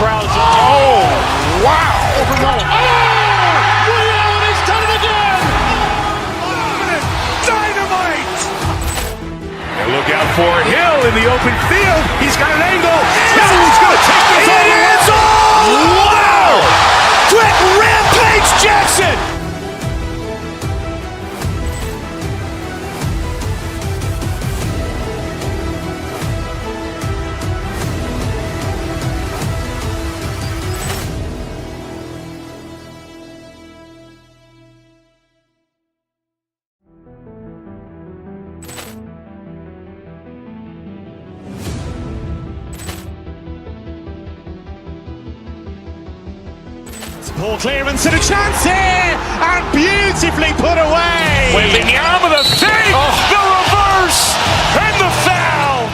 crowd is, oh, wow! Over Nolan. Oh! Ray Allen has done it again! Dynamite! And look out for Hill in the open field. He's got an angle. Hill's going to take this all the way. Wow! Quick Rampage Jackson! Ball clearance and a chance here, and beautifully put away. Wembanyama the fake, the reverse, and the foul.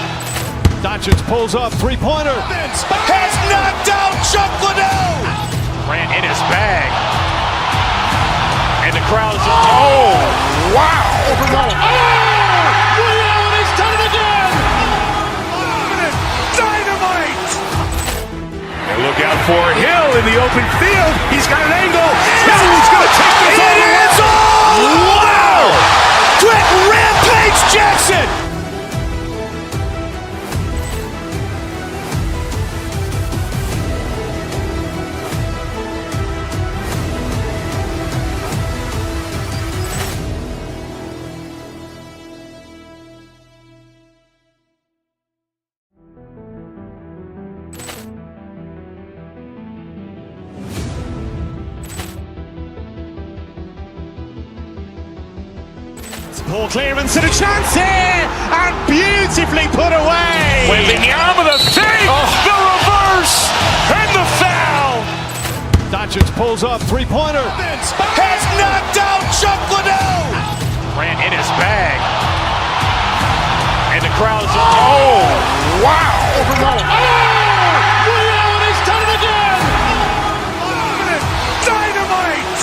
Doncic pulls up, three-pointer. Has knocked out Chuck Liddell. Grant in his bag. And the crowd is, oh, wow. Over Nolan. Oh! Ray Allen has done it again! Dynamite! And look out for Hill in the open field. He's got an angle. Hill's going to take this all the way. Wow! Quick Rampage Jackson! Ball clearance and a chance here, and beautifully put away. Wembanyama the fake, the reverse, and the foul. Doncic pulls up, three-pointer. Has knocked out Chuck Liddell. Grant in his bag. And the crowd is, oh, wow. Over Nolan. Oh! Ray Allen has done it again! Dynamite!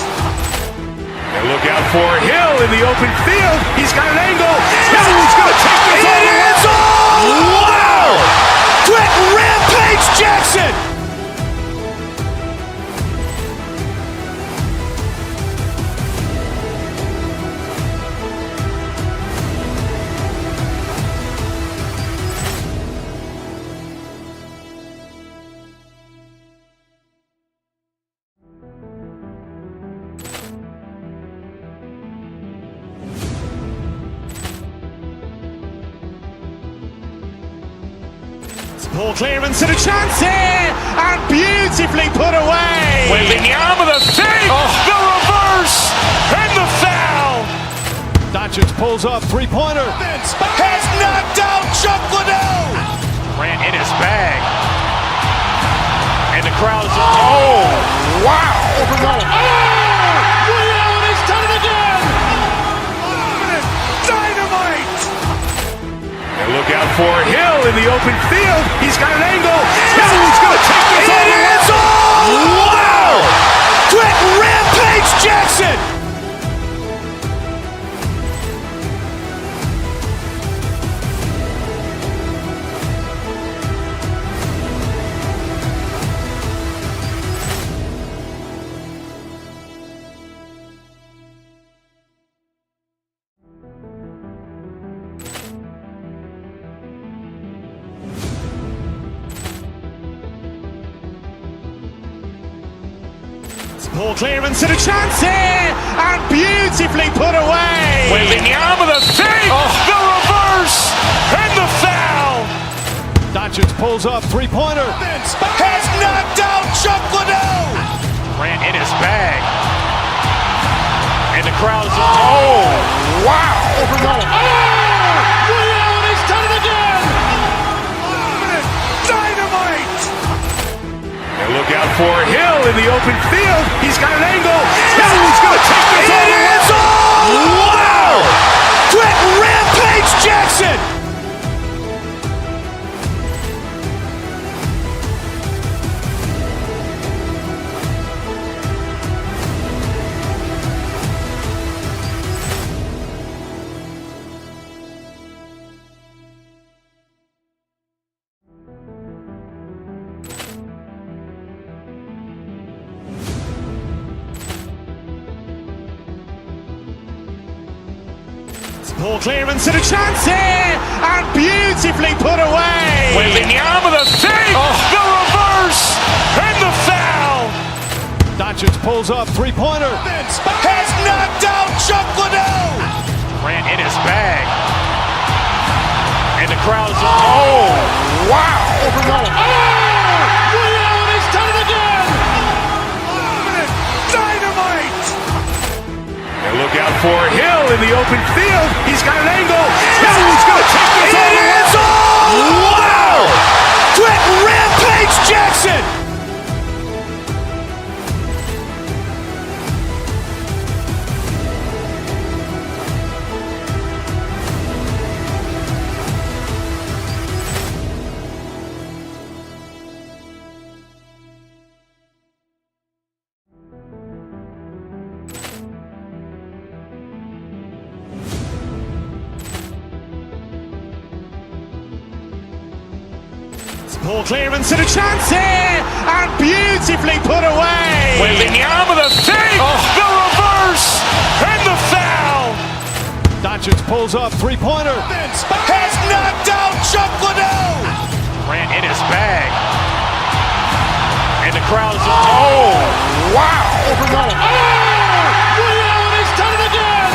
And look out for Hill in the open field. He's got an angle. Hill's going to take this all the way. Wow! Quick Rampage Jackson! Ball clearance and a chance here, and beautifully put away. Wembanyama the fake, the reverse, and the foul. Doncic pulls up, three-pointer. Has knocked out Chuck Liddell. Grant in his bag. And the crowd is, oh, wow. Over Nolan. Oh! Ray Allen has done it again! Dynamite! And look out for Hill in the open field. He's got an angle. Hill's going to take this all the way. Wow! Quick Rampage Jackson! Ball clearance and a chance here, and beautifully put away. Wembanyama the fake, the reverse, and the foul. Doncic pulls up, three-pointer. Has knocked out Chuck Liddell. Grant in his bag. And the crowd is, oh, wow. Over Nolan. Oh! Ray Allen has done it again! Dynamite! And look out for Hill in the open field. He's got an angle. Hill's going to take this all the way. Wow! Quick Rampage Jackson! Poor clearance and a chance here, and beautifully put away. Wembanyama with a save, the reverse, and the foul. Doncic pulls up, three-pointer. Has knocked out Chuck Liddell. Grant in his bag. And the crowd is, oh, wow. Rio has done it again. Dynamite. And look out for Hill in the open field. He's got an angle. He's going to take this all the way. Wow! Quick Rampage Jackson. Poor clearance and a chance here, and beautifully put away. Wembanyama with a save, the reverse, and the foul. Doncic pulls up, three-pointer. Has knocked out Chuck Liddell. Grant in his bag. And the crowd is, oh, wow. Rio has done it again.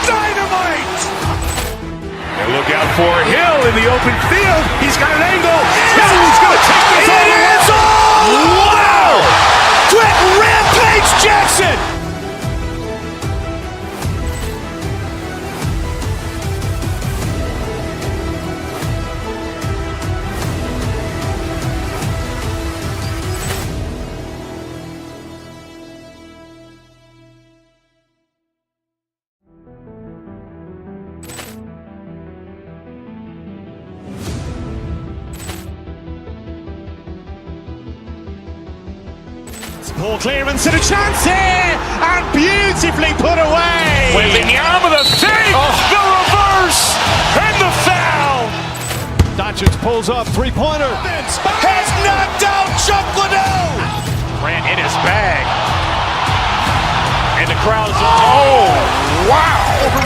Dynamite. And look out for Hill in the open field. He's got an angle. He's going to take this all the way. Wow! Quick Rampage Jackson. Poor clearance and a chance here, and beautifully put away. Wembanyama with a save, the reverse, and the foul. Doncic pulls up, three-pointer. Has knocked out Chuck Liddell. Grant in his bag. And the crowd is, oh, wow. Rio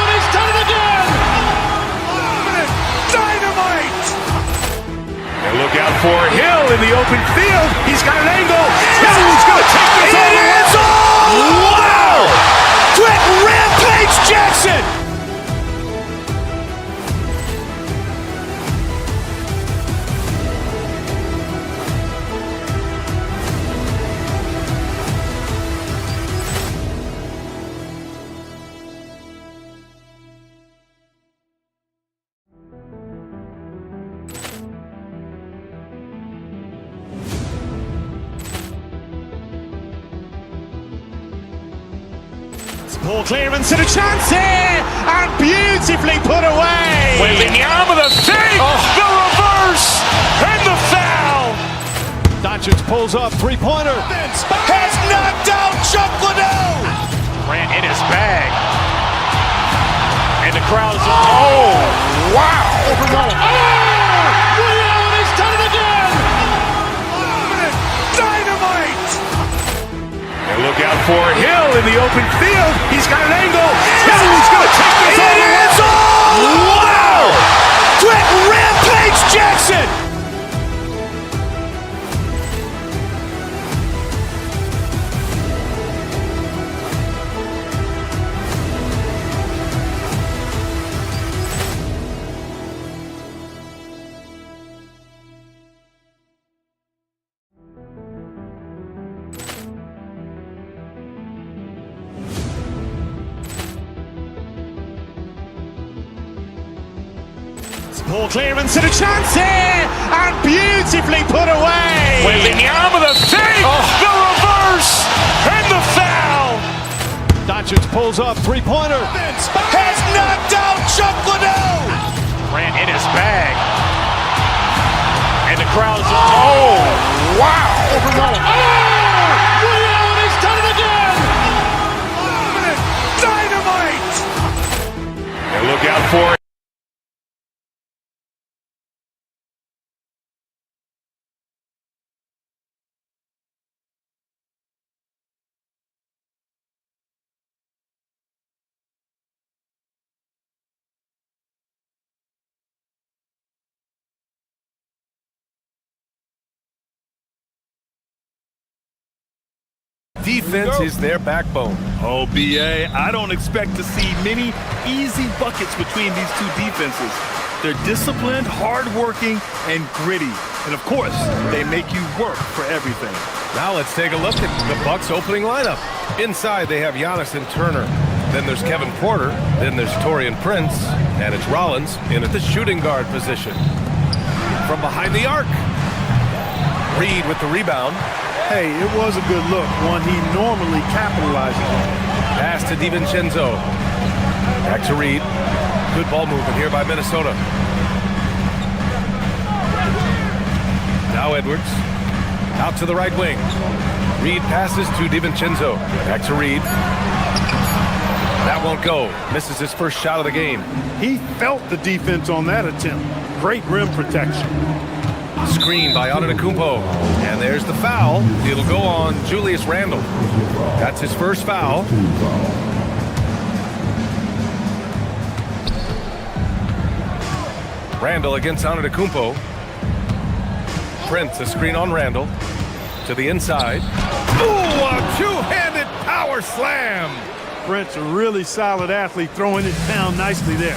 has done it again. Dynamite. And look out for Hill in the open field. He's got an angle. He's going to take this all the way. Wow! Quick Rampage Jackson. Poor clearance and a chance here, and beautifully put away. Wembanyama with a save, the reverse, and the foul. Doncic pulls up, three-pointer. Has knocked out Chuck Liddell. Grant in his bag. And the crowd is, oh, wow. Rio has done it again. Dynamite. And look out for Hill in the open field. He's got an angle. He's going to take this all the way. Wow! Quick Rampage Jackson. Poor clearance and a chance here, and beautifully put away. Wembanyama with a save, the reverse, and the foul. Doncic pulls up, three-pointer. Has knocked out Chuck Liddell. Grant in his bag. And the crowd is, oh, wow. Rio has done it again. Dynamite. And look out for defense is their backbone. Oh, B.A., I don't expect to see many easy buckets between these two defenses. They're disciplined, hardworking, and gritty. And, of course, they make you work for everything. Now let's take a look at the Bucks' opening lineup. Inside, they have Giannis and Turner. Then there's Kevin Porter. Then there's Taurean Prince. And it's Rollins in at the shooting guard position. From behind the arc, Reed with the rebound. Hey, it was a good look, one he normally capitalizes on. Pass to DiVincenzo. Back to Reed. Good ball movement here by Minnesota. Now Edwards. Out to the right wing. Reed passes to DiVincenzo. Back to Reed. That won't go. Misses his first shot of the game. He felt the defense on that attempt. Great rim protection. Screen by Antetokounmpo. And there's the foul. It'll go on Julius Randle. That's his first foul. Randle against Antetokounmpo. Prince, a screen on Randle. To the inside. Ooh, a two-handed power slam. Prince, a really solid athlete, throwing it down nicely there.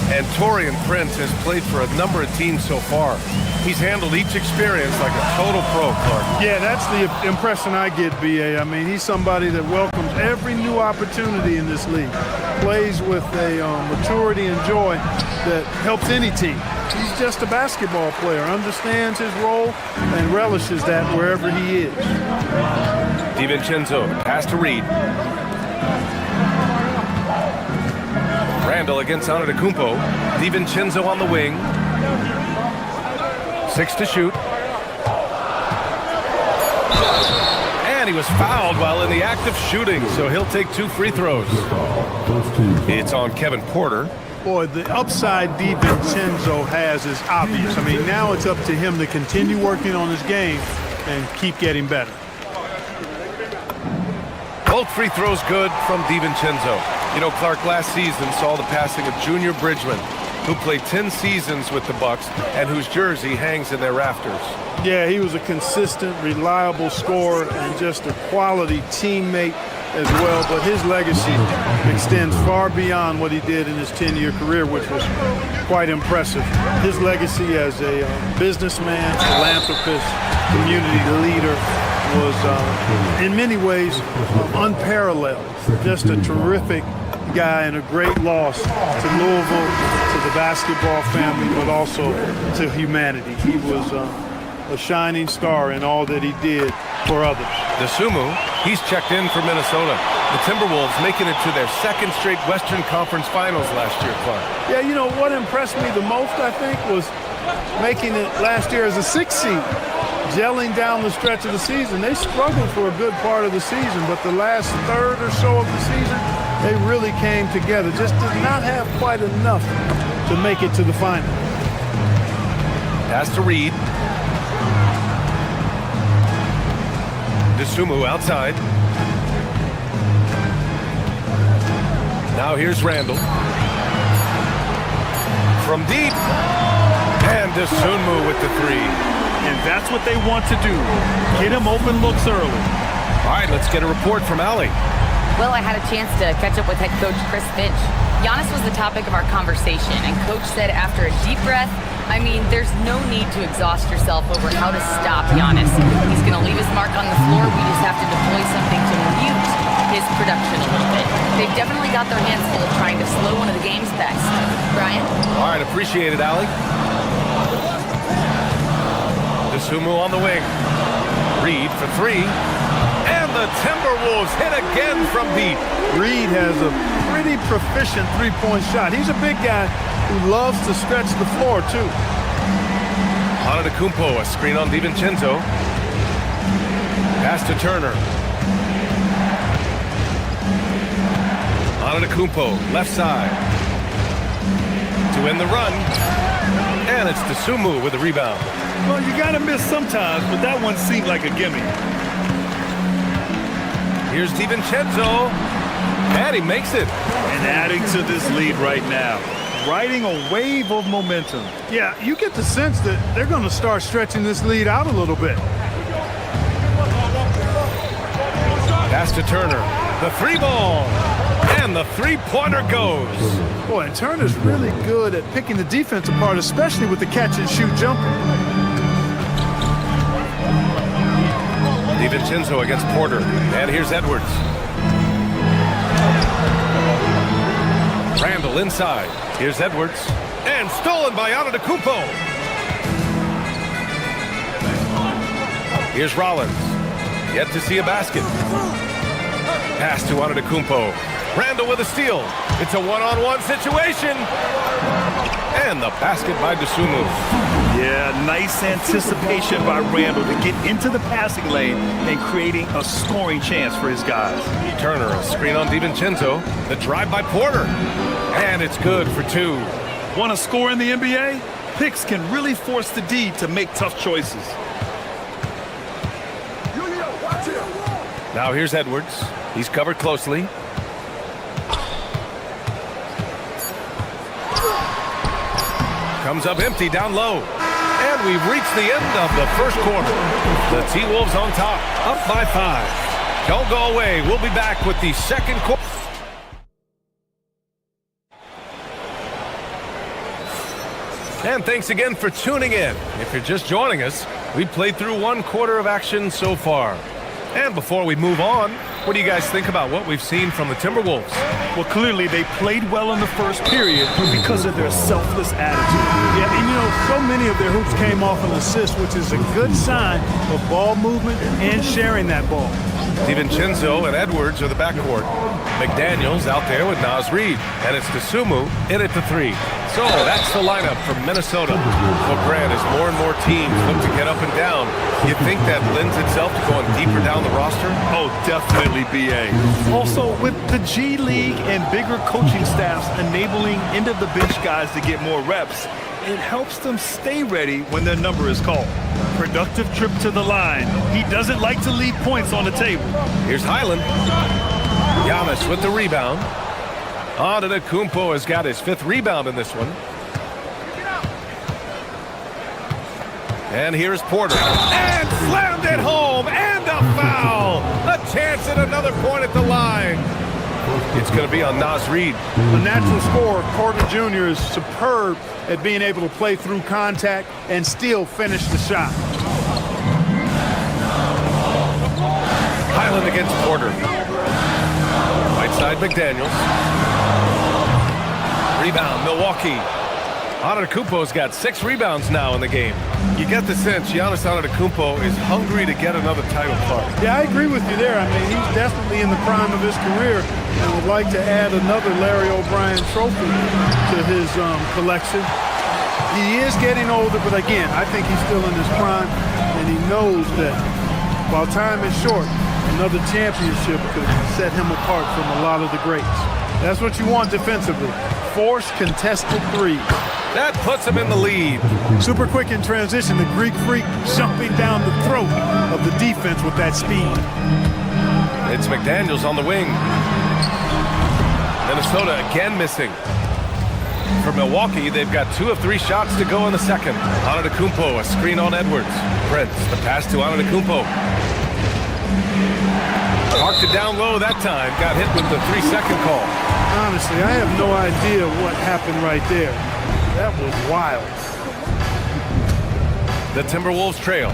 And Taurean Prince has played for a number of teams so far. He's handled each experience like a total pro, Clark. Yeah, that's the impression I get, B.A. I mean, he's somebody that welcomes every new opportunity in this league. Plays with a maturity and joy that helps any team. He's just a basketball player, understands his role, and relishes that wherever he is. DiVincenzo, pass to Reed. Randle against Antetokounmpo. DiVincenzo on the wing. 6 to shoot. And he was fouled while in the act of shooting, so he'll take 2 free throws. It's on Kevin Porter. Boy, the upside DiVincenzo has is obvious. I mean, now it's up to him to continue working on his game and keep getting better. Both free throws good from DiVincenzo. You know, Clark last season saw the passing of Junior Bridgman, who played 10 seasons with the Bucks and whose jersey hangs in their rafters. Yeah, he was a consistent, reliable scorer and just a quality teammate as well, but his legacy extends far beyond what he did in his 10-year career, which was quite impressive. His legacy as a businessman, philanthropist, community leader was in many ways unparalleled. Just a terrific guy and a great loss to Louisville, to the basketball family, but also to humanity. He was a shining star in all that he did for others. Dosunmu, he's checked in for Minnesota. The Timberwolves making it to their 2nd straight Western Conference Finals last year, Clark. Yeah, you know, what impressed me the most, I think, was making it last year as a 6th seed. Gelling down the stretch of the season. They struggled for a good part of the season, but the last third or so of the season, they really came together. Just did not have quite enough to make it to the final. Pass to Reed. Dosunmu outside. Now here's Randle. From deep. And Dosunmu with the 3. And that's what they want to do. Get him open looks early. All right, let's get a report from Allie. Well, I had a chance to catch up with head coach Chris Finch. Giannis was the topic of our conversation, and coach said after a deep breath, I mean, there's no need to exhaust yourself over how to stop Giannis. He's going to leave his mark on the floor. We just have to deploy something to mute his production a little bit. They've definitely got their hands full of trying to slow one of the game's best. Brian? All right, appreciate it, Allie. Dosunmu on the wing. Reed for 3. And the Timberwolves hit again from deep. Reed has a pretty proficient three-point shot. He's a big guy who loves to stretch the floor, too. Antetokounmpo, a screen on DiVincenzo. Pass to Turner. Antetokounmpo, left side. To end the run. And it's Dosunmu with the rebound. Well, you got to miss sometimes, but that one seemed like a gimme. Here's DiVincenzo. And he makes it. And adding to this lead right now. Riding a wave of momentum. Yeah, you get the sense that they're going to start stretching this lead out a little bit. Pass Pass to Turner. The three ball. And the three-pointer goes. Boy, and Turner's really good at picking the defense apart, especially with the catch-and-shoot jumper. DiVincenzo against Porter. And here's Edwards. Randall inside. Here's Edwards. And stolen by Antetokounmpo. Here's Rollins. Yet to see a basket. Pass to Antetokounmpo. Randall with a steal. It's a one-on-one situation. And the basket by Dosunmu. Yeah, nice anticipation by Randall to get into the passing lane and creating a scoring chance for his guys. Turner, a screen on DiVincenzo. The drive by Porter. And it's good for two. Want to score in the NBA? Picks can really force the D to make tough choices. Now here's Edwards. He's covered closely. Comes up empty down low. And we've reached the end of the first quarter. The T-Wolves on top, up by 5. Don't go away. We'll be back with the second quarter. And thanks again for tuning in. If you're just joining us, we've played through one quarter of action so far. And before we move on, what do you guys think about what we've seen from the Timberwolves? Well, clearly they played well in the first period because of their selfless attitude. Yeah, and you know, so many of their hoops came off an assist, which is a good sign of ball movement and sharing that ball. DiVincenzo and Edwards are the backcourt. McDaniels out there with Naz Reid. And it's Dosunmu in at the 3. So that's the lineup from Minnesota. Well, Grant, as more and more teams look to get up and down, you think that lends itself to going deeper down the roster? Oh, definitely, BA. Also, with the G League and bigger coaching staffs enabling end-of-the-bench guys to get more reps, it helps them stay ready when their number is called. Productive trip to the line. He doesn't like to leave points on the table. Here's Highland. Giannis with the rebound. Antetokounmpo has got his 5th rebound in this one. And here's Porter. And slammed it home. And a foul. A chance at another point at the line. It's going to be on Naz Reid. A natural scorer, Porter Jr. is superb at being able to play through contact and still finish the shot. Highland against Porter. Right side McDaniels. Rebound, Milwaukee. Antetokounmpo's got 6 rebounds now in the game. You get the sense Giannis Antetokounmpo is hungry to get another title card. Yeah, I agree with you there. I mean, he's definitely in the prime of his career and would like to add another Larry O'Brien trophy to his collection. He is getting older, but again, I think he's still in his prime, and he knows that while time is short, another championship could set him apart from a lot of the greats. That's what you want defensively. Force contested threes. That puts him in the lead. Super quick in transition. The Greek freak jumping down the throat of the defense with that speed. It's McDaniels on the wing. Minnesota again missing. For Milwaukee, they've got 2 of 3 shots to go in the second. Antetokounmpo, a screen on Edwards. Prince, the pass to Antetokounmpo. Parked it down low that time. Got hit with the 3-second call. Honestly, I have no idea what happened right there. That was wild. The Timberwolves trail.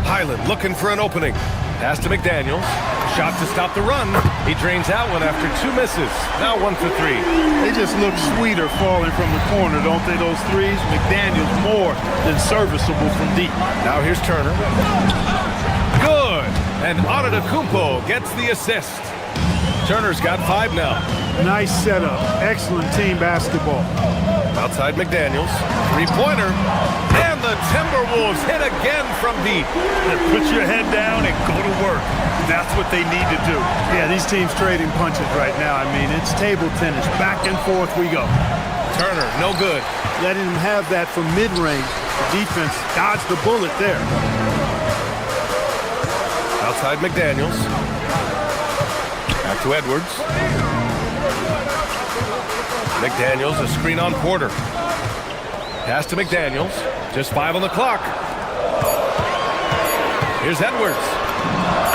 Highland looking for an opening. Pass to McDaniels. Shot to stop the run. He drains that one after 2 misses. Now 1 for 3. They just look sweeter falling from the corner, don't they, those threes? McDaniels more than serviceable from deep. Now here's Turner. Good. And Antetokounmpo gets the assist. Turner's got 5 now. Nice setup. Excellent team basketball. Outside McDaniels. 3-pointer. And the Timberwolves hit again from deep. And put your head down and go to work. That's what they need to do. Yeah, these teams trading punches right now. I mean, it's table tennis. Back and forth we go. Turner, no good. Letting him have that from mid-range. The defense dodged the bullet there. Outside McDaniels. Back to Edwards. McDaniels, a screen on Porter. Pass to McDaniels. Just 5 on the clock. Here's Edwards.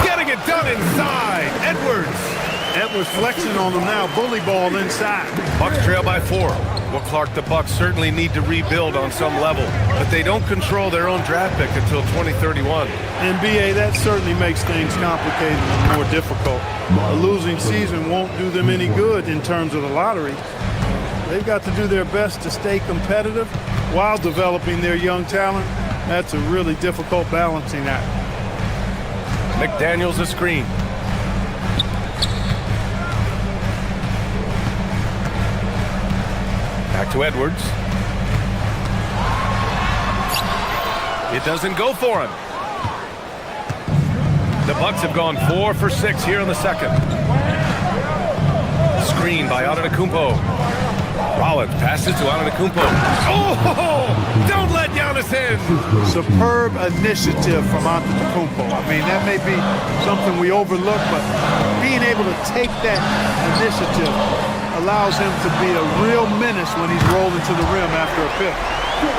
Getting it done inside. Edwards flexing on them now. Bully ball inside. Bucks trail by 4. Well, Clark, the Bucks certainly need to rebuild on some level, but they don't control their own draft pick until 2031. And BA, that certainly makes things complicated and more difficult. A losing season won't do them any good in terms of the lottery. They've got to do their best to stay competitive while developing their young talent. That's a really difficult balancing act. McDaniels a screen. Back to Edwards. It doesn't go for him. The Bucks have gone 4 for 6 here in the second. Screen by Antetokounmpo. Rollins passes to Antetokounmpo. Oh! Don't let Giannis in! Superb initiative from Antetokounmpo. I mean, that may be something we overlook, but being able to take that initiative allows him to be a real menace when he's rolling to the rim after a pick.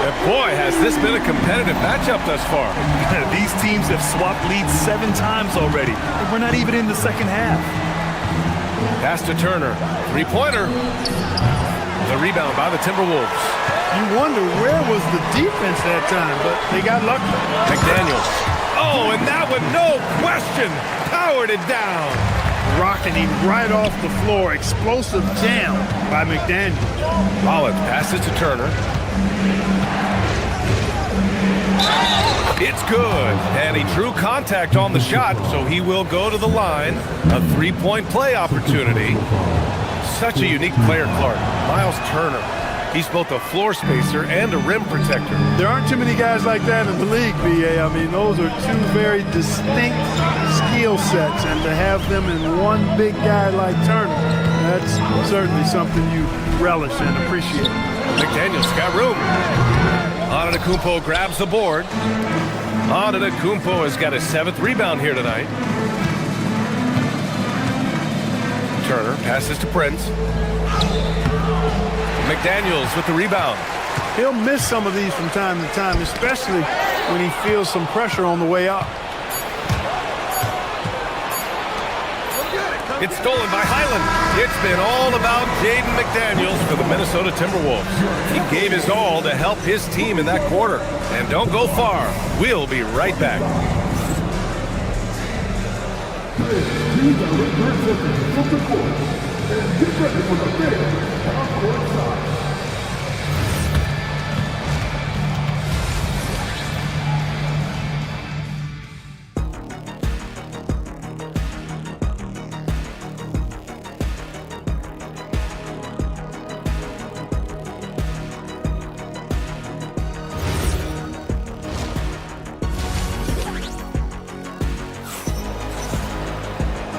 And boy, has this been a competitive matchup thus far. These teams have swapped leads 7 times already. And we're not even in the second half. Pass to Turner. Three-pointer. The rebound by the Timberwolves. You wonder where was the defense that time, but they got lucky. McDaniels. Oh, and that one, no question, powered it down. Rocking him right off the floor. Explosive jam by McDaniels. Rollins passes to Turner. It's good, and he drew contact on the shot, so he will go to the line. A three-point play opportunity. Such a unique player, Clark. Miles Turner. He's both a floor spacer and a rim protector. There aren't too many guys like that in the league, BA. I mean, those are two very distinct skill sets, and to have them in one big guy like Turner, that's certainly something you relish and appreciate. McDaniels got room. Antetokounmpo grabs the board. Antetokounmpo has got his 7th rebound here tonight. Turner passes to Prince. McDaniels with the rebound. He'll miss some of these from time to time, especially when he feels some pressure on the way up. It's stolen by Highland. It's been all about Jaden McDaniels for the Minnesota Timberwolves. He gave his all to help his team in that quarter. And don't go far. We'll be right back.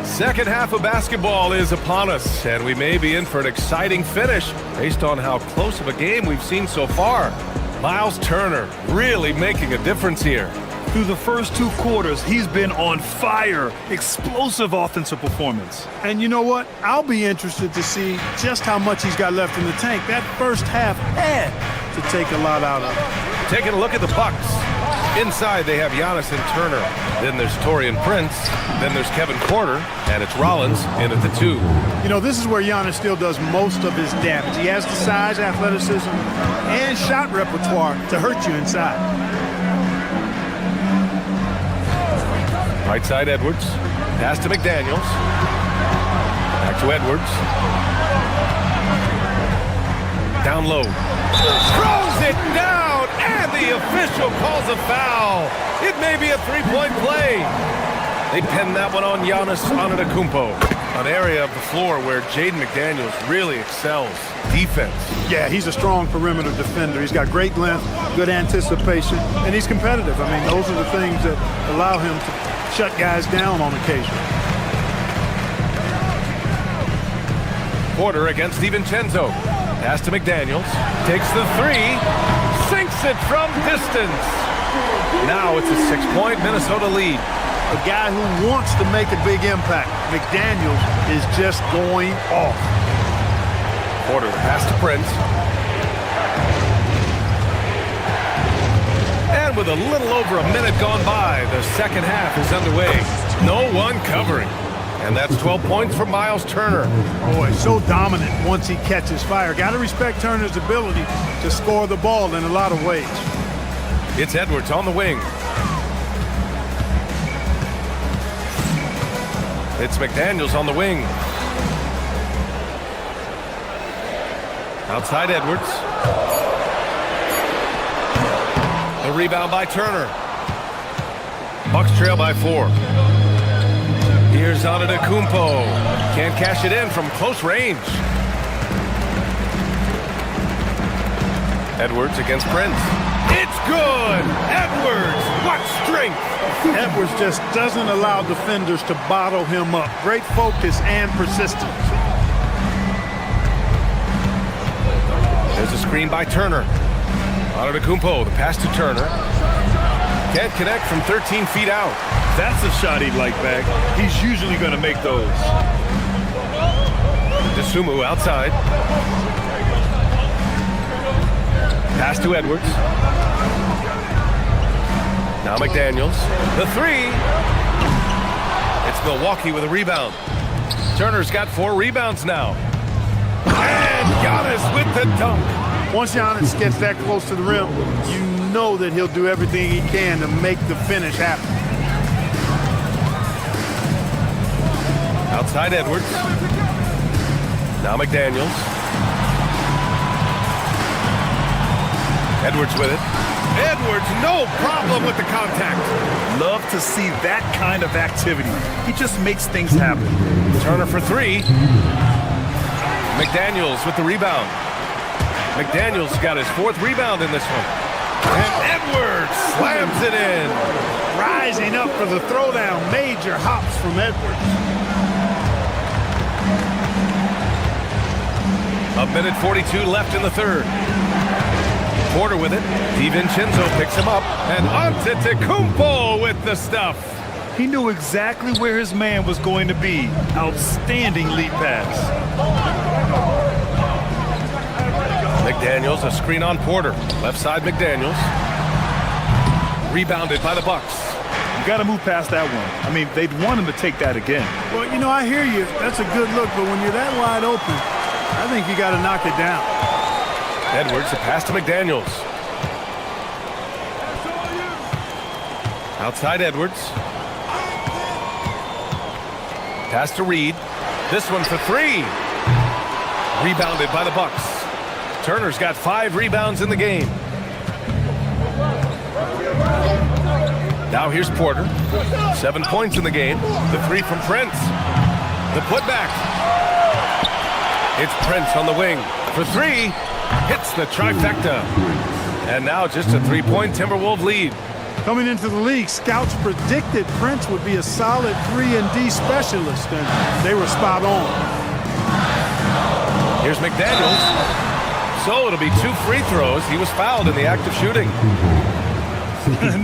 Second half of basketball is upon us, and we may be in for an exciting finish based on how close of a game we've seen so far. Miles Turner really making a difference here. Through the first 2 quarters, he's been on fire. Explosive offensive performance. And you know what? I'll be interested to see just how much he's got left in the tank. That first half had to take a lot out of it. Taking a look at the Bucks. Inside, they have Giannis and Turner. Then there's Taurean Prince. Then there's Kevin Porter. And it's Rollins in at the 2. You know, this is where Giannis still does most of his damage. He has the size, athleticism, and shot repertoire to hurt you inside. Right side, Edwards. Pass to McDaniels. Back to Edwards. Down low. Throws it down, and the official calls a foul. It may be a three-point play. They pinned that one on Giannis Antetokounmpo, an area of the floor where Jaden McDaniels really excels. Defense. Yeah, he's a strong perimeter defender. He's got great length, good anticipation, and he's competitive. I mean, those are the things that allow him to shut guys down on occasion. Porter against DiVincenzo. Pass to McDaniels. Takes the 3. Sinks it from distance. Now it's a 6-point Minnesota lead. A guy who wants to make a big impact. McDaniels is just going off. Porter, pass to Prince. And And with a little over a minute gone by, the second half is underway. No one covering. And that's 12 points for Miles Turner. Boy, so dominant once he catches fire. Got to respect Turner's ability to score the ball in a lot of ways. It's Edwards on the wing. It's McDaniels on the wing. Outside Edwards. The rebound by Turner. Bucks trail by 4. Here's Antetokounmpo. Can't cash it in from close range. Edwards against Prince. It's good! Edwards! What strength! Edwards just doesn't allow defenders to bottle him up. Great focus and persistence. There's a screen by Turner. Antetokounmpo, the pass to Turner. Can't connect from 13 feet out. That's a shot he'd like back. He's usually going to make those. DeSumo outside. Pass to Edwards. Now McDaniels. The 3. It's Milwaukee with a rebound. Turner's got 4 rebounds now. And Giannis with the dunk. Once Giannis gets that close to the rim, you know that he'll do everything he can to make the finish happen. Outside Edwards. Now McDaniels. Edwards with it. Edwards, no problem with the contact. Love to see that kind of activity. He just makes things happen. Turner for 3. McDaniels with the rebound. McDaniels got his 4th rebound in this one. And Edwards slams it in. Rising up for the throwdown. Major hops from Edwards. A minute 42 left in the third. Porter with it. DiVincenzo picks him up. And Antetokounmpo with the stuff. He knew exactly where his man was going to be. Outstanding lead pass. McDaniels, a screen on Porter. Left side McDaniels. Rebounded by the Bucks. You got to move past that one. I mean, they'd want him to take that again. Well, you know, I hear you. That's a good look, but when you're that wide open, I think you got to knock it down. Edwards, a pass to McDaniels. Outside Edwards. Pass to Reed. This one for 3. Rebounded by the Bucks. Turner's got 5 rebounds in the game. Now here's Porter. 7 points in the game. The 3 from Prince. The putback. It's Prince on the wing. For 3. Hits the trifecta. And now just a 3-point Timberwolves lead. Coming into the league, scouts predicted Prince would be a solid 3-and-D specialist, and they were spot on. Here's McDaniels. So it'll be 2 free throws. He was fouled in the act of shooting.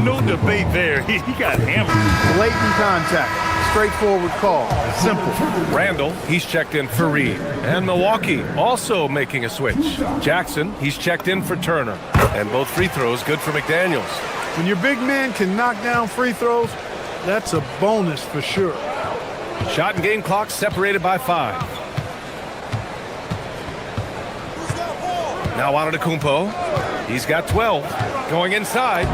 No debate there. He got hammered. Blatant contact. Straightforward call. Simple. Randall, he's checked in for Reed. And Milwaukee also making a switch. Jackson, he's checked in for Turner. And both free throws good for McDaniels. When your big man can knock down free throws, that's a bonus for sure. Shot and game clock separated by 5. Now Antetokounmpo. He's got 12. Going inside.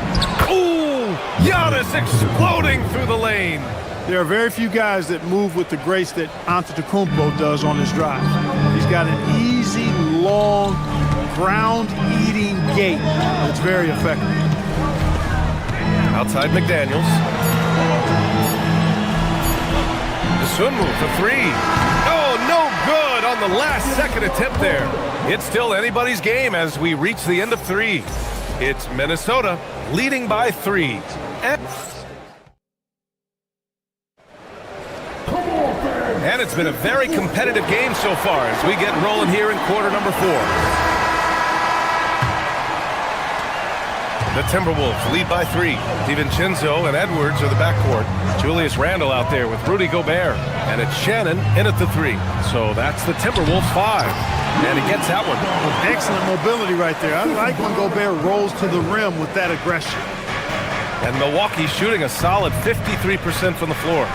Ooh! Giannis exploding through the lane. There are very few guys that move with the grace that Antetokounmpo does on his drive. He's got an easy, long, ground-eating gait that's very effective. Outside McDaniels. DeSumo for 3. Oh, no good on the last second attempt there. It's still anybody's game as we reach the end of 3. It's Minnesota leading by 3. And it's been a very competitive game so far as we get rolling here in quarter number 4. The Timberwolves lead by 3. DiVincenzo and Edwards are the backcourt. Julius Randle out there with Rudy Gobert. And it's Shannon in at the 3. So that's the Timberwolves 5. And he gets that one. Excellent mobility right there. I like when Gobert rolls to the rim with that aggression. And Milwaukee shooting a solid 53% from the floor.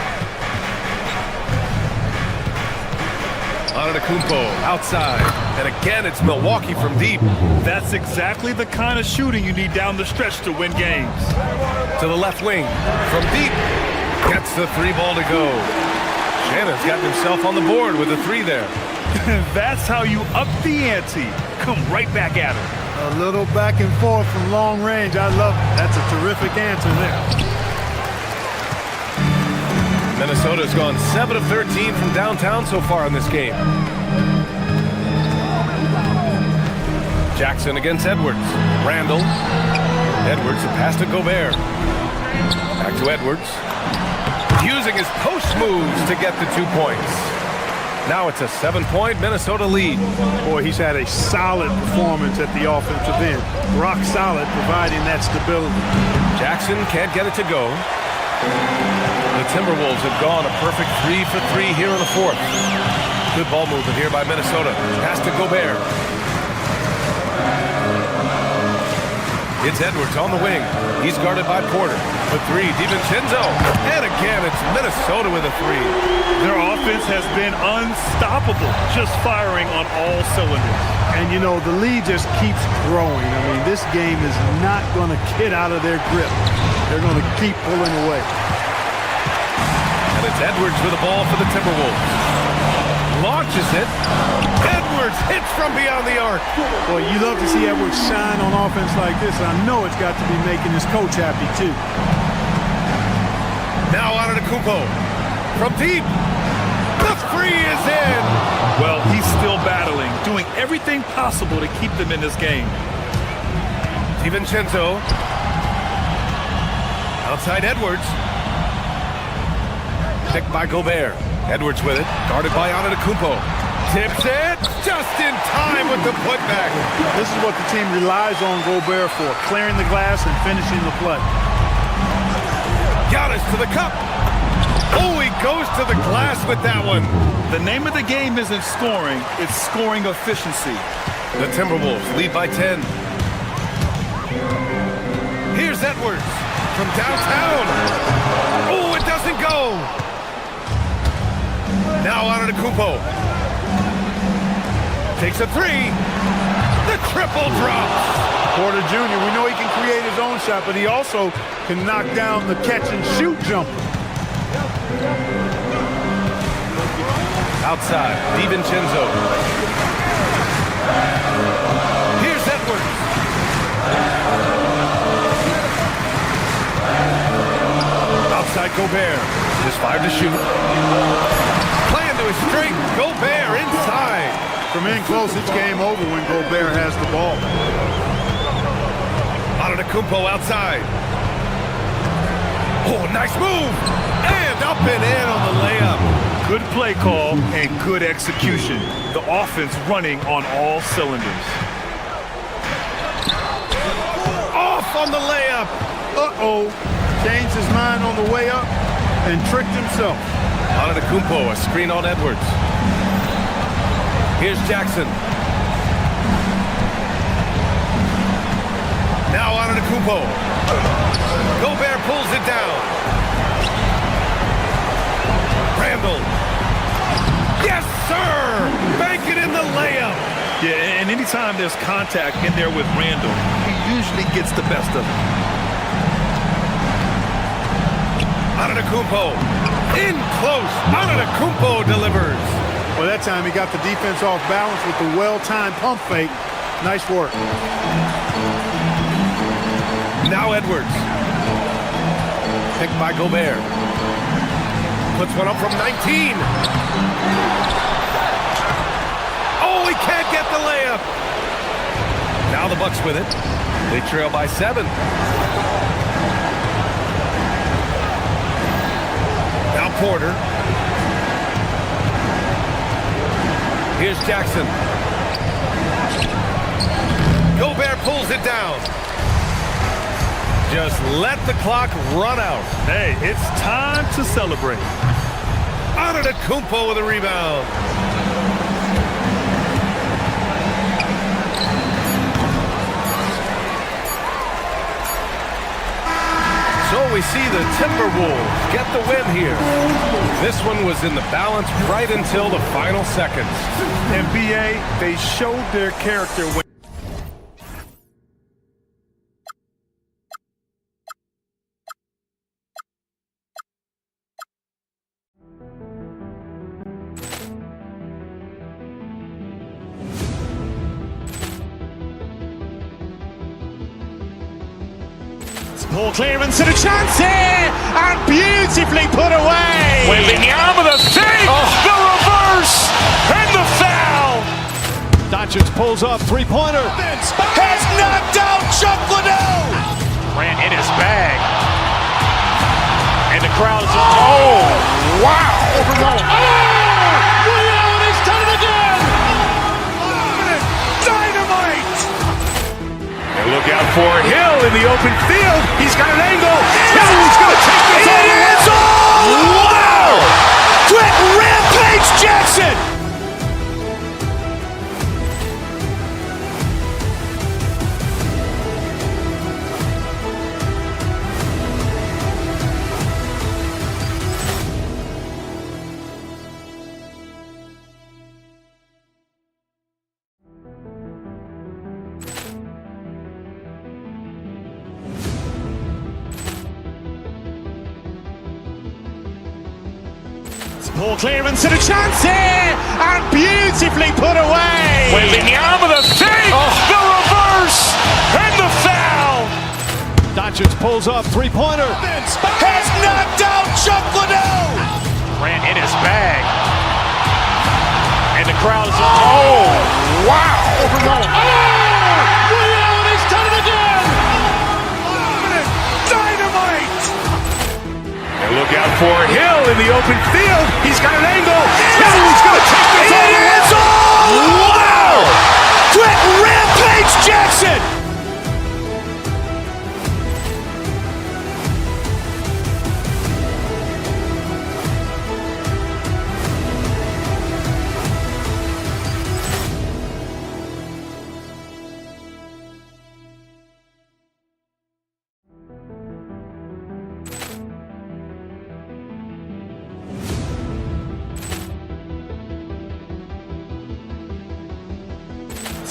Antetokounmpo outside. And again, it's Milwaukee from deep. That's exactly the kind of shooting you need down the stretch to win games. To the left wing. From deep. Gets the three ball to go. Shannon's got himself on the board with a three there. That's how you up the ante. Come right back at her. A little back and forth from long range. I love it. That's a terrific answer there. Minnesota's gone 7 of 13 from downtown so far in this game. Jackson against Edwards. Randall. Edwards, a pass to Gobert. Back to Edwards. Using his post moves to get the 2 points. Now it's a 7-point Minnesota lead. Boy, he's had a solid performance at the offensive end. Rock solid, providing that stability. Jackson can't get it to go. The Timberwolves have gone a perfect 3 for 3 here in the fourth. Good ball movement here by Minnesota. Pass to Gobert. It's Edwards on the wing. He's guarded by Porter. For three, DiVincenzo. And again, it's Minnesota with a three. Their offense has been unstoppable, just firing on all cylinders. And, you know, the lead just keeps growing. I mean, this game is not going to get out of their grip. They're going to keep pulling away. And it's Edwards with the ball for the Timberwolves. Launches it. Edwards hits from beyond the arc. Boy, you love to see Edwards shine on offense like this. I know it's got to be making his coach happy, too. Now Antetokounmpo from deep. The three is in. Well, he's still battling, doing everything possible to keep them in this game. DiVincenzo. Outside Edwards. Picked by Gobert. Edwards with it. Guarded by Antetokounmpo. Tips it. Just in time with the putback. This is what the team relies on Gobert for, clearing the glass and finishing the play. Giannis to the cup. Oh, he goes to the glass with that one. The name of the game isn't scoring, it's scoring efficiency. The Timberwolves lead by 10. Here's Edwards from downtown. Oh, it doesn't go. Now Antetokounmpo takes a three. The triple drops. Porter Jr., we know he can create his own shot, but he also can knock down the catch-and-shoot jumper. Outside, DiVincenzo. Here's Edwards. Outside Gobert. Just 5 to shoot. Playing to his strength. Gobert inside. From in close, it's game over when Gobert has the ball. Antetokounmpo outside. Oh, nice move. And up and in on the layup. Good play call and good execution. The offense running on all cylinders. Off on the layup. Uh-oh. Changed his mind on the way up and tricked himself. Antetokounmpo, a screen on Edwards. Here's Jackson. Now Antetokounmpo. Gobert pulls it down. Randall. Yes, sir! Bank it in the layup. Yeah, and anytime there's contact in there with Randall, he usually gets the best of it. Antetokounmpo in close. Antetokounmpo delivers. Well, that time he got the defense off balance with the well-timed pump fake. Nice work. Now Edwards. Picked by Gobert. Puts one up from 19. Oh, he can't get the layup. Now the Bucks with it. They trail by 7. Now Porter. Here's Jackson. Gobert pulls it down. Just let the clock run out. Hey, it's time to celebrate. Antetokounmpo with a rebound. we see the Timberwolves get the win here. This one was in the balance right until the final seconds. NBA, they showed their character when Ball clearance and a chance here, and beautifully put away. Wembanyama the fake, the reverse, and the foul. Doncic pulls up, three-pointer. Has knocked out Chocolate. Ran in his bag. And the crowd is, oh, wow. Leon has done it again. Dynamite. And look out for Hill in the open field. He's got an angle. He's going to take this all the way. It is all. Wow. Quick Rampage Jackson. Ball clearance and a chance here, and beautifully put away. Wembanyama the fake, the reverse, and the foul. Doncic pulls up, three-pointer. Has knocked out Chocolate. Ran in his bag. And the crowd is, oh, wow. Leon has done it again. Dynamite. And look out for Hill in the open field. He's got an angle. He's going to take this all the way. It is all. Wow. Quick Rampage Jackson.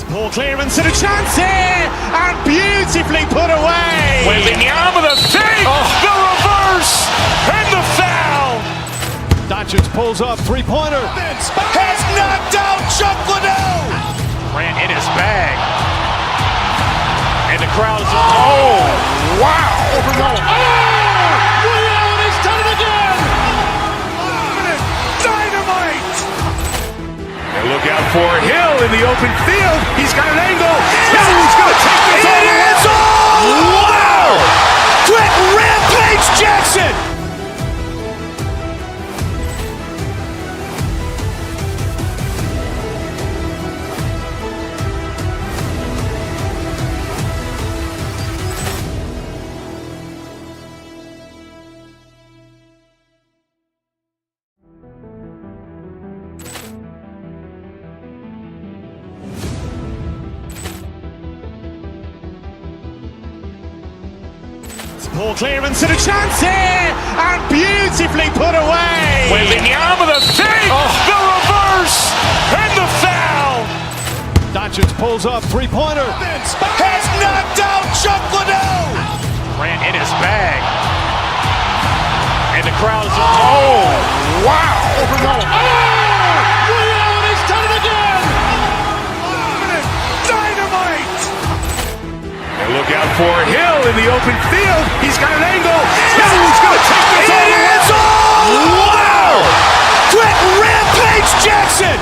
Ball clearance and a chance here, and beautifully put away. Wembanyama the fake, the reverse, and the foul. Doncic pulls up, three-pointer. Has knocked out Chocolate. Ran in his bag. And the crowd is, oh, wow. Leon has done it again. Dynamite. And look out for Hill in the open field. He's got an angle. He's going to take this all the way. It is all. Wow. Quick Rampage Jackson. Ball clearance and a chance here, and beautifully put away. Wembanyama the fake, the reverse, and the foul. Doncic pulls up, three-pointer. Has knocked out Chocolate. Ran in his bag. And the crowd is, oh, wow. Leon has done it again. Dynamite. And look out for Hill in the open field. He's got an angle. He's going to take this all the way. It is all. Wow. Quick Rampage Jackson.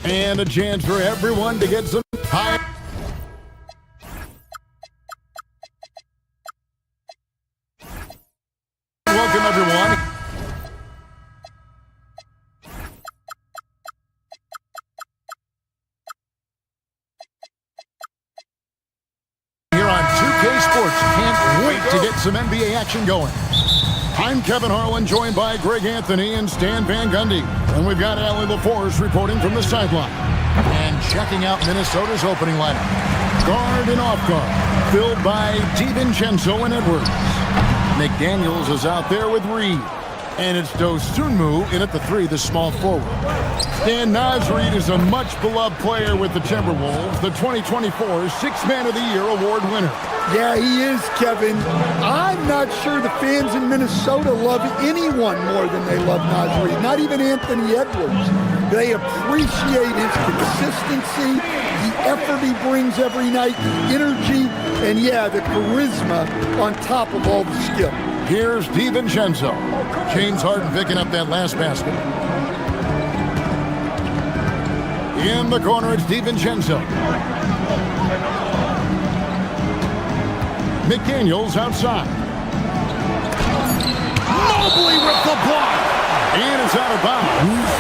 And a chance for everyone to get some high. Welcome, everyone. Here on 2K Sports, can't wait to get some NBA action going. I'm Kevin Harlan, joined by Greg Anthony and Stan Van Gundy. And we've got Allie LaForce reporting from the sideline. And checking out Minnesota's opening lineup. Guard and off guard, filled by DiVincenzo and Edwards. McDaniels is out there with Reed. And it's Dosunmu in at the 3, the small forward. Stan Reed is a much-beloved player with the Timberwolves, the 2024 Sixth Man of the Year award winner. Yeah, he is, Kevin. I'm not sure the fans in Minnesota love anyone more than they love Naz Reid, not even Anthony Edwards. They appreciate his consistency, the effort he brings every night, the energy, and yeah, the charisma on top of all the skill. Here's DiVincenzo. James Harden picking up that last basket. In the corner, it's DiVincenzo. McDaniels outside. Mobley with the block. And it's out of bounds.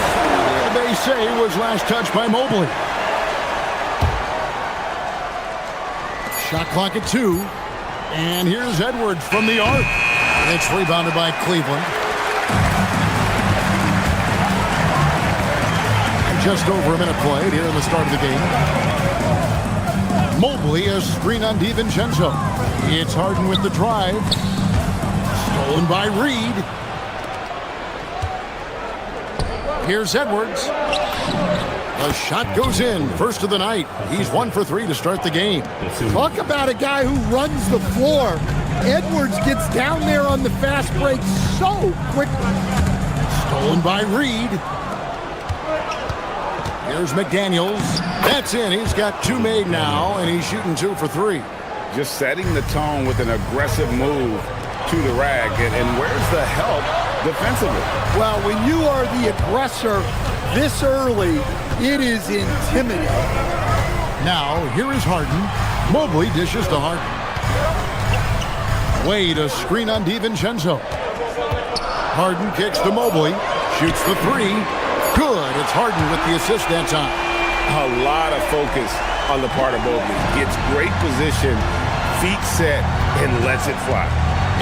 They say it was last touched by Mobley. Shot clock at 2. And here's Edwards from the arc. It's rebounded by Cleveland. Just over a minute played here in the start of the game. Mobley, a screen on DiVincenzo. It's Harden with the drive. Stolen by Reed. Here's Edwards. The shot goes in. First of the night. He's 1 for 3 to start the game. Talk about a guy who runs the floor. Edwards gets down there on the fast break so quickly. Stolen by Reed. Here's McDaniels. That's in. He's got 2 made now, and he's shooting 2 for 3. Just setting the tone with an aggressive move to the rack. And where's the help defensively? Well, when you are the aggressor this early, it is intimidating. Now, here is Harden. Mobley dishes to Harden. Wade, a screen on DiVincenzo. Harden kicks to Mobley. Shoots the 3. Good. It's Harden with the assist that time. A lot of focus on the part of Mobley. Gets great position, feet set, and lets it fly.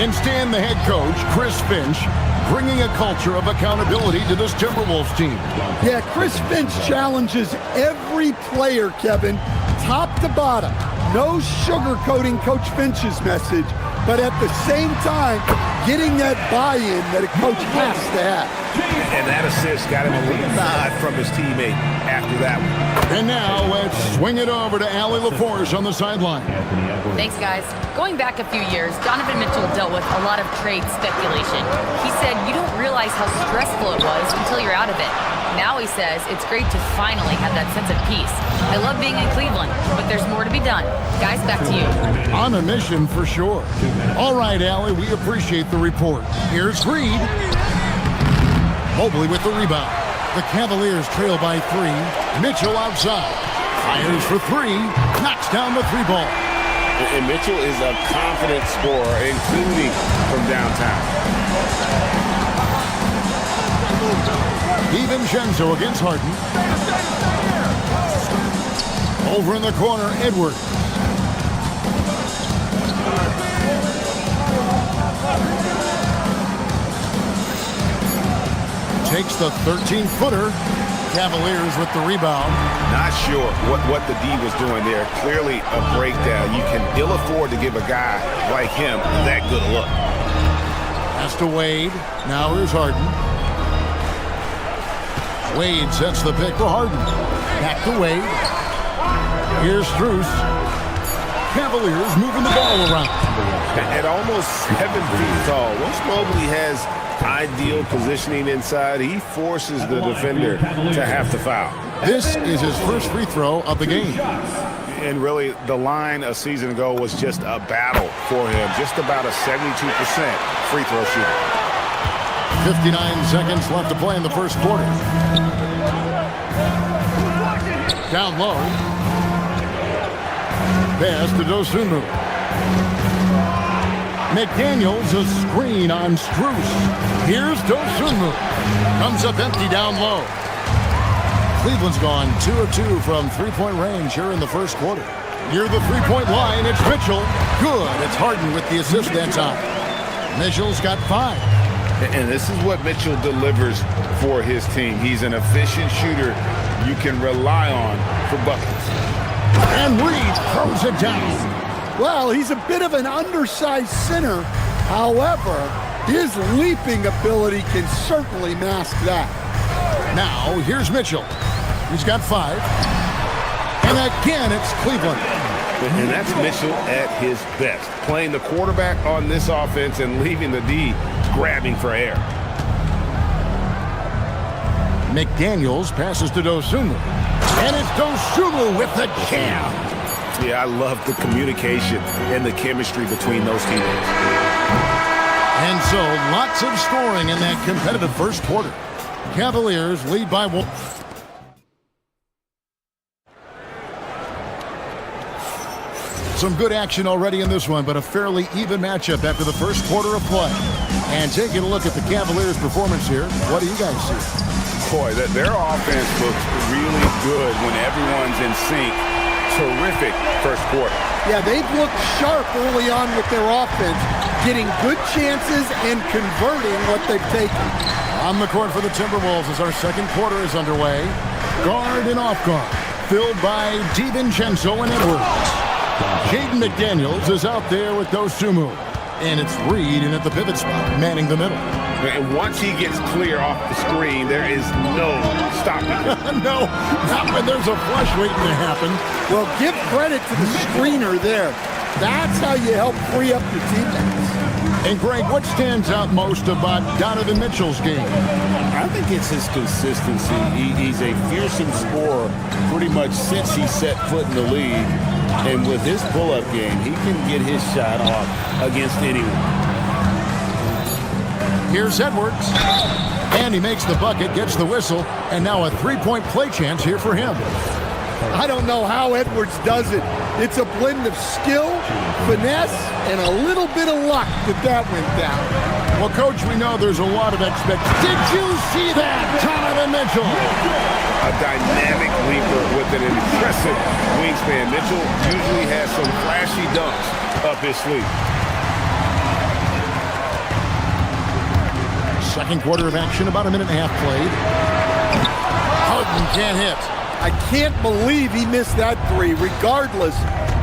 And Stan, the head coach, Chris Finch, bringing a culture of accountability to this Timberwolves team. Yeah, Chris Finch challenges every player, Kevin, top to bottom. No sugarcoating Coach Finch's message, but at the same time, getting that buy-in that a coach has to have. And that assist got him a little nod from his teammate after that one. And now let's swing it over to Allie LaForce on the sideline. Thanks, guys. Going back a few years, Donovan Mitchell dealt with a lot of trade speculation. He said, you don't realize how stressful it was until you're out of it. Now he says it's great to finally have that sense of peace. I love being in Cleveland, but there's more to be done. Guys, back to you. On a mission for sure. All right, Allie, we appreciate the report. Here's Reed. Mobley with the rebound. The Cavaliers trail by 3. Mitchell outside. Fires for 3. Knocks down the 3 ball. And Mitchell is a confident scorer, including from downtown. DiVincenzo against Harden. Over in the corner, Edwards. Takes the 13-footer. Cavaliers with the rebound. Not sure what the D was doing there. Clearly a breakdown. You can ill afford to give a guy like him that good a look. Pass to Wade. Now here's Harden. Wade sets the pick for Harden. Back to Wade. Here's Strus. Cavaliers moving the ball around. At almost 7 feet tall, once Mobley has ideal positioning inside, he forces the defender to have to foul. This is his first free throw of the game. And really, the line a season ago was just a battle for him. Just about a 72% free throw shooter. 59 seconds left to play in the first quarter. Down low. Pass to Dosunmu. McDaniels a screen on Strus. Here's Dosunmu. Comes up empty down low. Cleveland's gone 2 of 2 from three-point range here in the first quarter. Near the three-point line, it's Mitchell. Good. It's Harden with the assist that time. Mitchell's got 5. And this is what Mitchell delivers for his team. He's an efficient shooter you can rely on for buckets. And Reed throws it down. Well, he's a bit of an undersized center. However, his leaping ability can certainly mask that. Now, here's Mitchell. He's got 5. And again, it's Cleveland. And that's Mitchell at his best. Playing the quarterback on this offense and leaving the D grabbing for air. McDaniels passes to Dosunmu. And it's Dosunmu with the jam. Yeah, I love the communication and the chemistry between those teammates. And so, lots of scoring in that competitive first quarter. Cavaliers lead by 1. Some good action already in this one, but a fairly even matchup after the first quarter of play. And taking a look at the Cavaliers' performance here, what do you guys see? Boy, their offense looks really good when everyone's in sync. Terrific first quarter. Yeah, they've looked sharp early on with their offense, getting good chances and converting what they've taken. On the court for the Timberwolves as our second quarter is underway. Guard and off guard, filled by DiVincenzo and Edwards. Jaden McDaniels is out there with Dosunmu. And it's Reed in at the pivot spot, manning the middle. And once he gets clear off the screen, there is no stopping him. No, not when there's a flush waiting to happen. Well, give credit to the screener there. That's how you help free up your teammates. And Greg, what stands out most about Donovan Mitchell's game? I think it's his consistency. He's a fearsome scorer pretty much since he set foot in the league. And with his pull-up game, he can get his shot off against anyone. Here's Edwards. And he makes the bucket, gets the whistle, and now a three-point play chance here for him. I don't know how Edwards does it. It's a blend of skill, finesse, and a little bit of luck that went down. Well, Coach, we know there's a lot of expectations. Did you see that, Donovan Mitchell? A dynamic leaper with an impressive wingspan. Mitchell usually has some flashy dunks up his sleeve. Second quarter of action, about a minute and a half played. Harden can't hit. I can't believe he missed that three. Regardless,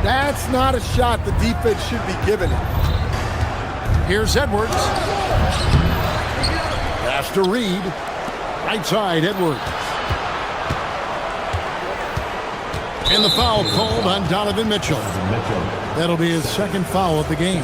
that's not a shot the defense should be giving it. Here's Edwards. Pass to Reed. Right side, Edwards. And the foul called on Donovan Mitchell. That'll be his second foul of the game.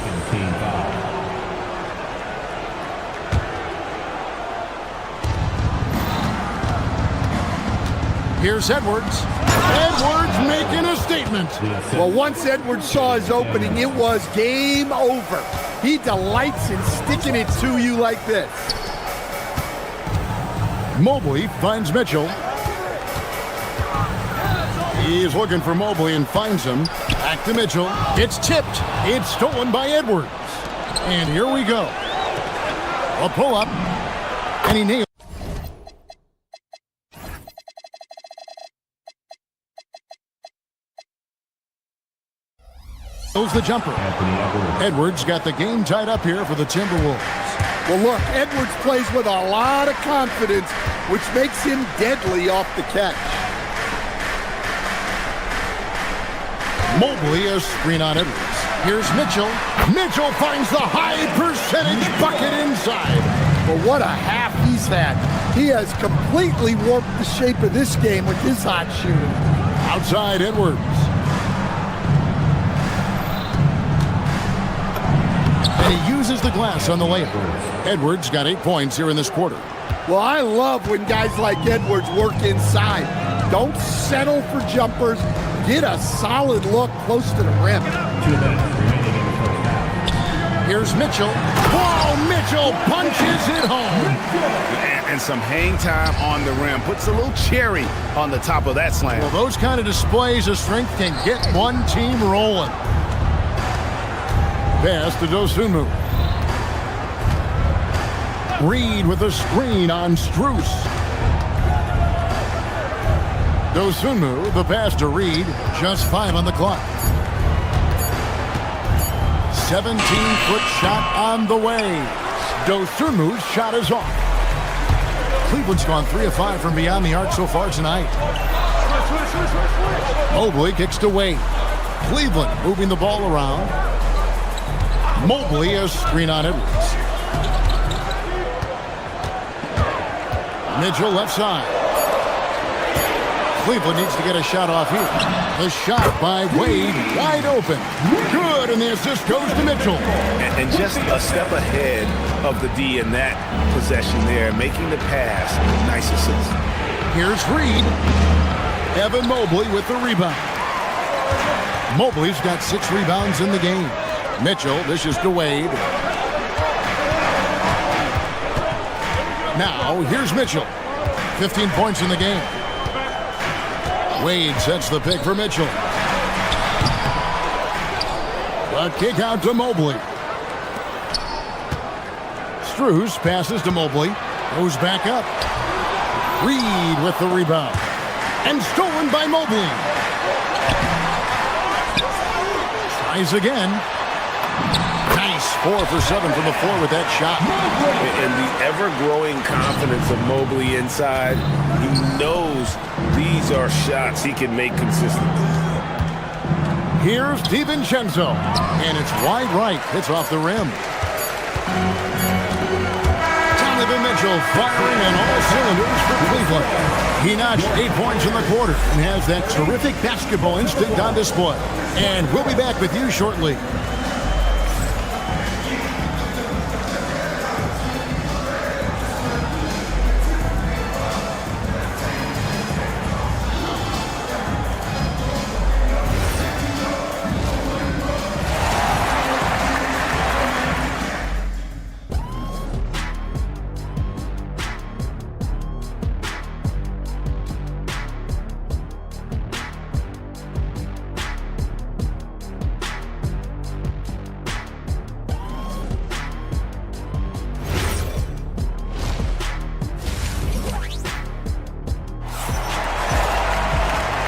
Here's Edwards. Edwards making a statement. Well, once Edwards saw his opening, it was game over. He delights in sticking it to you like this. Mobley finds Mitchell. He's looking for Mobley and finds him. Back to Mitchell. It's tipped. It's stolen by Edwards. And here we go. A pull-up. And he nailed. Goes the jumper. Edwards got the game tied up here for the Timberwolves. Well, look, Edwards plays with a lot of confidence, which makes him deadly off the catch. Mobley, a screen on Edwards. Here's Mitchell. Mitchell finds the high percentage bucket inside. Well, what a half he's had. He has completely warped the shape of this game with his hot shooting. Outside Edwards. And he uses the glass on the layup. Edwards got 8 points here in this quarter. Well, I love when guys like Edwards work inside. Don't settle for jumpers. Get a solid look close to the rim. Here's Mitchell. Oh, Mitchell punches it home. and some hang time on the rim. Puts a little cherry on the top of that slam. Well, those kind of displays of strength can get one team rolling. Pass to Dosunmu. Reed with a screen on Strus. Dosunmu, the pass to Reed. Just 5 on the clock. 17-foot shot on the way. Dosunmu's shot is off. Cleveland's gone 3 of 5 from beyond the arc so far tonight. Mobley kicks to Wade. Cleveland moving the ball around. Mobley a screen on Edwards. Mitchell left side. Cleveland needs to get a shot off here. The shot by Wade, wide open. Good, and the assist goes to Mitchell. And just a step ahead of the D in that possession there, making the pass. Nice assist. Here's Reed. Evan Mobley with the rebound. Mobley's got 6 rebounds in the game. Mitchell dishes to Wade. Now, here's Mitchell. 15 points in the game. Wade sets the pick for Mitchell. A kick out to Mobley. Strus passes to Mobley. Goes back up. Reed with the rebound. And stolen by Mobley. Tries again. Nice 4 for 7 from the floor with that shot. And the ever-growing confidence of Mobley inside. He knows these are shots he can make consistently. Here's DiVincenzo. And it's wide right. It's off the rim. Donovan Mitchell firing on all cylinders for Cleveland. He notched 8 points in the quarter and has that terrific basketball instinct on display. And we'll be back with you shortly.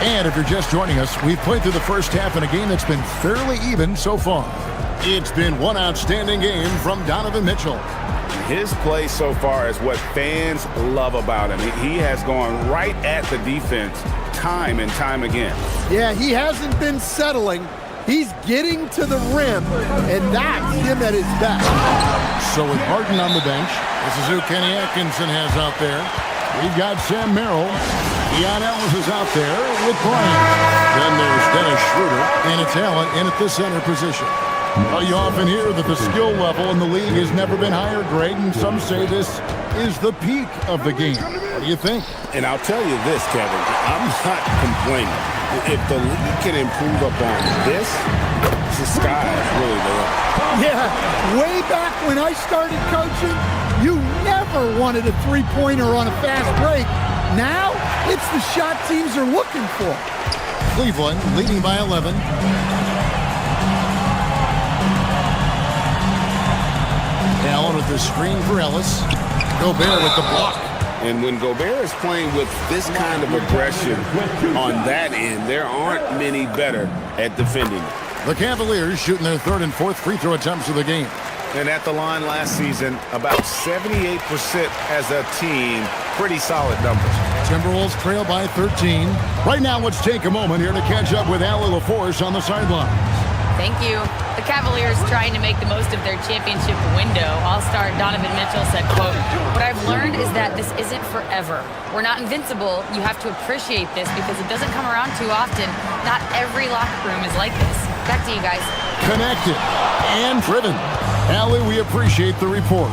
And if you're just joining us, we've played through the first half in a game that's been fairly even so far. It's been one outstanding game from Donovan Mitchell. His play so far is what fans love about him. He has gone right at the defense time and time again. Yeah, he hasn't been settling. He's getting to the rim, and that's him at his best. So with Harden on the bench, this is who Kenny Atkinson has out there. We've got Sam Merrill. Keon Ellis is out there with Bryant. Then there's Dennis Schroeder and a talent in at the center position. You often hear that the skill level in the league has never been higher, Greg, and some say this is the peak of the game. What do you think? And I'll tell you this, Kevin, I'm not complaining. If the league can improve upon this, the sky is really the limit. Yeah, way back when I started coaching, you never wanted a three-pointer on a fast break. Now, it's the shot teams are looking for. Cleveland leading by 11. Allen with the screen for Ellis. Gobert with the block. And when Gobert is playing with this kind of aggression on that end, there aren't many better at defending. The Cavaliers shooting their 3rd and 4th free throw attempts of the game. And at the line last season, about 78% as a team. Pretty solid numbers. Timberwolves trail by 13. Right now, let's take a moment here to catch up with Allie LaForce on the sideline. Thank you. The Cavaliers trying to make the most of their championship window. All-star Donovan Mitchell said, quote, "What I've learned is that this isn't forever. We're not invincible. You have to appreciate this because it doesn't come around too often. Not every locker room is like this." Back to you guys. Connected and driven. Allie, we appreciate the report.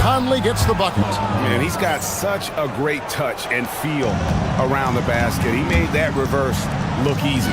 Conley gets the bucket. Man, he's got such a great touch and feel around the basket. He made that reverse look easy.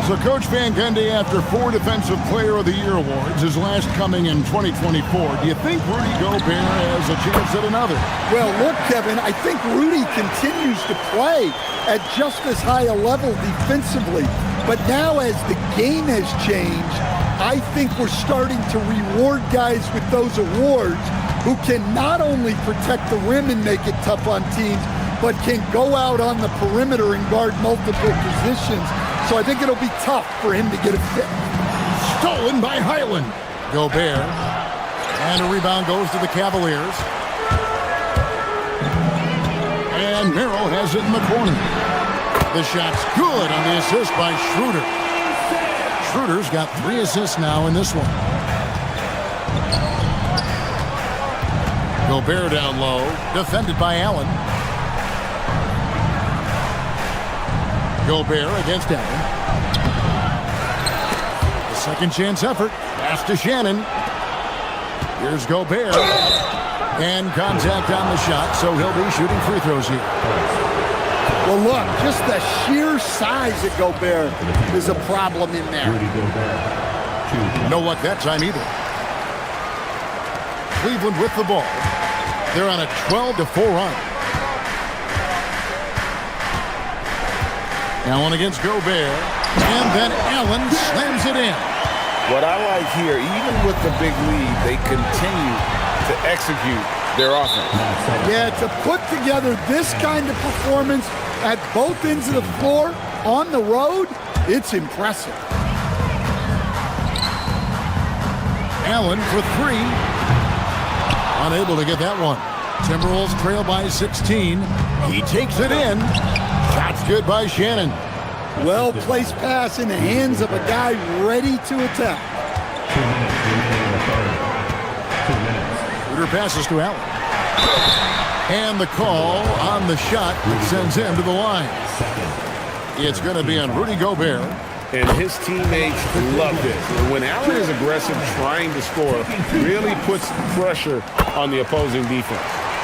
So Coach Van Gundy, after 4 Defensive Player of the Year awards, his last coming in 2024, do you think Rudy Gobert has a chance at another? Well, look, Kevin, I think Rudy continues to play at just as high a level defensively. But now as the game has changed, I think we're starting to reward guys with those awards who can not only protect the rim and make it tough on teams, but can go out on the perimeter and guard multiple positions. So I think it'll be tough for him to get a fit. Stolen by Highland. Gobert. And a rebound goes to the Cavaliers. And Merrill has it in the corner. The shot's good on the assist by Schroeder. Schroeder's got 3 assists now in this one. Gobert down low. Defended by Allen. Gobert against Allen. The second chance effort. Pass to Shannon. Here's Gobert. And contact on the shot, so he'll be shooting free throws here. Well, look, just the sheer size of Gobert is a problem in there. No luck that time either. Cleveland with the ball. They're on a 12-4 run. Allen against Gobert. And then Allen slams it in. What I like here, even with the big lead, they continue to execute their offense. Yeah, to put together this kind of performance at both ends of the floor on the road, it's impressive. Allen for 3. Unable to get that one. Timberwolves trail by 16. He takes it in. Shot's good by Shannon. Well-placed pass in the hands of a guy ready to attack. Schroeder passes to Allen. And the call on the shot that sends him to the line. It's going to be on Rudy Gobert. And his teammates love this. When Allen is aggressive trying to score, really puts pressure on the opposing defense.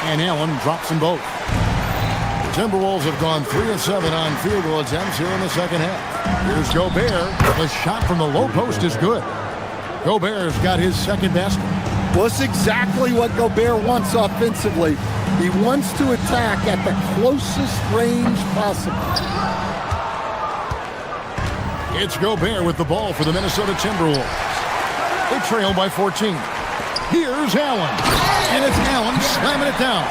And Allen drops them both. The Timberwolves have gone 3 of 7 on field goal attempts here in the second half. Here's Gobert. The shot from the low post is good. Gobert's got his second basket. Well, it's exactly what Gobert wants offensively. He wants to attack at the closest range possible. It's Gobert with the ball for the Minnesota Timberwolves. They trail by 14. Here's Allen. And it's Allen slamming it down.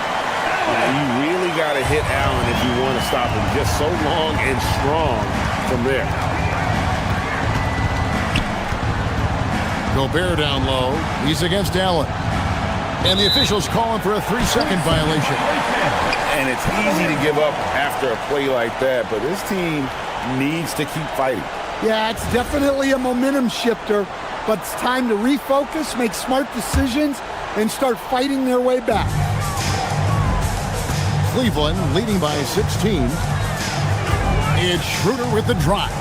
You really got to hit Allen if you want to stop him. Just so long and strong from there. Gobert down low. He's against Allen. And the officials calling for a 3-second violation. And it's easy to give up after a play like that, but this team needs to keep fighting. Yeah, it's definitely a momentum shifter, but it's time to refocus, make smart decisions, and start fighting their way back. Cleveland leading by 16. It's Schroeder with the drive.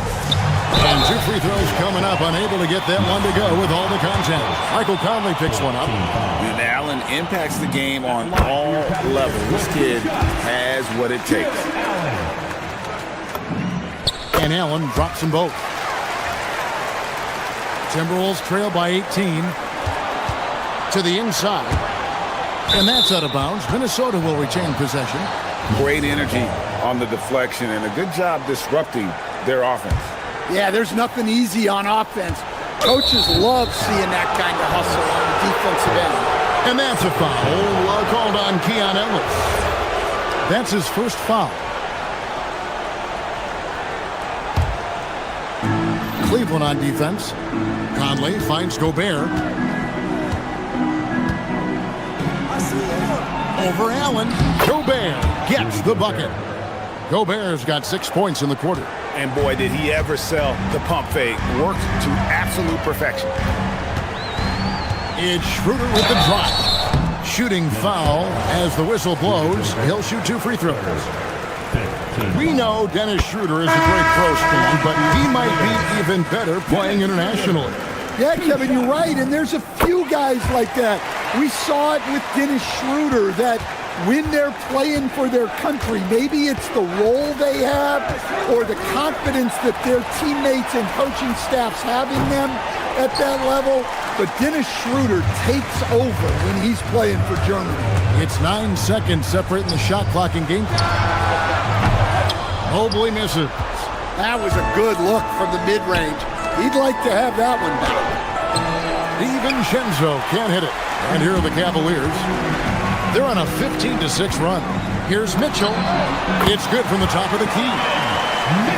And 2 free throws coming up, unable to get that one to go with all the contact. Michael Conley picks one up. And Allen impacts the game on all levels. This kid has what it takes. And Allen drops them both. Timberwolves trail by 18 to the inside. And that's out of bounds. Minnesota will retain possession. Great energy on the deflection and a good job disrupting their offense. Yeah, there's nothing easy on offense. Coaches love seeing that kind of hustle on the defensive end. And that's a foul called on Keon Ellis. That's his first foul. Cleveland on defense. Conley finds Gobert. Over Allen. Gobert gets the bucket. Gobert's got 6 points in the quarter. And boy, did he ever sell the pump fake. Worked to absolute perfection. It's Schroeder with the drive. Shooting foul as the whistle blows. He'll shoot 2 free throws. We know Dennis Schroeder is a great pro scorer, but he might be even better playing internationally. Yeah, Kevin, you're right, and there's a few guys like that. We saw it with Dennis Schroeder, that when they're playing for their country. Maybe it's the role they have or the confidence that their teammates and coaching staffs have in them at that level. But Dennis Schroeder takes over when he's playing for Germany. It's 9 seconds separating the shot clock in game. Mobley misses. That was a good look from the mid-range. He'd like to have that one back. DiVincenzo can't hit it. And here are the Cavaliers. They're on a 15-6 run. Here's Mitchell. It's good from the top of the key.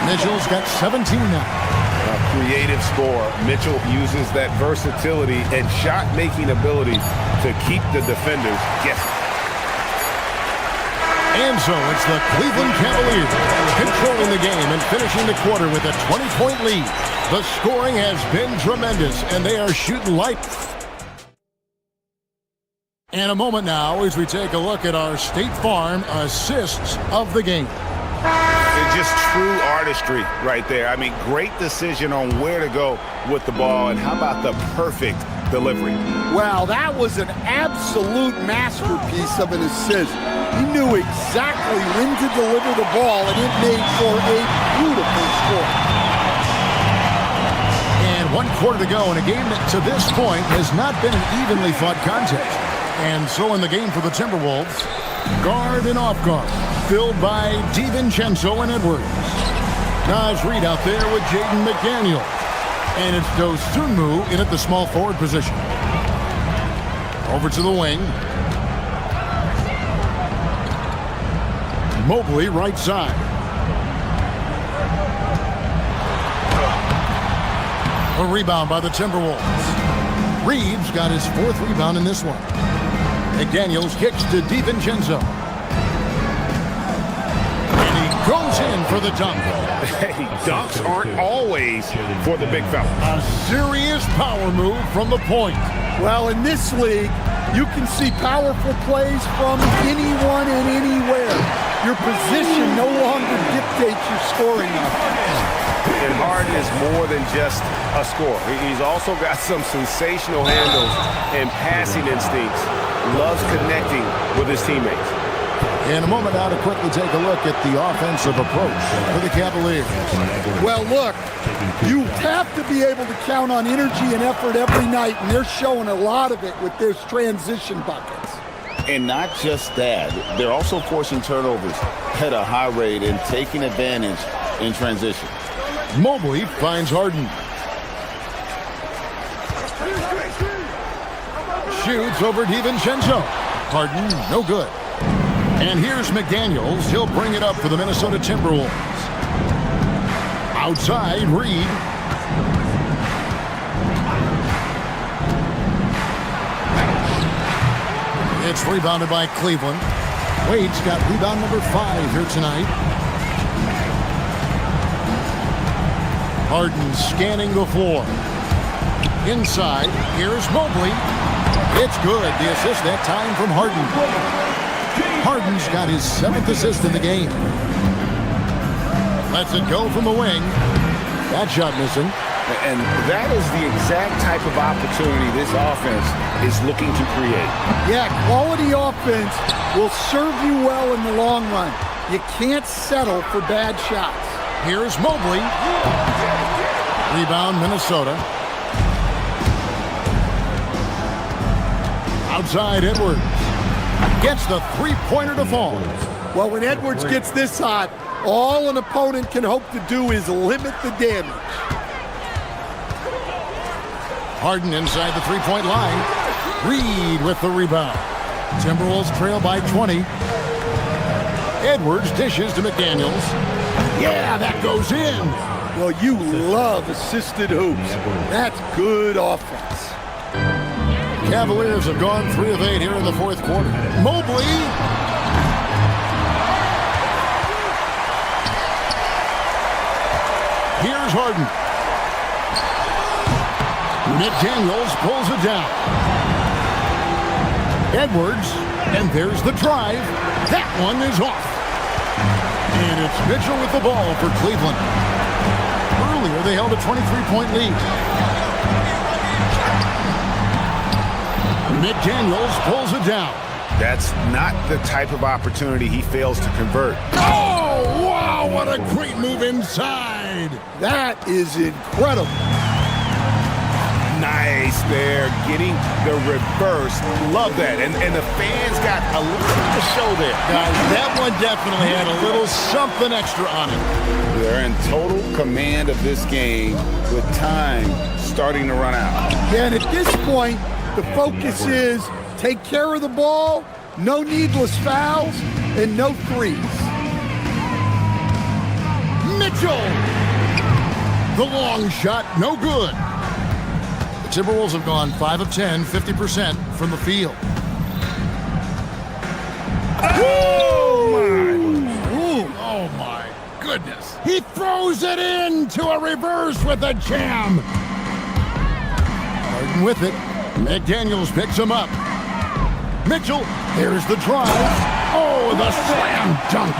Mitchell's got 17 now. A creative scorer. Mitchell uses that versatility and shot-making ability to keep the defenders guessing. And so it's the Cleveland Cavaliers controlling the game and finishing the quarter with a 20-point lead. The scoring has been tremendous, and they are shooting light. And a moment now as we take a look at our State Farm assists of the game. It's just true artistry right there. I mean, great decision on where to go with the ball, and how about the perfect delivery? Wow, that was an absolute masterpiece of an assist. He knew exactly when to deliver the ball, and it made for a beautiful score. And 1 quarter to go in a game that to this point has not been an evenly fought contest. And so in the game for the Timberwolves, guard and off guard, filled by DiVincenzo and Edwards. Naz Reid out there with Jaden McDaniel. And it's Dosunmu in at the small forward position. Over to the wing. Mobley right side. A rebound by the Timberwolves. Reeves got his 4th rebound in this one. McDaniels kicks to DiVincenzo. And he goes in for the dunk. Hey, dunks aren't always for the big fella. A serious power move from the point. Well, in this league, you can see powerful plays from anyone and anywhere. Your position no longer dictates your scoring offense. And Harden is more than just a scorer. He's also got some sensational handles and passing instincts. Loves connecting with his teammates. In a moment now to quickly take a look at the offensive approach for the Cavaliers. Well, look, you have to be able to count on energy and effort every night, and they're showing a lot of it with their transition buckets. And not just that, they're also forcing turnovers at a high rate and taking advantage in transition. Mobley finds Harden. Shoots over DiVincenzo. Harden, no good. And here's McDaniels. He'll bring it up for the Minnesota Timberwolves. Outside, Reed. It's rebounded by Cleveland. Wade's got rebound number 5 here tonight. Harden scanning the floor. Inside, here's Mobley. It's good. The assist that time from Harden. Harden's got his 7th assist in the game. Lets it go from the wing. That shot missing. And that is the exact type of opportunity this offense is looking to create. Yeah, quality offense will serve you well in the long run. You can't settle for bad shots. Here's Mobley. Rebound, Minnesota. Outside, Edwards. Gets the three-pointer to fall. Well, when Edwards gets this hot, all an opponent can hope to do is limit the damage. Harden inside the three-point line. Reed with the rebound. Timberwolves trail by 20. Edwards dishes to McDaniels. Yeah, that goes in. Well, you love assisted hoops. That's good offense. Cavaliers have gone 3 of 8 here in the 4th quarter. Mobley. Here's Harden. McDaniels pulls it down. Edwards, and there's the drive. That one is off. And it's Mitchell with the ball for Cleveland. Earlier, they held a 23-point lead. McDaniels pulls it down. That's not the type of opportunity he fails to convert. Oh, wow, what a great move inside. That is incredible. Nice there, getting the reverse. Love that. And the fans got a little bit of show there. Guys, that one definitely had a little something extra on it. They're in total command of this game with time starting to run out. Yeah, and at this point, the focus is take care of the ball, no needless fouls, and no threes. Mitchell! The long shot, no good. The Timberwolves have gone 5 of 10, 50% from the field. Oh my goodness. He throws it into a reverse with a jam. Harden with it. McDaniels picks him up. Mitchell, there's the drive. Oh, the slam dunk.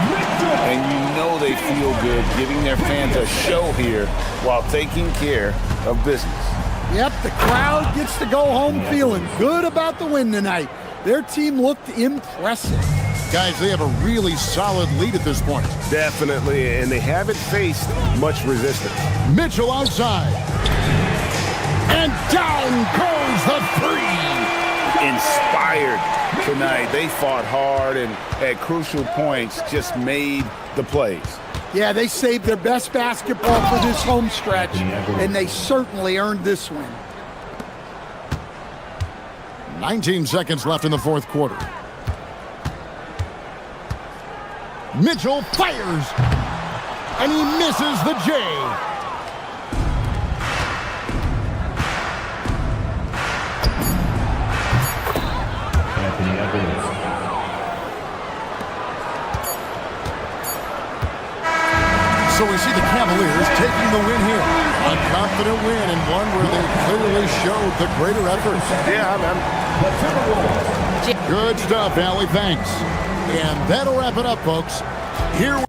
And you know they feel good giving their fans a show here while taking care of business. Yep, the crowd gets to go home feeling good about the win tonight. Their team looked impressive. Guys, they have a really solid lead at this point. Definitely, and they haven't faced much resistance. Mitchell outside. And down goes the three. Inspired tonight. They fought hard and at crucial points just made the plays. Yeah, they saved their best basketball for this home stretch, and they certainly earned this win. 19 seconds left in the fourth quarter. Mitchell fires, and he misses the J. So we see the Cavaliers taking the win here. A confident win and one where they clearly showed the greater effort. Good stuff, Allie. Thanks. And that'll wrap it up, folks. Here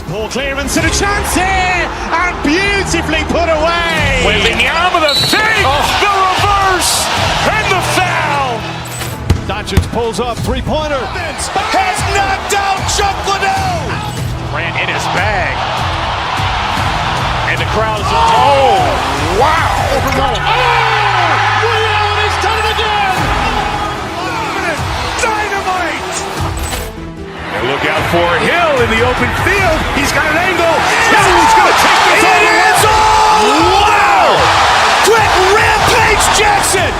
Ball clearance and a chance here, and beautifully put away. Wembanyama with a fake, the reverse, and the foul. Doncic pulls up, three-pointer. Has knocked out Chuck Liddell. Ran in his bag, and the crowd is. Oh, wow! He's done it again. Dynamite! And look out for Hill in the open field. He's got an angle. He's going to take this all the way. Wow! Quick rampage Jackson!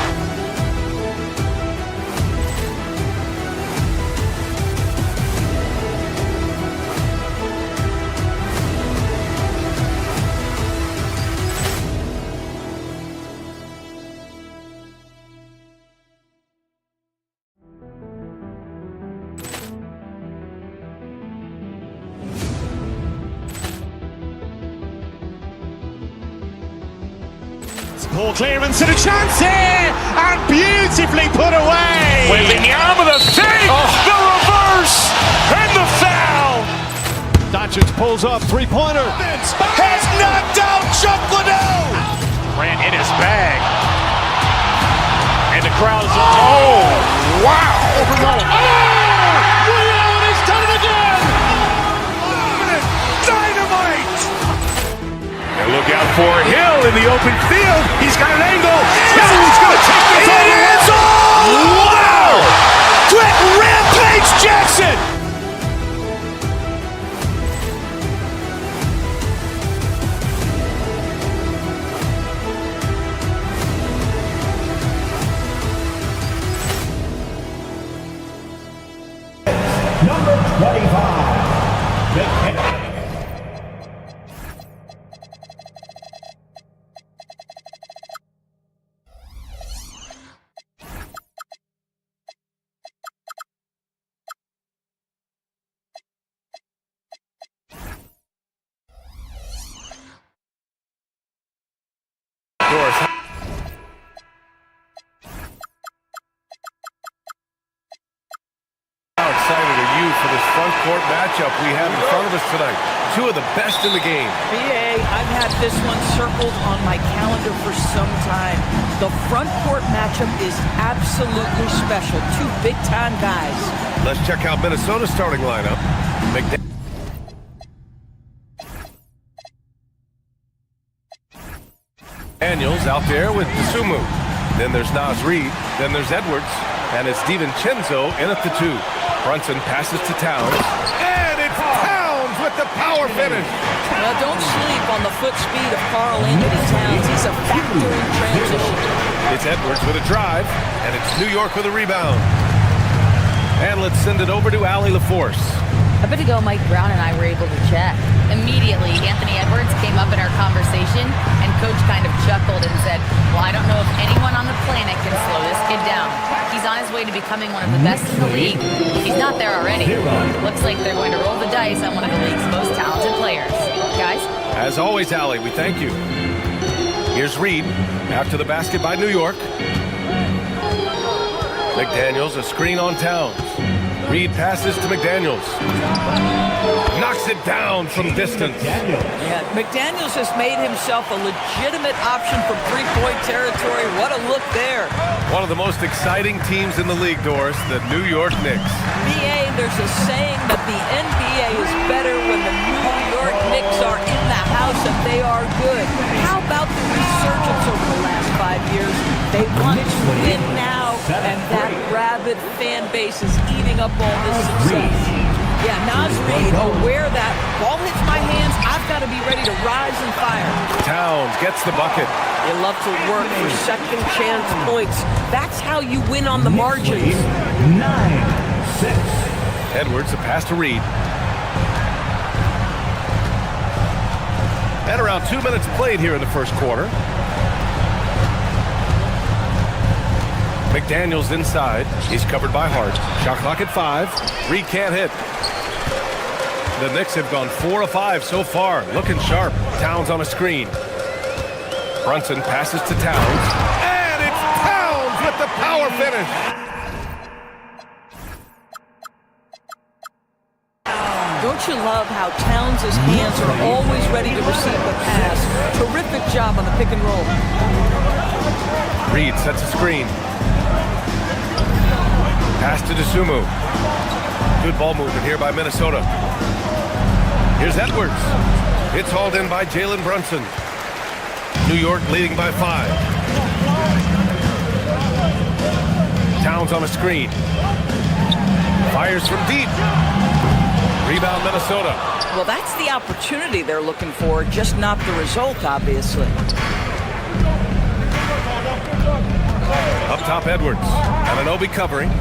Ball clearance and a chance here, and beautifully put away. Wembanyama with a fake, the reverse, and the foul. Doncic pulls up, three-pointer. Has knocked out Chuck Liddell. Ran in his bag, and the crowd is. Oh, wow! He's done it again. Dynamite! And look out for Hill in the open field. He's got an angle. He's going to take this all the way. Wow! Quick rampage Jackson! Number 25. front-court matchup we have in front of us tonight. Two of the best in the game. BA, I've had this one circled on my calendar for some time. The front-court matchup is absolutely special. Two big-time guys. Let's check out Minnesota's starting lineup. Daniels out there with Dosunmu. Then there's Naz Reid. Then there's Edwards. And it's DiVincenzo in at the 2. Brunson passes to Towns. And it's Towns with the power finish. Now, don't sleep on the foot speed of Karl-Anthony Towns. He's a factor in transition. It's Edwards with a drive. And it's New York with a rebound. And let's send it over to Allie LaForce. A bit ago, Mike Brown and I were able to chat. Immediately, Anthony Edwards came up in our conversation, and Coach kind of chuckled and said, well, I don't know if anyone on the planet can slow this kid down. He's on his way to becoming one of the best in the league. If he's not there already, looks like they're going to roll the dice on one of the league's most talented players. Guys? As always, Allie, we thank you. Here's Reid after the basket by New York. McDaniels, a screen on Towns. Reid passes to McDaniels. Knocks it down from distance. Yeah, McDaniels has made himself a legitimate option for three-point territory. What a look there. One of the most exciting teams in the league, Doris, the New York Knicks. BA, there's a saying that the NBA is better when the New York Knicks are in the house and they are good. How about the resurgence over the last 5 years? They want to win now, and that rabid fan base is eating up all this success. Yeah, Naz Reid aware that ball hits my hands, I've got to be ready to rise and fire. Towns gets the bucket. You love to work for second chance points. That's how you win on the margins. 9-6. Edwards, a pass to Reid. And around 2 minutes played here in the first quarter. McDaniels inside. He's covered by Hart. Shot clock at 5. Reid can't hit. The Knicks have gone 4 of 5 so far. Looking sharp. Towns on a screen. Brunson passes to Towns. And it's Towns with the power finish. Don't you love how Towns' hands are always ready to receive the pass? Terrific job on the pick and roll. Reid sets a screen. Pass to Dosunmu. Good ball movement here by Minnesota. Here's Edwards. It's hauled in by Jalen Brunson. New York leading by 5. Towns on a screen. Fires from deep. Rebound Minnesota. Well, that's the opportunity they're looking for, just not the result, obviously. Up top, Edwards. Anunoby covering.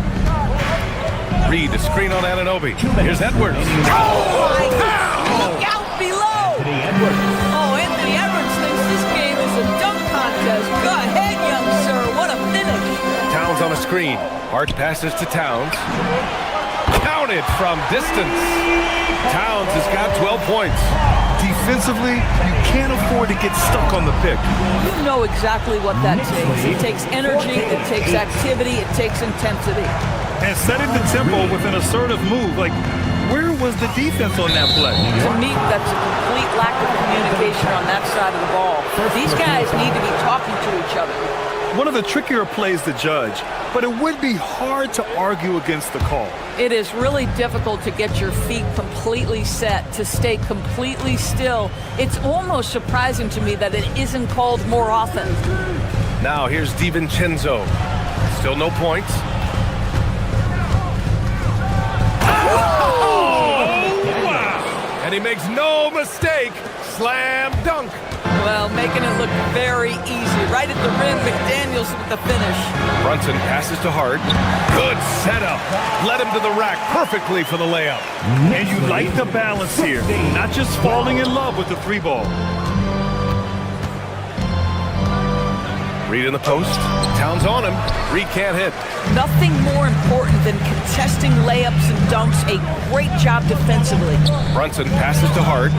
Reid, the screen on Anunoby. Here's Edwards. Look out below! Anthony Edwards thinks this game is a dunk contest. Go ahead, young sir. What a finish. Towns on a screen. Hart passes to Towns. Counted from distance. Towns has got 12 points. Defensively, you can't afford to get stuck on the pick. You know exactly what that takes. It takes energy, it takes activity, it takes intensity. And setting the tempo with an assertive move. Like, where was the defense on that play? To me, that's a complete lack of communication on that side of the ball. These guys need to be talking to each other. One of the trickier plays to judge, but it would be hard to argue against the call. It is really difficult to get your feet completely set, to stay completely still. It's almost surprising to me that it isn't called more often. Now here's DiVincenzo. Still no points. And he makes no mistake. Slam dunk. Well, making it look very easy. Right at the rim, McDaniels with the finish. Brunson passes to Hart. Good setup. Led him to the rack perfectly for the layup. And you like the balance here. Not just falling in love with the 3-ball. Reid in the post. Towns on him. Reid can't hit. Nothing more important than contesting layups and dunks. A great job defensively. Brunson passes to Hart.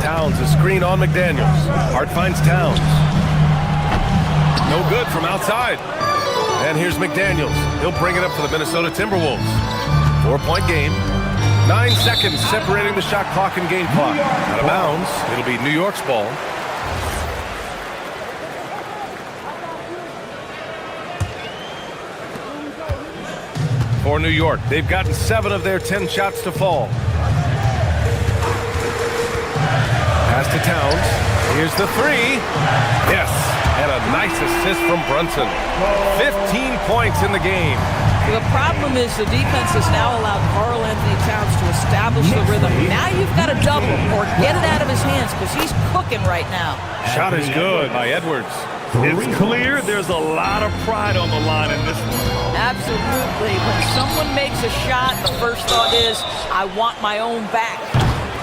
Towns, a screen on McDaniels. Hart finds Towns. No good from outside. And here's McDaniels. He'll bring it up for the Minnesota Timberwolves. 4-point game. 9 seconds separating the shot clock and game clock. Out of bounds. It'll be New York's ball. For New York, they've gotten 7 of their 10 shots to fall. Pass to Towns. Here's the 3. Yes, and a nice assist from Brunson. 15 points in the game. The problem is the defense has now allowed Karl Anthony Towns to establish the rhythm. Now you've got to double or get it out of his hands because he's cooking right now. Shot is good by Edwards. It's clear there's a lot of pride on the line in this one. Absolutely. When someone makes a shot, the first thought is, I want my own back.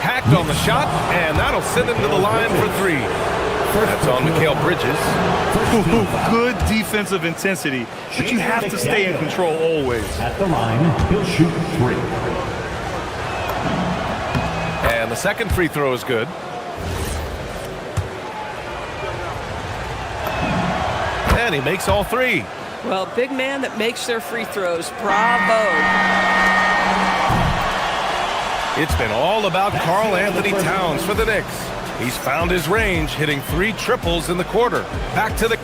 Hacked on the shot, and that'll send him to the line for 3. That's on Mikal Bridges. Good defensive intensity, but you have to stay in control always. At the line, he'll shoot 3. And the second free throw is good. And he makes all 3. Well, big man that makes their free throws. Bravo. It's been all about Karl Anthony Towns for the Knicks. He's found his range, hitting 3 triples in the quarter. Back to the...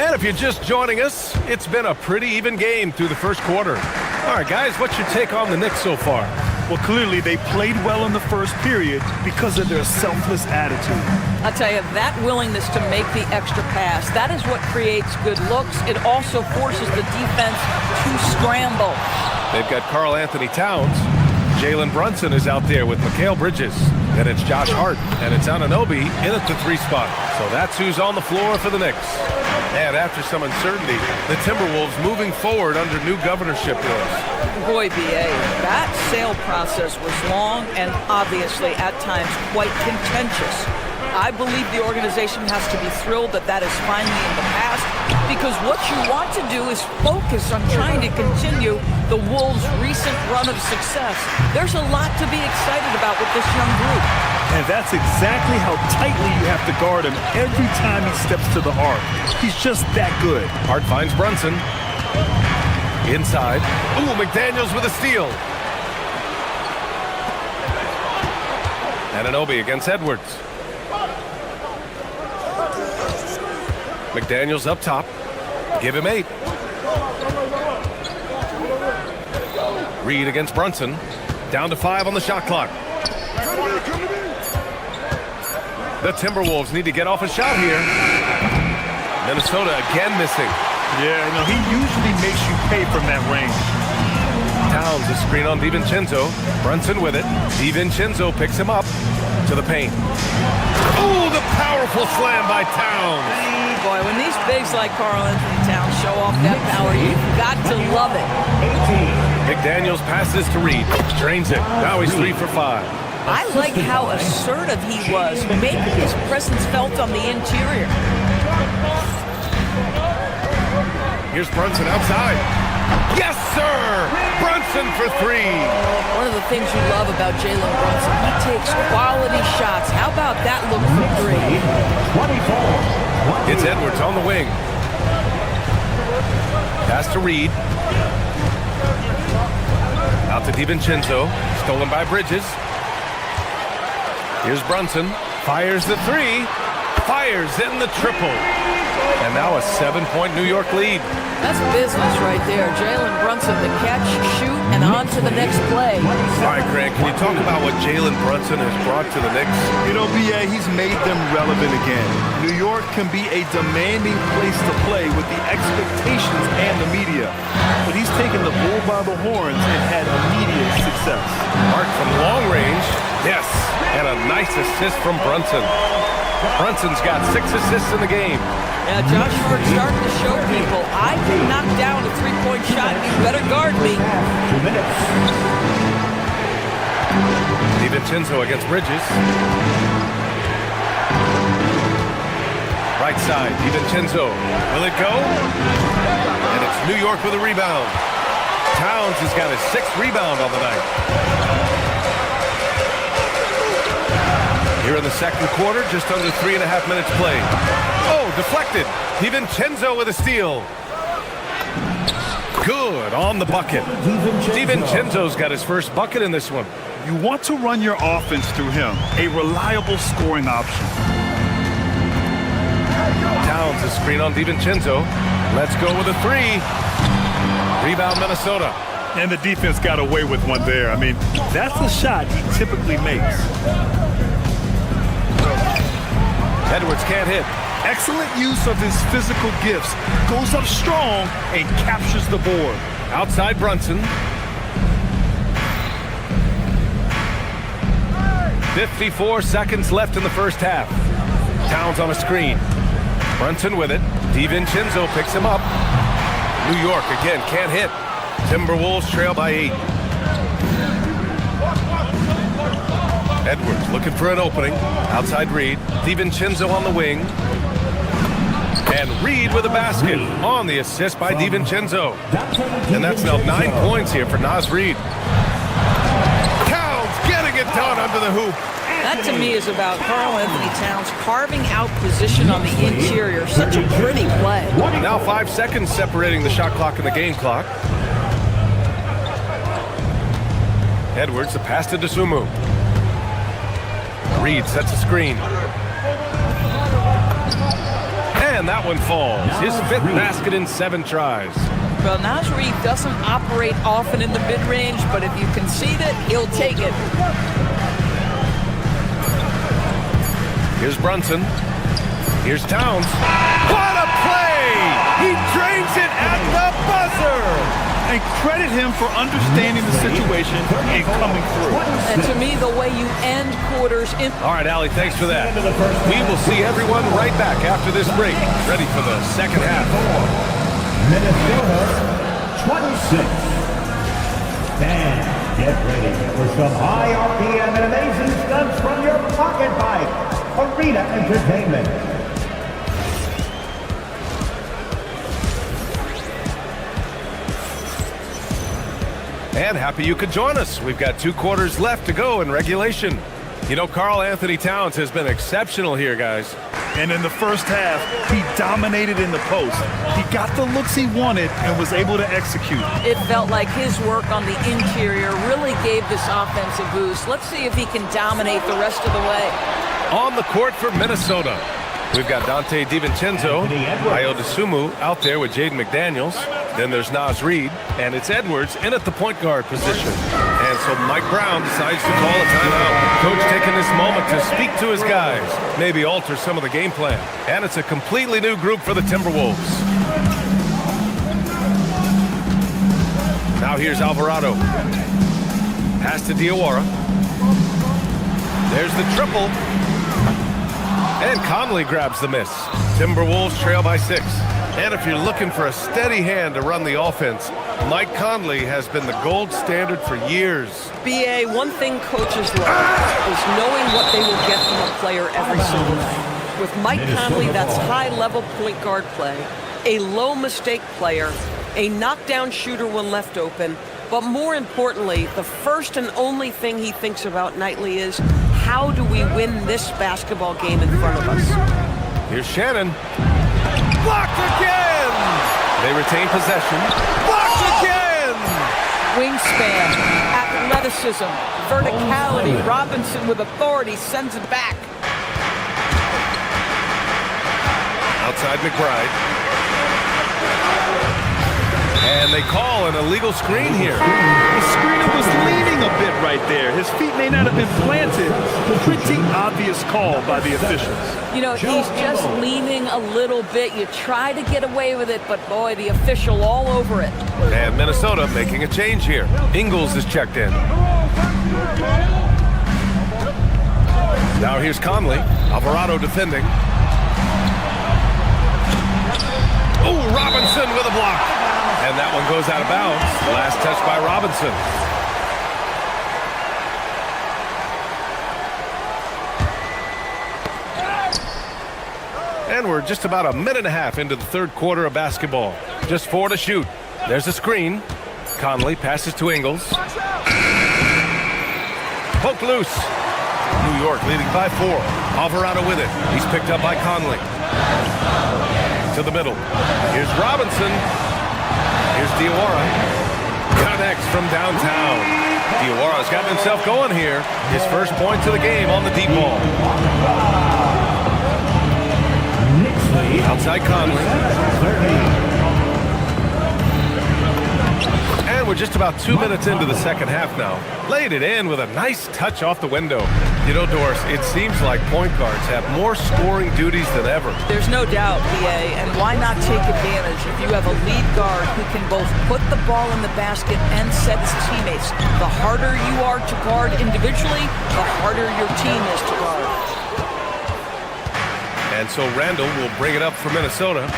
And if you're just joining us, it's been a pretty even game through the first quarter. All right, guys, what's your take on the Knicks so far? Well, clearly they played well in the first period because of their selfless attitude. I'll tell you, that willingness to make the extra pass, that is what creates good looks. It also forces the defense to scramble. They've got Karl Anthony Towns. Jalen Brunson is out there with Mikal Bridges. Then it's Josh Hart, and it's Anunoby in at the 3 spot. So that's who's on the floor for the Knicks. And after some uncertainty, the Timberwolves moving forward under new governorship bills. Boy, B.A., that sale process was long and obviously at times quite contentious. I believe the organization has to be thrilled that that is finally in the past, because what you want to do is focus on trying to continue the Wolves' recent run of success. There's a lot to be excited about with this young group. And that's exactly how tightly you have to guard him every time he steps to the arc. He's just that good. Hart finds Brunson. Inside. Ooh, McDaniels with a steal. Anunoby against Edwards. McDaniels up top. Give him 8. Reed against Brunson. Down to 5 on the shot clock. The Timberwolves need to get off a shot here. Minnesota again missing. Yeah, no, he usually makes you pay from that range. Towns a screen on DiVincenzo. Brunson with it. DiVincenzo picks him up to the paint. Oh, the powerful slam by Towns. Boy, when these bigs like Karl Anthony Towns show off that power, you've got to love it. McDaniels passes to Reed. Drains it. Now he's 3 for 5. I like how assertive he was, making his presence felt on the interior. Here's Brunson outside. Yes, sir! Brunson for 3. One of the things you love about Jalen Brunson, he takes quality shots. How about that look for 3? It's Edwards on the wing. Pass to Reed. Out to DiVincenzo. Stolen by Bridges. Here's Brunson. Fires the 3. Fires in the triple. And now a 7-point New York lead. That's business right there. Jalen Brunson, the catch, shoot, and on to the next play. All right, Grant, can you talk about what Jalen Brunson has brought to the Knicks? You know, B.A., he's made them relevant again. New York can be a demanding place to play with the expectations and the media. But he's taken the bull by the horns and had immediate success. Hart from long range. Yes, and a nice assist from Brunson. Brunson's got 6 assists in the game. Yeah, Josh Hart starting to show people, I can knock down a 3-point shot. You better guard me. 2 minutes. DiVincenzo against Bridges. Right side, DiVincenzo. Will it go? And it's New York with a rebound. Towns has got his 6th rebound on the night. Here in the the second quarter, just under 3.5 minutes played. Oh, deflected. DiVincenzo with a steal. Good on the bucket. DiVincenzo's got his first bucket in this one. You want to run your offense through him, a reliable scoring option. Towns a screen on DiVincenzo. Let's go with a three. Rebound Minnesota. And the defense got away with one there. I mean, that's the shot he typically makes. Edwards can't hit. Excellent use of his physical gifts. Goes up strong and captures the board. Outside Brunson. 54 seconds left in the first half. Towns on a screen. Brunson with it. DiVincenzo picks him up. New York again can't hit. Timberwolves trail by 8. Edwards looking for an opening. Outside Reed. DiVincenzo on the wing. And Reed with a basket on the assist by DiVincenzo. And that's now 9 points here for Naz Reed. Towns getting it done under the hoop. That to me is about Karl-Anthony Towns carving out position on the interior. Such a pretty play. Now 5 seconds separating the shot clock and the game clock. Edwards, the pass to Dosunmu. Reed sets a screen. And that one falls. His 5th basket in 7 tries. Well, Naz Reed doesn't operate often in the mid-range, but if you concede it, he'll take it. Here's Brunson. Here's Towns. What a play! He drains it at the buzzer! And credit him for understanding the situation and coming through. And to me, the way you end quarters in... All right, Allie, thanks for that. We will see everyone right back after this break. Ready for the second half. Minnesota 26. Fans, get ready for some high RPM and amazing stunts from your pocket bike. Arena Entertainment. And happy you could join us. We've got 2 quarters left to go in regulation. You know, Karl-Anthony Towns has been exceptional here, guys. And in the first half, he dominated in the post. He got the looks he wanted and was able to execute. It felt like his work on the interior really gave this offense a boost. Let's see if he can dominate the rest of the way. On the court for Minnesota, we've got Dante DiVincenzo, Ayo Dosunmu out there with Jaden McDaniels. Then there's Naz Reed, and it's Edwards in at the point guard position. And so Mike Brown decides to call a timeout. Coach taking this moment to speak to his guys, maybe alter some of the game plan. And it's a completely new group for the Timberwolves. Now here's Alvarado. Pass to Diawara. There's the triple. And Conley grabs the miss. Timberwolves trail by 6. And if you're looking for a steady hand to run the offense, Mike Conley has been the gold standard for years. BA, one thing coaches love is knowing what they will get from a player every single night. With Mike Conley, that's high-level point guard play, a low-mistake player, a knockdown shooter when left open, but more importantly, the first and only thing he thinks about nightly is, how do we win this basketball game in front of us? Here's Shannon. Blocked again! They retain possession. Blocked again! Wingspan, athleticism, verticality. Robinson with authority sends it back. Outside McBride. And they call an illegal screen here. The screener was leaning a bit right there. His feet may not have been planted. Pretty obvious call by the officials. You know, he's just leaning a little bit. You try to get away with it, but boy, the official all over it. And Minnesota making a change here. Ingles is checked in. Now here's Conley. Alvarado defending. Oh, Robinson with a block. And that one goes out of bounds. Last touch by Robinson. And we're just about a minute and a half into the third quarter of basketball. Just 4 to shoot. There's a screen. Conley passes to Ingles. Poked loose. New York leading by 4. Alvarado with it. He's picked up by Conley. To the middle. Here's Robinson. Here's Diawara. Connects from downtown. Diawara's gotten himself going here. His first points of the game on the deep ball. Outside Conley. And we're just about 2 minutes into the second half now. Laid it in with a nice touch off the window. You know, Doris, it seems like point guards have more scoring duties than ever. There's no doubt, PA, and why not take advantage if you have a lead guard who can both put the ball in the basket and set his teammates. The harder you are to guard individually, the harder your team is to guard. And so Randall will bring it up for Minnesota.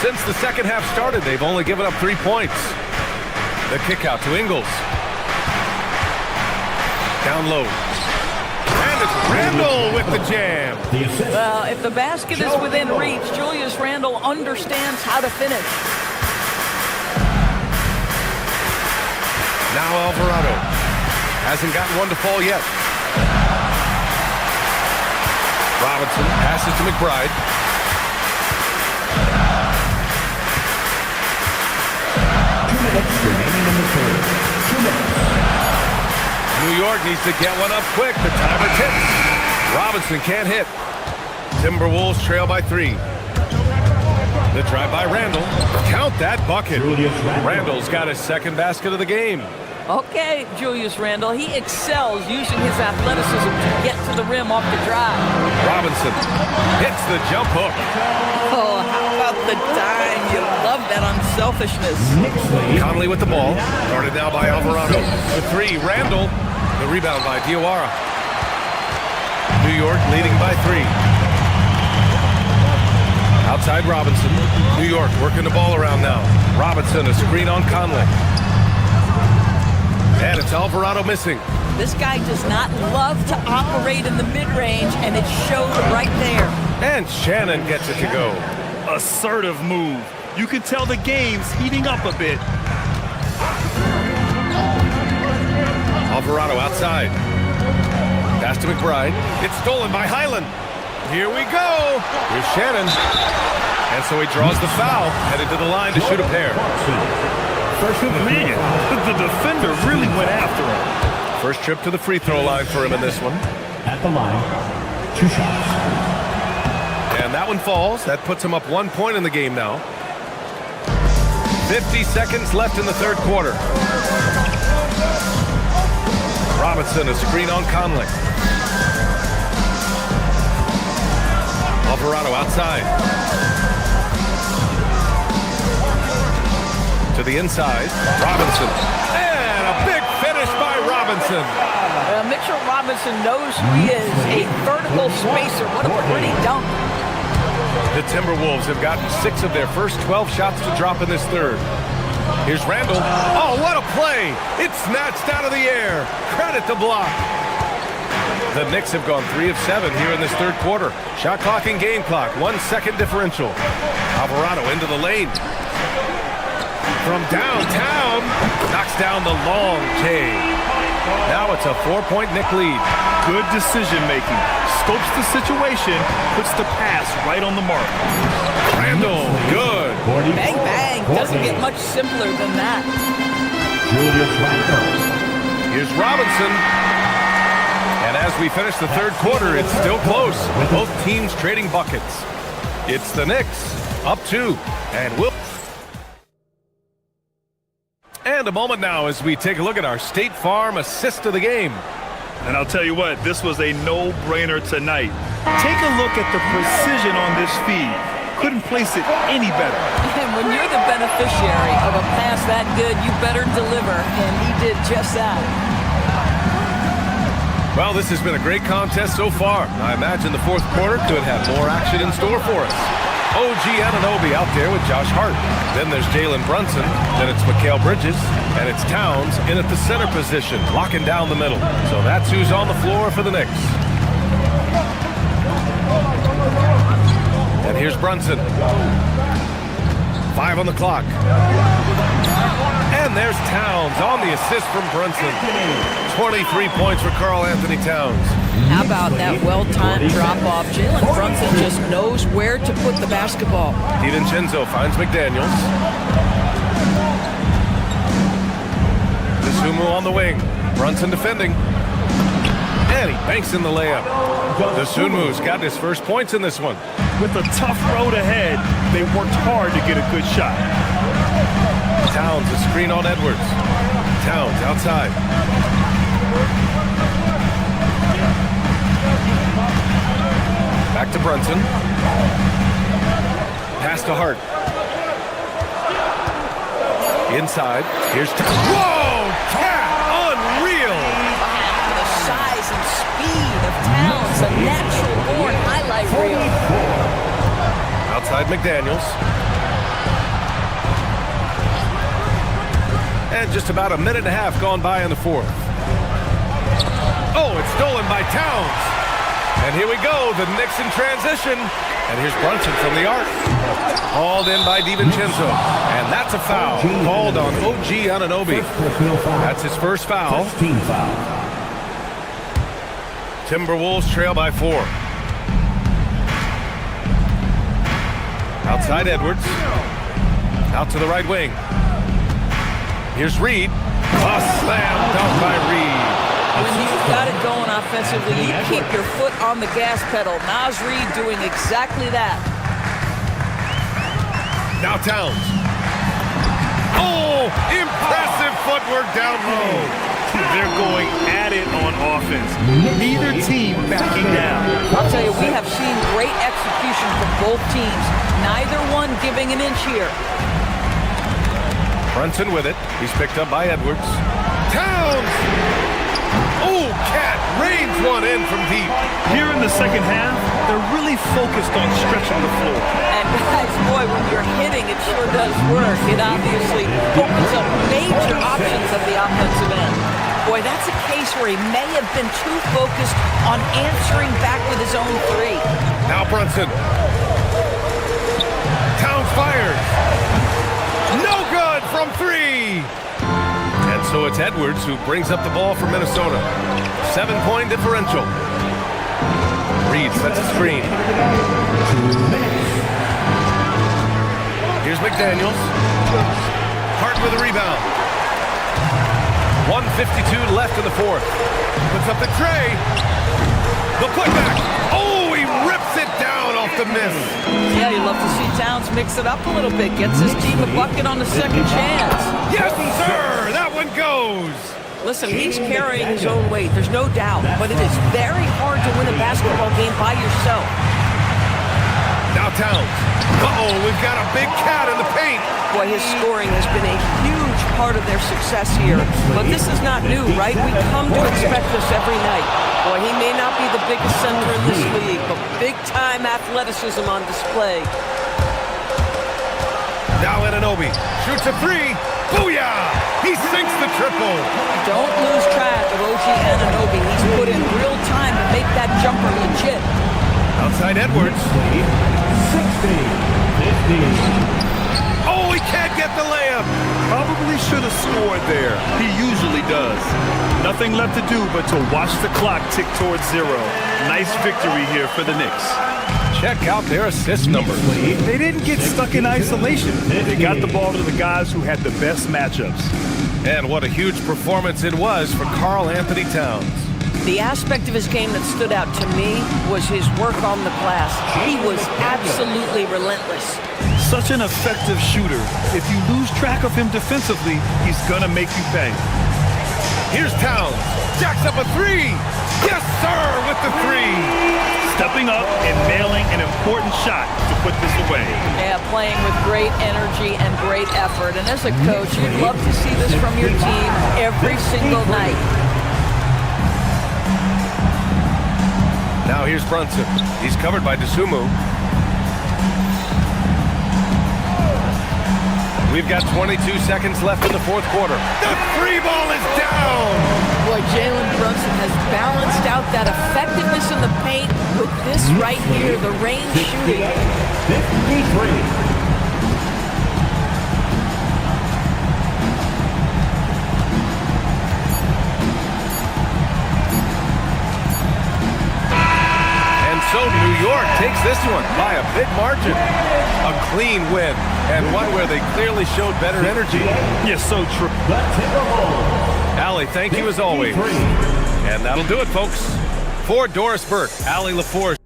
Since the second half started, they've only given up 3 points. The kick out to Ingles. Down low. And it's Randall with the jam. Well, if the basket is within reach, Julius Randle understands how to finish. Now Alvarado. Hasn't gotten one to fall yet. Robinson passes to McBride. New York needs to get one up quick. The timer ticks. Robinson can't hit. Timberwolves trail by 3. The drive by Randall. Count that bucket. Randall's got his second basket of the game. Okay, Julius Randle, he excels using his athleticism to get to the rim off the drive. Robinson hits the jump hook. Oh, how about the dime? You love that unselfishness. Conley with the ball. Guarded now by Alvarado. The 3, Randall. The rebound by Diawara. New York leading by 3. Outside Robinson. New York working the ball around now. Robinson, a screen on Conley. And it's Alvarado missing. This guy does not love to operate in the mid-range, and it shows right there. And Shannon gets it to go. Assertive move. You can tell the game's heating up a bit. Alvarado outside. Pass to McBride. It's stolen by Highland. Here we go. Here's Shannon. And so he draws the foul, headed to the line to shoot a pair. Man, the defender really went after him. First trip to the free throw line for him in this one. At the line, 2 shots. And that one falls. That puts him up 1 point in the game now. 50 seconds left in the third quarter. Robinson, a screen on Conley. Alvarado outside. To the inside, Robinson. And a big finish by Robinson. Mitchell Robinson knows who he is, a vertical spacer. What a pretty dunk. The Timberwolves have gotten 6 of their first 12 shots to drop in this third. Here's Randall. Oh, what a play. It's snatched out of the air. Credit to block. The Knicks have gone 3 of 7 here in this third quarter. Shot clock and game clock, 1 second differential. Alvarado into the lane. From downtown, knocks down the long J. Now it's a 4-point Knick lead. Good decision making. Scopes the situation, puts the pass right on the mark. Randall, good. Bang, bang. Doesn't get much simpler than that. Julius Randle. Here's Robinson. And as we finish the third quarter, it's still close, with both teams trading buckets. It's the Knicks, up 2, and we'll... And a moment now as we take a look at our State Farm assist of the game. And I'll tell you what, this was a no-brainer tonight. Take a look at the precision on this feed. Couldn't place it any better. And when you're the beneficiary of a pass that good, you better deliver, and he did just that. Well, this has been a great contest so far. I imagine the fourth quarter could have more action in store for us. OG Anunoby out there with Josh Hart. Then there's Jalen Brunson. Then it's Mikal Bridges. And it's Towns in at the center position, locking down the middle. So that's who's on the floor for the Knicks. And here's Brunson. 5 on the clock. And there's Towns on the assist from Brunson. 23 points for Karl Anthony Towns. How about that well-timed drop-off? Jalen Brunson just knows where to put the basketball. DiVincenzo finds McDaniels. DeSumo on the wing. Brunson defending. And he banks in the layup. DeSumo's got his first points in this one. With a tough road ahead, they worked hard to get a good shot. Towns, a screen on Edwards. Towns outside. Back to Brunson. Pass to Hart. Inside. Here's Towns. Whoa! Cat! Unreal! The size and speed of Towns, a natural-born highlight reel. Outside McDaniels. And just about a minute and a half gone by in the fourth. Oh, it's stolen by Towns. And here we go, the Knicks in transition. And here's Brunson from the arc. Hauled in by DiVincenzo. And that's a foul called on OG Anunoby. That's his first foul. Timberwolves trail by 4. Outside Edwards. Out to the right wing. Here's Reed. A slam dunk by Reed. When you've got it going offensively, you keep your foot on the gas pedal. Naz Reid doing exactly that. Now Towns. Oh, impressive footwork down low. They're going at it on offense. Neither team backing down. I'll tell you, we have seen great execution from both teams. Neither one giving an inch here. Brunson with it. He's picked up by Edwards. Towns! Oh, Cat rains one in from deep. Here in the second half, they're really focused on stretching the floor. And guys, boy, when you're hitting, it sure does work. It obviously opens up major options at the offensive end. Boy, that's a case where he may have been too focused on answering back with his own three. Now Brunson. Towns fires. No good from 3. And so it's Edwards who brings up the ball for Minnesota. 7-point differential. Reed sets a screen. Here's McDaniels. Hart with a rebound. 1:52 left in the fourth. Puts up the tray. The putback. Oh, he rips it down off the miss. Yeah, you love to see Towns mix it up a little bit. Gets his team a bucket on the second chance. Yes, sir. That one goes. Listen, he's carrying his own weight. There's no doubt. But it is very hard to win a basketball game by yourself. Now Towns. Uh-oh, we've got a big cat in the paint. Boy, his scoring has been a huge part of their success here. But this is not new, right? We come to expect this every night. Boy, he may not be the biggest center in this league, but big-time athleticism on display. Now Anunoby shoots a 3. Booyah! He sinks the triple. Don't lose track of OG Anunoby. He's put in real time to make that jumper legit. Outside Edwards. 16-15. Oh, he can't get the layup. Probably should have scored there. He usually does. Nothing left to do but to watch the clock tick towards 0. Nice victory here for the Knicks. Check out their assist numbers. They didn't get stuck in isolation. They got the ball to the guys who had the best matchups. And what a huge performance it was for Karl Anthony Towns. The aspect of his game that stood out to me was his work on the glass. He was absolutely relentless. Such an effective shooter. If you lose track of him defensively, he's gonna make you pay. Here's Towns. Jacks up a 3. Yes, sir, with the 3. Stepping up and nailing an important shot to put this away. Yeah, playing with great energy and great effort. And as a coach, you'd love to see this from your team every single night. Now here's Brunson. He's covered by DeSumo. We've got 22 seconds left in the fourth quarter. The 3 ball is down. Boy, Jalen Brunson has balanced out that effectiveness in the paint with this right here, the range shooting. 53. York takes this one by a big margin. A clean win, and one where they clearly showed better energy. Yes, so true. The Timberwolves. Allie, thank you as always. And that'll do it, folks. For Doris Burke, Allie LaForge.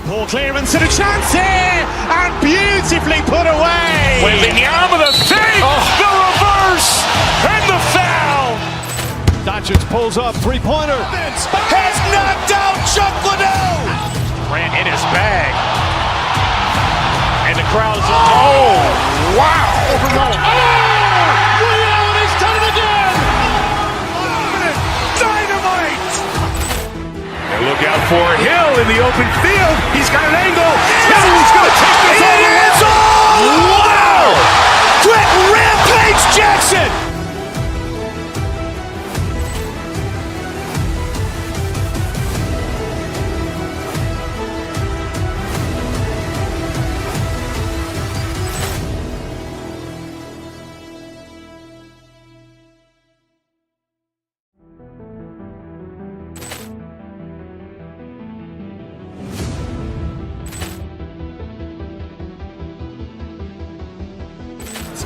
Ball clearance and a chance here, and beautifully put away. Wembanyama the save, the reverse, and the foul. Doncic pulls up, three-pointer. Has knocked out Chuck Liddell. Grant in his bag, and the crowd is wow! Liddell has done it again. Dynamite! And look out for Hill in the open field. He's got an angle. Hill's going to take this all the way. Wow! Quick rampage Jackson!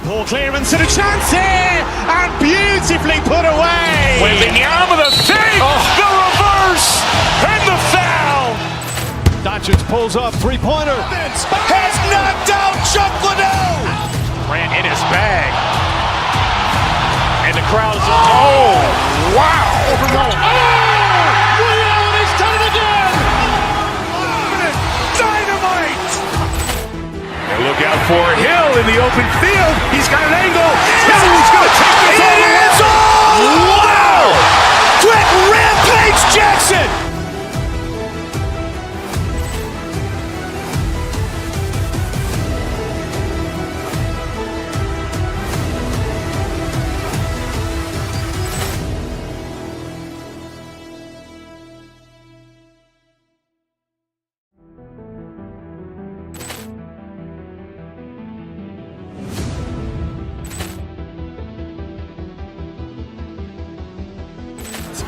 Ball clearance and a chance here, and beautifully put away. Wembanyama the save, the reverse, and the foul. Doncic pulls up, three-pointer. Has knocked out Chuck Liddell. Grant in his bag, and the crowd is wow! Liddell has done it again. Dynamite! And look out for Hill in the open field. He's got an angle. Hill's going to take this all the way. Wow! Quick rampage Jackson!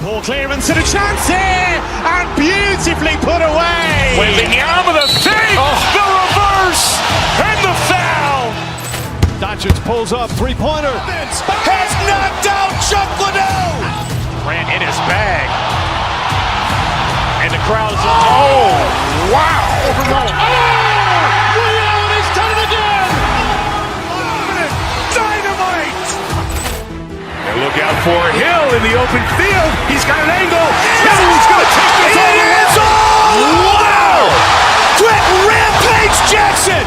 Ball clearance and a chance here, and beautifully put away. Wembanyama the save, the reverse, and the foul. Doncic pulls up, three-pointer. Has knocked out Chuck Liddell. Grant in his bag, and the crowd is wow! Liddell has done it again. Dynamite! And look out for Hill in the open field. He's got an angle. Hill's going to take this all the way. Wow! Quick rampage Jackson!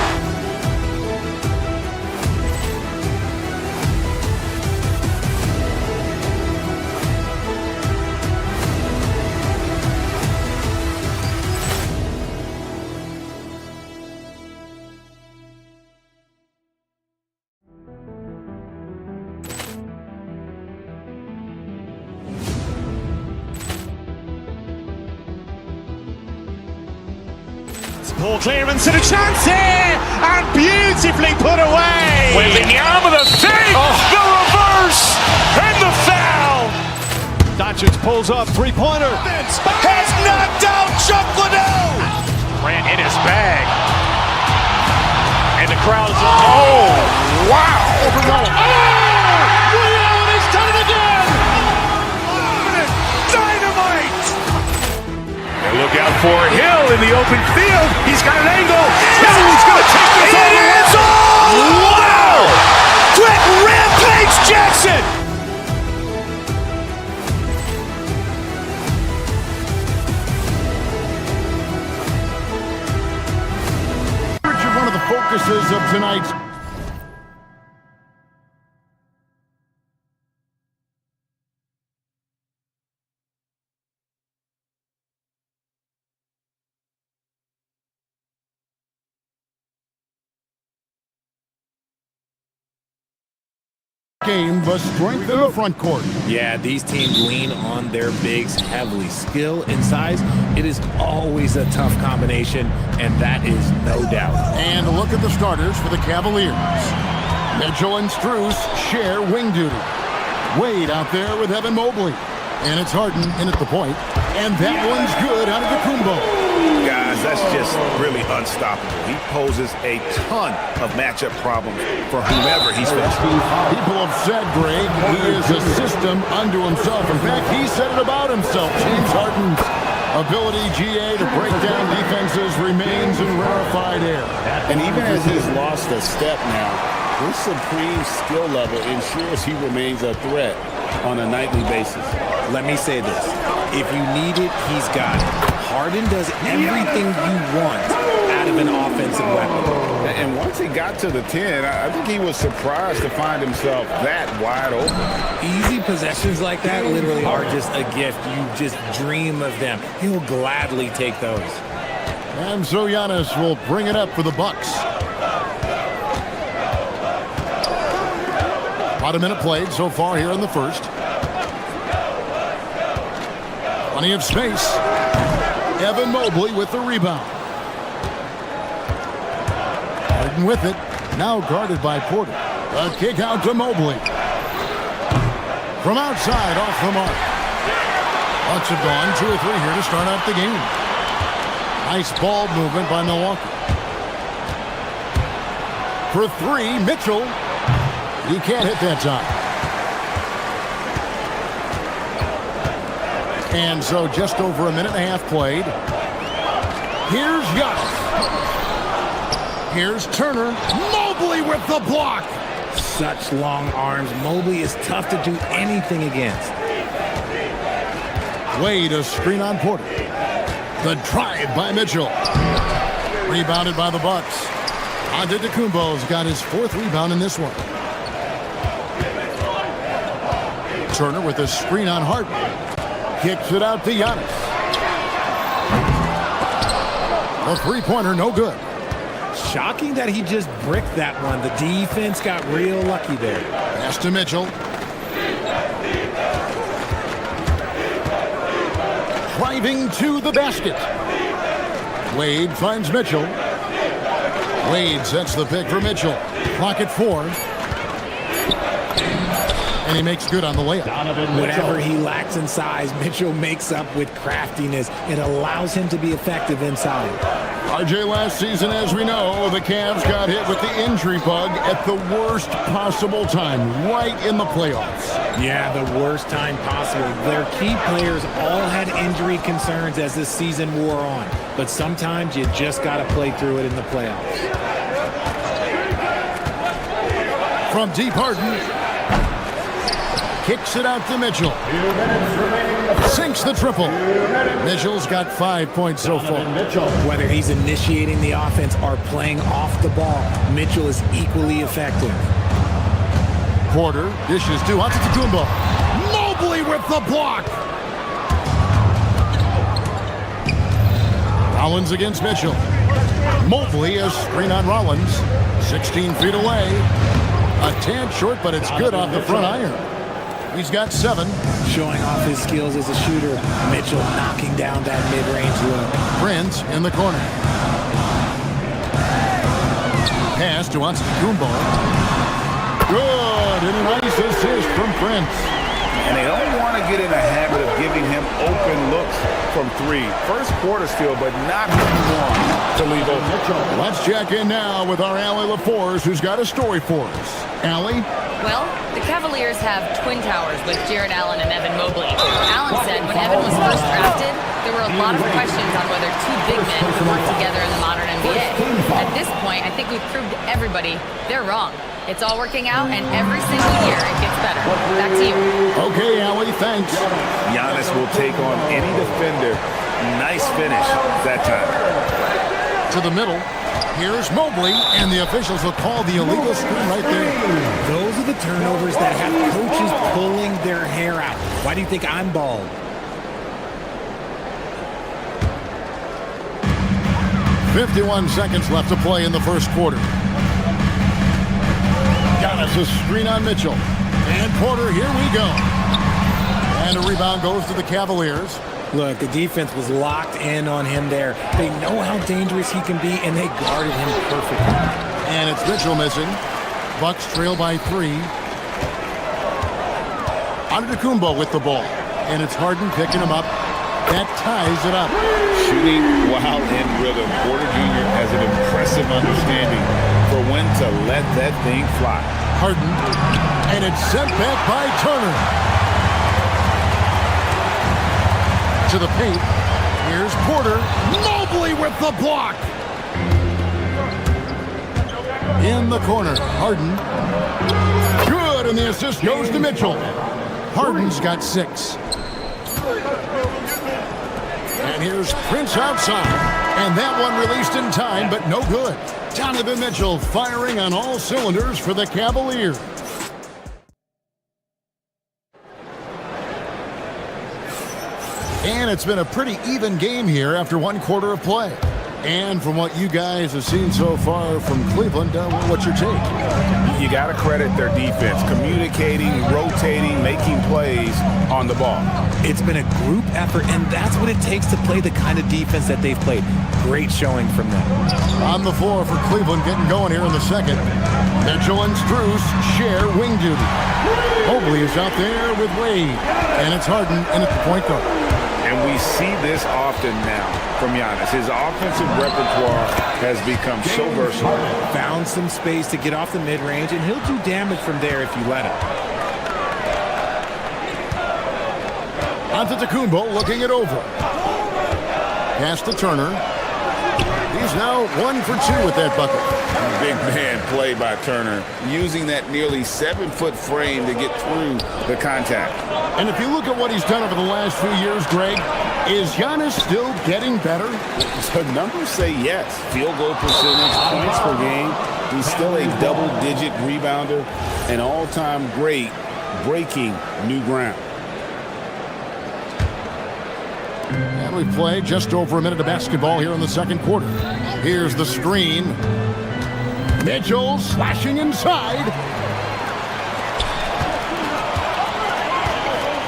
Ball clearance and a chance here, and beautifully put away. Wembanyama the save, the reverse, and the foul. Doncic pulls up, three-pointer. Has knocked out Chuck Liddell. Grant in his bag, and the crowd is wow! Liddell has done it again. Dynamite! And look out for Hill in the open field. He's got an angle. Hill's going to take this all the way. Wow! Quick rampage Jackson! One of the focuses of tonight's game, the strength in the front court. Yeah, these teams lean on their bigs heavily. Skill and size, it is always a tough combination, and that is no doubt. And a look at the starters for the Cavaliers. Mitchell and Strus share wing duty. Wade out there with Evan Mobley. And it's Harden in at the point. And that one's good out of the Kumbo. Guys, that's just really unstoppable. He poses a ton of matchup problems for whomever he's facing. People have said, Greg, he is a system unto himself. In fact, he said it about himself. James Harden's ability, GA, to break down defenses remains in rarefied air. And even as he's lost a step now, his supreme skill level ensures he remains a threat on a nightly basis. Let me say this. If you need it, he's got it. Harden does everything you want out of an offensive weapon. And once he got to the 10, I think he was surprised to find himself that wide open. Easy possessions like that literally are just a gift. You just dream of them. He'll gladly take those. And so Giannis will bring it up for the Bucks. About a minute played so far here in the first. Plenty of space. Evan Mobley with the rebound. Harden with it. Now guarded by Porter. A kick out to Mobley. From outside, off the mark. Bucks have gone 2 or 3 here to start out the game. Nice ball movement by Milwaukee. For 3, Mitchell. He can't hit that time. And so just over a minute and a half played. Here's Giannis. Here's Turner. Mobley with the block. Such long arms. Mobley is tough to do anything against. Wade, a screen on Porter. The drive by Mitchell. Rebounded by the Bucks. Antetokounmpo's got his 4th rebound in this one. Turner with a screen on Harden. Kicks it out to Giannis. A 3-pointer, no good. Shocking that he just bricked that one. The defense got real lucky there. Pass to Mitchell. Driving to the basket. Wade finds Mitchell. Wade sets the pick for Mitchell. Clock at 4. And he makes good on the layup. Whatever he lacks in size, Mitchell makes up with craftiness. It allows him to be effective inside. RJ, last season, as we know, the Cavs got hit with the injury bug at the worst possible time, right in the playoffs. Yeah, the worst time possible. Their key players all had injury concerns as the season wore on. But sometimes you just got to play through it in the playoffs. From deep, Harden. Kicks it out to Mitchell. Sinks the triple. Mitchell's got 5 points so far. Whether he's initiating the offense or playing off the ball, Mitchell is equally effective. Porter dishes to Antetokounmpo. Mobley with the block. Rollins against Mitchell. Mobley, a screen on Rollins. 16 feet away. A tad short, but it's good off the front iron. He's got 7. Showing off his skills as a shooter. Mitchell knocking down that mid-range look. Prince in the corner. Pass to Antetokounmpo. Good, and a nice assist from Prince. And they don't want to get in the habit of giving him open looks from 3. First quarter still, but not one to leave open. Let's check in now with our Allie LaForce, who's got a story for us. Allie? Well, the Cavaliers have twin towers with Jared Allen and Evan Mobley. Allen said when Evan was first drafted, there were a lot of questions on whether 2 big men could work together in the modern NBA. At this point, I think we've proved to everybody they're wrong. It's all working out, and every single year it gets better. Back to you. Okay, Allie, thanks. Giannis will take on any defender. Nice finish that time. To the middle. Here's Mobley, and the officials will call the illegal screen right there. Those are the turnovers that have coaches pulling their hair out. Why do you think I'm bald? .51 seconds left to play in the first quarter. Giannis a screen on Mitchell. And Porter, here we go. And a rebound goes to the Cavaliers. Look, the defense was locked in on him there. They know how dangerous he can be, and they guarded him perfectly. And it's Mitchell missing. Bucks trail by 3. Antetokounmpo with the ball. And it's Harden picking him up. That ties it up. Shooting while in rhythm. Porter Jr. has an impressive understanding for when to let that thing fly. Harden. And it's sent back by Turner. To the paint. Here's Porter. Mobley with the block. In the corner. Harden. Good, and the assist goes to Mitchell. Harden's got 6. And here's Prince outside. And that one released in time, but no good. Donovan Mitchell firing on all cylinders for the Cavaliers. And it's been a pretty even game here after 1 quarter of play. And from what you guys have seen so far from Cleveland, what's your take? You got to credit their defense, communicating, rotating, making plays on the ball. It's been a group effort, and that's what it takes to play the kind of defense that they've played. Great showing from them. On the floor for Cleveland, getting going here in the second. Mitchell and Strus share wing duty. Mobley is out there with Wade, and it's Harden in at the point guard. And we see this often now from Giannis. His offensive repertoire has become so versatile. Found some space to get off the mid-range, and he'll do damage from there if you let him. Antetokounmpo looking it over. Pass to Turner. He's now 1 for 2 with that bucket. Big man play by Turner, using that nearly 7-foot frame to get through the contact. And if you look at what he's done over the last few years, Greg, is Giannis still getting better? The numbers say yes. Field goal percentage, points per game. He's still a double-digit rebounder, an all-time great, breaking new ground. And we've played just over a minute of basketball here in the second quarter. Here's the screen. Mitchell slashing inside.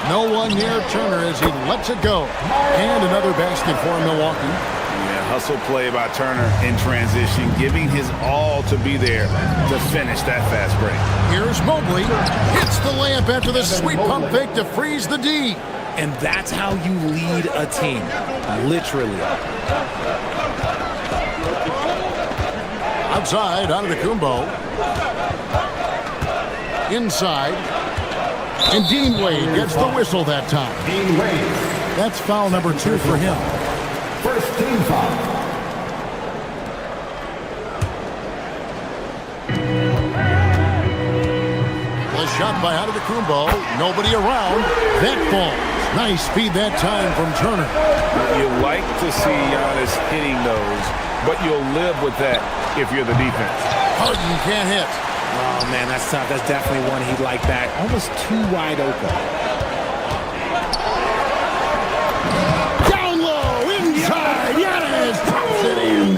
No one near Turner as he lets it go. And another basket for Milwaukee. Yeah, hustle play by Turner in transition, giving his all to be there to finish that fast break. Here's Mobley. Hits the layup after the sweet pump fake to freeze the D. And that's how you lead a team, literally. Outside, Antetokounmpo. Inside. And Dean Wade gets the whistle that time. Dean Wade. That's foul number 2 for him. First team foul. The shot by Antetokounmpo. Nobody around. That falls. Nice speed that time from Turner. You like to see Giannis hitting those, but you'll live with that if you're the defense. Harden can't hit. Oh, man, that's tough. That's definitely one he'd like back. Almost too wide open. Down low, inside. Giannis pops it in.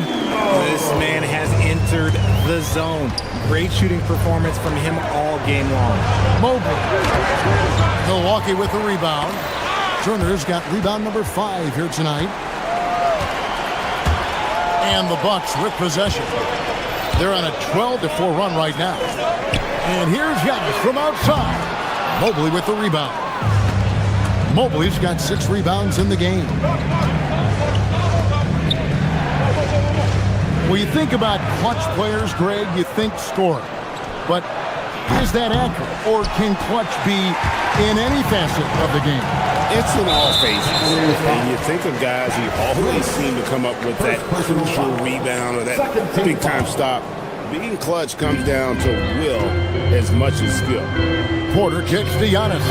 This man has entered the zone. Great shooting performance from him all game long. Mobley. Milwaukee with the rebound. Turner's got rebound number 5 here tonight. And the Bucks with possession. They're on a 12-4 run right now. And here's Giannis from outside. Mobley with the rebound. Mobley's got 6 rebounds in the game. When you think about clutch players, Greg, you think scoring. But is that accurate? Or can clutch be in any facet of the game? It's in all phases. And you think of guys who always seem to come up with that crucial rebound or that big-time stop. Being clutch comes down to will as much as skill. Porter kicks to Giannis.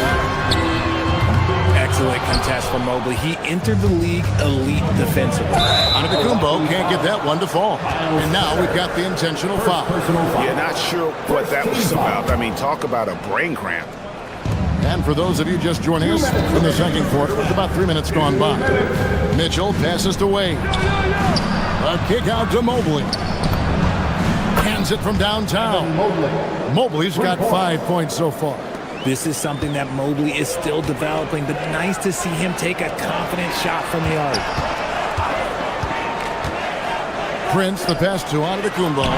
Excellent contest from Mobley. He entered the league elite defensively. Antetokounmpo can't get that one to fall. And now we've got the intentional foul. Yeah, not sure what that was about. I mean, talk about a brain cramp. And for those of you just joining us in the second quarter, with about 3 minutes gone by, Mitchell passes to Wade. A kick out to Mobley. Hands it from downtown. Mobley's got 5 points so far. This is something that Mobley is still developing, but nice to see him take a confident shot from the arc. Prince, the pass to Antetokounmpo.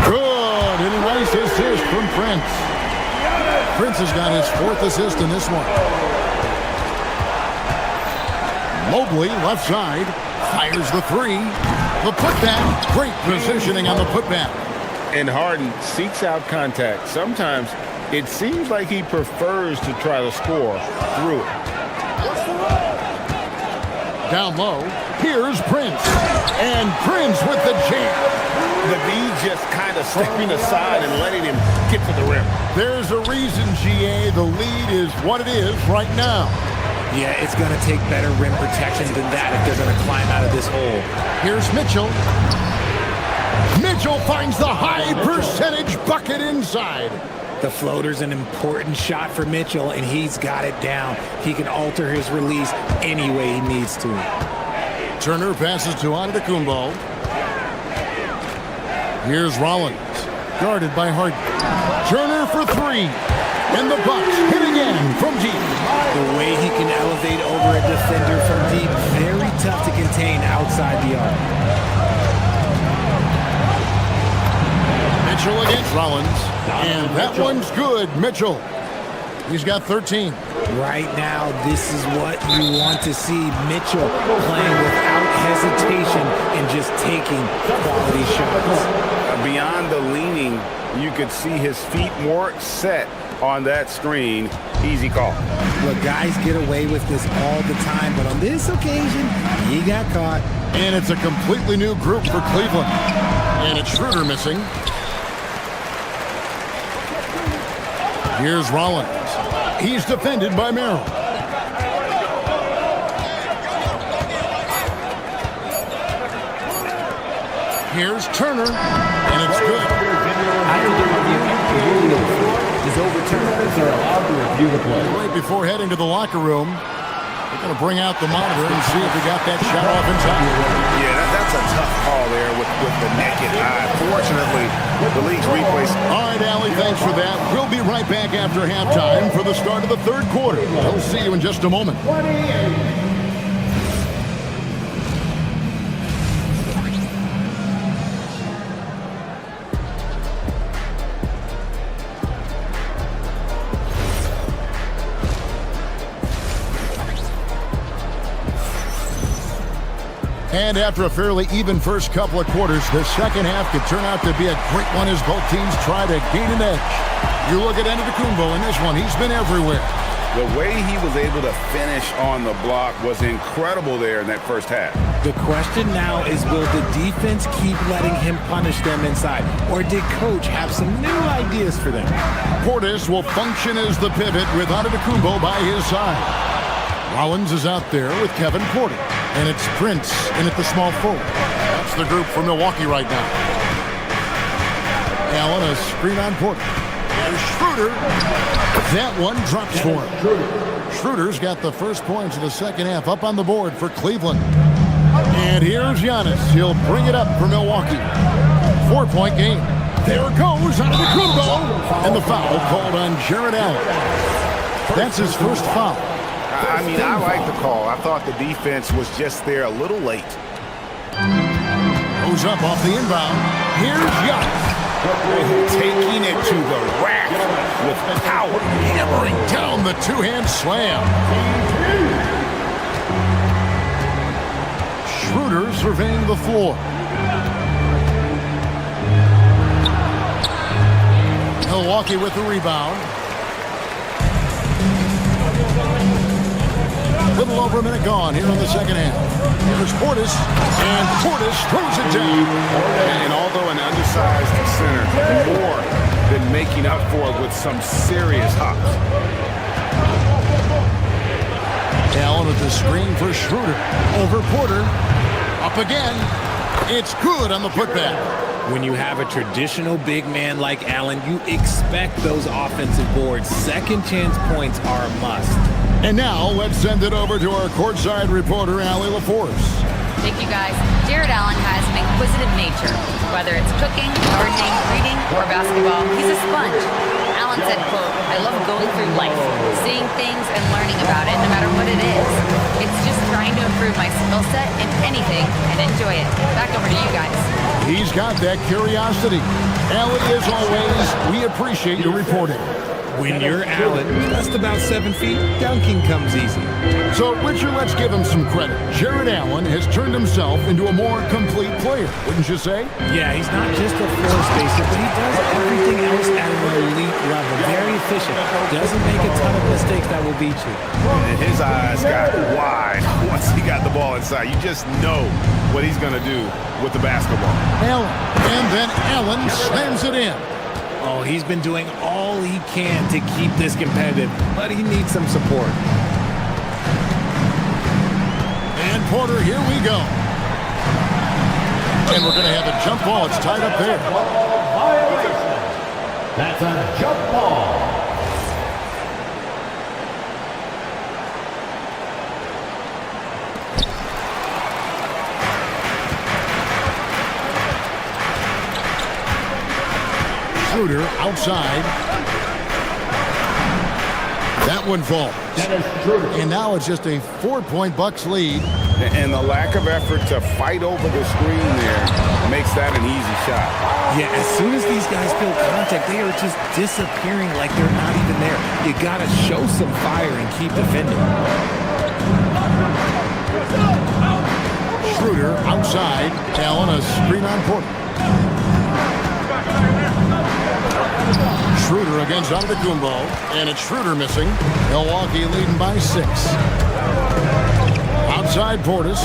Good, and a nice assist from Prince. Prince has got his 4th assist in this one. Mobley, left side, fires the 3. The putback, great positioning on the putback. And Harden seeks out contact. Sometimes it seems like he prefers to try to score through it. Down low, here's Prince. And Prince with the jam. The B just kind of stepping aside and letting him get to the rim. There's a reason, GA, the lead is what it is right now. Yeah, it's going to take better rim protection than that if they're going to climb out of this hole. Here's Mitchell. Mitchell finds the high percentage bucket inside. The floater's an important shot for Mitchell, and he's got it down. He can alter his release any way he needs to. Turner passes to Antetokounmpo. Here's Rollins, guarded by Harden. Turner for 3. And the Bucks hit again from deep. The way he can elevate over a defender from deep, very tough to contain outside the arc. Mitchell against Rollins. And that one's good, Mitchell. He's got 13. Right now, this is what you want to see. Mitchell playing without hesitation and just taking quality shots. Beyond the leaning, you could see his feet more set on that screen. Easy call. Look, guys get away with this all the time, but on this occasion, he got caught. And it's a completely new group for Cleveland. And it's Schroeder missing. Here's Rollins. He's defended by Merrill. Here's Turner, and it's good. Is overturned as they're allowed to review the play. Right before heading to the locker room, they're going to bring out the monitor and see if we got that shot off in time. Yeah, that's a tough call there with the naked eye. Fortunately, the league's replays. All right, Allie, thanks for that. We'll be right back after halftime for the start of the 3rd quarter. We'll see you in just a moment. And after a fairly even first couple of quarters, the second half could turn out to be a great one as both teams try to gain an edge. You look at Antetokounmpo in this one, he's been everywhere. The way he was able to finish on the block was incredible there in that first half. The question now is, will the defense keep letting him punish them inside? Or did Coach have some new ideas for them? Portis will function as the pivot with Antetokounmpo by his side. Rollins is out there with Kevin Porter. And it's Prince in at the small forward. That's the group for Milwaukee right now. Allen, a screen on Porter. And Schroeder. That one drops for him. Schroeder's got the first points of the second half up on the board for Cleveland. And here's Giannis. He'll bring it up for Milwaukee. 4-point game. There goes Antetokounmpo. And the foul called on Jarrett Allen. That's his first foul. I mean, I like the call. I thought the defense was just there a little late. Goes up off the inbound. Here's Giannis. Taking it to the rack with power. Hammering down the two-hand slam. Schroeder surveying the floor. Milwaukee with the rebound. A little over a minute gone here in the second half. Here's Portis, and Portis throws it down. And although an undersized center, more than making up for it with some serious hops. Allen with the screen for Schroeder. Over Porter. Up again. It's good on the putback. When you have a traditional big man like Allen, you expect those offensive boards. Second chance points are a must. And now let's send it over to our courtside reporter, Allie LaForce. Thank you, guys. Jared Allen has an inquisitive nature. Whether it's cooking, gardening, reading, or basketball, he's a sponge. Allen said, quote, "I love going through life, seeing things and learning about it no matter what it is. It's just trying to improve my skill set in anything and enjoy it." Back over to you guys. He's got that curiosity. Allen, as always, we appreciate your reporting. When you're Allen, just about 7 feet, dunking comes easy. So, Richard, let's give him some credit. Jared Allen has turned himself into a more complete player, wouldn't you say? Yeah, he's not just a floor spacer, but he does everything else at an elite level. Very efficient. Doesn't make a ton of mistakes that will beat you. And his eyes got wide once he got the ball inside. You just know what he's going to do with the basketball. Allen, and then Allen slams it in. Oh, he's been doing all he can to keep this competitive, but he needs some support. And Porter, here we go. And we're going to have a jump ball. It's tied up there. That's a jump ball. Schroeder outside. That one falls. And now it's just a 4-point Bucks lead. And the lack of effort to fight over the screen there makes that an easy shot. Yeah, as soon as these guys feel contact, they are just disappearing like they're not even there. You got to show some fire and keep defending. Schroeder outside. Allen, a screen on Porter. Schroeder against Antetokounmpo, and it's Schroeder missing. Milwaukee leading by 6. Outside Portis.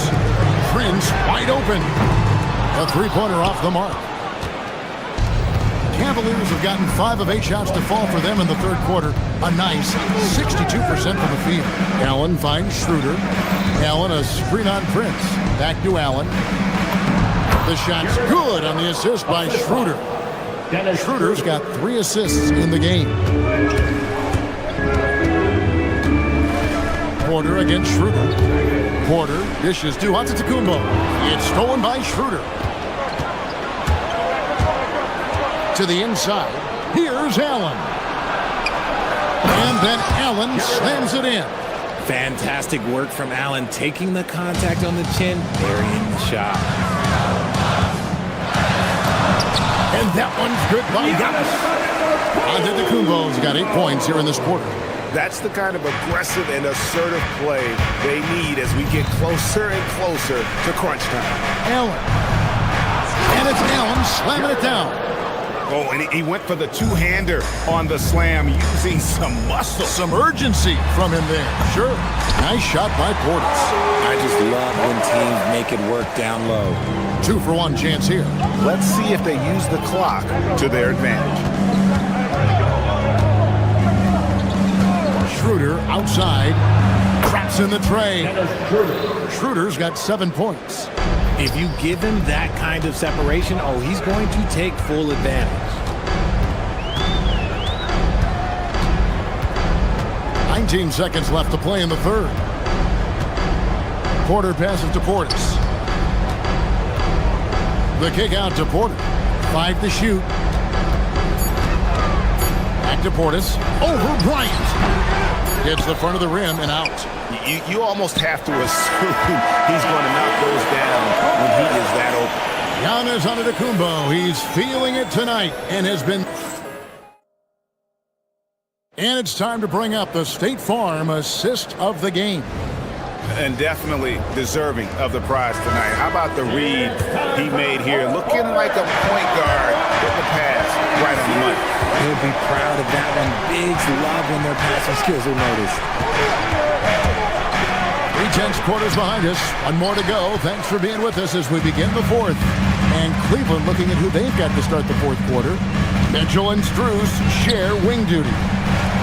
Prince wide open. A three-pointer off the mark. Cavaliers have gotten 5 of 8 shots to fall for them in the third quarter. A nice 62% from the field. Allen finds Schroeder. Allen, a screen on Prince. Back to Allen. The shot's good on the assist by Schroeder. Schroeder's got 3 assists in the game. Porter against Schroeder. Porter dishes to Antetokounmpo. It's stolen by Schroeder. To the inside. Here's Allen. And then Allen slams it in. Fantastic work from Allen, taking the contact on the chin, burying the shot. And that one's good by Giannis. Antetokounmpo's got 8 points here in this quarter. That's the kind of aggressive and assertive play they need as we get closer and closer to crunch time. Allen. And it's Allen slamming it down. Oh, and he went for the two-hander on the slam, using some muscle. Some urgency from him there. Sure. Nice shot by Portis. I just love when teams make it work down low. 2-for-1 chance here. Let's see if they use the clock to their advantage. Schroeder outside. Traps in the tray. Schroeder's got 7 points. If you give him that kind of separation, oh, he's going to take full advantage. 19 seconds left to play in the third. Porter passes to Portis. The kick out to Porter. 5 to shoot. Back to Portis. Over Bryant. Hits the front of the rim and out. You almost have to assume he's going to knock those down when he is that open. Giannis Antetokounmpo, he's feeling it tonight and has been... And it's time to bring up the State Farm assist of the game. And definitely deserving of the prize tonight. How about the read he made here? Looking like a point guard with the pass right on the money. He'll be proud of that one. Bigs love when their passing skills are noticed. 3/10 quarters behind us. 1 more to go. Thanks for being with us as we begin the fourth. And Cleveland looking at who they've got to start the fourth quarter. Mitchell and Strus share wing duty.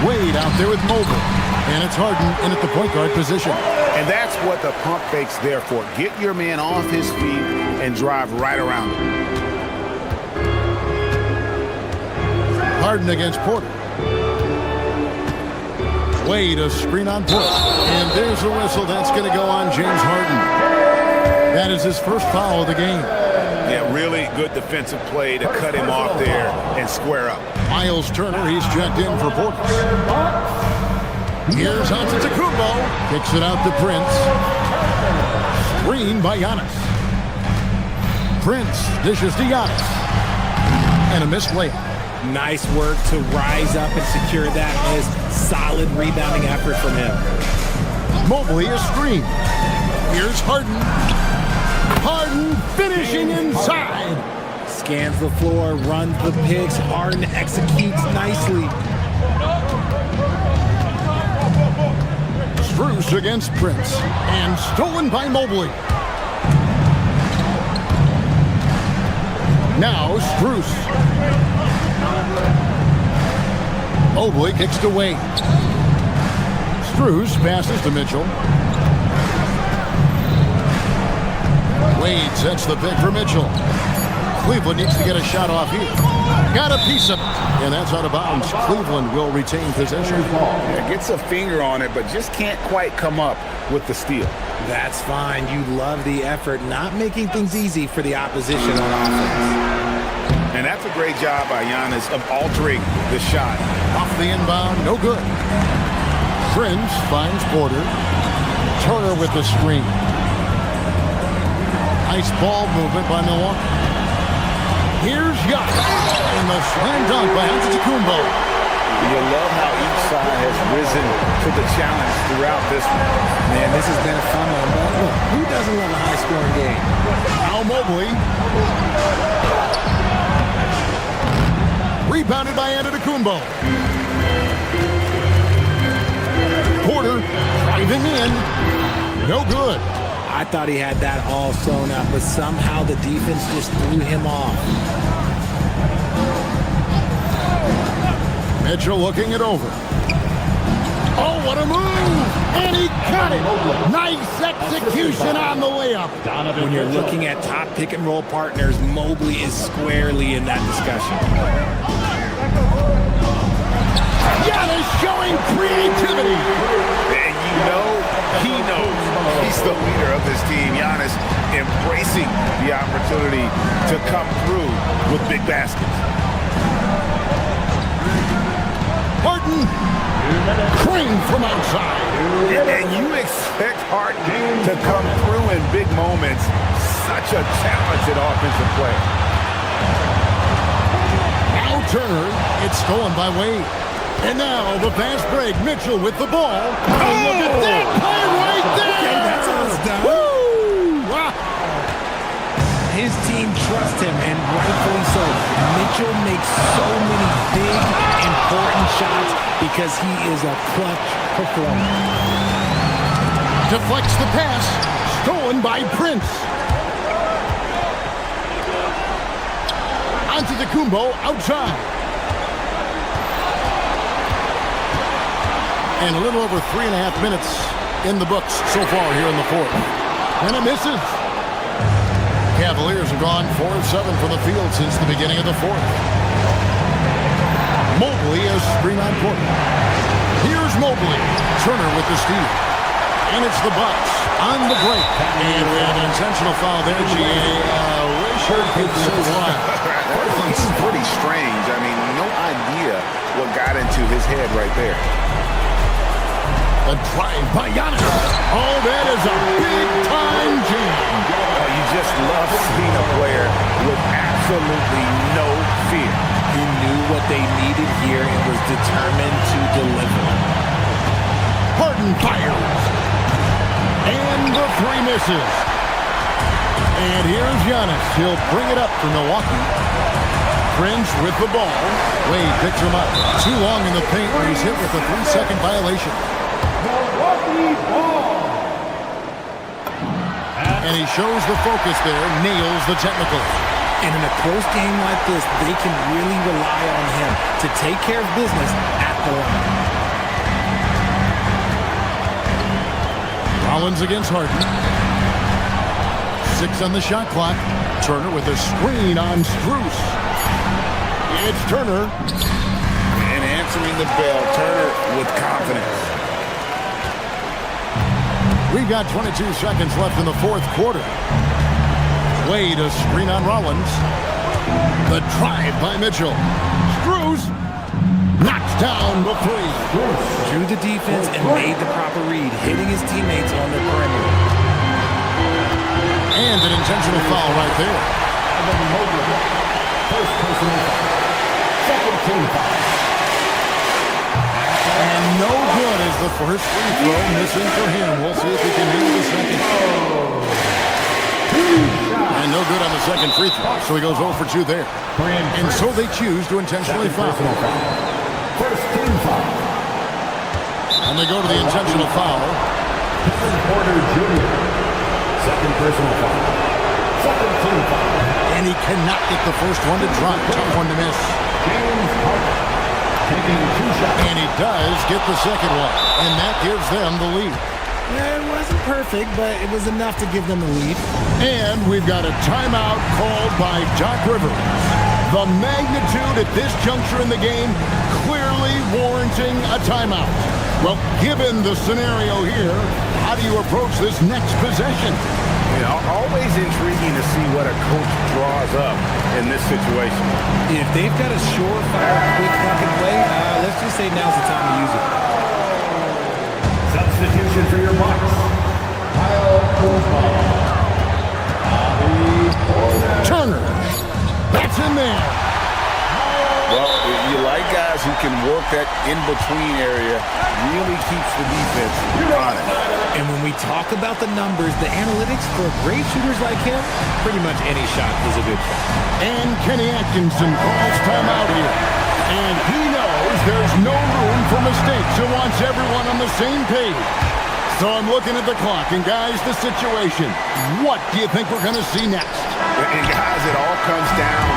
Wade out there with Mobley. And it's Harden in at the point guard position. And that's what the pump fake's there for. Get your man off his feet and drive right around him. Harden against Porter. Wade, a screen on Porter. And there's a whistle that's going to go on James Harden. That is his first foul of the game. Yeah, really good defensive play to cut him off there and square up. Miles Turner, he's checked in for Porter. Here's Antetokounmpo. Kicks it out to Prince. Screen by Giannis. Prince dishes to Giannis. And a missed layup. Nice work to rise up and secure that as solid rebounding effort from him. Mobley a screen. Here's Harden. Harden finishing inside. Scans the floor, runs the picks. Harden executes nicely. Strus against Prince. And stolen by Mobley. Now Strus. Mobley kicks to Wade. Strus passes to Mitchell. Wade sets the pick for Mitchell. Cleveland needs to get a shot off here. Got a piece of it. And that's out of bounds. Cleveland will retain possession. Yeah, gets a finger on it, but just can't quite come up with the steal. That's fine. You love the effort, not making things easy for the opposition on offense. And that's a great job by Giannis of altering the shot. Off the inbound, no good. Prince finds Porter. Turner with the screen. Nice ball movement by Milwaukee. Here's Giannis. And the slam dunk by Antetokounmpo. You love how each side has risen to the challenge throughout this one. Man, this has been a fun one. But look, who doesn't love a high-scoring game? Now Mobley. Rebounded by Antetokounmpo. Porter driving in. No good. I thought he had that all sewn up, but somehow the defense just threw him off. Mitchell looking it over. Oh, what a move! And he got it! Nice execution on the layup. When you're looking at top pick-and-roll partners, Mobley is squarely in that discussion. Giannis showing creativity. And you know he knows he's the leader of this team. Giannis embracing the opportunity to come through with big baskets. Harden, Crane from outside. And you expect Harden to come through in big moments. Such a talented offensive player. Now Turner, it's stolen by Wade. And now the fast break. Mitchell with the ball. Oh, look at that play right there! Okay, that's how it's done. Woo! Wow. His team trusts him, and rightfully so. Mitchell makes so many big, important shots because he is a clutch performer. Deflects the pass. Stolen by Prince. Antetokounmpo outside. And a little over 3.5 minutes in the books so far here in the fourth. And it misses. Cavaliers have gone 4 of 7 from the field since the beginning of the fourth. Mobley is screen on Porter. Here's Mobley. Turner with the steal. And it's the Bucks on the break. And we have an intentional foul there, GA. It's pretty strange. I mean, no idea what got into his head right there. A drive by Giannis. Oh, that is a big-time jam. You just love seeing a player with absolutely no fear. He knew what they needed here and was determined to deliver. Harden fires. And the three misses. And here's Giannis. He'll bring it up for Milwaukee. Prince with the ball. Wade picks him up. Too long in the paint when he's hit with a 3-second violation. And he shows the focus there, nails the technical. And in a close game like this, they can really rely on him to take care of business at the line. Rollins against Harden. 6 on the shot clock. Turner with a screen on Strus. It's Turner. And answering the bell, Turner with confidence. We've got 22 seconds left in the fourth quarter. Wade a screen on Rollins. The drive by Mitchell. Screws. Knocks down the three. Drew the defense and made the proper read, hitting his teammates on the perimeter. And an intentional foul right there. First personal foul. Second team foul. And no good is the first free throw missing for him. We'll see if he can hit the second. And no good on the second free throw, so he goes 0 for 2 there. And so they choose to intentionally foul. First team foul. And they go to the intentional foul. Porter Jr. Second personal foul. Second team foul. And he cannot get the first one to drop. Tough one to miss. James Harden taking 2 shots. And he does get the second one. And that gives them the lead. Yeah, it wasn't perfect, but it was enough to give them the lead. And we've got a timeout called by Doc Rivers. The magnitude at this juncture in the game clearly warranting a timeout. Well, given the scenario here, how do you approach this next possession? You know, always intriguing to see what a coach draws up in this situation. If they've got a surefire, quick bucket play, let's just say now's the time to use it. Substitution for your Bucks. Kyle Kuzma. Turner. That's in there. Well, you like guys who can work that in-between area, really keeps the defense on it. And when we talk about the numbers, the analytics for great shooters like him, pretty much any shot is a good shot. And Kenny Atkinson calls timeout here. And he knows there's no room for mistakes. He wants everyone on the same page. So I'm looking at the clock, and guys, the situation. What do you think we're going to see next? And guys, it all comes down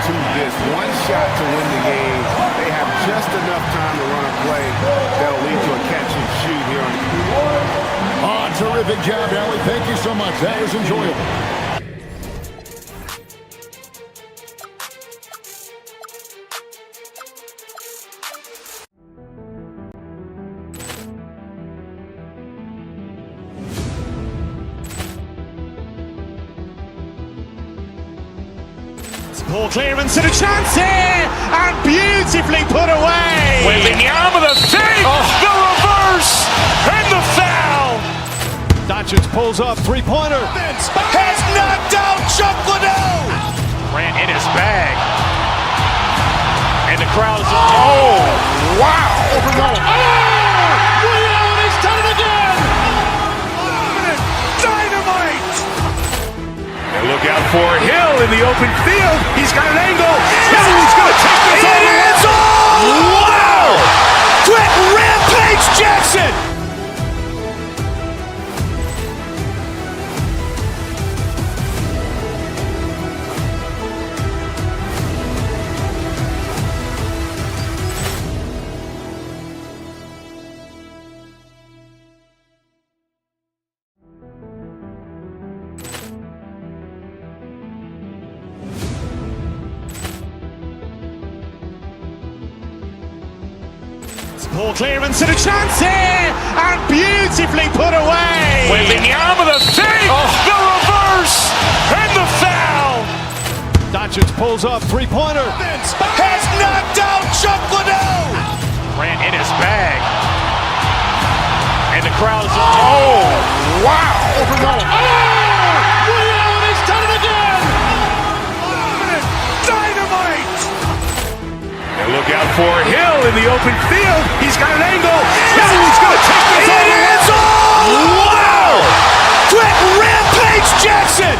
to this one shot to win the game. They have just enough time to run a play that'll lead to a catch and shoot here on the Oh, terrific job, Allie. Thank you so much. That was enjoyable. Ball clearance and a chance here, and beautifully put away. Wembanyama the save, the reverse, and the foul. Doncic pulls up, three-pointer. Has knocked out Chuck Liddell. Ran in his bag, and the crowd is wow! Leon has done it again. Dynamite. And look out for Hill in the open field. He's got an angle. Hill's going to take this all the way. Wow! Quick rampage Jackson. Ball clearance and a chance here, and beautifully put away. Wembanyama the save, the reverse, and the foul. Doncic pulls up, three-pointer. Has knocked out Chuck Liddell. Ran in his bag, and the crowd is wow! Leon has done it again. Dynamite. And look out for Hill in the open field. He's got an angle. Hill's going to take this all the way. Wow! Quick rampage Jackson.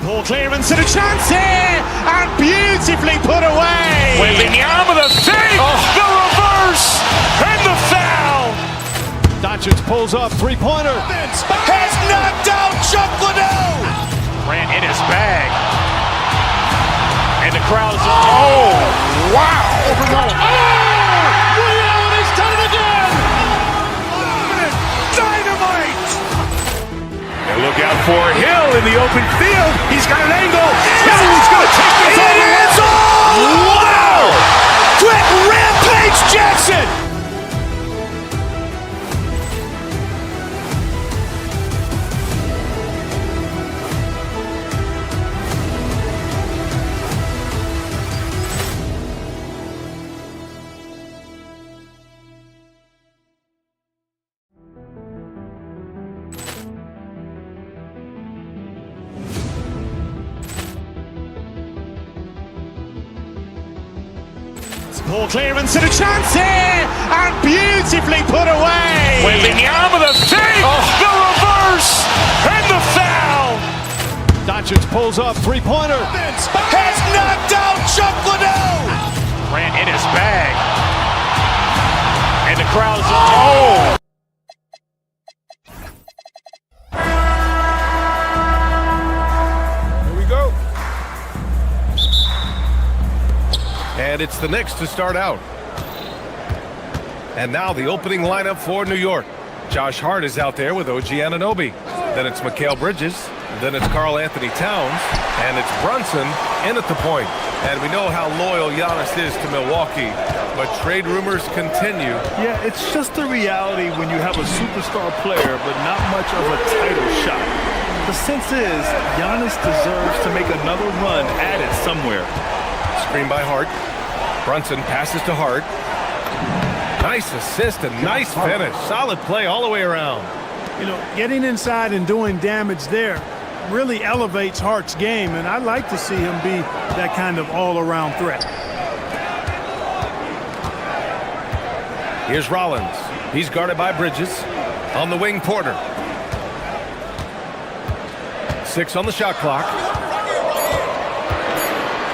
Ball clearance and a chance here, and beautifully put away. Wembanyama the save, the reverse, and the foul. Doncic pulls up, three-pointer. Has knocked out Chuck Liddell. for Hill in the open field. He's got an angle. Hill is going to take this all the way. Wow! Quick rampage Jackson! Ball clearance and a chance here, and beautifully put away. Wembanyama the save, the reverse, and the foul. Doncic pulls up, three-pointer. Has knocked out Chuck Liddell. Grant in his bag. And the crowd's oh! And it's the Knicks to start out. And now the opening lineup for New York. Josh Hart is out there with OG Anunoby. Then it's Mikal Bridges. Then it's Karl Anthony Towns. And it's Brunson in at the point. And we know how loyal Giannis is to Milwaukee. But trade rumors continue. Yeah, it's just the reality when you have a superstar player but not much of a title shot. The sense is Giannis deserves to make another run at it somewhere. Screen by Hart. Brunson passes to Hart. Nice assist and nice finish. Solid play all the way around. You know, getting inside and doing damage there really elevates Hart's game, and I'd like to see him be that kind of all-around threat. Here's Rollins. He's guarded by Bridges. On the wing, Porter. 6 on the shot clock.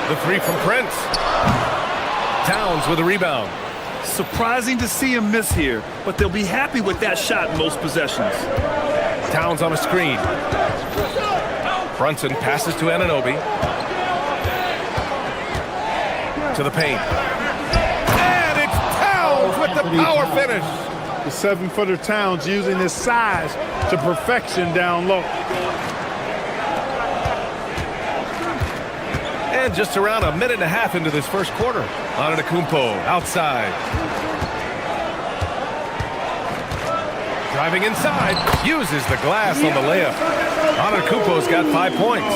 The three from Prince. Towns with a rebound. Surprising to see him miss here, but they'll be happy with that shot in most possessions. Towns on a screen. Brunson passes to Anunoby. To the paint. And it's Towns with the power finish. The 7-footer Towns using his size to perfection down low. And just around a minute and a half into this first quarter. Antetokounmpo outside. Driving inside, uses the glass on the layup. Antetokounmpo's got 5 points.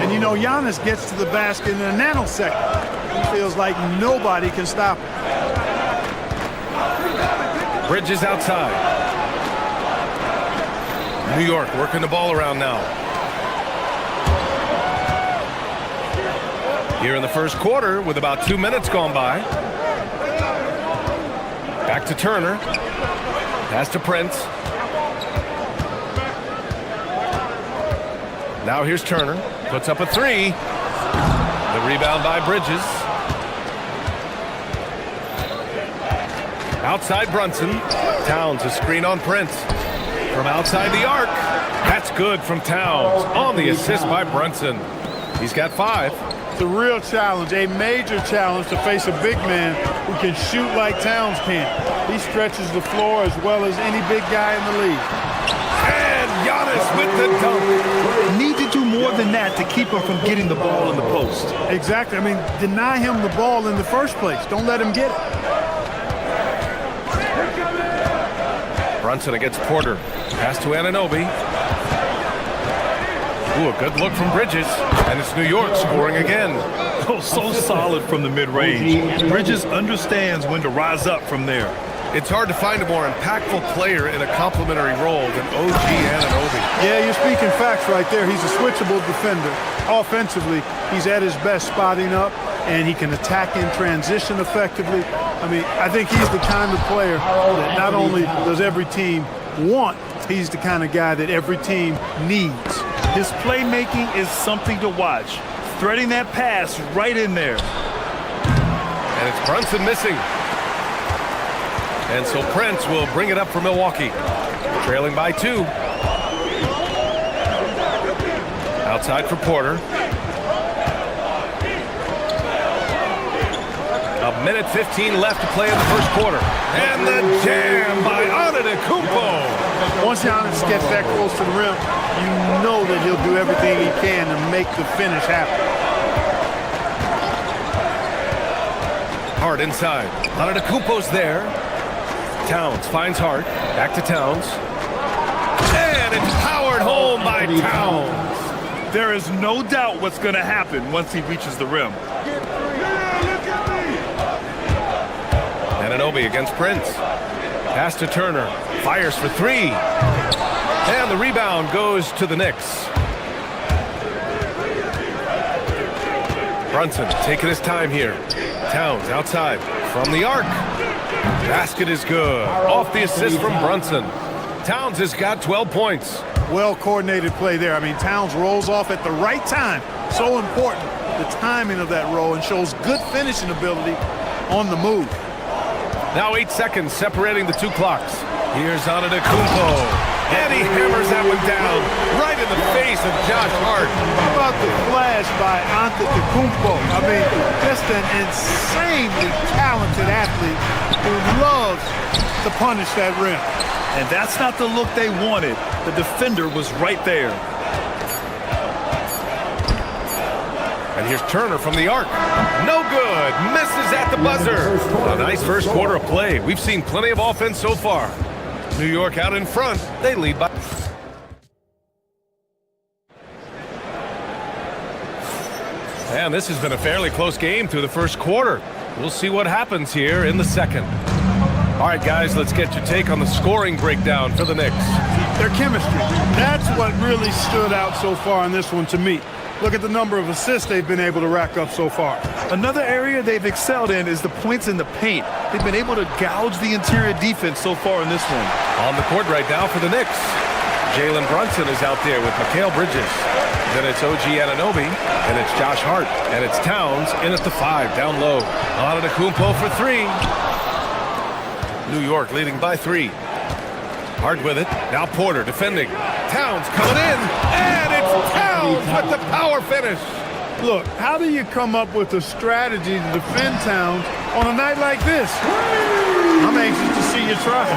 And you know, Giannis gets to the basket in a nanosecond. He feels like nobody can stop him. Bridges outside. New York working the ball around now. Here in the first quarter with about 2 minutes gone by. Back to Turner. Pass to Prince. Now here's Turner. Puts up a three. The rebound by Bridges. Outside Brunson. Towns a screen on Prince. From outside the arc. That's good from Towns. On the assist by Brunson. He's got 5. It's a real challenge, a major challenge to face a big man who can shoot like Towns can. He stretches the floor as well as any big guy in the league. And Giannis with the dunk. Need to do more than that to keep him from getting the ball in the post. Exactly. I mean, deny him the ball in the first place. Don't let him get it. Brunson against Porter. Pass to Anunoby. Ooh, a good look from Bridges. And it's New York scoring again. Oh, so solid from the mid-range. Bridges understands when to rise up from there. It's hard to find a more impactful player in a complementary role than OG Anunoby. Yeah, you're speaking facts right there. He's a switchable defender. Offensively, he's at his best spotting up, and he can attack in transition effectively. I mean, I think he's the kind of player that not only does every team want, he's the kind of guy that every team needs. His playmaking is something to watch. Threading that pass right in there. And it's Brunson missing. And so Prince will bring it up for Milwaukee. Trailing by 2. Outside for Porter. minute 15 left to play in the first quarter. And the jam by Antetokounmpo. Once Giannis gets that close to the rim, you know that he'll do everything he can to make the finish happen. Hart inside. Antetokounmpo's there. Towns finds Hart. Back to Towns. And it's powered home by Towns. There is no doubt what's going to happen once he reaches the rim. Anunoby against Prince. Pass to Turner. Fires for three. And the rebound goes to the Knicks. Brunson taking his time here. Towns outside from the arc. Basket is good. Off the assist from Brunson. Towns has got 12 points. Well-coordinated play there. I mean, Towns rolls off at the right time. So important, the timing of that roll, and shows good finishing ability on the move. Now 8 seconds separating the two clocks. Here's Antetokounmpo. And he hammers that one down right in the face of Josh Hart. How about the flash by Antetokounmpo? I mean, just an insanely talented athlete who loves to punish that rim. And that's not the look they wanted. The defender was right there. And here's Turner from the arc. No good. Misses at the buzzer. A nice first quarter of play. We've seen plenty of offense so far. New York out in front. They lead by... And this has been a fairly close game through the first quarter. We'll see what happens here in the second. All right, guys, let's get your take on the scoring breakdown for the Knicks. Their chemistry. That's what really stood out so far in this one to me. Look at the number of assists they've been able to rack up so far. Another area they've excelled in is the points in the paint. They've been able to gouge the interior defense so far in this one. On the court right now for the Knicks. Jalen Brunson is out there with Mikal Bridges. Then it's OG Anunoby, and it's Josh Hart, and it's Towns in at the 5, down low. Antetokounmpo for 3. New York leading by 3. Hart with it. Now Porter defending. Towns coming in, and it's Towns with the power finish. Look, how do you come up with a strategy to defend Towns on a night like this? I'm anxious to see you try.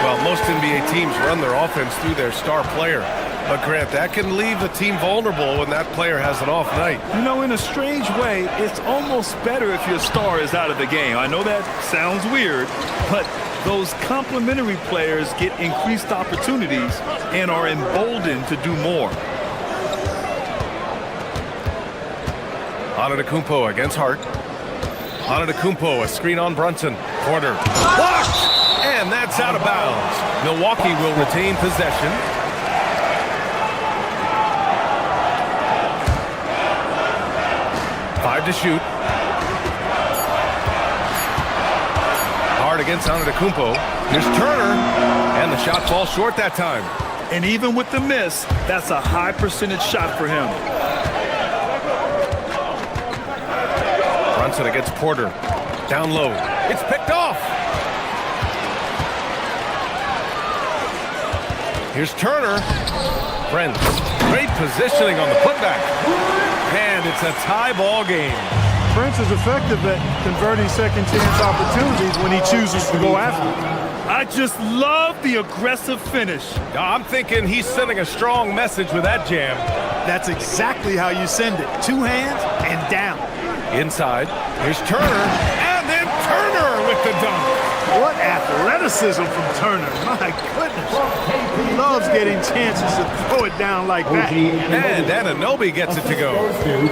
Well, most NBA teams run their offense through their star player. But, Grant, that can leave the team vulnerable when that player has an off night. You know, in a strange way, it's almost better if your star is out of the game. I know that sounds weird, but those complementary players get increased opportunities and are emboldened to do more. Antetokounmpo against Hart. Antetokounmpo, a screen on Brunson. Porter blocked, and that's out of bounds. Milwaukee will retain possession. To shoot. Hard against Antetokounmpo. Here's Turner, and the shot falls short that time. And even with the miss, that's a high percentage shot for him. Brunson against Porter. Down low. It's picked off. Here's Turner. Prince. Great positioning on the putback. And it's a tie ball game. Prince is effective at converting second chance opportunities when he chooses to go after it. I just love the aggressive finish. I'm thinking he's sending a strong message with that jam. That's exactly how you send it. 2 hands and down. Inside. Here's Turner. And then Turner with the dunk. What athleticism from Turner. My goodness. He loves getting chances to throw it down like that. And Anunoby gets it to go.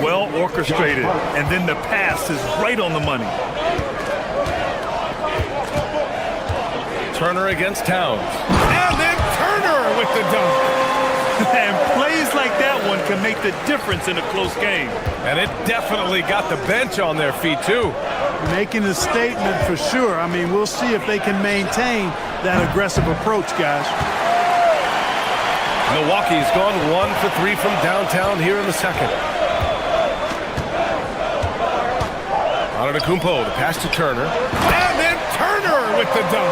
Well orchestrated. And then the pass is right on the money. Turner against Towns. And then Turner with the dunk. And plays like that one can make the difference in a close game. And it definitely got the bench on their feet, too. Making a statement for sure. I mean, we'll see if they can maintain that aggressive approach, guys. Milwaukee's gone 1 for 3 from downtown here in the second. Antetokounmpo, the pass to Turner. And then Turner with the dunk.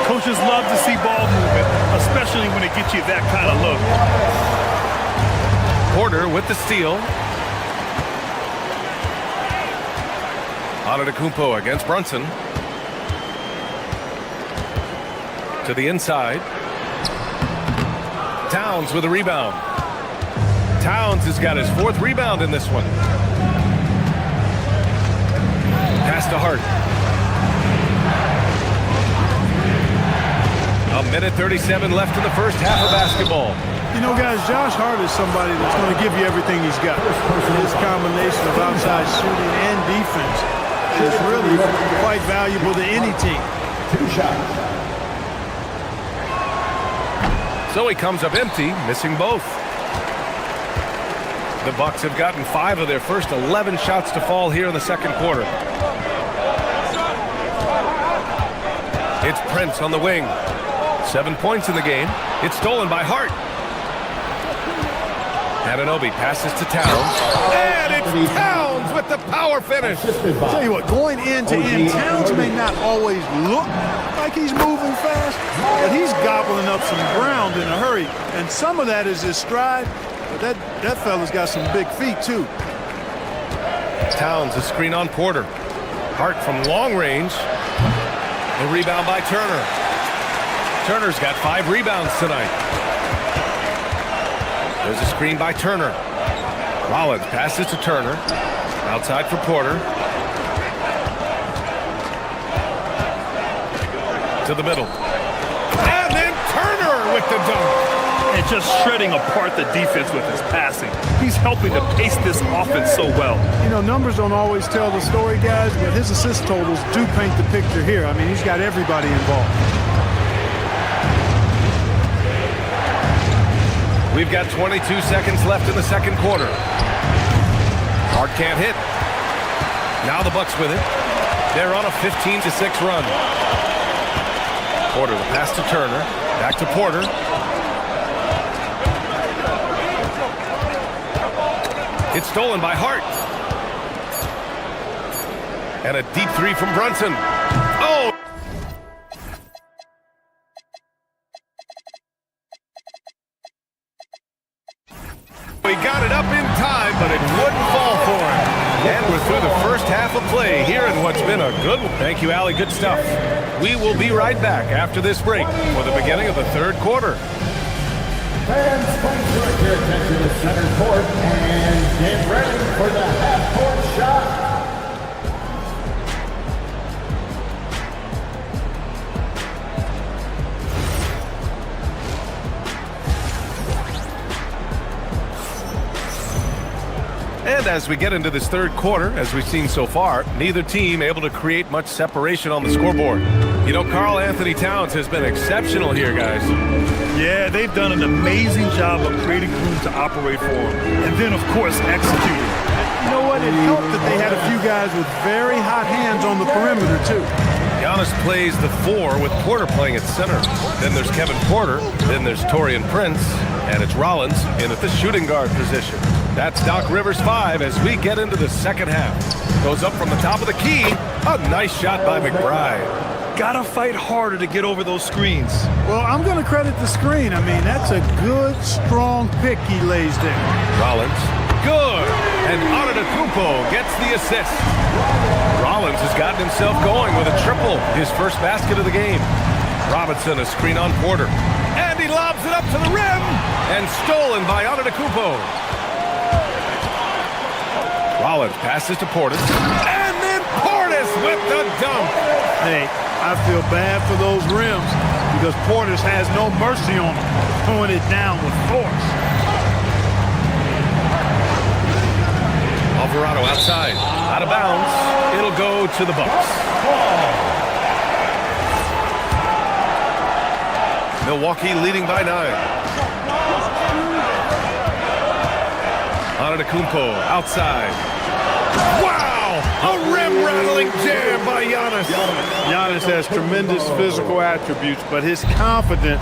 Coaches love to see ball movement, especially when it gets you that kind of look. Porter with the steal. Antetokounmpo against Brunson. To the inside. Towns with a rebound. Towns has got his 4th rebound in this one. Pass to Hart. A minute 37 left in the first half of basketball. You know, guys, Josh Hart is somebody that's going to give you everything he's got. His combination of outside shooting and defense is really quite valuable to any team. 2 shots. So he comes up empty, missing both. The Bucks have gotten 5 of their first 11 shots to fall here in the second quarter. It's Prince on the wing. 7 points in the game. It's stolen by Hart. Anunoby passes to Towns. And it's Towns with the power finish. I'll tell you what, going end to end, Towns may not always look like he's moving fast, but he's gobbling up some ground in a hurry. And some of that is his stride, but that fella's got some big feet too. Towns, a screen on Porter. Hart from long range. The rebound by Turner. Turner's got 5 rebounds tonight. There's a screen by Turner. Rollins passes to Turner. Outside for Porter. To the middle. And then Turner with the dunk. And just shredding apart the defense with his passing. He's helping to pace this offense so well. You know, numbers don't always tell the story, guys, but his assist totals do paint the picture here. I mean, he's got everybody involved. We've got 22 seconds left in the second quarter. Hart can't hit. Now the Bucks with it. They're on a 15-6 run. Porter, the pass to Turner. Back to Porter. It's stolen by Hart. And a deep 3 from Brunson. Oh! He got it up in time, but it wouldn't fall for him. And we're through the first half of play here in what's been a good one. Thank you, Allie. Good stuff. We will be right back after this break for the beginning of the third quarter. Fans, please direct your attention to center court and get ready for the half-court shot. And as we get into this third quarter, as we've seen so far, neither team able to create much separation on the scoreboard. You know, Karl Anthony Towns has been exceptional here, guys. Yeah, they've done an amazing job of creating room to operate for him. And then, of course, executing. You know what? It helped that they had a few guys with very hot hands on the perimeter, too. Giannis plays the 4 with Porter playing at center. Then there's Kevin Porter. Then there's Taurean Prince. And it's Rollins in at the shooting guard position. That's Doc Rivers 5 as we get into the second half. Goes up from the top of the key. A nice shot by McBride. Gotta fight harder to get over those screens. Well, I'm going to credit the screen. I mean, that's a good, strong pick he lays there. Rollins. Good. And Antetokounmpo gets the assist. Rollins has gotten himself going with a triple. His first basket of the game. Robinson, a screen on Porter. And he lobs it up to the rim. And stolen by Antetokounmpo. Rollins passes to Portis. And then Portis with the dunk. Hey, I feel bad for those rims because Portis has no mercy on them, throwing it down with force. Alvarado outside. Out of bounds. It'll go to the Bucks. Milwaukee leading by 9. Antetokounmpo outside. Wow! A rim-rattling jam by Giannis. Giannis has tremendous physical attributes, but his confidence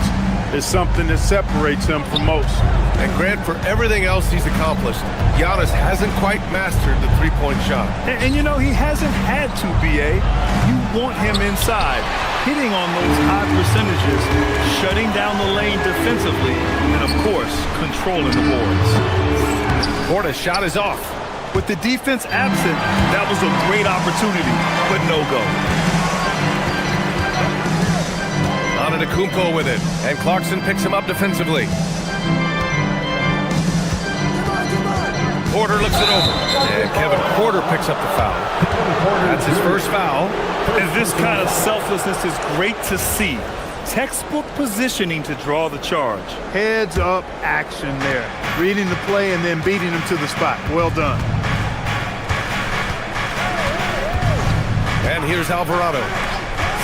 is something that separates him from most. And Grant, for everything else he's accomplished, Giannis hasn't quite mastered the three-point shot. And you know, he hasn't had to, B.A. You want him inside, hitting on those high percentages, shutting down the lane defensively, and, of course, controlling the boards. Portis' shot is off. With the defense absent, that was a great opportunity, but no go. Antetokounmpo with it, and Clarkson picks him up defensively. Porter looks it over, and Kevin Porter picks up the foul. That's his first foul. And this kind of selflessness is great to see. Textbook positioning to draw the charge. Heads up action there. Reading the play and then beating him to the spot. Well done. And here's Alvarado.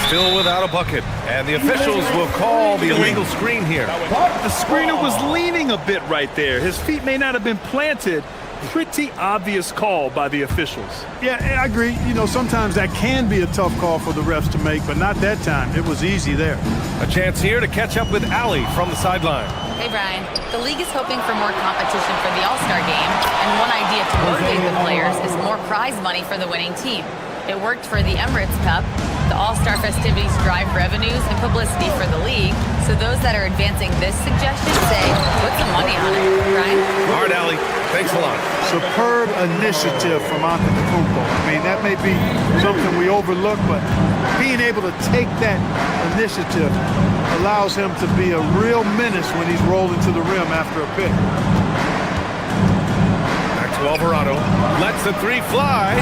Still without a bucket. And the officials will call the illegal screen here. The screener was leaning a bit right there. His feet may not have been planted. Pretty obvious call by the officials. Yeah, I agree. You know, sometimes that can be a tough call for the refs to make, but not that time. It was easy there. A chance here to catch up with Allie from the sideline. Hey, Brian. The league is hoping for more competition for the All-Star game, and one idea to motivate the players is more prize money for the winning team. It worked for the Emirates Cup. The All-Star festivities drive revenues and publicity for the league, so those that are advancing this suggestion say, put some money on it. Brian? All right, Allie. Thanks a lot. Superb initiative from Antetokounmpo. I mean, that may be something we overlook, but being able to take that initiative allows him to be a real menace when he's rolling to the rim after a pick. Back to Alvarado. Lets the three fly.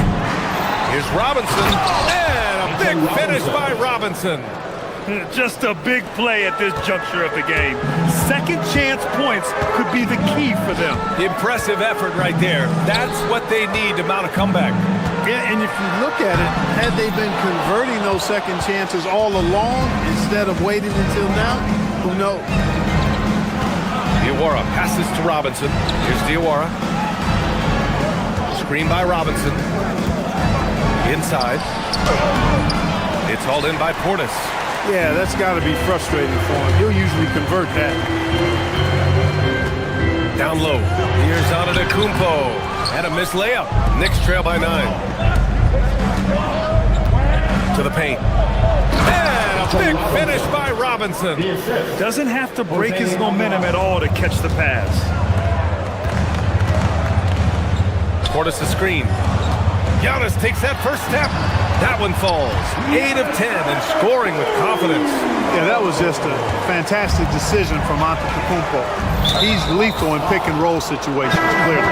Here's Robinson. And a big finish by Robinson. Just a big play at this juncture of the game. Second chance points could be the key for them. Impressive effort right there. That's what they need to mount a comeback. Yeah, and if you look at it, had they been converting those second chances all along instead of waiting until now, who knows? Diawara passes to Robinson. Here's Diawara. Screen by Robinson. Inside. It's hauled in by Portis. Yeah, that's got to be frustrating for him. He'll usually convert that. Down low. Here's Antetokounmpo. And a missed layup. Knicks trail by 9. To the paint. And a big finish by Robinson. Doesn't have to break his momentum at all to catch the pass. Portis the screen. Giannis takes that first step. That one falls. 8 of 10 and scoring with confidence. Yeah, that was just a fantastic decision from Antetokounmpo. He's lethal in pick and roll situations, clearly.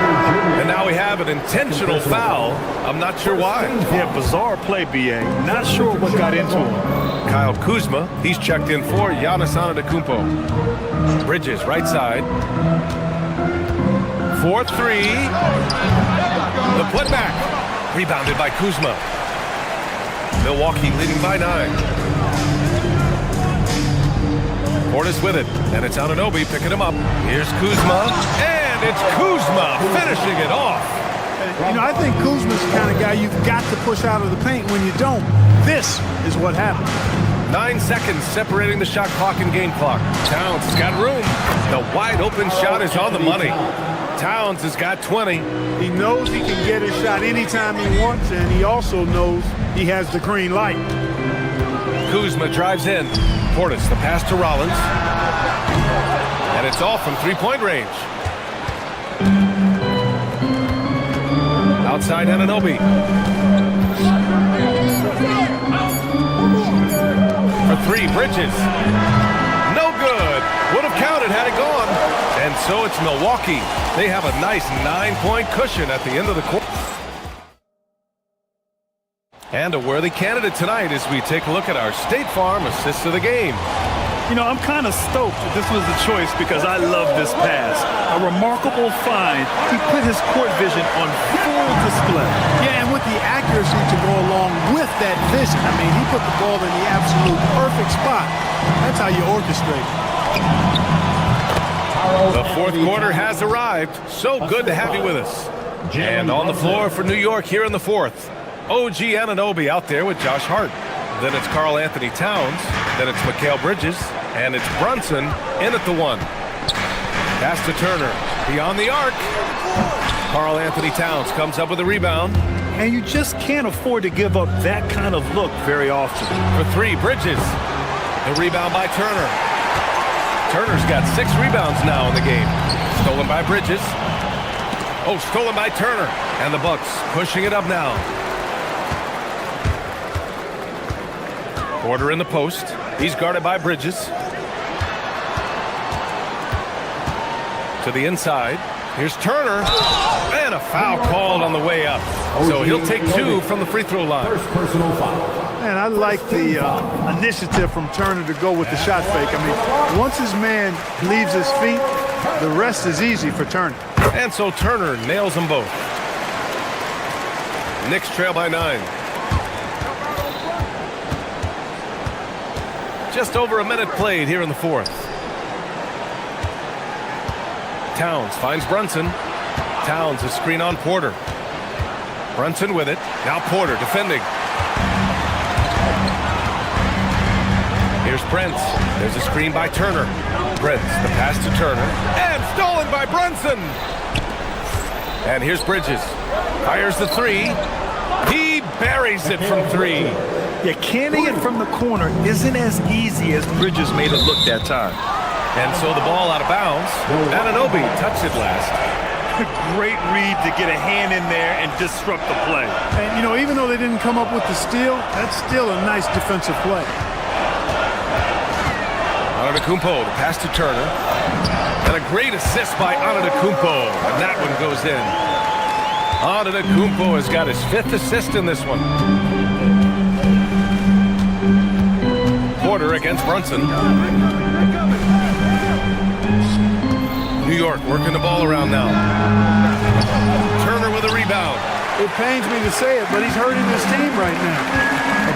And now we have an intentional foul. I'm not sure why. Yeah, bizarre play, B.A. Not sure what got into him. Kyle Kuzma, he's checked in for Giannis Antetokounmpo. Bridges, right side. 4-3. The putback. Rebounded by Kuzma. Milwaukee leading by 9. Portis with it, and it's Anunoby picking him up. Here's Kuzma, and it's Kuzma finishing it off. You know, I think Kuzma's the kind of guy you've got to push out of the paint. When you don't, this is what happens. 9 seconds separating the shot clock and game clock. Towns has got room. The wide open shot is on the money. Towns has got 20. He knows he can get his shot anytime he wants, and he also knows he has the green light. Kuzma drives in. Portis, the pass to Rollins. And it's off from three-point range. Outside Anunoby. For 3, Bridges. No good. Would have counted had it gone. And so it's Milwaukee. They have a nice 9-point cushion at the end of the quarter. And a worthy candidate tonight as we take a look at our State Farm assists of the game. You know, I'm kind of stoked that this was the choice because I love this pass. A remarkable find. He put his court vision on full display. Yeah, and with the accuracy to go along with that vision. I mean, he put the ball in the absolute perfect spot. That's how you orchestrate. The fourth quarter has arrived. So good to have you with us. And on the floor for New York here in the fourth. OG Anunoby out there with Josh Hart. Then it's Karl Anthony Towns. Then it's Mikal Bridges. And it's Brunson in at the 1. Pass to Turner. Beyond the arc. Karl Anthony Towns comes up with a rebound. And you just can't afford to give up that kind of look very often. For 3, Bridges. The rebound by Turner. Turner's got 6 rebounds now in the game. Stolen by Bridges. Oh, stolen by Turner. And the Bucks pushing it up now. Porter in the post. He's guarded by Bridges. To the inside. Here's Turner. And a foul called on the way up. So he'll take 2 from the free throw line. First personal foul. And I like the initiative from Turner to go with the shot fake. I mean, once his man leaves his feet, the rest is easy for Turner. And so Turner nails them both. Knicks trail by 9. Just over a minute played here in the fourth. Towns finds Brunson. Towns a screen on Porter. Brunson with it. Now Porter defending. Here's Prince. There's a screen by Turner. Prince, the pass to Turner. And stolen by Brunson. And here's Bridges. Fires the 3. He buries it from 3. Yeah, canning it from the corner isn't as easy as Bridges made it look that time. And so the ball out of bounds. Anunoby touched it last. Great read to get a hand in there and disrupt the play. And, you know, even though they didn't come up with the steal, that's still a nice defensive play. Antetokounmpo, the pass to Turner. And a great assist by Antetokounmpo. And that one goes in. Antetokounmpo has got his 5th assist in this one. Porter against Brunson. New York working the ball around now. Turner with a rebound. It pains me to say it, but he's hurting his team right now.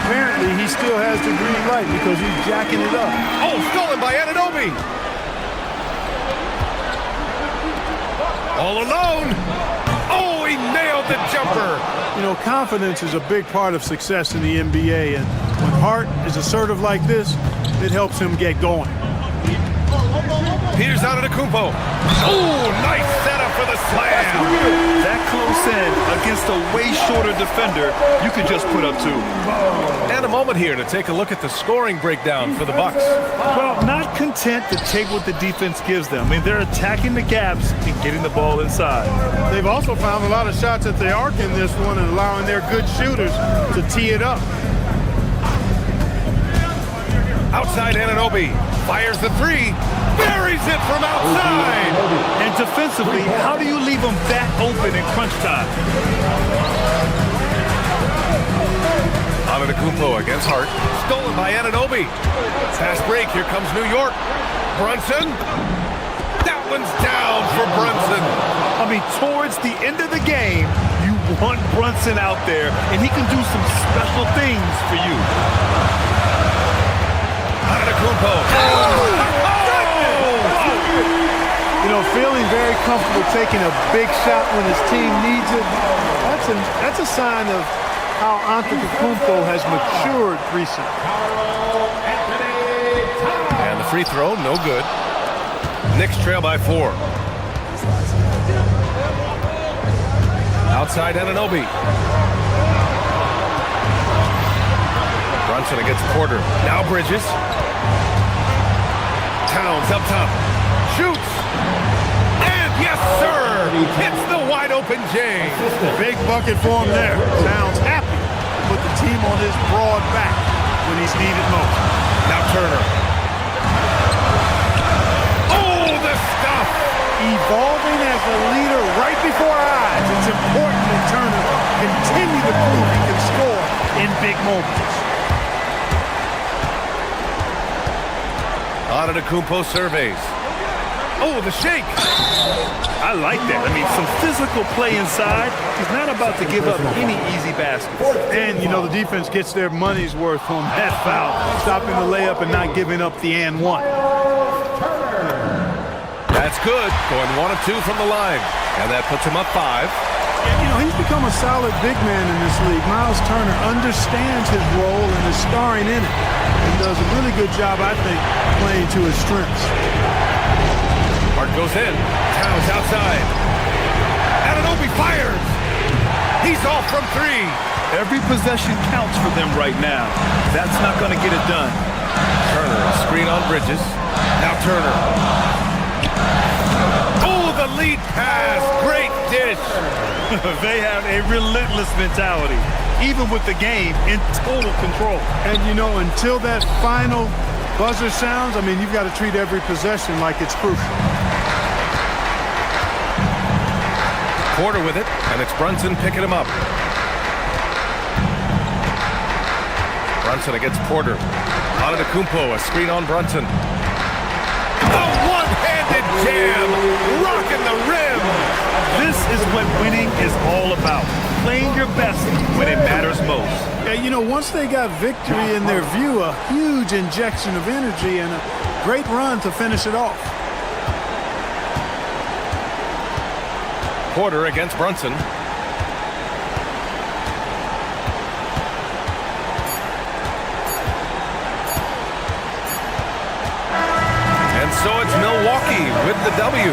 Apparently, he still has the green light because he's jacking it up. Oh, stolen by Anunoby. All alone. Oh, he nailed the jumper. You know, confidence is a big part of success in the NBA, and when Hart is assertive like this, it helps him get going. Here's Antetokounmpo. Oh, nice setup for the slam. That close in against a way shorter defender, you could just put up 2. And a moment here to take a look at the scoring breakdown for the Bucks. Well, not content to take what the defense gives them. I mean, they're attacking the gaps and getting the ball inside. They've also found a lot of shots at the arc in this one and allowing their good shooters to tee it up. Outside Anunoby fires the 3, buries it from outside. And defensively, how do you leave them that open in crunch time? Antetokounmpo against Hart, stolen by Anunoby. Fast break, here comes New York. Brunson, that one's down for Brunson. I mean, towards the end of the game, you want Brunson out there, and he can do some special things for you. Antetokounmpo. You know, feeling very comfortable taking a big shot when his team needs it, that's a sign of how Antetokounmpo has matured recently. And the free throw, no good. Knicks trail by 4. Outside Anunoby. Brunson against Porter. Now Bridges. Towns up top. Shoots. And yes, sir. Hits the wide open J. Big bucket for him there. Towns happy to put the team on his broad back when he's needed most. Now Turner. Oh, the stuff. Evolving as a leader right before our eyes. It's important that Turner continue to prove he can score in big moments. Antetokounmpo surveys. Oh, the shake. I like that. I mean, some physical play inside. He's not about to give up any easy baskets. And, you know, the defense gets their money's worth on that foul. Stopping the layup and not giving up the and 1. That's good. Going 1 of 2 from the line. And that puts him up 5. You know, he's become a solid big man in this league. Miles Turner understands his role and is starring in it. And does a really good job, I think, playing to his strengths. Hart goes in. Towns outside. Anunoby fires. He's off from 3. Every possession counts for them right now. That's not going to get it done. Turner, screen on Bridges. Now Turner. Oh, the Lead pass. Great dish. They have a relentless mentality, even with the game in total control. And, you know, until that final buzzer sounds, I mean, you've got to treat every possession like it's crucial. Porter with it, and it's Brunson picking him up. Brunson against Porter. Antetokounmpo, a screen on Brunson. A one-handed jam, rocking the rim. This is what winning is all about. Playing your best when it matters most. Yeah, you know, once they got victory in their view, a huge injection of energy and a great run to finish it off. Porter against Brunson. And so it's Milwaukee with the W.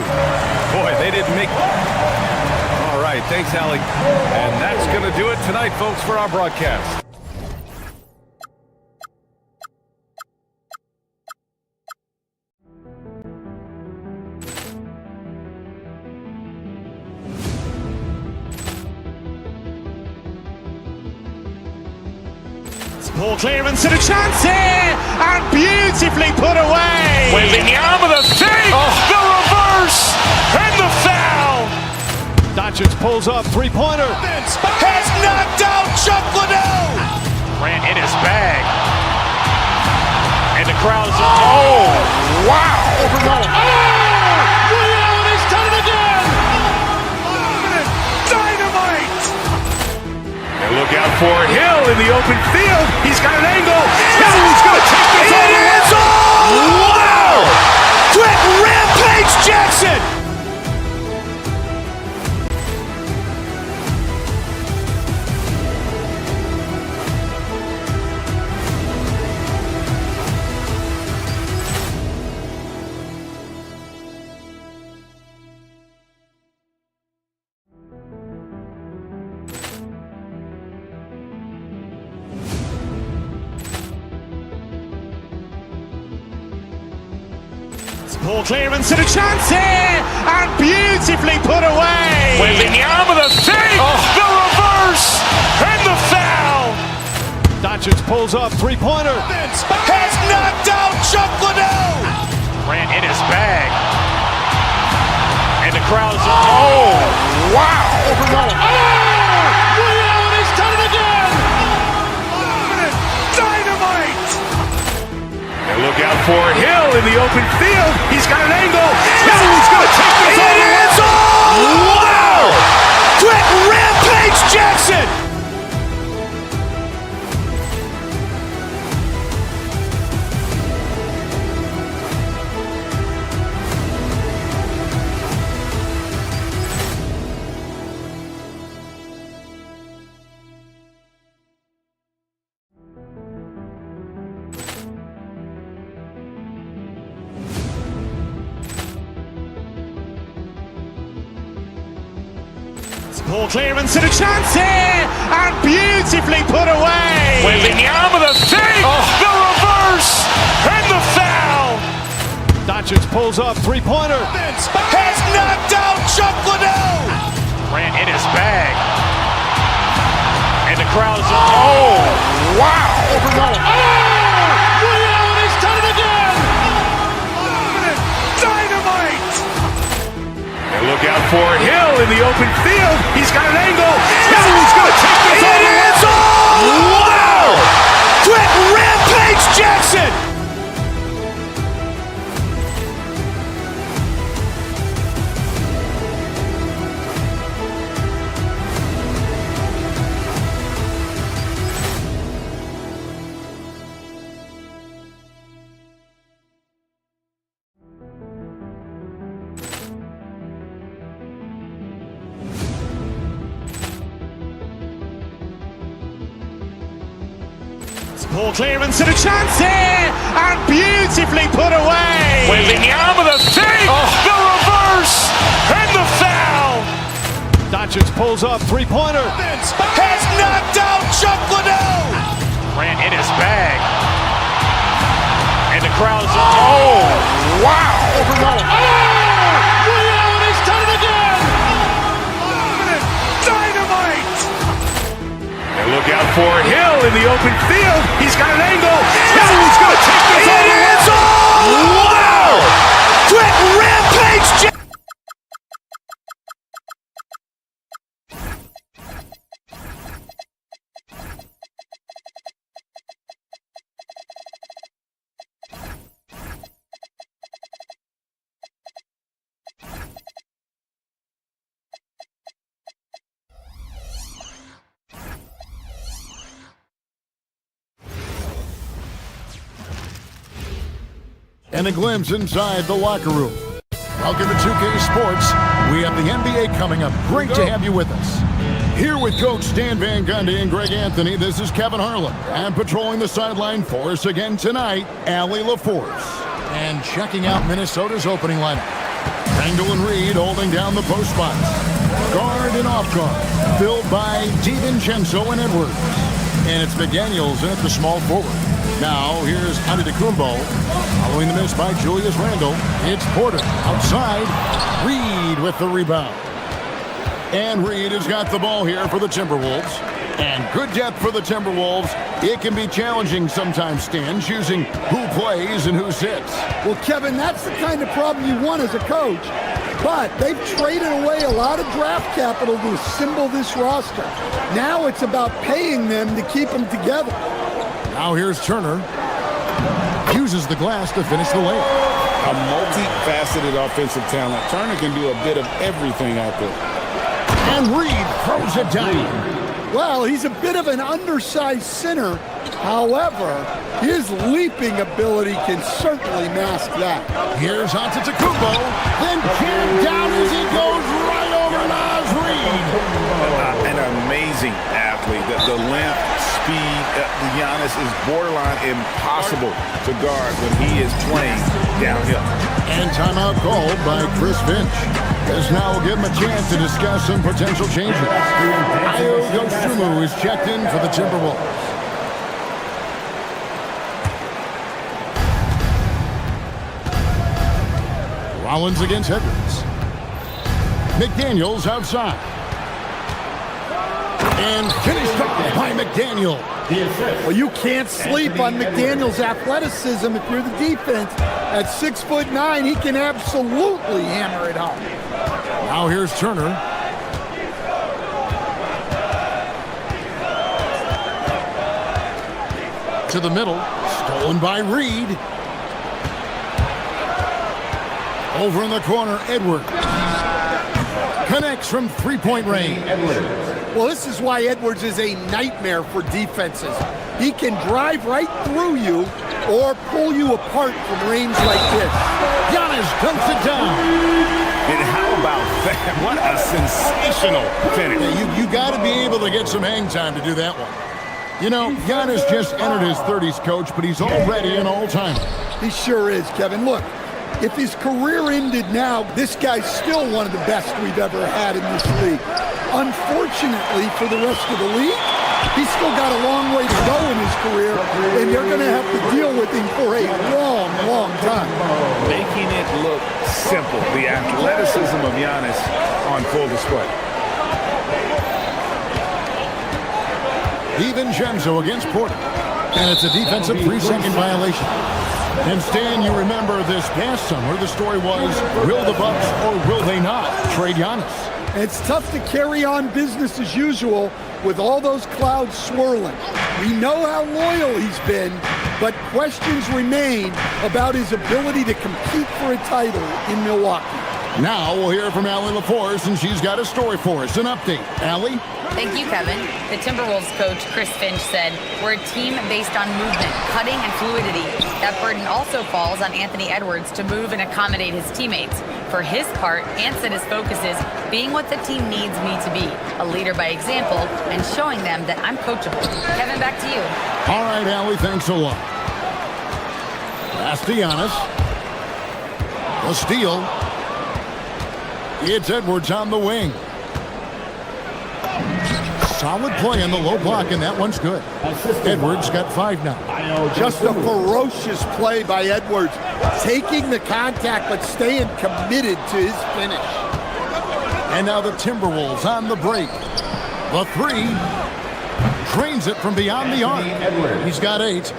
Boy, they didn't make... All right, thanks, Allie. And that's going to do it tonight, folks, for our broadcast. Ball clearance and a chance here, and beautifully put away. Wembanyama the fake, the reverse, and the foul. Doncic pulls up, three-pointer. Has knocked out Chuck Liddell. Ran in his bag, and the crowd is wow! Liddell, he's done it again. Dynamite. And look out for Hill in the open field. He's got an angle. Hill's going to take this all the way. Wow! Quick rampage Jackson. Ball clearance and a chance here, and beautifully put away. Wembanyama the fake, the reverse, and the foul. Doncic pulls up, three-pointer. Has knocked out Chuck Liddell. Ran in his bag, and the crowd is wow! Liddell, he's done it again. Dynamite. And look out for Hill in the open field. He's got an angle. Hill's going to take this all the way. Wow! Quick rampage Jackson. Ball clearance and a chance here, and beautifully put away. Wembanyama the fake, the reverse, and the foul. Doncic pulls up, three-pointer. Has knocked out Chuck Liddell. Ran in his bag, and the crowd is wow! Liddell, he's done it again. Dynamite. And look out for Hill in the open field. He's got an angle. Hill's going to take this all the way. Wow! Quick rampage Jackson. Ball clearance and a chance here, and beautifully put away. Wembanyama the fake, the reverse, and the foul. Doncic pulls up, three-pointer. Has knocked out Chuck Liddell. Ran in his bag, and the crowd is wow! Liddell, he's done it again. for Hill in the open field. He's got an angle. Hill's going to take this all the way. Wow! Quick rampage. And a glimpse inside the locker room. Welcome to 2K Sports. We have the NBA coming up. Great to have you with us. Here with Coach Stan Van Gundy and Greg Anthony, this is Kevin Harlan. And patrolling the sideline for us again tonight, Allie LaForce. And checking out Minnesota's opening lineup. Randall and Reed holding down the post spots. Guard and off guard, filled by DiVincenzo and Edwards. And it's McDaniels in at the small forward. Now, here's Antetokounmpo. Following the miss by Julius Randle, it's Porter outside. Reed with the rebound. And Reed has got the ball here for the Timberwolves. And good depth for the Timberwolves. It can be challenging sometimes, Stan, choosing who plays and who sits. Well, Kevin, that's the kind of problem you want as a coach. But they've traded away a lot of draft capital to assemble this roster. Now it's about paying them to keep them together. Now here's Turner. Uses the glass to finish the layup. A multifaceted offensive talent. Turner can do a bit of everything out there. And Reed throws it down. Well, he's a bit of an undersized center. However, his leaping ability can certainly mask that. Here's Antetokounmpo. Then jammed down as he goes right over Naz Reed. An amazing athlete. The length, speed, Giannis is borderline impossible to guard when he is playing downhill. And timeout called by Chris Finch. As now we'll give him a chance to discuss some potential changes. Ayo Dosunmu is checked in for the Timberwolves. Rollins against Edwards. McDaniels outside. And finished off by McDaniel. Well, you can't sleep on McDaniel's athleticism if you're the defense. At 6'9", he can absolutely hammer it home. Now here's Turner. To the middle. Stolen by Reed. Over in the corner, Edwards. Connects from three-point range. Well, this is why Edwards is a nightmare for defenses. He can drive right through you or pull you apart from range like this. Giannis dunks it down. And how about that? What a sensational finish. Yeah, you got to be able to get some hang time to do that one. You know, Giannis just entered his 30s, Coach, but he's already an all-timer. He sure is, Kevin. Look, if his career ended now, this guy's still one of the best we've ever had in this league. Unfortunately for the rest of the league, he's still got a long way to go in his career, and they're going to have to deal with him for a long, long time. Making it look simple. The athleticism of Giannis on full display. DiVincenzo against Porter. And it's a defensive 3-second violation. And Stan, you remember this past summer, the story was, will the Bucks or will they not trade Giannis? It's tough to carry on business as usual with all those clouds swirling. We know how loyal he's been, but questions remain about his ability to compete for a title in Milwaukee. Now we'll hear from Allie LaForce, and she's got a story for us. An update. Allie? Thank you, Kevin. The Timberwolves coach, Chris Finch, said, "We're a team based on movement, cutting, and fluidity. That burden also falls on Anthony Edwards to move and accommodate his teammates. For his part, Ant said his focus is being what the team needs me to be, a leader by example, and showing them that I'm coachable." Kevin, back to you. All right, Allie, thanks a lot. Pass to Giannis. The steal. It's Edwards on the wing. Solid play on the low block, and that one's good. Edwards got 5 now. Just a ferocious play by Edwards, taking the contact but staying committed to his finish. And now the Timberwolves on the break. The 3. Drains it from beyond the arc. He's got 8.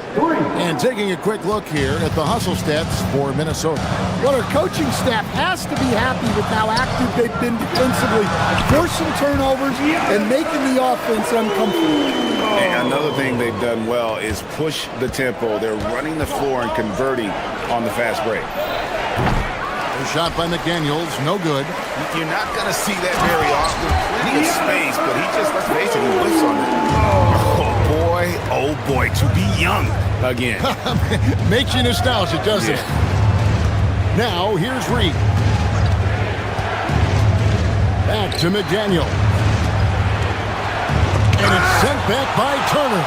And taking a quick look here at the hustle stats for Minnesota. Well, our coaching staff has to be happy with how active they've been defensively, forcing turnovers and making the offense uncomfortable. And another thing they've done well is push the tempo. They're running the floor and converting on the fast break. A shot by McDaniels, no good. You're not going to see that very often. Plenty of space, but he just, let's face it, he whiffs on it. Oh boy, to be young again. Makes you nostalgic, doesn't it? Now, here's Reed. Back to McDaniel. And it's sent back by Turner.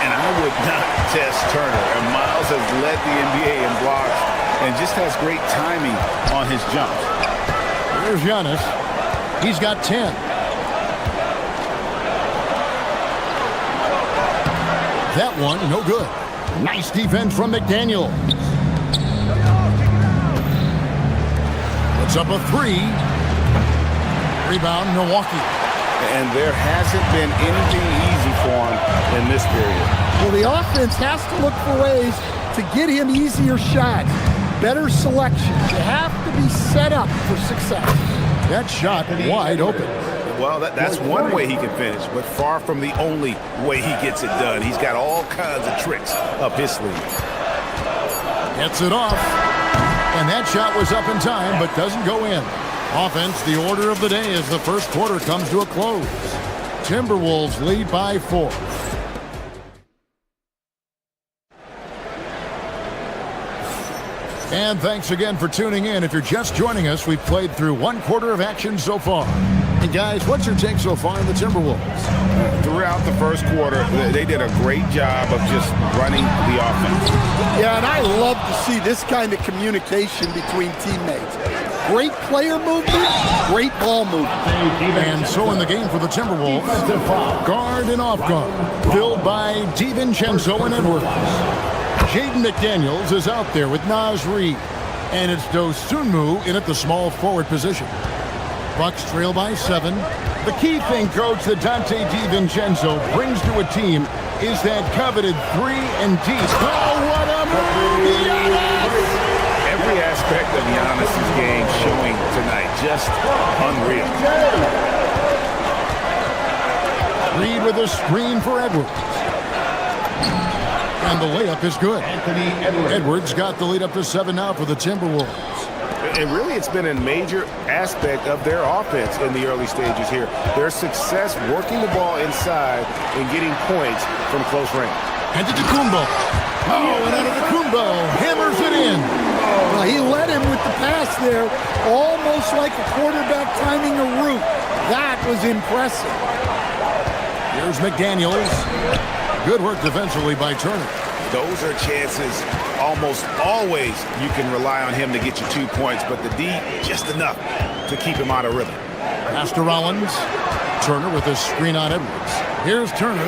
And I would not test Turner. And Miles has led the NBA in blocks and just has great timing on his jumps. Here's Giannis. He's got 10. That one, no good. Nice defense from McDaniel. Puts up a 3. Rebound, Milwaukee. And there hasn't been anything easy for him in this period. Well, the offense has to look for ways to get him easier shots, better selection. You have to be set up for success. That shot wide open. Well, that's one way he can finish, but far from the only way he gets it done. He's got all kinds of tricks up his sleeve. Gets it off. And that shot was up in time, but doesn't go in. Offense, the order of the day as the first quarter comes to a close. Timberwolves lead by 4. And thanks again for tuning in. If you're just joining us, we've played through one quarter of action so far. And guys, what's your take so far on the Timberwolves? Throughout the first quarter, they did a great job of just running the offense. Yeah, and I love to see this kind of communication between teammates. Great player movement, great ball movement. And so in the game for the Timberwolves, guard and off guard, filled by DiVincenzo and Edwards. Jaden McDaniels is out there with Naz Reid, and it's Dosunmu in at the small forward position. Bucks trail by 7. The key thing, coach, that Dante DiVincenzo brings to a team is that coveted 3 and D. Oh, what a move! Every aspect of Giannis's game showing tonight, just unreal. Reed with a screen for Edwards. And the layup is good. Edwards got the lead up to 7 now for the Timberwolves. And really, it's been a major aspect of their offense in the early stages here. Their success working the ball inside and getting points from close range. And to Kumbo. Oh, and out of the Kumbo, hammers it in. Well, he led him with the pass there, almost like a quarterback timing a route. That was impressive. Here's McDaniels. Good work defensively by Turner. Those are chances almost always you can rely on him to get you 2 points, but the D, just enough to keep him out of rhythm. Pass to Rollins. Turner with a screen on Edwards. Here's Turner.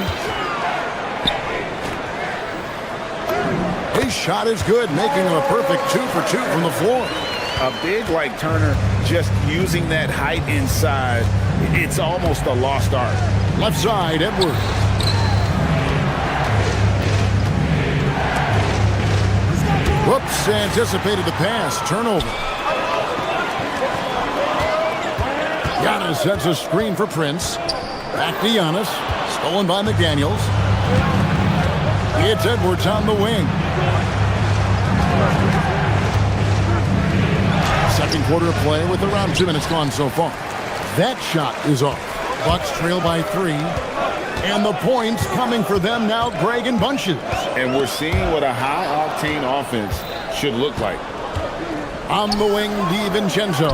His shot is good, making him a perfect 2 for 2 from the floor. A big like Turner, just using that height inside, it's almost a lost art. Left side, Edwards. Whoops, anticipated the pass. Turnover. Giannis sets a screen for Prince. Back to Giannis. Stolen by McDaniels. It's Edwards on the wing. Second quarter of play with around 2 minutes gone so far. That shot is off. Bucks trail by 3. And the points coming for them now, Greg, in bunches. And we're seeing what a high-octane offense should look like. On the wing, DiVincenzo.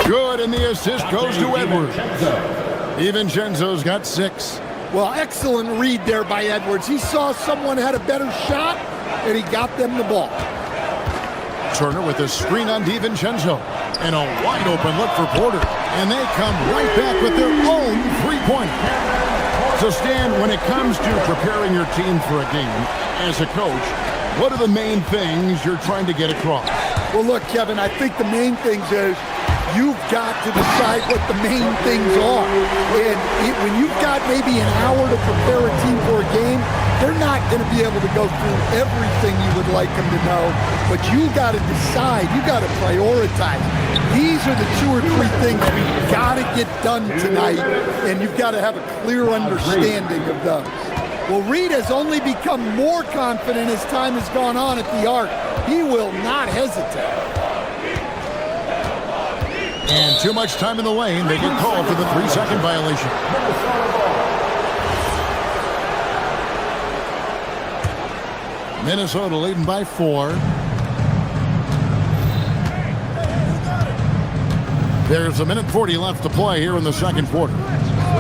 Good, and the assist goes to Edwards. DiVincenzo's got 6. Well, excellent read there by Edwards. He saw someone had a better shot, and he got them the ball. Turner with a screen on DiVincenzo. And a wide-open look for Porter. And they come right back with their own three-pointer. So, Stan, when it comes to preparing your team for a game, as a coach, what are the main things you're trying to get across? Well, look, Kevin, I think the main things is you've got to decide what the main things are. And when you've got maybe an hour to prepare a team for a game, they're not going to be able to go through everything you would like them to know. But you got to decide. You got to prioritize. These are the 2 or 3 things we've got to get done tonight, and you've got to have a clear understanding of those. Well, Reed has only become more confident as time has gone on at the arc. He will not hesitate. And too much time in the lane. They get called for the 3-second violation. Minnesota leading by 4. There's 1:40 left to play here in the second quarter.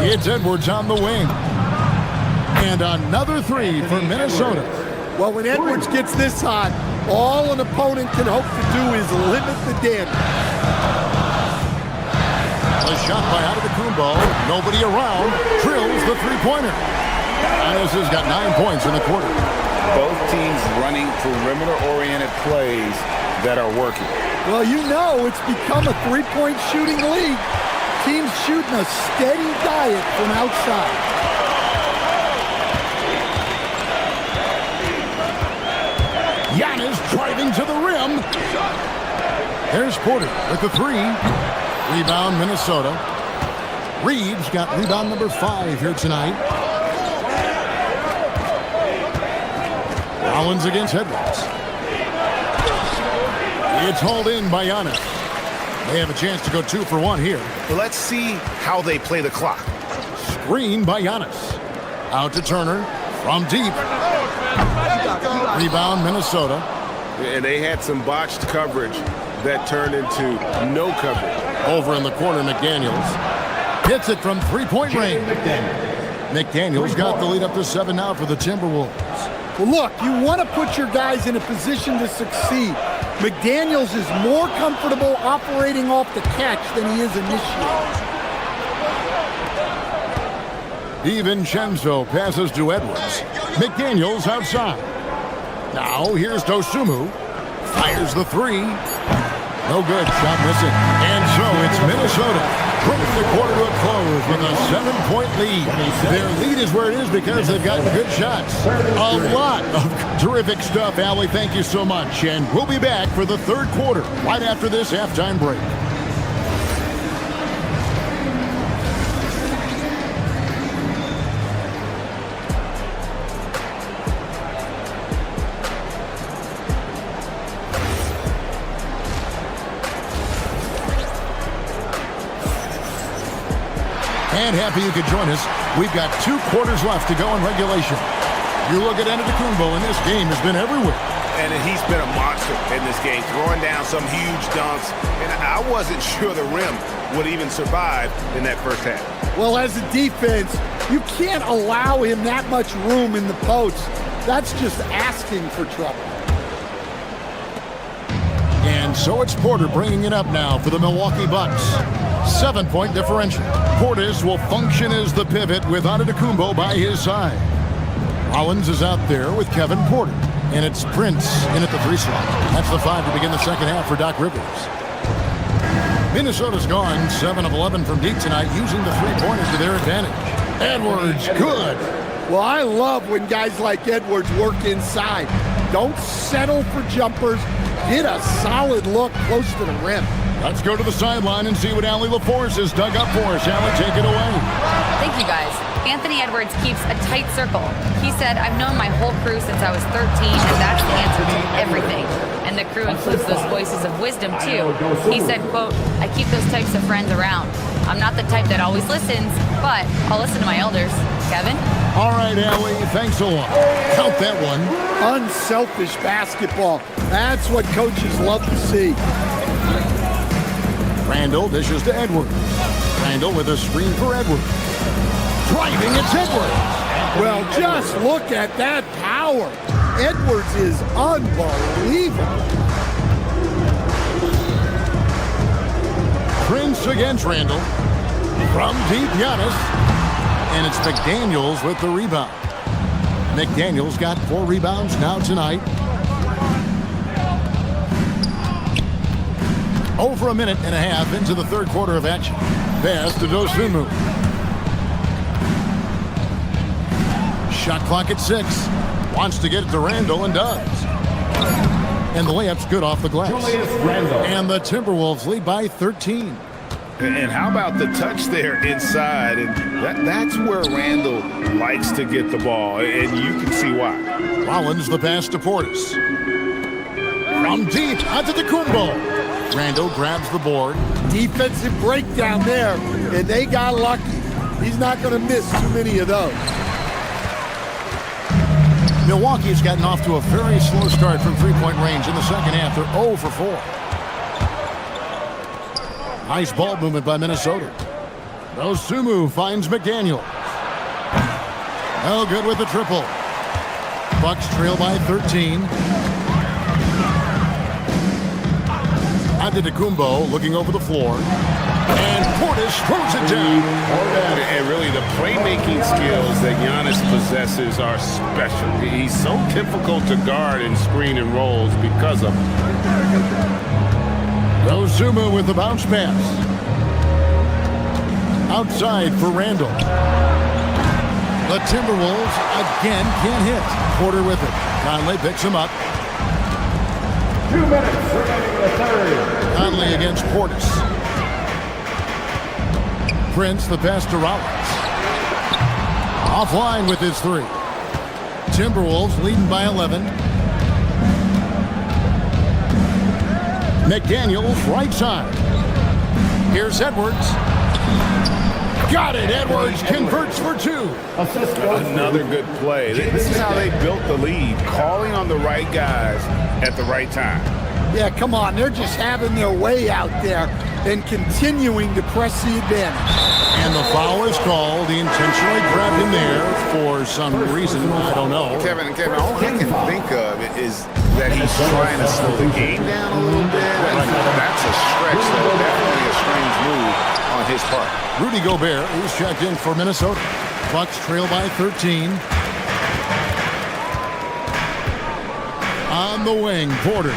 It's Edwards on the wing. And another 3 for Minnesota. Well, when Edwards gets this hot, all an opponent can hope to do is limit the damage. A shot by Antetokounmpo. Nobody around. Drills the three-pointer. Giannis has got 9 points in the quarter. Both teams running perimeter-oriented plays that are working. Well, you know it's become a 3-point shooting league. Teams shooting a steady diet from outside. Giannis driving to the rim. There's Porter with the 3. Rebound, Minnesota. Reeves got rebound number 5 here tonight. Rollins against Edwards. It's hauled in by Giannis. They have a chance to go 2 for 1 here. Let's see how they play the clock. Screen by Giannis. Out to Turner from deep. Rebound, Minnesota. And they had some botched coverage that turned into no coverage. Over in the corner, McDaniels. Hits it from 3-point range. McDaniels got the lead up to 7 now for the Timberwolves. Well, look, you want to put your guys in a position to succeed. McDaniels is more comfortable operating off the catch than he is initiating. DiVincenzo passes to Edwards. McDaniels outside. Now here's Dosunmu. Fires the 3. No good. Shot missing. And so it's Minnesota bringing the quarter to a close with a 7-point lead. Their lead is where it is because they've gotten good shots. A lot of terrific stuff, Allie. Thank you so much. And we'll be back for the third quarter right after this halftime break. And happy you could join us. We've got 2 quarters left to go in regulation. You look at Antetokounmpo, and this game has been everywhere. And he's been a monster in this game, throwing down some huge dunks. And I wasn't sure the rim would even survive in that first half. Well, as a defense, you can't allow him that much room in the post. That's just asking for trouble. And so it's Porter bringing it up now for the Milwaukee Bucks. 7-point differential. Portis will function as the pivot with Antetokounmpo by his side. Rollins is out there with Kevin Porter. And it's Prince in at the 3 slot. That's the 5 to begin the second half for Doc Rivers. Minnesota's gone 7 of 11 from deep tonight, using the 3-pointers to their advantage. Edwards, good. Well, I love when guys like Edwards work inside. Don't settle for jumpers. Get a solid look close to the rim. Let's go to the sideline and see what Allie LaForce has dug up for us. Allie, take it away. Thank you, guys. Anthony Edwards keeps a tight circle. He said, I've known my whole crew since I was 13, and that's the answer to everything. And the crew includes those voices of wisdom, too. He said, quote, I keep those types of friends around. I'm not the type that always listens, but I'll listen to my elders. Kevin? All right, Allie, thanks a lot. Count that one. Unselfish basketball. That's what coaches love to see. Randall dishes to Edwards. Randall with a screen for Edwards. Driving, it's Edwards. Well, just look at that power. Edwards is unbelievable. Prince against Randall. From deep, Giannis. And it's McDaniels with the rebound. McDaniels got 4 rebounds now tonight. Over a minute and a half into the third quarter of action. Pass to Dosunmu. Shot clock at 6. Wants to get it to Randall and does. And the layup's good off the glass. And the Timberwolves lead by 13. And how about the touch there inside? And that's where Randall likes to get the ball, and you can see why. Rollins the pass to Portis. From deep, Antetokounmpo. Randall grabs the board. Defensive breakdown there, and they got lucky. He's not going to miss too many of those. Milwaukee's gotten off to a very slow start from three-point range in the second half. They're 0 for 4. Nice ball movement by Minnesota. Dosunmu finds McDaniel. No good with the triple. Bucks trail by 13. Antetokounmpo looking over the floor. And Portis throws it down. And really, the playmaking skills that Giannis possesses are special. He's so difficult to guard and screen and rolls because of it. Dosunmu with the bounce pass. Outside for Randall. The Timberwolves again can't hit. Porter with it. Conley picks him up. 2 minutes remaining in the third. Conley against Portis. Prince the pass to Rollins. Offline with his 3. Timberwolves leading by 11. McDaniels right side. Here's Edwards. Got it. Edwards converts for 2. Another good play. This is how they built the lead, calling on the right guys at the right time. Yeah, come on. They're just having their way out there and continuing to press the advantage. And the foul is called. He intentionally grabbed him there for some reason. I don't know. Kevin, all I can think of is that he's trying to slow the game down a little bit. That's a stretch, though. Definitely a strange move on his part. Rudy Gobert is checked in for Minnesota. Bucks trail by 13. On the wing, Porter.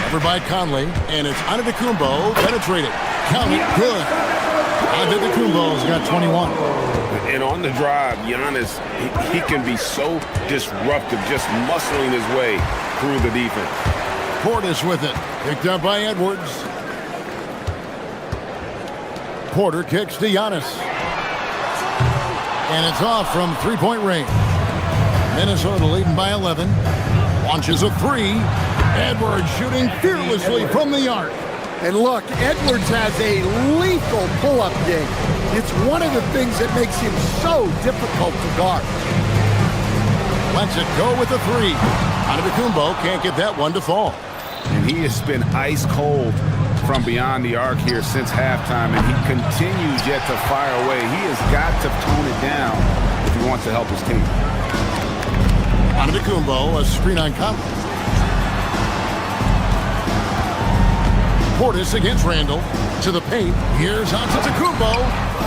Covered by Conley, and it's Antetokounmpo penetrating. Count it, good. Antetokounmpo's got 21. And on the drive, Giannis, he can be so disruptive, just muscling his way through the defense. Portis with it. Picked up by Edwards. Porter kicks to Giannis. And it's off from three-point range. Minnesota leading by 11. Launches a 3. Edwards shooting fearlessly from the arc. And look, Edwards has a lethal pull-up game. It's one of the things that makes him so difficult to guard. Lets it go with a 3. Antetokounmpo can't get that one to fall. And he has been ice cold from beyond the arc here since halftime, and he continues yet to fire away. He has got to tone it down if he wants to help his team. Antetokounmpo, a screen on Conley. Portis against Randall. To the paint. Here's Antetokounmpo.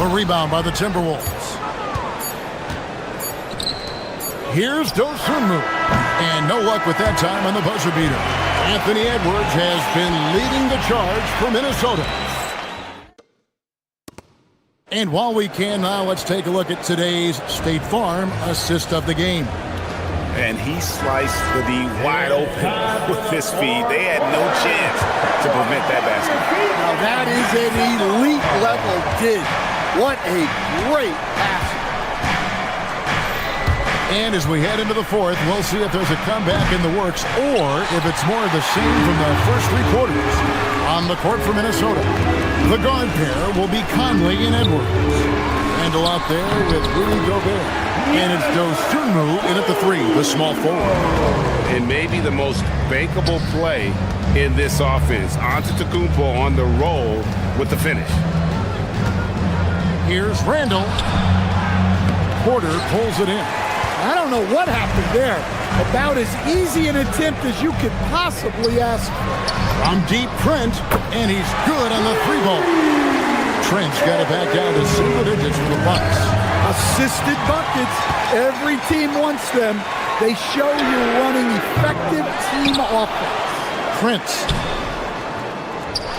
A rebound by the Timberwolves. Here's Dosunmu. And no luck with that time on the buzzer beater. Anthony Edwards has been leading the charge for Minnesota. And while we can now, let's take a look at today's State Farm assist of the game. And he sliced the D wide open with his feed. They had no chance to prevent that basket. Now that is an elite level dig. What a great pass. And as we head into the fourth, we'll see if there's a comeback in the works or if it's more of the same from the first 3 quarters. On the court for Minnesota, the guard pair will be Conley and Edwards. Randall out there with Rudy Gobert. And it's Dosunmu in at the 3, the small forward. And maybe the most bankable play in this offense. Antetokounmpo on the roll with the finish. Here's Randall. Porter pulls it in. I don't know what happened there. About as easy an attempt as you could possibly ask for. From deep, Trent, and he's good on the 3 ball. Trent's got it back down to single digits for the Bucks. Assisted buckets. Every team wants them. They show you're running effective team offense. Prince.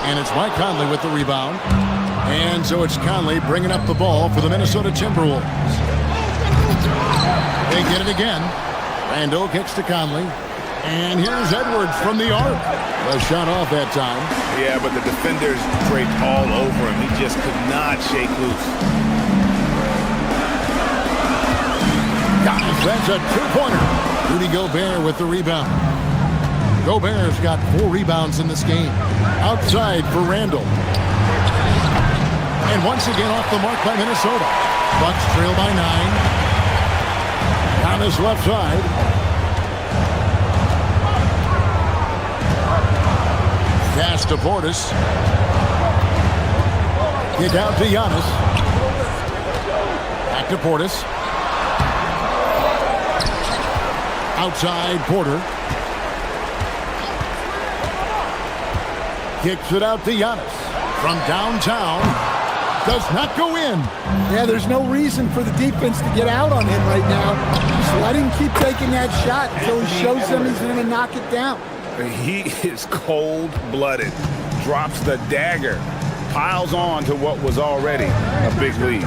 And it's Mike Conley with the rebound. And so it's Conley bringing up the ball for the Minnesota Timberwolves. They get it again. Randall kicks to Conley. And here's Edwards from the arc. A shot off that time. Yeah, but the defenders draped all over him. He just could not shake loose. That's a two-pointer. Rudy Gobert with the rebound. Gobert's got 4 rebounds in this game. Outside for Randall. And once again off the mark by Minnesota. Bucks trail by 9. On his left side. Pass to Portis. Kick out to Giannis. Back to Portis. Outside Porter. Kicks it out to Giannis. From downtown. Does not go in. Yeah, there's no reason for the defense to get out on him right now. Just let him keep taking that shot until he shows them he's going to knock it down. He is cold-blooded. Drops the dagger. Piles on to what was already a big lead.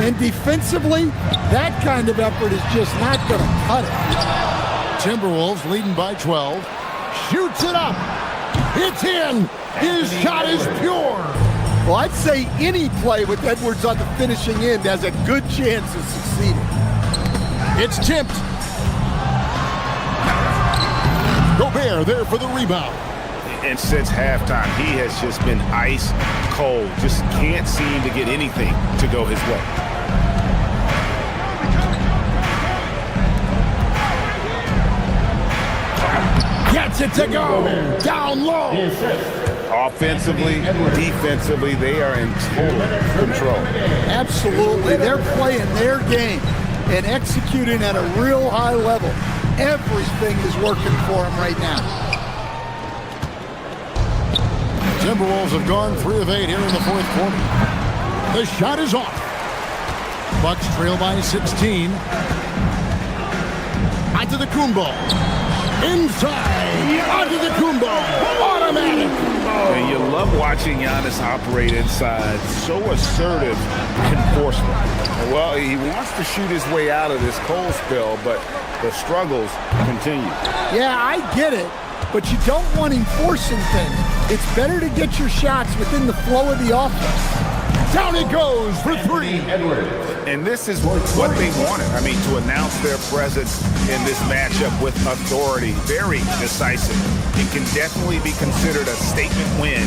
And defensively, that kind of effort is just not going to cut it. Timberwolves leading by 12. Shoots it up. It's in. His shot is pure. Well, I'd say any play with Edwards on the finishing end has a good chance of succeeding. It's tipped. Gobert there for the rebound. And since halftime, he has just been ice cold. Just can't seem to get anything to go his way. Gets it to go. Down low. Offensively, defensively, they are in total control. Absolutely. They're playing their game and executing at a real high level. Everything is working for them right now. Timberwolves have gone 3 of 8 here in the fourth quarter. The shot is off. Bucks trail by 16. Onto the Kumbo. Inside. Onto the Kumbo. Automatic. And you love watching Giannis operate inside. So assertive enforcement. Well, he wants to shoot his way out of this cold spell, but the struggles continue. Yeah, I get it, but you don't want him forcing things. It's better to get your shots within the flow of the offense. Down it goes for 3. And this is what they wanted. I mean, to announce their presence in this matchup with authority. Very decisive. It can definitely be considered a statement win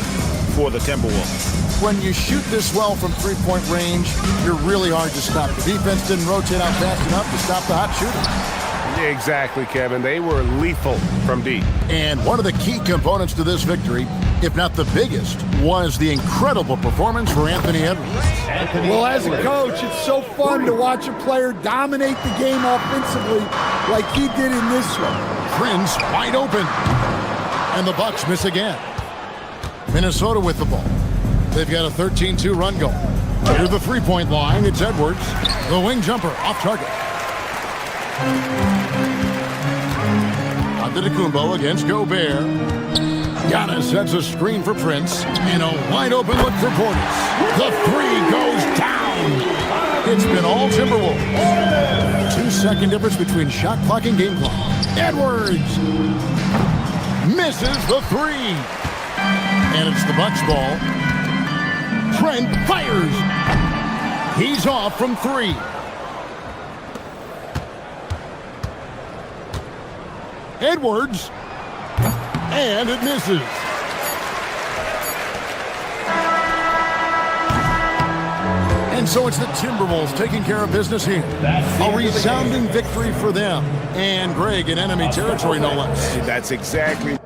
for the Timberwolves. When you shoot this well from three-point range, you're really hard to stop. The defense didn't rotate out fast enough to stop the hot shooter. Exactly, Kevin. They were lethal from deep. And one of the key components to this victory, if not the biggest, was the incredible performance for Anthony Edwards. Well, as a coach, it's so fun to watch a player dominate the game offensively like he did in this one. Prince wide open. And the Bucks miss again. Minnesota with the ball. They've got a 13-2 run going. Near the three-point line, it's Edwards. The wing jumper off target. Antetokounmpo against Gobert. Giannis sets a screen for Prince. And a wide open look for Portis. The 3 goes down. It's been all Timberwolves. 2-second difference between shot clock and game clock. Edwards misses the 3. And it's the Bucks ball. Trent fires. He's off from 3. Edwards. And it misses. And so it's the Timberwolves taking care of business here. A resounding victory for them. And Greg in enemy territory, no less. That's exactly.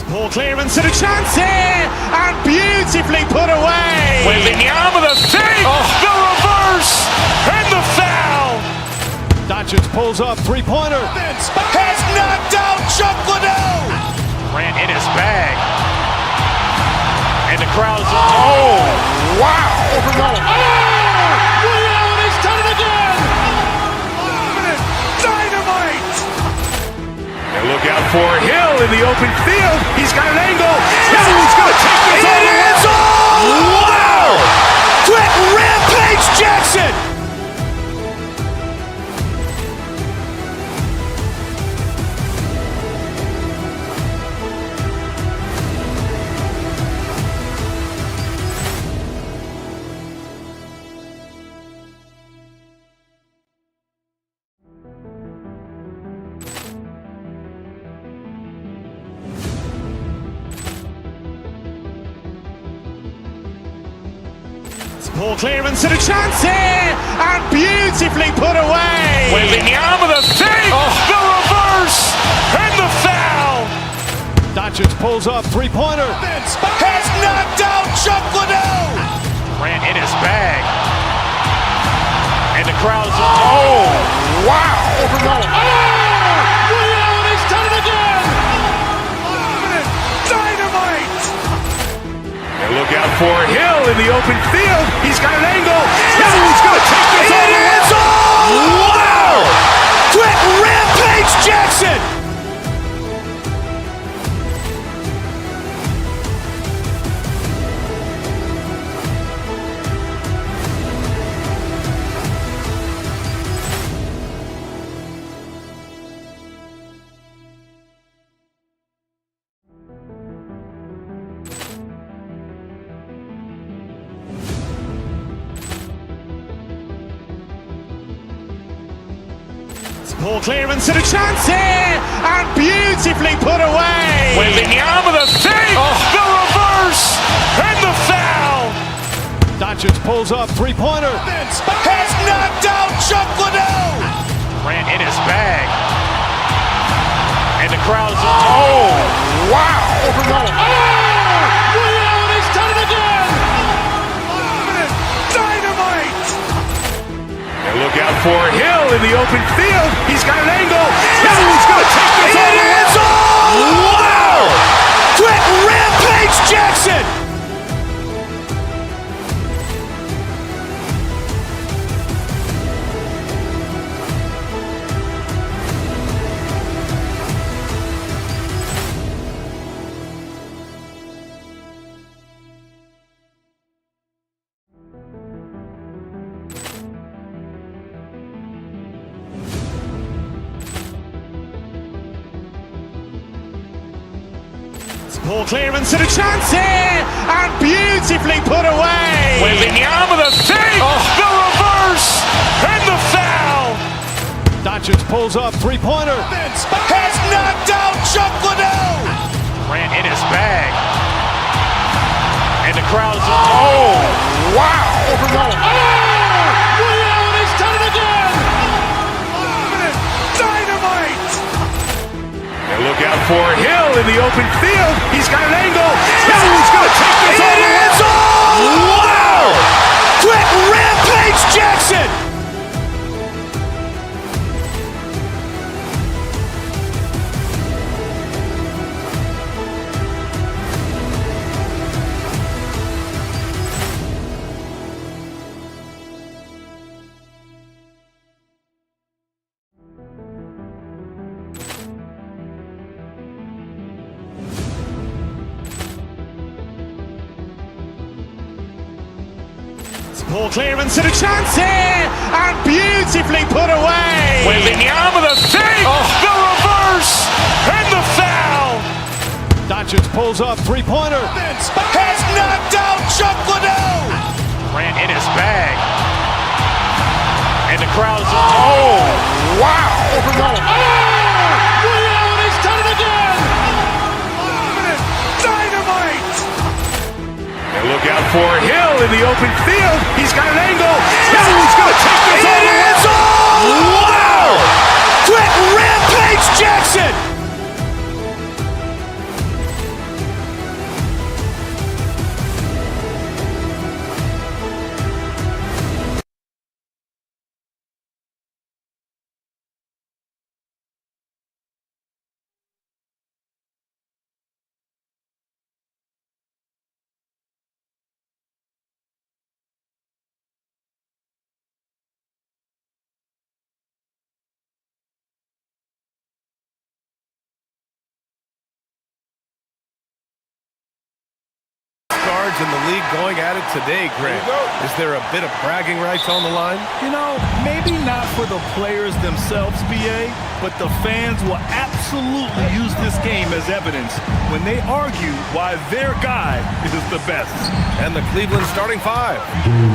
Poor clearance and a chance here, and beautifully put away. Wembanyama the save, the reverse, and the foul. Doncic pulls up, three-pointer. Has knocked out Chuck Liddell. Grant in his bag. And the crowd's, oh, wow. Oh, Leon has done it again. Dynamite. And look out for Hill in the open field. He's got an angle. Hill's going to take this all the way. Wow. Quick rampage Jackson. Ball clearance and a chance here, and beautifully put away. Wembanyama the fake, the reverse, and the foul. Doncic pulls up, three-pointer. Has knocked out Chuck Liddell. Grant in his bag. And the crowd's, oh, wow. Leon has done it again. Dynamite. And look out for Hill in the open field. He's got an angle. Hill's going to take this all the way. Wow. Quick rampage Jackson. Ball clearance and a chance here, and beautifully put away. Wembanyama the fake, the reverse, and the foul. Doncic pulls up, three-pointer. Has knocked out Chuck Liddell. Grant in his bag. And the crowd's, oh, wow. Leon has done it again. Dynamite. And look out for Hill in the open field. He's got an angle. Hill's going to take this all the way. Wow. Quick rampage Jackson. Ball clearance and a chance here, and beautifully put away. Wembanyama the fake, the reverse, and the foul. Doncic pulls up, three-pointer. Has knocked out Chuck Liddell. Grant in his bag. And the crowd's, oh, wow. Leon has done it again. Dynamite. And look out for Hill in the open field. He's got an angle. Hill's going to take this all the way. Wow. Quick rampage Jackson. Ball clearance and a chance here, and beautifully put away. Wembanyama the fake, the reverse, and the foul. Doncic pulls up, three-pointer. Has knocked out Chuck Liddell. Grant in his bag. And the crowd's, oh, wow. Leon has done it again. Dynamite. And look out for Hill in the open field. He's got an angle. Hill's going to take this all the way. Wow. Quick rampage Jackson. guards in the league going at it today, Greg. Is there a bit of bragging rights on the line? You know, maybe not for the players themselves, BA, but the fans will absolutely use this game as evidence when they argue why their guy is the best. And the Cleveland starting five.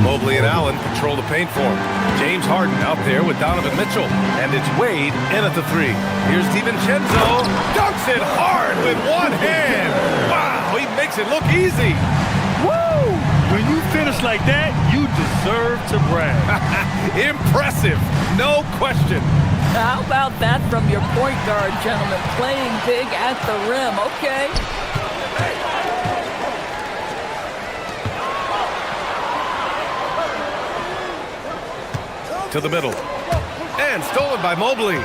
Mobley and Allen control the paint for him. James Harden out there with Donovan Mitchell. And it's Wade in at the three. Here's DiVincenzo. Dunks it hard with one hand. Wow, he makes it look easy. Woo! When you finish like that, you deserve to brag. Impressive, no question. How about that from your point guard, gentlemen? Playing big at the rim. Okay. To the middle. And stolen by Mobley.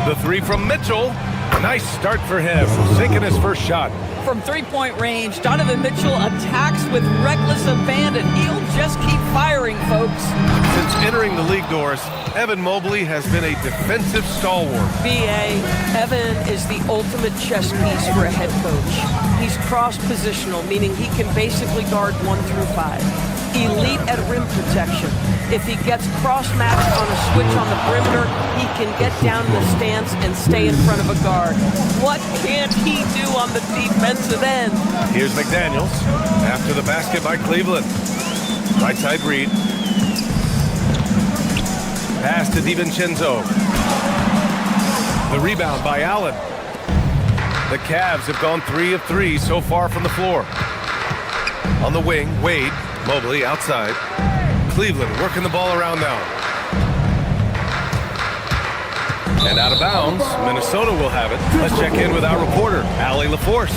The three from Mitchell. Nice start for him, sinking his first shot. From three-point range, Donovan Mitchell attacks with reckless abandon. He'll just keep firing, folks. Since entering the league doors, Evan Mobley has been a defensive stalwart. B.A., Evan is the ultimate chess piece for a head coach. He's cross-positional, meaning he can basically guard 1 through 5. Elite at rim protection. If he gets cross-matched on a switch on the perimeter, he can get down in the stance and stay in front of a guard. What can't he do on the defensive end? Here's McDaniels after the basket by Cleveland. Right side read. Pass to DiVincenzo. The rebound by Allen. The Cavs have gone 3 of 3 so far from the floor. On the wing, Wade. Mobley outside. Cleveland working the ball around now. And out of bounds, Minnesota will have it. Let's check in with our reporter, Allie LaForce.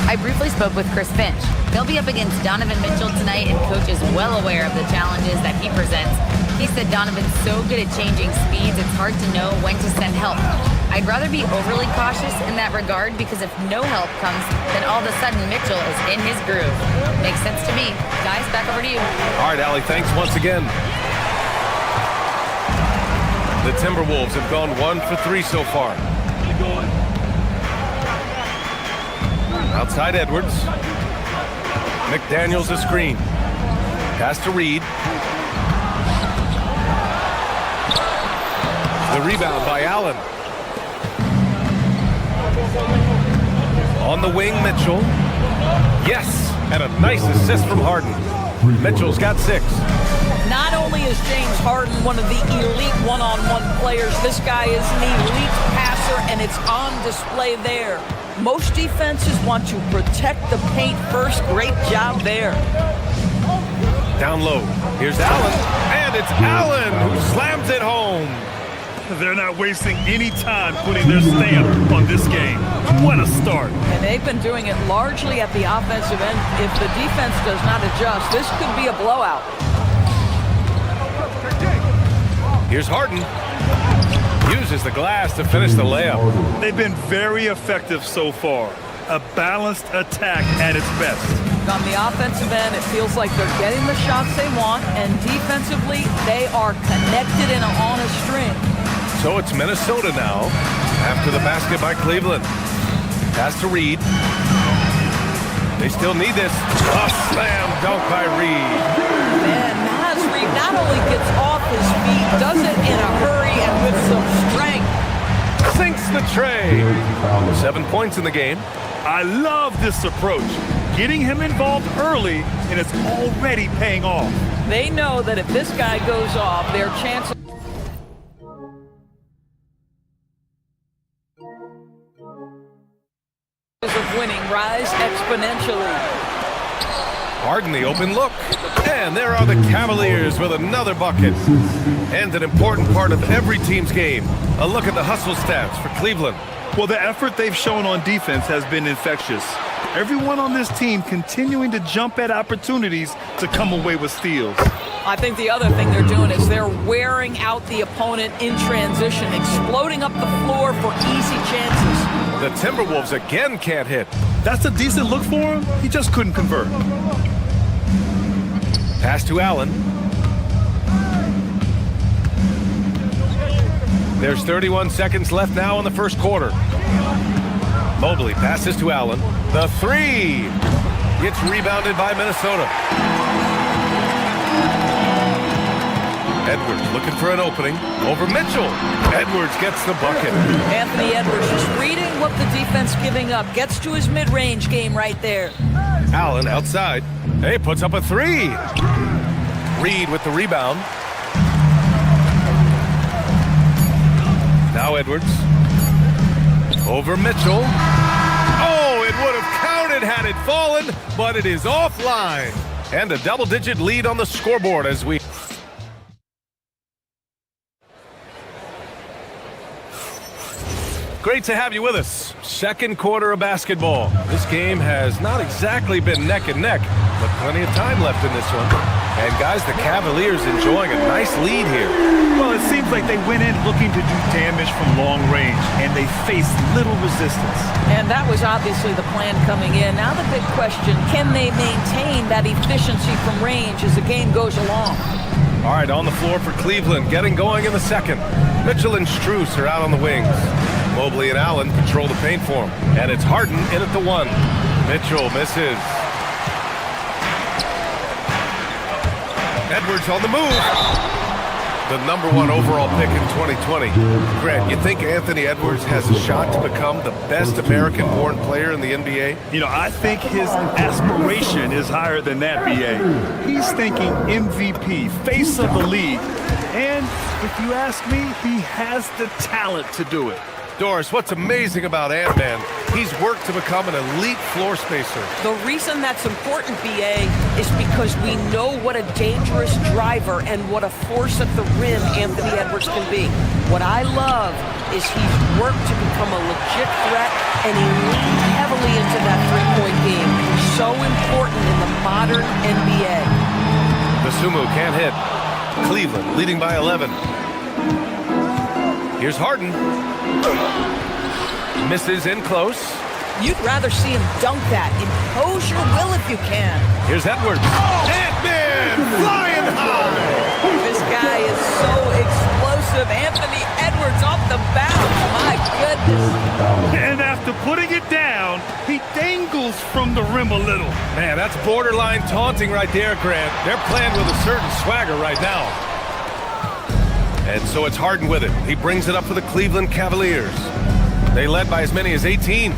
I briefly spoke with Chris Finch. They'll be up against Donovan Mitchell tonight, and Coach is well aware of the challenges that he presents. He said Donovan's so good at changing speeds, it's hard to know when to send help. I'd rather be overly cautious in that regard because if no help comes, then all of a sudden Mitchell is in his groove. Makes sense to me. Guys, back over to you. All right, Allie, thanks once again. The Timberwolves have gone 1 for 3 so far. Outside Edwards. McDaniels a screen. Pass to Reed. The rebound by Allen. On the wing, Mitchell. Yes, and a nice assist from Harden. Mitchell's got 6. Not only is James Harden one of the elite one-on-one players, this guy is an elite passer, and it's on display there. Most defenses want to protect the paint first. Great job there. Down low. Here's Allen, and it's Allen who slams it home. They're not wasting any time putting their stamp on this game. What a start. And they've been doing it largely at the offensive end. If the defense does not adjust, this could be a blowout. Here's Harden. Uses the glass to finish the layup. They've been very effective so far. A balanced attack at its best. On the offensive end, it feels like they're getting the shots they want, and defensively, they are connected and on a string. So it's Minnesota now after the basket by Cleveland. Pass to Reed. They still need this. A slam dunk by Reed. And Naz Reed not only gets off his feet, does it in a hurry and with some strength. Sinks the tray. 7 points in the game. I love this approach. Getting him involved early, and it's already paying off. They know that if this guy goes off, their chances of winning rise exponentially. Harden the open look. And there are the Cavaliers with another bucket. And an important part of every team's game. A look at the hustle stats for Cleveland. Well, the effort they've shown on defense has been infectious. Everyone on this team continuing to jump at opportunities to come away with steals. I think the other thing they're doing is they're wearing out the opponent in transition, exploding up the floor for easy chances. The Timberwolves again can't hit. That's a decent look for him. He just couldn't convert. Pass to Allen. There's 31 seconds left now in the first quarter. Mobley passes to Allen. The three. Gets rebounded by Minnesota. Edwards looking for an opening. Over Mitchell. Edwards gets the bucket. Anthony Edwards just reading what the defense giving up. Gets to his mid-range game right there. Allen outside. Hey, puts up a three. Reed with the rebound. Now Edwards. Over Mitchell. Oh, it would have counted had it fallen, but it is offline. And a double-digit lead on the scoreboard as we... Great to have you with us. Second quarter of basketball. This game has not exactly been neck and neck, but plenty of time left in this one. And guys, the Cavaliers enjoying a nice lead here. Well, it seems like they went in looking to do damage from long range, and they faced little resistance. And that was obviously the plan coming in. Now the big question, can they maintain that efficiency from range as the game goes along? All right, on the floor for Cleveland, getting going in the second. Mitchell and Strus are out on the wings. Mobley and Allen control the paint for him. And it's Harden in at the one. Mitchell misses. Edwards on the move. The #1 overall pick in 2020. Grant, you think Anthony Edwards has a shot to become the best American-born player in the NBA? You know, I think his aspiration is higher than that, B.A. He's thinking MVP, face of the league. And if you ask me, he has the talent to do it. Doris, what's amazing about Ant-Man, he's worked to become an elite floor spacer. The reason that's important, BA, is because we know what a dangerous driver and what a force at the rim Anthony Edwards can be. What I love is he's worked to become a legit threat, and he leaned heavily into that three-point game. So important in the modern NBA. Basumu can't hit. Cleveland leading by 11. Here's Harden. Misses in close. You'd rather see him dunk that. Impose your will if you can. Here's Edwards. Ant-Man flying high. This guy is so explosive. Anthony Edwards off the bounce. My goodness. And after putting it down, he dangles from the rim a little. Man, that's borderline taunting right there, Grant. They're playing with a certain swagger right now. And so it's Harden with it. He brings it up for the Cleveland Cavaliers. They led by as many as 18.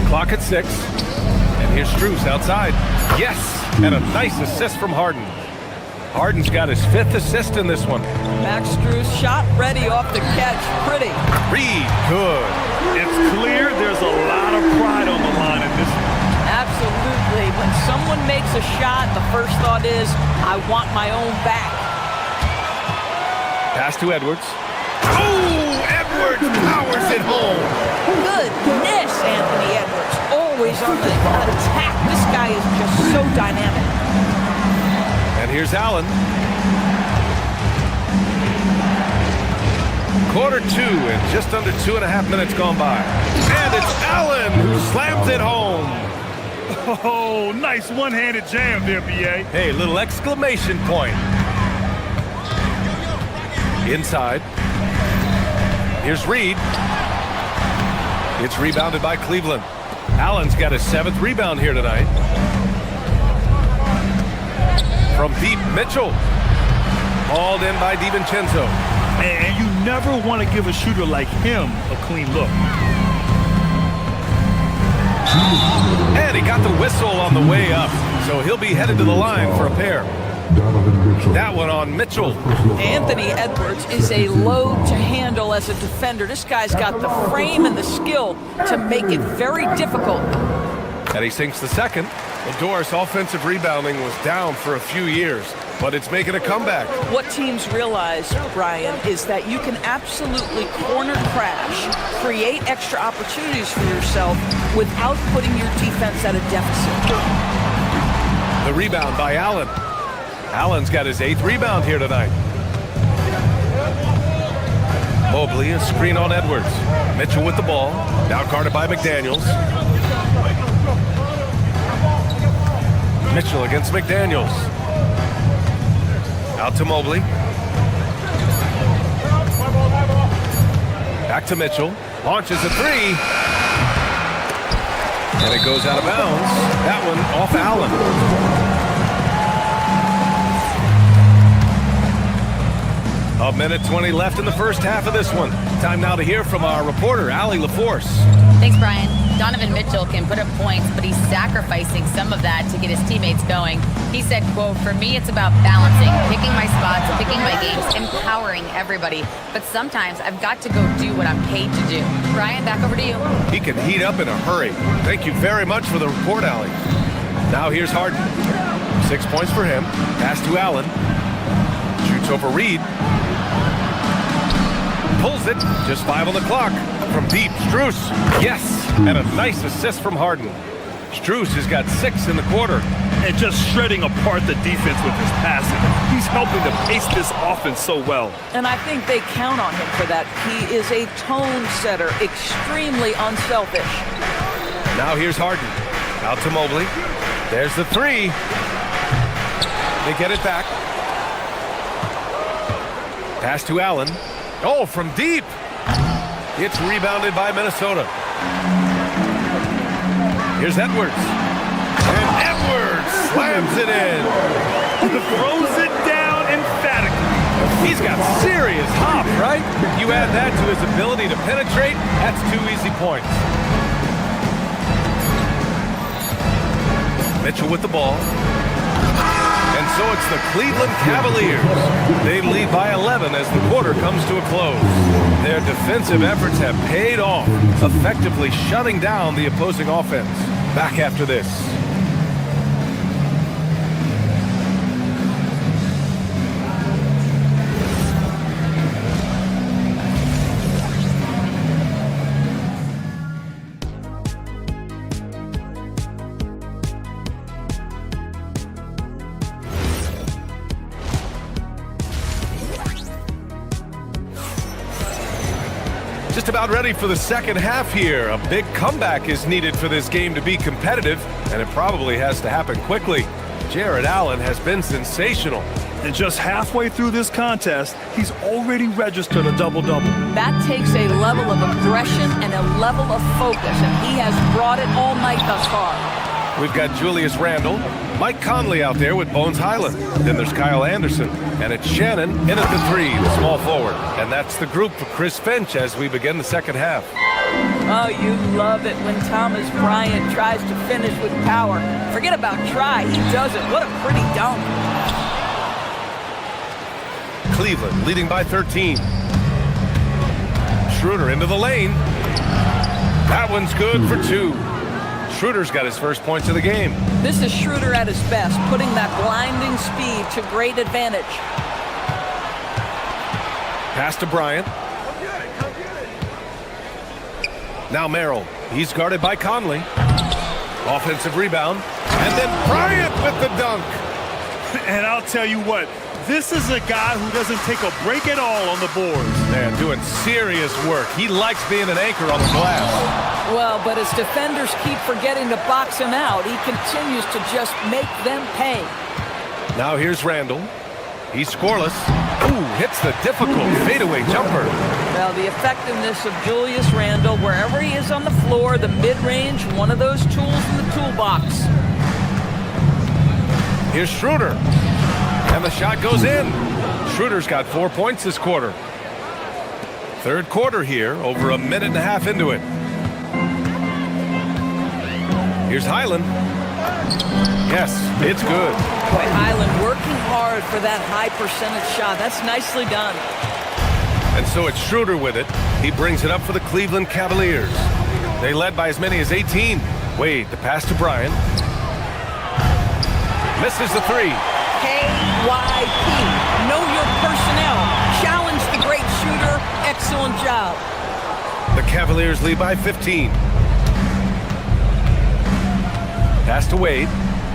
Clock at 6. And here's Strus outside. Yes! And a nice assist from Harden. Harden's got his 5th assist in this one. Max Strus shot ready off the catch. Pretty. Reed, good. It's clear there's a lot of pride on the line in this one. Absolutely. When someone makes a shot, the first thought is, I want my own back. Pass to Edwards. Oh, Edwards powers it home. Goodness, Anthony Edwards. Always on the attack. This guy is just so dynamic. And here's Allen. Quarter 2 and just under 2.5 minutes gone by. And it's Allen who slams it home. Oh, nice one-handed jam there, B.A. Hey, little exclamation point. Inside. Here's Reed. It's rebounded by Cleveland. Allen's got his 7th rebound here tonight. From deep, Mitchell. Hauled in by DiVincenzo. And you never want to give a shooter like him a clean look. And he got the whistle on the way up, so he'll be headed to the line for a pair. That one on Mitchell. Anthony Edwards is a load to handle as a defender. This guy's got the frame and the skill to make it very difficult. And he sinks the second. Well, Doris, offensive rebounding was down for a few years, but it's making a comeback. What teams realize, Brian, is that you can absolutely corner crash, create extra opportunities for yourself without putting your defense at a deficit. The rebound by Allen. Allen's got his 8th rebound here tonight. Mobley, a screen on Edwards. Mitchell with the ball. Now guarded by McDaniels. Mitchell against McDaniels. Out to Mobley. Back to Mitchell. Launches a three. And it goes out of bounds. That one off Allen. A minute 20 left in the first half of this one. Time now to hear from our reporter, Allie LaForce. Thanks, Brian. Donovan Mitchell can put up points, but he's sacrificing some of that to get his teammates going. He said, quote, "For me, it's about balancing, picking my spots, picking my games, empowering everybody. But sometimes I've got to go do what I'm paid to do." Brian, back over to you. He can heat up in a hurry. Thank you very much for the report, Allie. Now here's Harden. 6 points for him. Pass to Allen. Shoots over Reed. Pulls it. Just 5 on the clock. From deep, Strus. Yes. And a nice assist from Harden. Strus has got 6 in the quarter. And just shredding apart the defense with his passing. He's helping to pace this offense so well. And I think they count on him for that. He is a tone setter, extremely unselfish. Now here's Harden. Out to Mobley. There's the three. They get it back. Pass to Allen. Oh, from deep. It's rebounded by Minnesota. Here's Edwards. And Edwards slams it in. Throws it down emphatically. He's got serious hop, right? You add that to his ability to penetrate, that's 2 easy points. Mitchell with the ball. And so it's the Cleveland Cavaliers. They lead by 11 as the quarter comes to a close. Their defensive efforts have paid off, effectively shutting down the opposing offense. Back after this. Just about ready for the second half here. A big comeback is needed for this game to be competitive, and it probably has to happen quickly. Jared Allen has been sensational. And just halfway through this contest, he's already registered a double-double. That takes a level of aggression and a level of focus, and he has brought it all night thus far. We've got Julius Randle, Mike Conley out there with Bones Highland. Then there's Kyle Anderson, and it's Shannon in at the three, the small forward. And that's the group for Chris Finch as we begin the second half. Oh, you love it when Thomas Bryant tries to finish with power. Forget about try, he does it. What a pretty dunk. Cleveland leading by 13. Schroeder into the lane. That one's good for 2. Schroeder's got his first points of the game. This is Schroeder at his best, putting that blinding speed to great advantage. Pass to Bryant. Now Merrill. He's guarded by Conley. Offensive rebound. And then Bryant with the dunk. And I'll tell you what, this is a guy who doesn't take a break at all on the boards. Man, doing serious work. He likes being an anchor on the glass. Well, but as defenders keep forgetting to box him out, he continues to just make them pay. Now here's Randle. He's scoreless. Ooh, hits the difficult fadeaway jumper. Well, the effectiveness of Julius Randle, wherever he is on the floor, the mid-range, one of those tools in the toolbox. Here's Schroeder. And the shot goes in. Schroeder's got 4 points this quarter. Third quarter here, over a minute and a half into it. Here's Highland. Yes, it's good. Boy, Highland working hard for that high percentage shot. That's nicely done. And so it's Schroeder with it. He brings it up for the Cleveland Cavaliers. They led by as many as 18. Wade, the pass to Bryant. Misses the three. KYP. Know your personnel. Challenge the great shooter. Excellent job. The Cavaliers lead by 15. Pass to Wade.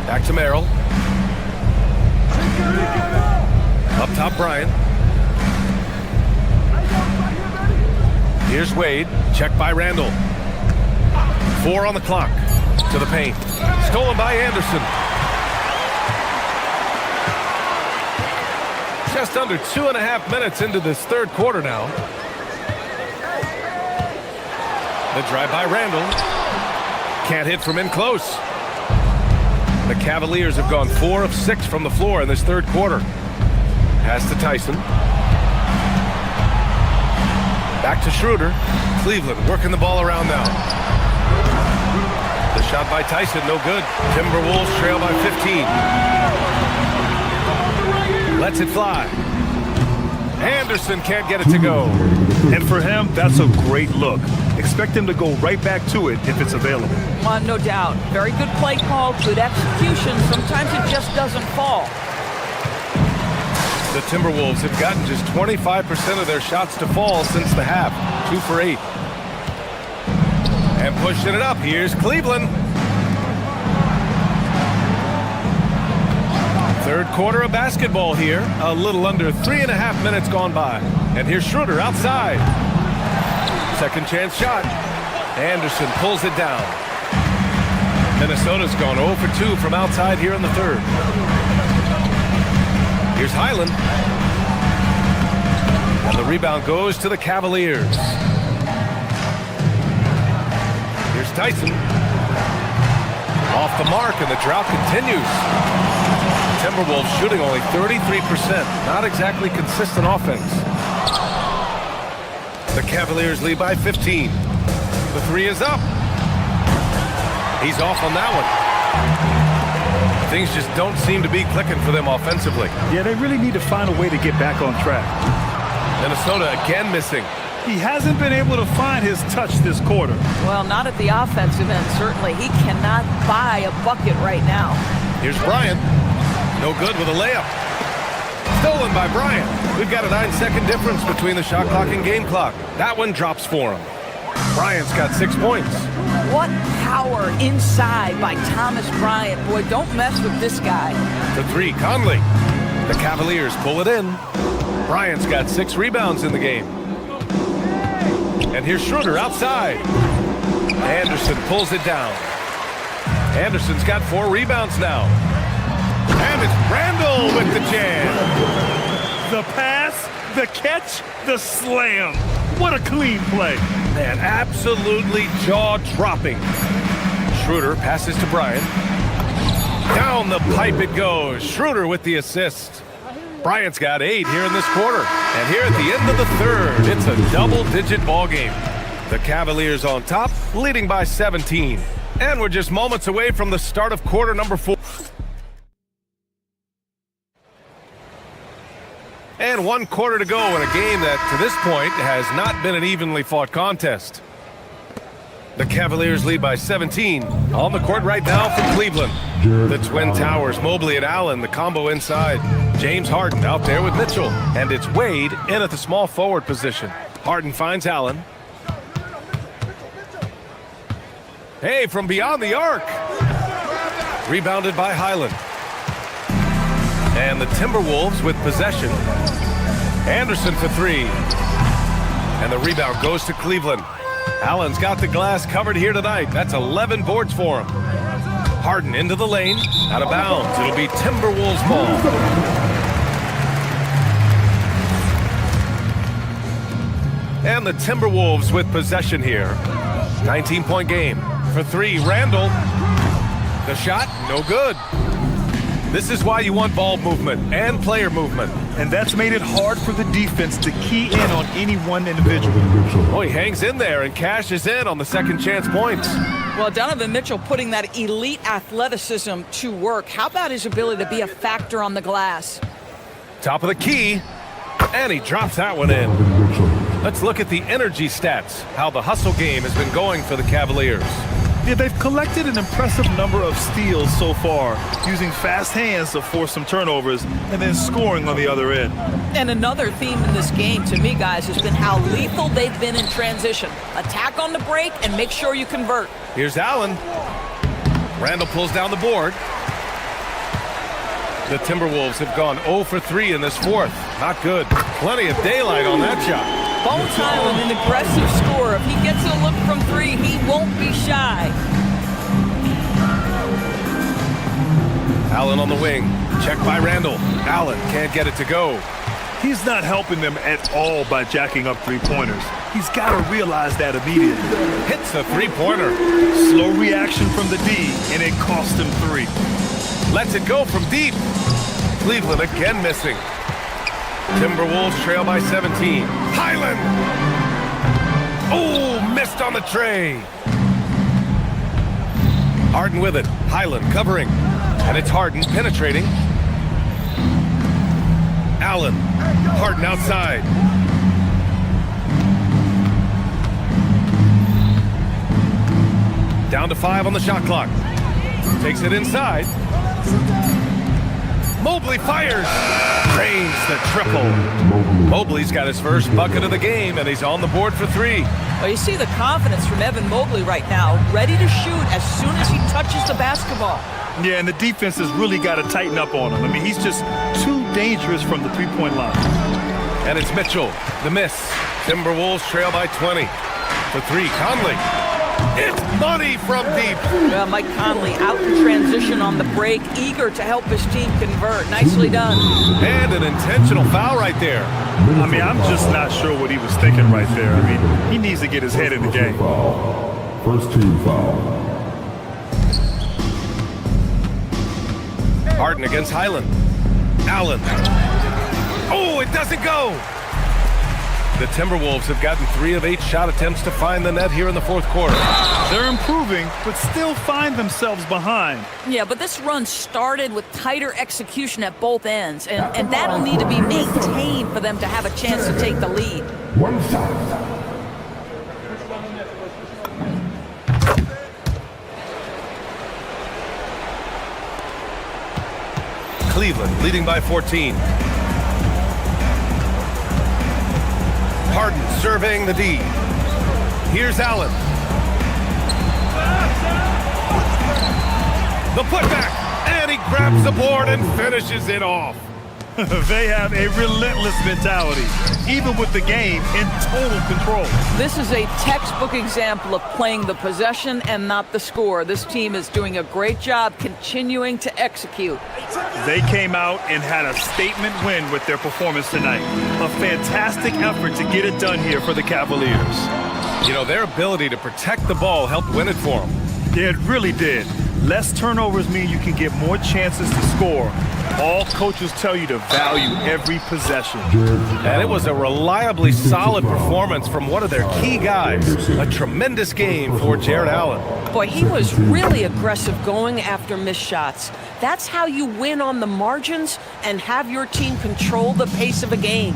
Back to Merrill. Up top, Bryant. Here's Wade. Checked by Randle. 4 on the clock. To the paint. Stolen by Anderson. Just under 2.5 minutes into this third quarter now. The drive by Randall. Can't hit from in close. The Cavaliers have gone 4 of 6 from the floor in this third quarter. Pass to Tyson. Back to Schroeder. Cleveland working the ball around now. The shot by Tyson, no good. Timberwolves trail by 15. Lets it fly. Anderson can't get it to go. And for him, that's a great look. Expect him to go right back to it if it's available. No doubt. Very good play call, good execution. Sometimes it just doesn't fall. The Timberwolves have gotten just 25% of their shots to fall since the half. 2 for 8. And pushing it up, here's Cleveland. Third quarter of basketball here. A little under 3.5 minutes gone by. And here's Schroeder outside. Second chance shot. Anderson pulls it down. Minnesota's gone 0 for 2 from outside here in the third. Here's Highland. And the rebound goes to the Cavaliers. Here's Tyson. Off the mark, and the drought continues. Timberwolves shooting only 33%. Not exactly consistent offense. The Cavaliers lead by 15. The three is up. He's off on that one. Things just don't seem to be clicking for them offensively. Yeah, they really need to find a way to get back on track. Minnesota again missing. He hasn't been able to find his touch this quarter. Well, not at the offensive end, certainly. He cannot buy a bucket right now. Here's Bryant. No good with a layup. Stolen by Bryant. We've got a 9-second difference between the shot clock and game clock. That one drops for him. Bryant's got 6 points. What power inside by Thomas Bryant. Boy, don't mess with this guy. The three, Conley. The Cavaliers pull it in. Bryant's got 6 rebounds in the game. And here's Schroeder outside. Anderson pulls it down. Anderson's got 4 rebounds now. And it's Randall with the jam. The pass, the catch, the slam. What a clean play. Man, absolutely jaw-dropping. Schroeder passes to Bryant. Down the pipe it goes. Schroeder with the assist. Bryant's got 8 here in this quarter. And here at the end of the third, it's a double-digit ball game. The Cavaliers on top, leading by 17. And we're just moments away from the start of quarter number 4. And 1 quarter to go in a game that, to this point, has not been an evenly fought contest. The Cavaliers lead by 17. On the court right now for Cleveland. The Twin Towers, Mobley and Allen, the combo inside. James Harden out there with Mitchell. And it's Wade in at the small forward position. Harden finds Allen. Hey, from beyond the arc. Rebounded by Highland. And the Timberwolves with possession. Anderson for 3. And the rebound goes to Cleveland. Allen's got the glass covered here tonight. That's 11 boards for him. Harden into the lane. Out of bounds. It'll be Timberwolves ball. And the Timberwolves with possession here. 19-point game. For 3, Randall. The shot, no good. This is why you want ball movement and player movement. And that's made it hard for the defense to key in on any one individual. Oh, he hangs in there and cashes in on the second chance points. Well, Donovan Mitchell putting that elite athleticism to work. How about his ability to be a factor on the glass? Top of the key, and he drops that one in. Let's look at the energy stats, how the hustle game has been going for the Cavaliers. Yeah, they've collected an impressive number of steals so far, using fast hands to force some turnovers and then scoring on the other end. And another theme in this game, to me, guys, has been how lethal they've been in transition. Attack on the break and make sure you convert. Here's Allen. Randall pulls down the board. The Timberwolves have gone 0 for 3 in this fourth. Not good. Plenty of daylight on that shot. Bones Highland, an aggressive scorer. If he gets a look from 3, he won't be shy. Allen on the wing. Checked by Randall. Allen can't get it to go. He's not helping them at all by jacking up three-pointers. He's got to realize that immediately. Hits a three-pointer. Slow reaction from the D, and it cost him 3. Lets it go from deep. Cleveland again missing. Timberwolves trail by 17. Highland! Oh, missed on the tray. Harden with it. Highland covering. And it's Harden penetrating. Allen. Harden outside. Down to 5 on the shot clock. Takes it inside. Mobley fires. Drains the triple. Mobley's got his first bucket of the game, and he's on the board for 3. Well, you see the confidence from Evan Mobley right now, ready to shoot as soon as he touches the basketball. Yeah, and the defense has really got to tighten up on him. I mean, he's just too dangerous from the three-point line. And it's Mitchell. The miss. Timberwolves trail by 20. For 3, Conley. It's money from deep. Well, Mike Conley out in transition on the break, eager to help his team convert. Nicely done. And an intentional foul right there. I mean, I'm just not sure what he was thinking right there. I mean, he needs to get his head in the game. First team foul. Harden against Highland. Allen. Oh, it doesn't go. The Timberwolves have gotten 3 of 8 shot attempts to find the net here in the fourth quarter. They're improving, but still find themselves behind. Yeah, but this run started with tighter execution at both ends, and that'll need to be maintained for them to have a chance to take the lead. One shot. Cleveland leading by 14. Harden surveying the D. Here's Allen. The putback, and he grabs the board and finishes it off. They have a relentless mentality, even with the game in total control. This is a textbook example of playing the possession and not the score. This team is doing a great job continuing to execute. They came out and had a statement win with their performance tonight. A fantastic effort to get it done here for the Cavaliers. You know, their ability to protect the ball helped win it for them. Yeah, it really did. Less turnovers mean you can get more chances to score. All coaches tell you to value every possession. And it was a reliably solid performance from one of their key guys. A tremendous game for Jared Allen. Boy, he was really aggressive going after missed shots. That's how you win on the margins and have your team control the pace of a game.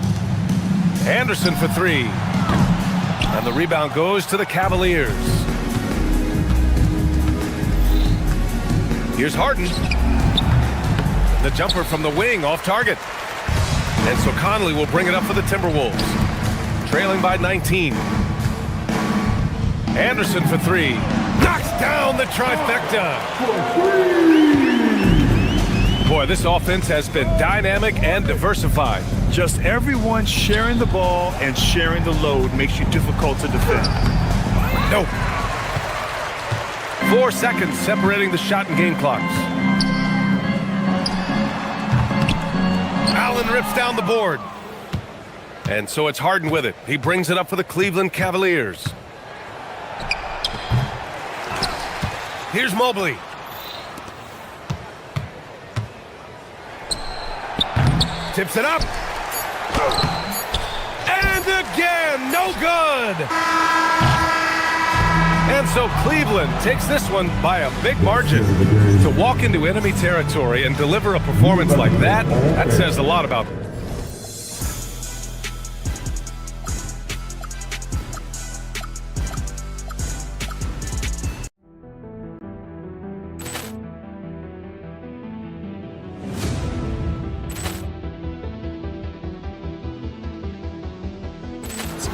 Anderson for 3. And the rebound goes to the Cavaliers. Here's Harden. The jumper from the wing off target. And so Conley will bring it up for the Timberwolves. Trailing by 19. Anderson for 3. Knocks down the trifecta. Boy, this offense has been dynamic and diversified. Just everyone sharing the ball and sharing the load makes you difficult to defend. Nope. 4 seconds separating the shot and game clocks. Allen rips down the board. And so it's Harden with it. He brings it up for the Cleveland Cavaliers. Here's Mobley. Tips it up. And again, no good. And so Cleveland takes this one by a big margin. To walk into enemy territory and deliver a performance like that, that says a lot about them.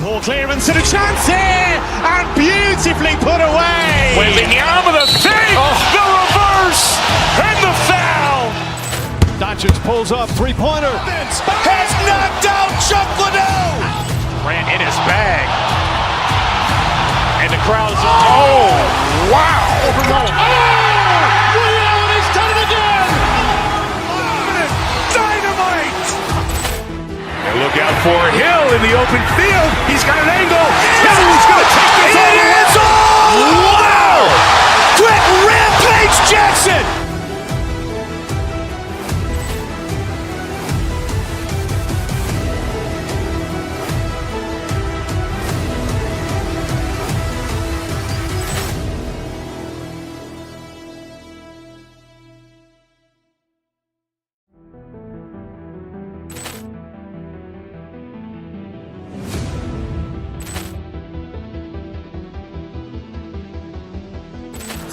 Ball clearance and a chance here, and beautifully put away. Wembanyama the feed, the reverse, and the foul. Doncic pulls up, three-pointer. Has knocked out Chuck Liddell. Ran in his bag, and the crowd is. Oh, wow! Ray Allen has done it again. Dynamite. And Look out for Hill in the open field. He's got an angle. Hill's going to take this all the way. Wow! Quick rampage Jackson!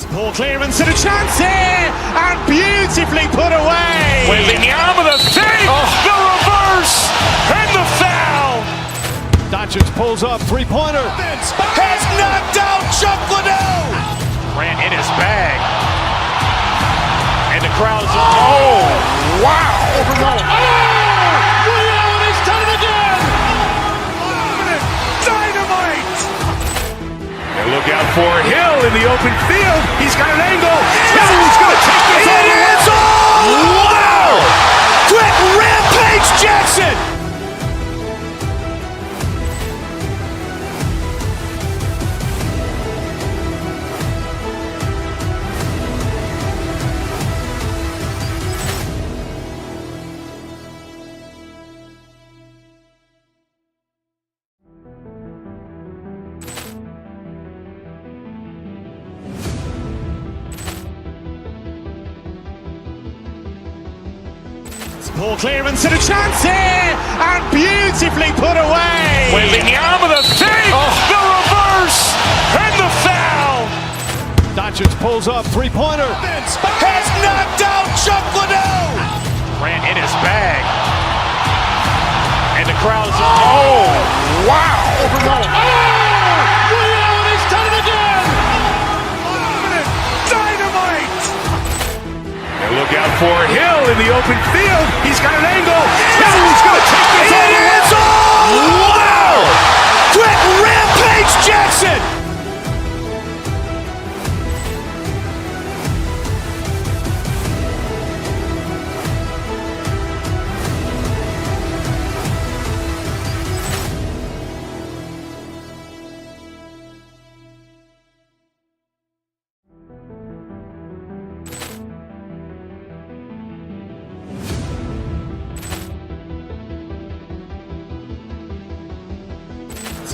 Ball clearance and a chance here, and beautifully put away. Wembanyama the save, the reverse, and the foul. Doncic pulls up, three-pointer. Has knocked out Chuck Liddell. Grant in his bag, and the crowd is oh wow! Overrun. Allen has done it again. Dynamite. And look out for Hill in the open field. He's got an angle. Hill's going to take this all the way. Wow! Quick rampage Jackson. Ball clearance and a chance here, and beautifully put away. Wembanyama the save, the reverse, and the foul. Doncic pulls up, three-pointer. Has knocked out Chuck Liddell. Grant in his bag, and the crowd is oh wow! Overrun. Allen has done it again. Dynamite. And look out for Hill in the open field. He's got an angle. Hill's going to take this all the way. Wow! Quick rampage Jackson.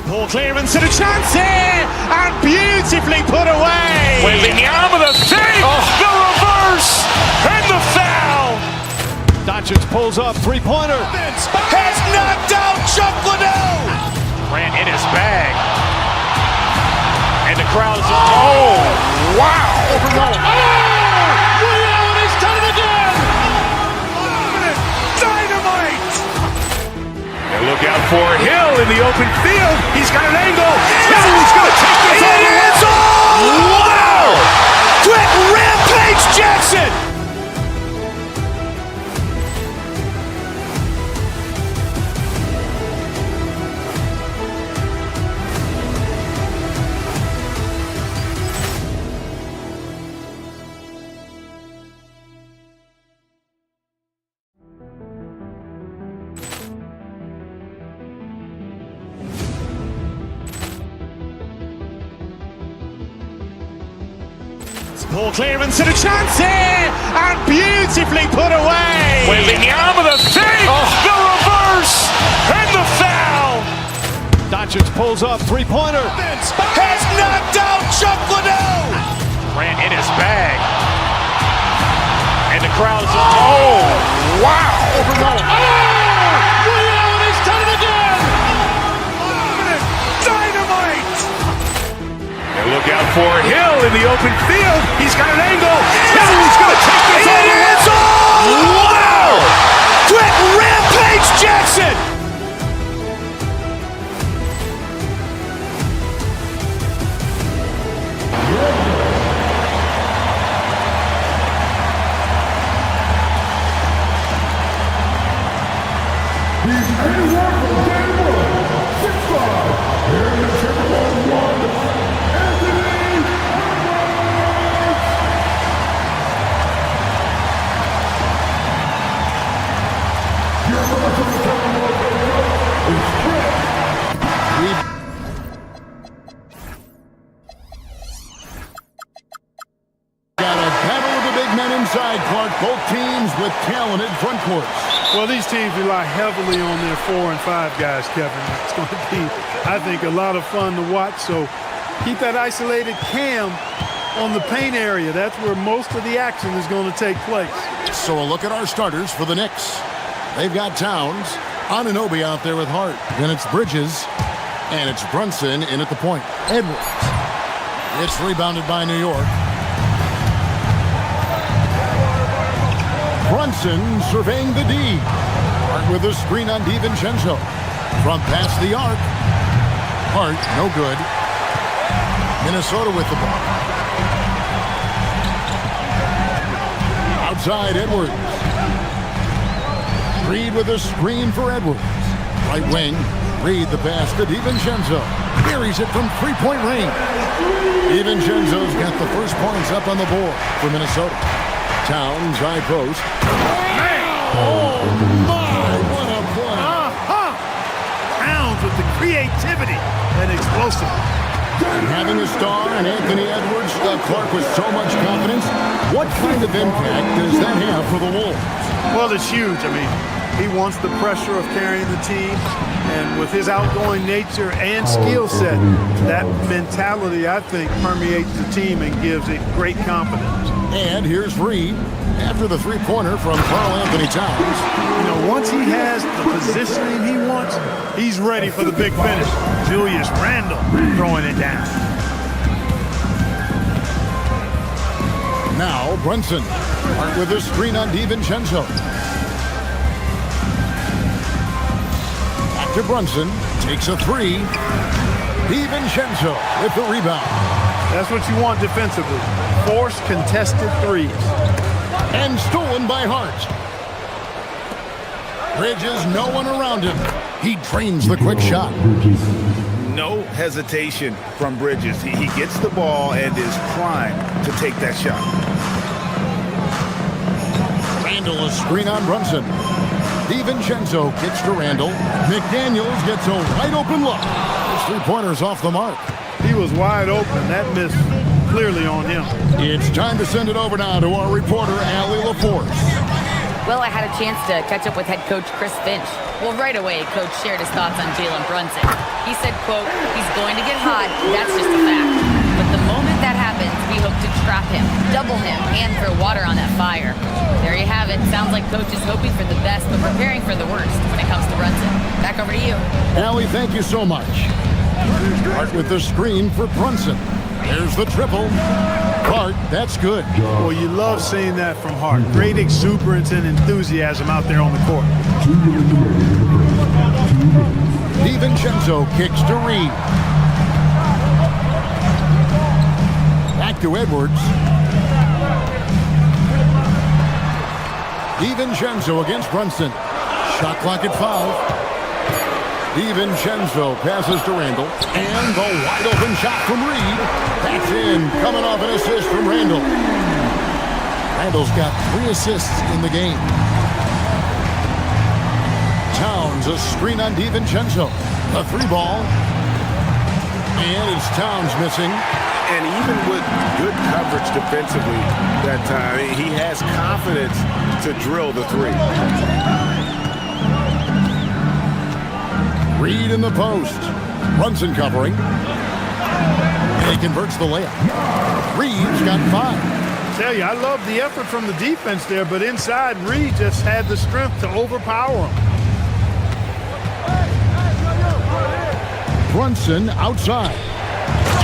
Ball clearance and a chance here, and beautifully put away. Wembanyama the save, the reverse, and the foul. Doncic pulls up, three-pointer. Has knocked out Chuck Liddell. Grant in his bag, and the crowd is oh wow! Overrun. Allen has done it again. Dynamite. And look out for Hill in the open field. He's got an angle. Hill's going to take this all the way. Wow! Quick rampage Jackson. Ball clearance and a chance here, and beautifully put away. Wembanyama the save, the reverse, and the foul. Doncic pulls up, three-pointer. Has knocked out Chuck Liddell. Grant in his bag, and the crowd is oh wow! Overrun. Allen has done it again. Dynamite. And look out for Hill in the open field. He's got an angle. Hill's going to take this all the way. Wow! Quick rampage Jackson. He's anyone from day one. 6'5", here in the Timberwolves one. Your brother from the Cavaliers. outside, Clark. Both teams with talented front courts. Well, these teams rely heavily on their 4 and 5 guys, Kevin. It's going to be, I think, a lot of fun to watch. So keep that isolated cam on the paint area. That's where most of the action is going to take place. So a look at our starters for the Knicks. They've got Towns, Anunoby out there with Hart. Then it's Bridges, and it's Brunson in at the point. Edwards. It's rebounded by New York. Brunson surveying the D. Hart with a screen on DiVincenzo. From past the arc. Hart, no good. Minnesota with the ball. Outside, Edwards. Reed with a screen for Edwards. Right wing. Reed the pass to DiVincenzo. Buries it from three-point range. DiVincenzo's got the first points up on the board for Minnesota. Towns, high post. Oh, my, what a play. Towns with the creativity and explosiveness. Having a star in Anthony Edwards, Clark with so much confidence, what kind of impact does that have for the Wolves? Well, it's huge. I mean, he wants the pressure of carrying the team, and with his outgoing nature and skill set, that mentality, I think, permeates the team and gives it great confidence. And here's Reed after the three-pointer from Karl-Anthony Towns. You know, once he has the positioning he wants, he's ready for the big finish. Julius Randle throwing it down. Now Brunson with a screen on DiVincenzo. Back to Brunson, takes a three. DiVincenzo with the rebound. That's what you want defensively. Force contested threes. And stolen by Hart. Bridges, no one around him. He drains the quick shot. No hesitation from Bridges. He gets the ball and is primed to take that shot. Randle a screen on Brunson. DiVincenzo kicks to Randle. McDaniels gets a wide open look. His three-pointer's off the mark. He was wide open. That missed clearly on him. It's time to send it over now to our reporter, Allie LaForce. Well, I had a chance to catch up with head coach Chris Finch. Well, right away, Coach shared his thoughts on Jalen Brunson. He said, quote, he's going to get hot. That's just a fact. But the moment that happens, we hope to trap him, double him, and throw water on that fire. There you have it. Sounds like Coach is hoping for the best, but preparing for the worst when it comes to Brunson. Back over to you. Allie, thank you so much. Hart with the screen for Brunson. There's the triple. Hart, that's good. Well, you love seeing that from Hart. Great exuberance and enthusiasm out there on the court. DiVincenzo kicks to Reed. Back to Edwards. DiVincenzo against Brunson. Shot clock at 5. DiVincenzo passes to Randle. And the wide open shot from Reed. That's in. Coming off an assist from Randle. Randle's got 3 assists in the game. Towns a screen on DiVincenzo. A 3-ball. And it's Towns missing. And even with good coverage defensively that time, he has confidence to drill the 3. Reed in the post. Brunson covering. And he converts the layup. Reed's got 5. Tell you, I love the effort from the defense there, but inside, Reed just had the strength to overpower him. Brunson outside.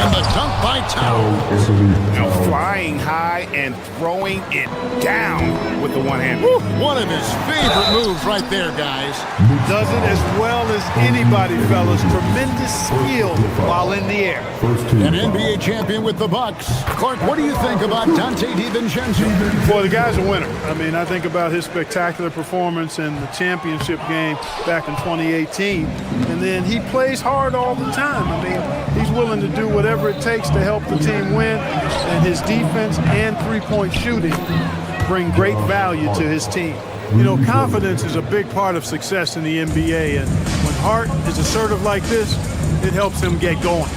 And the dunk by Towns. Now flying high and throwing it down with the one hand. One of his favorite moves right there, guys. Does it as well as anybody, fellas. Tremendous skill while in the air. An NBA champion with the Bucks. Clark, what do you think about Dante DiVincenzo? Boy, the guy's a winner. I mean, I think about his spectacular performance in the championship game back in 2018. And then he plays hard all the time. I mean, he's willing to do whatever it takes to help the team win. And his defense and three-point shooting bring great value to his team. You know, confidence is a big part of success in the NBA. And when Hart is assertive like this, it helps him get going.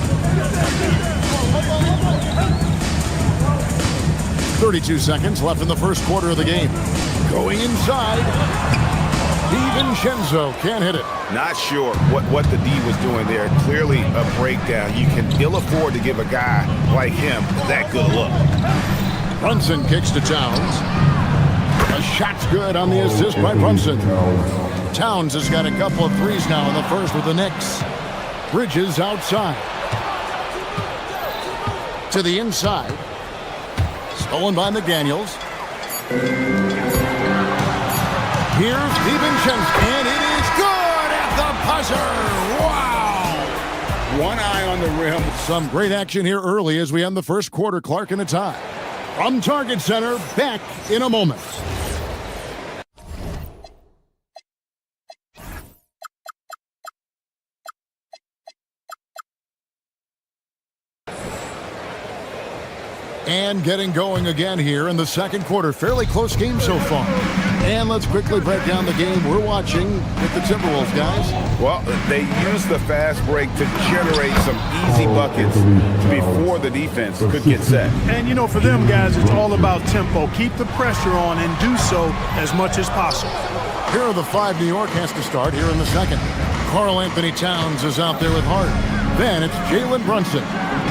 32 seconds left in the first quarter of the game. Going inside. DiVincenzo can't hit it. Not sure what the D was doing there. Clearly a breakdown. You can ill afford to give a guy like him that good look. Brunson kicks to Towns. A shot's good on the assist by Brunson. Towns has got a couple of threes now in the first with the Knicks. Bridges outside. To the inside. Stolen by McDaniels. Here's DiVincenzo, and it is good at the buzzer. Wow! One eye on the rim. Some great action here early as we end the first quarter. Clark in a tie. From Target Center, back in a moment. And getting going again here in the second quarter. Fairly close game so far. And let's quickly break down the game we're watching with the Timberwolves, guys. Well, they used the fast break to generate some easy buckets before the defense could get set. And, you know, for them, guys, it's all about tempo. Keep the pressure on and do so as much as possible. Here are the five New York has to start here in the second. Karl Anthony Towns is out there with Hart. Then it's Jalen Brunson.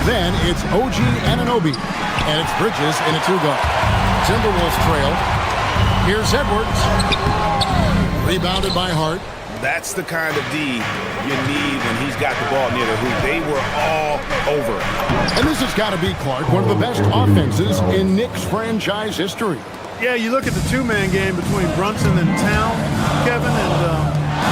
Then it's OG Anunoby. And it's Bridges in a two-guard. Timberwolves trail. Here's Edwards. Rebounded by Hart. That's the kind of D you need when he's got the ball near the hoop. They were all over it. And this has got to be, Clark, one of the best offenses in Knicks franchise history. Yeah, you look at the two-man game between Brunson and Towns, Kevin, and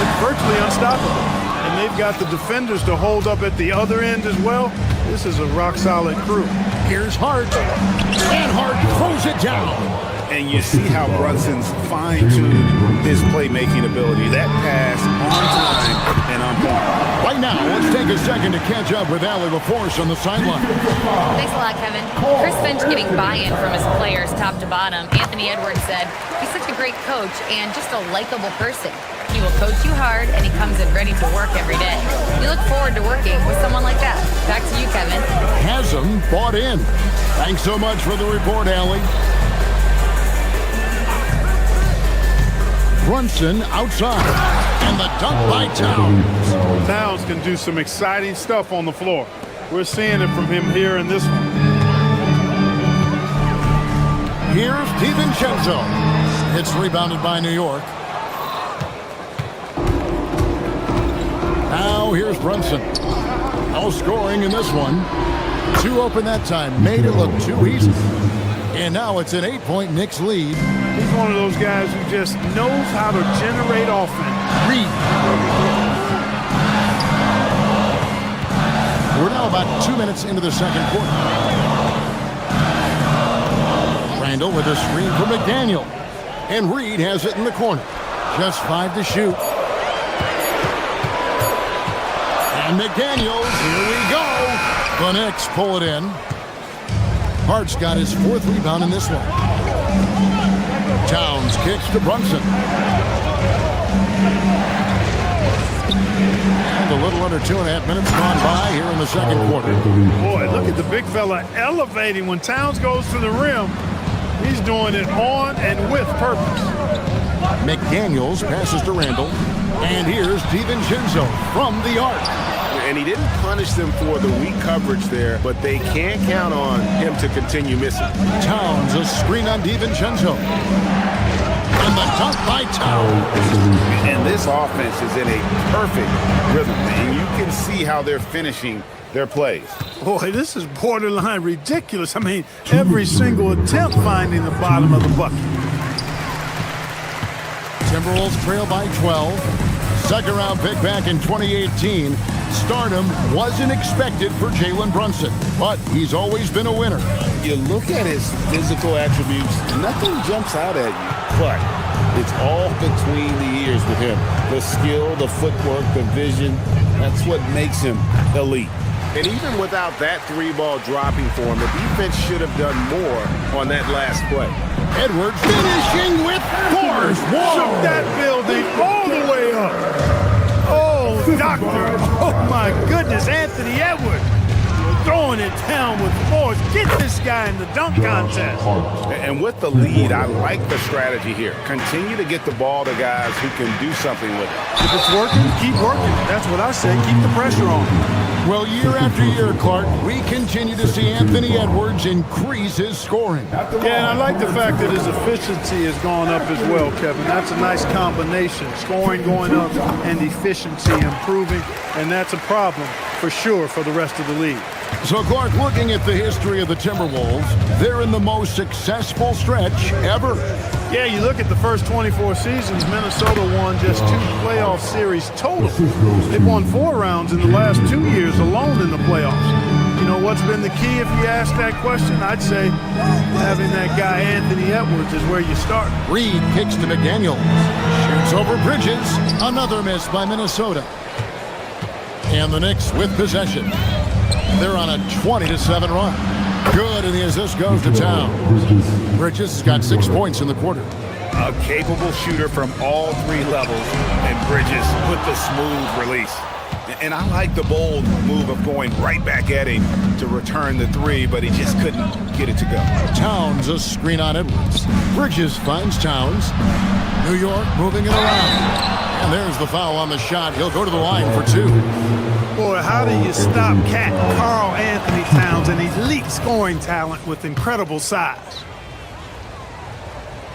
it's virtually unstoppable. And they've got the defenders to hold up at the other end as well. This is a rock-solid crew. Here's Hart. And Hart throws it down. And you see how Brunson's fine-tuned his playmaking ability. That pass on time and on point. Right now, let's take a second to catch up with Allie LaForce on the sideline. Thanks a lot, Kevin. Chris Finch getting buy-in from his players top to bottom. Anthony Edwards said, he's such a great coach and just a likable person. He will coach you hard, and he comes in ready to work every day. We look forward to working with someone like that. Back to you, Kevin. Hasn't bought in. Thanks so much for the report, Allie. Brunson outside. And the dunk by Towns. Towns can do some exciting stuff on the floor. We're seeing it from him here in this one. Here's DiVincenzo. It's rebounded by New York. Now here's Brunson. No scoring in this one. Two open that time. Made it look too easy. And now it's an 8-point Knicks lead. He's one of those guys who just knows how to generate offense. Reed. We're now about 2 minutes into the second quarter. Randall with a screen for McDaniel. And Reed has it in the corner. Just 5 to shoot. And McDaniels, here we go. The Knicks pull it in. Hart's got his fourth rebound in this one. Towns kicks to Brunson. And a little under 2.5 minutes gone by here in the second quarter. Boy, look at the big fella elevating when Towns goes to the rim. He's doing it on and with purpose. McDaniels passes to Randall. And here's DiVincenzo from the arc. And he didn't punish them for the weak coverage there, but they can't count on him to continue missing. Towns, a screen on DiVincenzo. And the dunk by Towns. And this offense is in a perfect rhythm, and you can see how they're finishing their plays. Boy, this is borderline ridiculous. I mean, every single attempt finding the bottom of the bucket. Timberwolves trail by 12. Second round pick back in 2018. Stardom wasn't expected for Jalen Brunson, but he's always been a winner. You look at his physical attributes, nothing jumps out at you, but it's all between the ears with him. The skill, the footwork, the vision, that's what makes him elite. And even without that three-ball dropping for him, the defense should have done more on that last play. Edwards finishing with force. Shook that building all the way up. Oh, doctor. Oh, my goodness. Anthony Edwards throwing throwing it down with force. Get this guy in the dunk contest. And with the lead, I like the strategy here. Continue to get the ball to guys who can do something with it. If it's working, keep working. That's what I say. Keep the pressure on. Well, year after year, Clark, we continue to see Anthony Edwards increase his scoring. Yeah, and I like the fact that his efficiency has gone up as well, Kevin. That's a nice combination. Scoring going up and efficiency improving, and that's a problem for sure for the rest of the league. So, Clark, looking at the history of the Timberwolves, they're in the most successful stretch ever. Yeah, you look at the first 24 seasons, Minnesota won just 2 playoff series total. They've won 4 rounds in the last 2 years alone in the playoffs. You know what's been the key if you ask that question? I'd say having that guy Anthony Edwards is where you start. Reed kicks to McDaniels. Shoots over Bridges. Another miss by Minnesota. And the Knicks with possession. They're on a 20-7 run. Good, and the assist goes to Towns. Bridges has got 6 points in the quarter. A capable shooter from all 3 levels, and Bridges with the smooth release. And I like the bold move of going right back at him to return the 3, but he just couldn't get it to go. Towns, a screen on Edwards. Bridges finds Towns. New York moving it around. And there's the foul on the shot. He'll go to the line for 2. Boy, how do you stop Cat Karl Anthony Towns, an elite scoring talent with incredible size?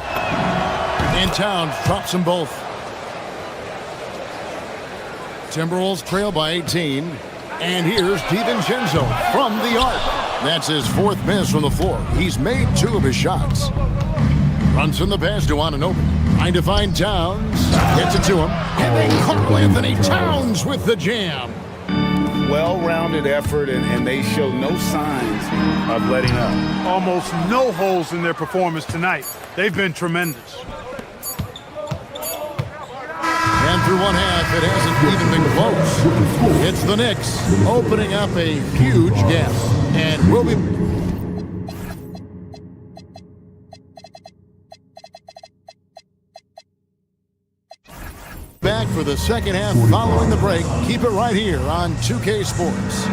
And Towns drops them both. Timberwolves trail by 18. And here's DiVincenzo from the arc. That's his 4th miss from the floor. He's made 2 of his shots. Runs in the pass to Anunoby. Trying to find Towns. Gets it to him. And then Karl Anthony Towns with the jam. Well-rounded effort, and they show no signs of letting up. Almost no holes in their performance tonight. They've been tremendous. And through one half, it hasn't even been close. It's the Knicks opening up a huge gap. And we'll be... back for the second half following the break. Keep it right here on 2K Sports.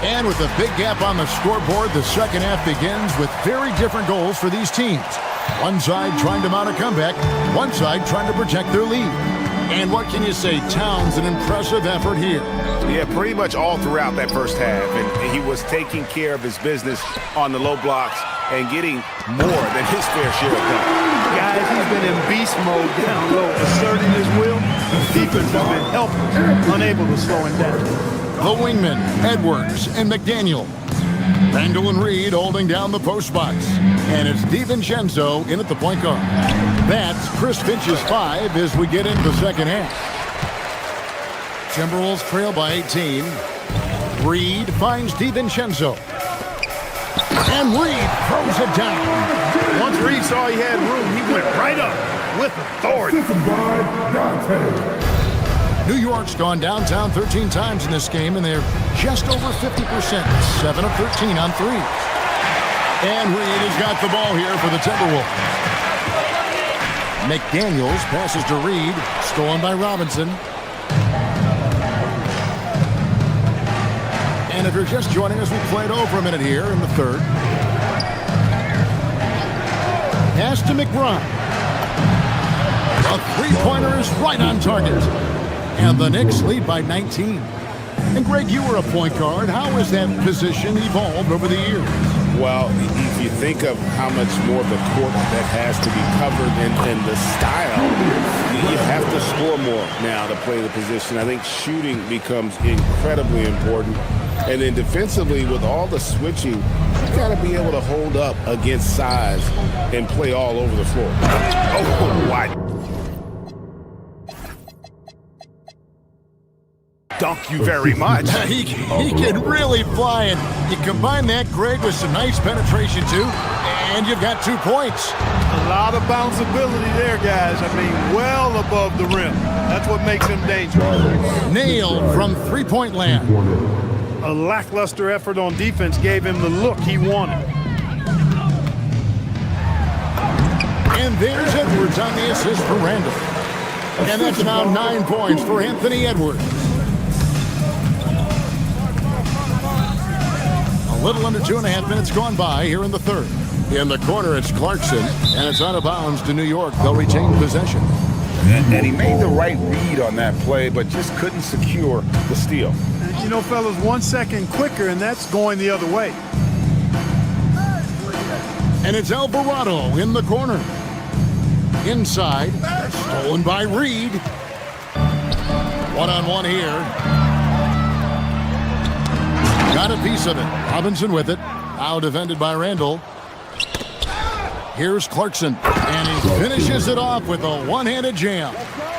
And with a big gap on the scoreboard, the second half begins with very different goals for these teams. One side trying to mount a comeback, one side trying to protect their lead. And what can you say? Towns, an impressive effort here. Yeah, pretty much all throughout that first half. And he was taking care of his business on the low blocks and getting more than his fair share of them. Guys, he's been in beast mode down low, asserting his will. Defense has been helpless, unable to slow him down. The wingmen, Edwards and McDaniel. Randall and Reed holding down the post box. And it's DiVincenzo in at the point guard. That's Chris Finch's 5 as we get into the second half. Timberwolves trail by 18. Reed finds DiVincenzo. And Reed throws it down. Once Reed saw he had room, he went right up with authority. New York's gone downtown 13 times in this game, and they're just over 50%, 7 of 13 on 3. And Reed has got the ball here for the Timberwolves. McDaniels passes to Reed, stolen by Robinson. And if you're just joining us, we played over a minute here in the third. Pass to McBride. A three-pointer is right on target. And the Knicks lead by 19. And Greg, you were a point guard. How has that position evolved over the years? Well, if you think of how much more of the court that has to be covered and the style, you have to score more now to play the position. I think shooting becomes incredibly important. And then defensively, with all the switching, you got to be able to hold up against size and play all over the floor. Oh, why? dunk you very much. he can really fly, and you combine that, Greg, with some nice penetration too, and you've got 2 points. A lot of bounceability there, guys. I mean, well above the rim. That's what makes him dangerous. Nailed from three-point land. A lackluster effort on defense gave him the look he wanted. And there's Edwards on the assist for Randall. And that's now 9 points for Anthony Edwards. A little under 2.5 minutes gone by here in the third. In the corner, it's Clarkson, and it's out of bounds to New York. They'll retain possession. And he made the right read on that play, but just couldn't secure the steal. And you know, fellas, 1 second quicker, and that's going the other way. And it's Alvarado in the corner. Inside, stolen by Reed. One-on-one here. Got a piece of it. Robinson with it. Now defended by Randall. Here's Clarkson, and he finishes it off with a one-handed jam.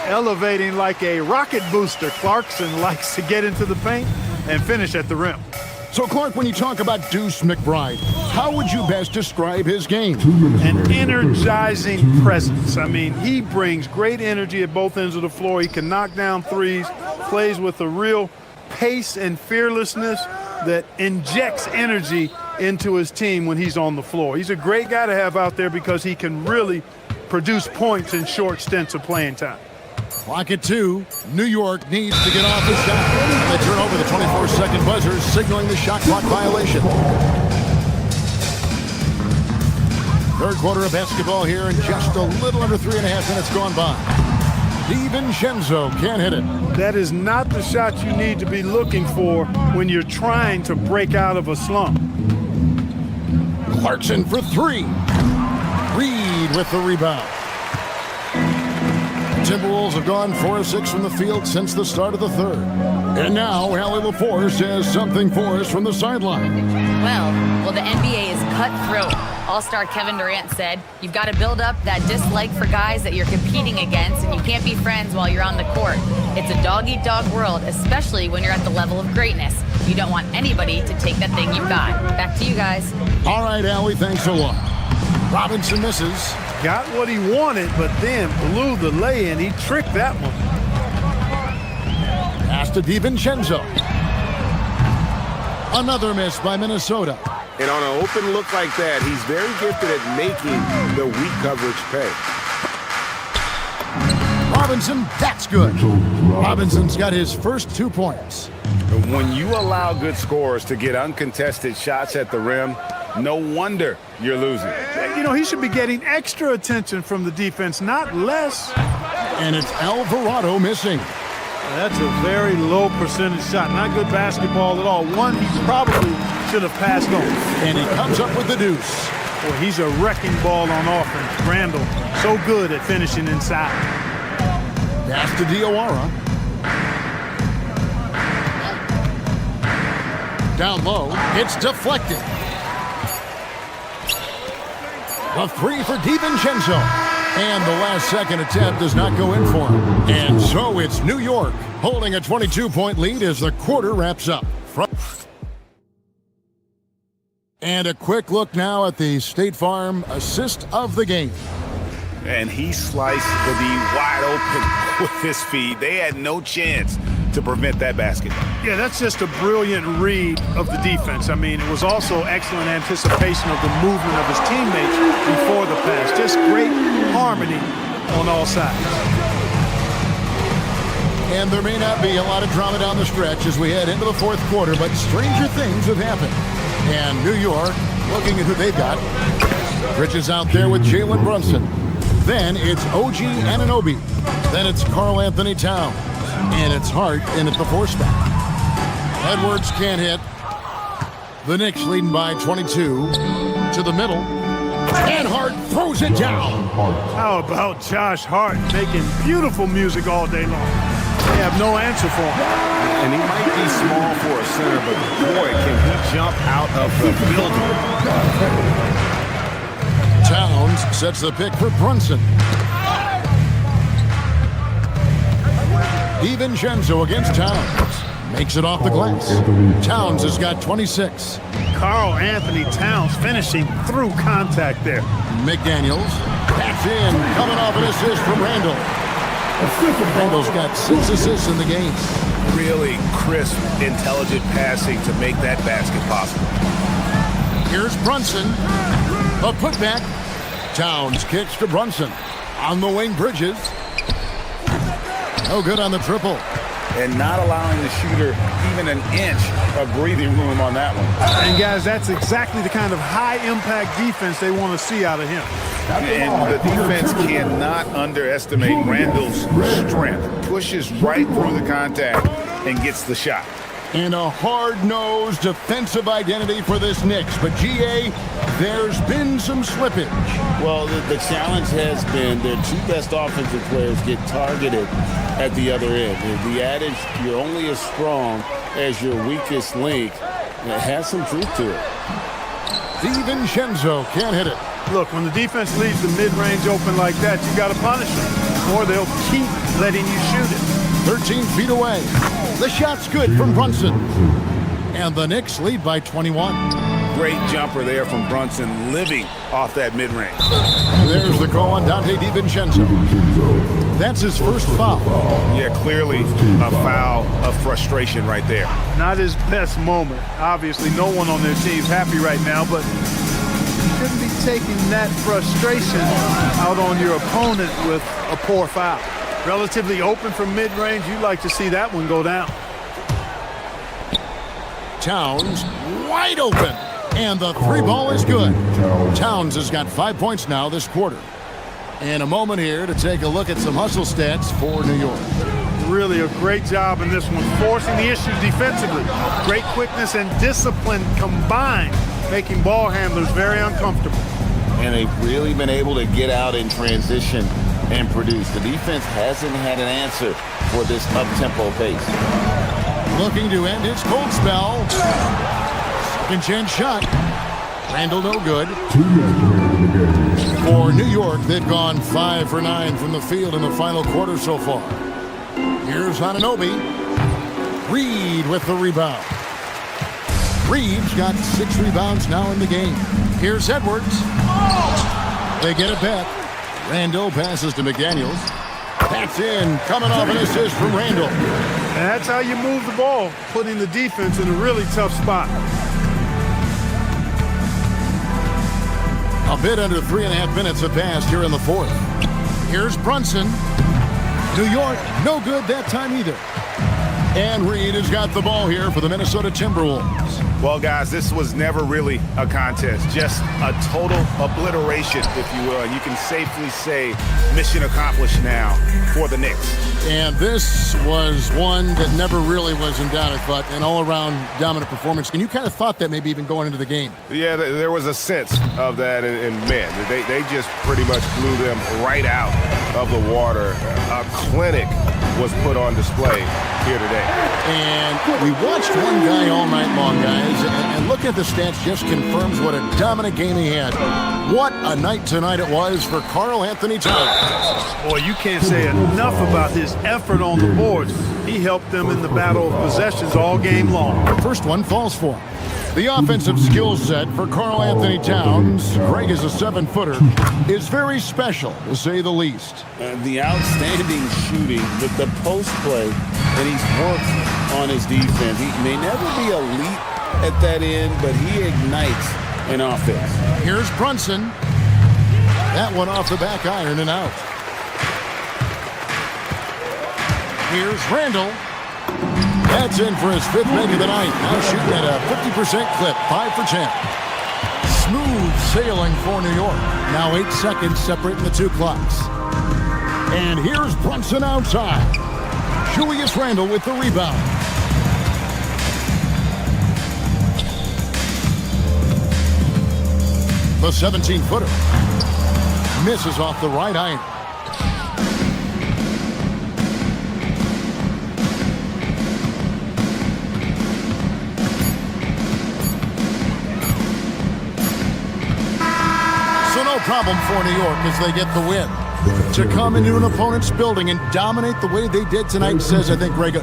Elevating like a rocket booster, Clarkson likes to get into the paint and finish at the rim. So, Clark, when you talk about Deuce McBride, how would you best describe his game? An energizing presence. I mean, he brings great energy at both ends of the floor. He can knock down threes, plays with a real pace and fearlessness that injects energy into his team when he's on the floor. He's a great guy to have out there because he can really produce points in short stints of playing time. Clock at 2. New York needs to get off the shot. They turn over the 24-second buzzer, signaling the shot clock violation. Third quarter of basketball here, and just a little under 3.5 minutes gone by. DiVincenzo can't hit it. That is not the shot you need to be looking for when you're trying to break out of a slump. Clarkson for 3. Reed with the rebound. Timberwolves have gone 4 of 6 from the field since the start of the third. And now, Allie LaForce has something for us from the sideline. Well, the NBA is cutthroat. All-star Kevin Durant said, you've got to build up that dislike for guys that you're competing against, and you can't be friends while you're on the court. It's a dog-eat-dog world, especially when you're at the level of greatness. You don't want anybody to take that thing you've got. Back to you guys. All right, Allie, thanks a lot. Robinson misses. Got what he wanted, but then blew the lay-in. He tricked that one. Pass to DiVincenzo. Another miss by Minnesota. And on an open look like that, he's very gifted at making the weak coverage pay. Robinson, that's good. Robinson's got his first 2 points. When you allow good scorers to get uncontested shots at the rim, no wonder you're losing. You know, he should be getting extra attention from the defense, not less. And it's Alvarado missing. That's a very low percentage shot. Not good basketball at all. One he probably should have passed on. And he comes up with the deuce. Boy, he's a wrecking ball on offense. Randall, so good at finishing inside. Pass to Diawara. Down low, it's deflected. A 3 for DiVincenzo. And the last second attempt does not go in for him. And so it's New York holding a 22-point lead as the quarter wraps up. And a quick look now at the State Farm assist of the game. And he sliced the D wide open with his feet. They had no chance to prevent that basket. Yeah, that's just a brilliant read of the defense. I mean, it was also excellent anticipation of the movement of his teammates before the pass. Just great harmony on all sides. And there may not be a lot of drama down the stretch as we head into the fourth quarter, but stranger things have happened. And New York, looking at who they've got. Bridges out there with Jalen Brunson. Then it's OG Anunoby. Then it's Karl Anthony Towns. And it's Hart in at the force-back. Edwards can't hit. The Knicks leading by 22 to the middle. And Hart throws it down. How about Josh Hart making beautiful music all day long? They have no answer for him. And he might be small for a center, but boy, can he jump out of the building. Towns sets the pick for Brunson. DiVincenzo against Towns. Makes it off the glass. Towns has got 26. Karl Anthony Towns finishing through contact there. McDaniels. That's in. Coming off an assist from Randall. Randall's got 6 assists in the game. Really crisp, intelligent passing to make that basket possible. Here's Brunson. A putback. Towns kicks to Brunson. On the wing, Bridges. No good on the triple. And not allowing the shooter even an inch of breathing room on that one. And guys, that's exactly the kind of high-impact defense they want to see out of him. And the defense cannot underestimate Randall's strength. Pushes right through the contact and gets the shot. And a hard-nosed defensive identity for this Knicks. But, GA, there's been some slippage. Well, the challenge has been their 2 best offensive players get targeted at the other end. The adage, you're only as strong as your weakest link, it has some truth to it. DiVincenzo can't hit it. Look, when the defense leaves the mid-range open like that, you got to punish them, or they'll keep letting you shoot it. 13 feet away. The shot's good from Brunson. And the Knicks lead by 21. Great jumper there from Brunson, living off that mid-range. There's the call on Dante DiVincenzo. That's his first foul. Yeah, clearly a foul of frustration right there. Not his best moment. Obviously, no one on their team's happy right now, but you shouldn't be taking that frustration out on your opponent with a poor foul. Relatively open from mid-range, you'd like to see that one go down. Towns wide open, and the 3 ball is good. Towns has got 5 points now this quarter. And a moment here to take a look at some hustle stats for New York. Really a great job in this one, forcing the issues defensively. Great quickness and discipline combined, making ball handlers very uncomfortable. And they've really been able to get out in transition and produce. The defense hasn't had an answer for this up-tempo pace. Looking to end his cold spell. Second chance shot. Randall no good. For New York, they've gone 5 for 9 from the field in the final quarter so far. Here's Anunoby. Reed with the rebound. Reed's got 6 rebounds now in the game. Here's Edwards. They get it back. Randall passes to McDaniels. That's in. Coming off an assist from Randall. And that's how you move the ball, putting the defense in a really tough spot. A bit under 3.5 minutes have passed here in the 4th. Here's Brunson. New York, no good that time either. And Reed has got the ball here for the Minnesota Timberwolves. Well, guys, this was never really a contest, just a total obliteration, if you will. And you can safely say mission accomplished now for the Knicks. And this was one that never really was in doubt, I thought, an all-around dominant performance. And you kind of thought that maybe even going into the game. Yeah, there was a sense of that, and man, they just pretty much blew them right out of the water. A clinic was put on display here today. And we watched one guy all night long, guys, and looking at the stats just confirms what a dominant game he had. What a night tonight it was for Karl Anthony Towns. Boy, you can't say enough about his effort on the boards. He helped them in the battle of possessions all game long. The first one falls for him. The offensive skill set for Karl Anthony Towns, Greg is a 7-footer, is very special, to say the least. The outstanding shooting, the post play that he's worked on his defense. He may never be elite at that end, but he ignites an offense. Here's Brunson. That one off the back iron and out. Here's Randall. That's in for his 5th make of the night. Now shooting at a 50% clip, 5 for 10. Smooth sailing for New York. Now 8 seconds separating the 2 clocks. And here's Brunson outside. Julius Randle with the rebound. The 17-footer misses off the right iron. So no problem for New York as they get the win. to come into an opponent's building and dominate the way they did tonight says, I think, Greg,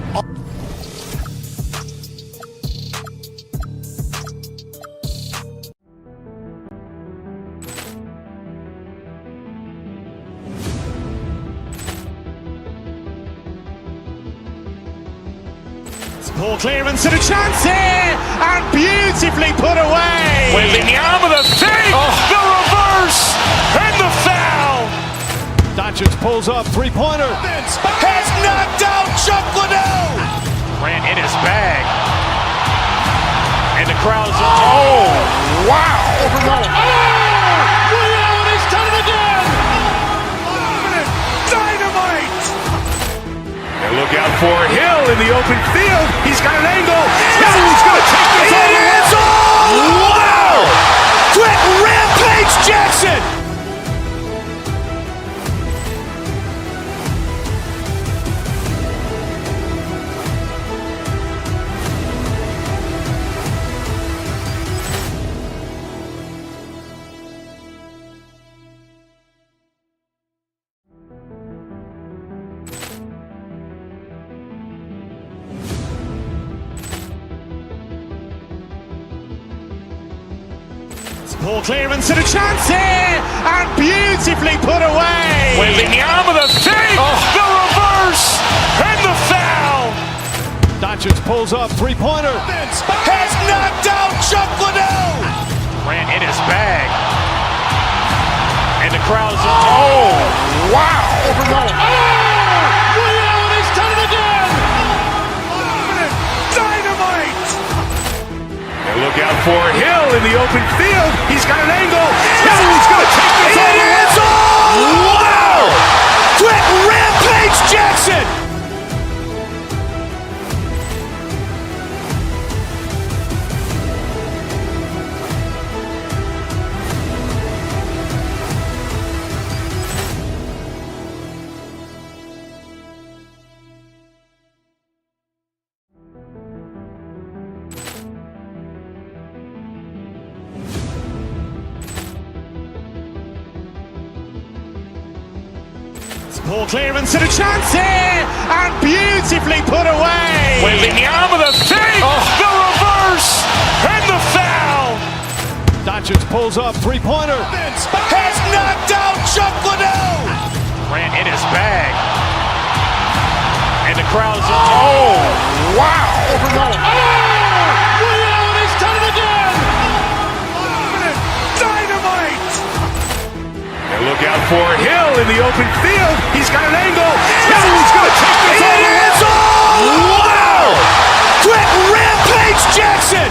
Poor clearance and a chance here, and beautifully put away. Wembanyama the feed, the reverse, and the foul. Doncic pulls up, three-pointer. Has knocked out Chuck Liddell. Ran in his bag. And the crowd's oh, wow. Liddell has done it again. Dynamite. And look out for Hill in the open field. He's got an angle. Hill's going to take this all the way. Wow! Quick rampage Jackson. Poor clearance and a chance here, and beautifully put away. Wembanyama the feed, the reverse, and the foul. Doncic pulls up, three-pointer. Has knocked out Chuck Liddell. Ran in his bag. And the crowd's oh, wow. Liddell has done it again. Dynamite. And look out for Hill in the open field. He's got an angle. Hill's going to take this all the way. Wow! Quick rampage Jackson. Poor clearance and a chance here, and beautifully put away. Wembanyama the feed, the reverse, and the foul. Doncic pulls up, three-pointer. Has knocked out Chuck Liddell. Ran in his bag. And the crowd's oh, wow. Liddell has done it again. Dynamite. And look out for Hill in the open field. He's got an angle. Hill's going to take this all the way. Wow! Quick rampage Jackson.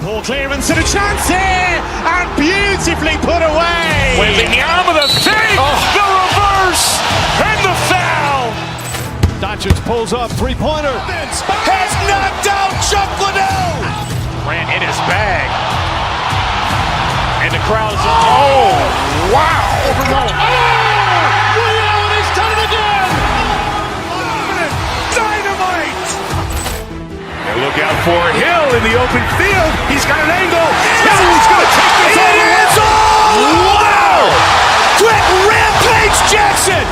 Poor clearance and a chance here, and beautifully put away. Wembanyama the feed, the reverse, and the foul. Doncic pulls up, three-pointer. Has knocked out Chuck Liddell. Ran in his bag. And the crowd's oh, wow. Liddell has done it again. Dynamite. And look out for Hill in the open field. He's got an angle. Hill's going to take this all the way. Wow! Quick rampage Jackson.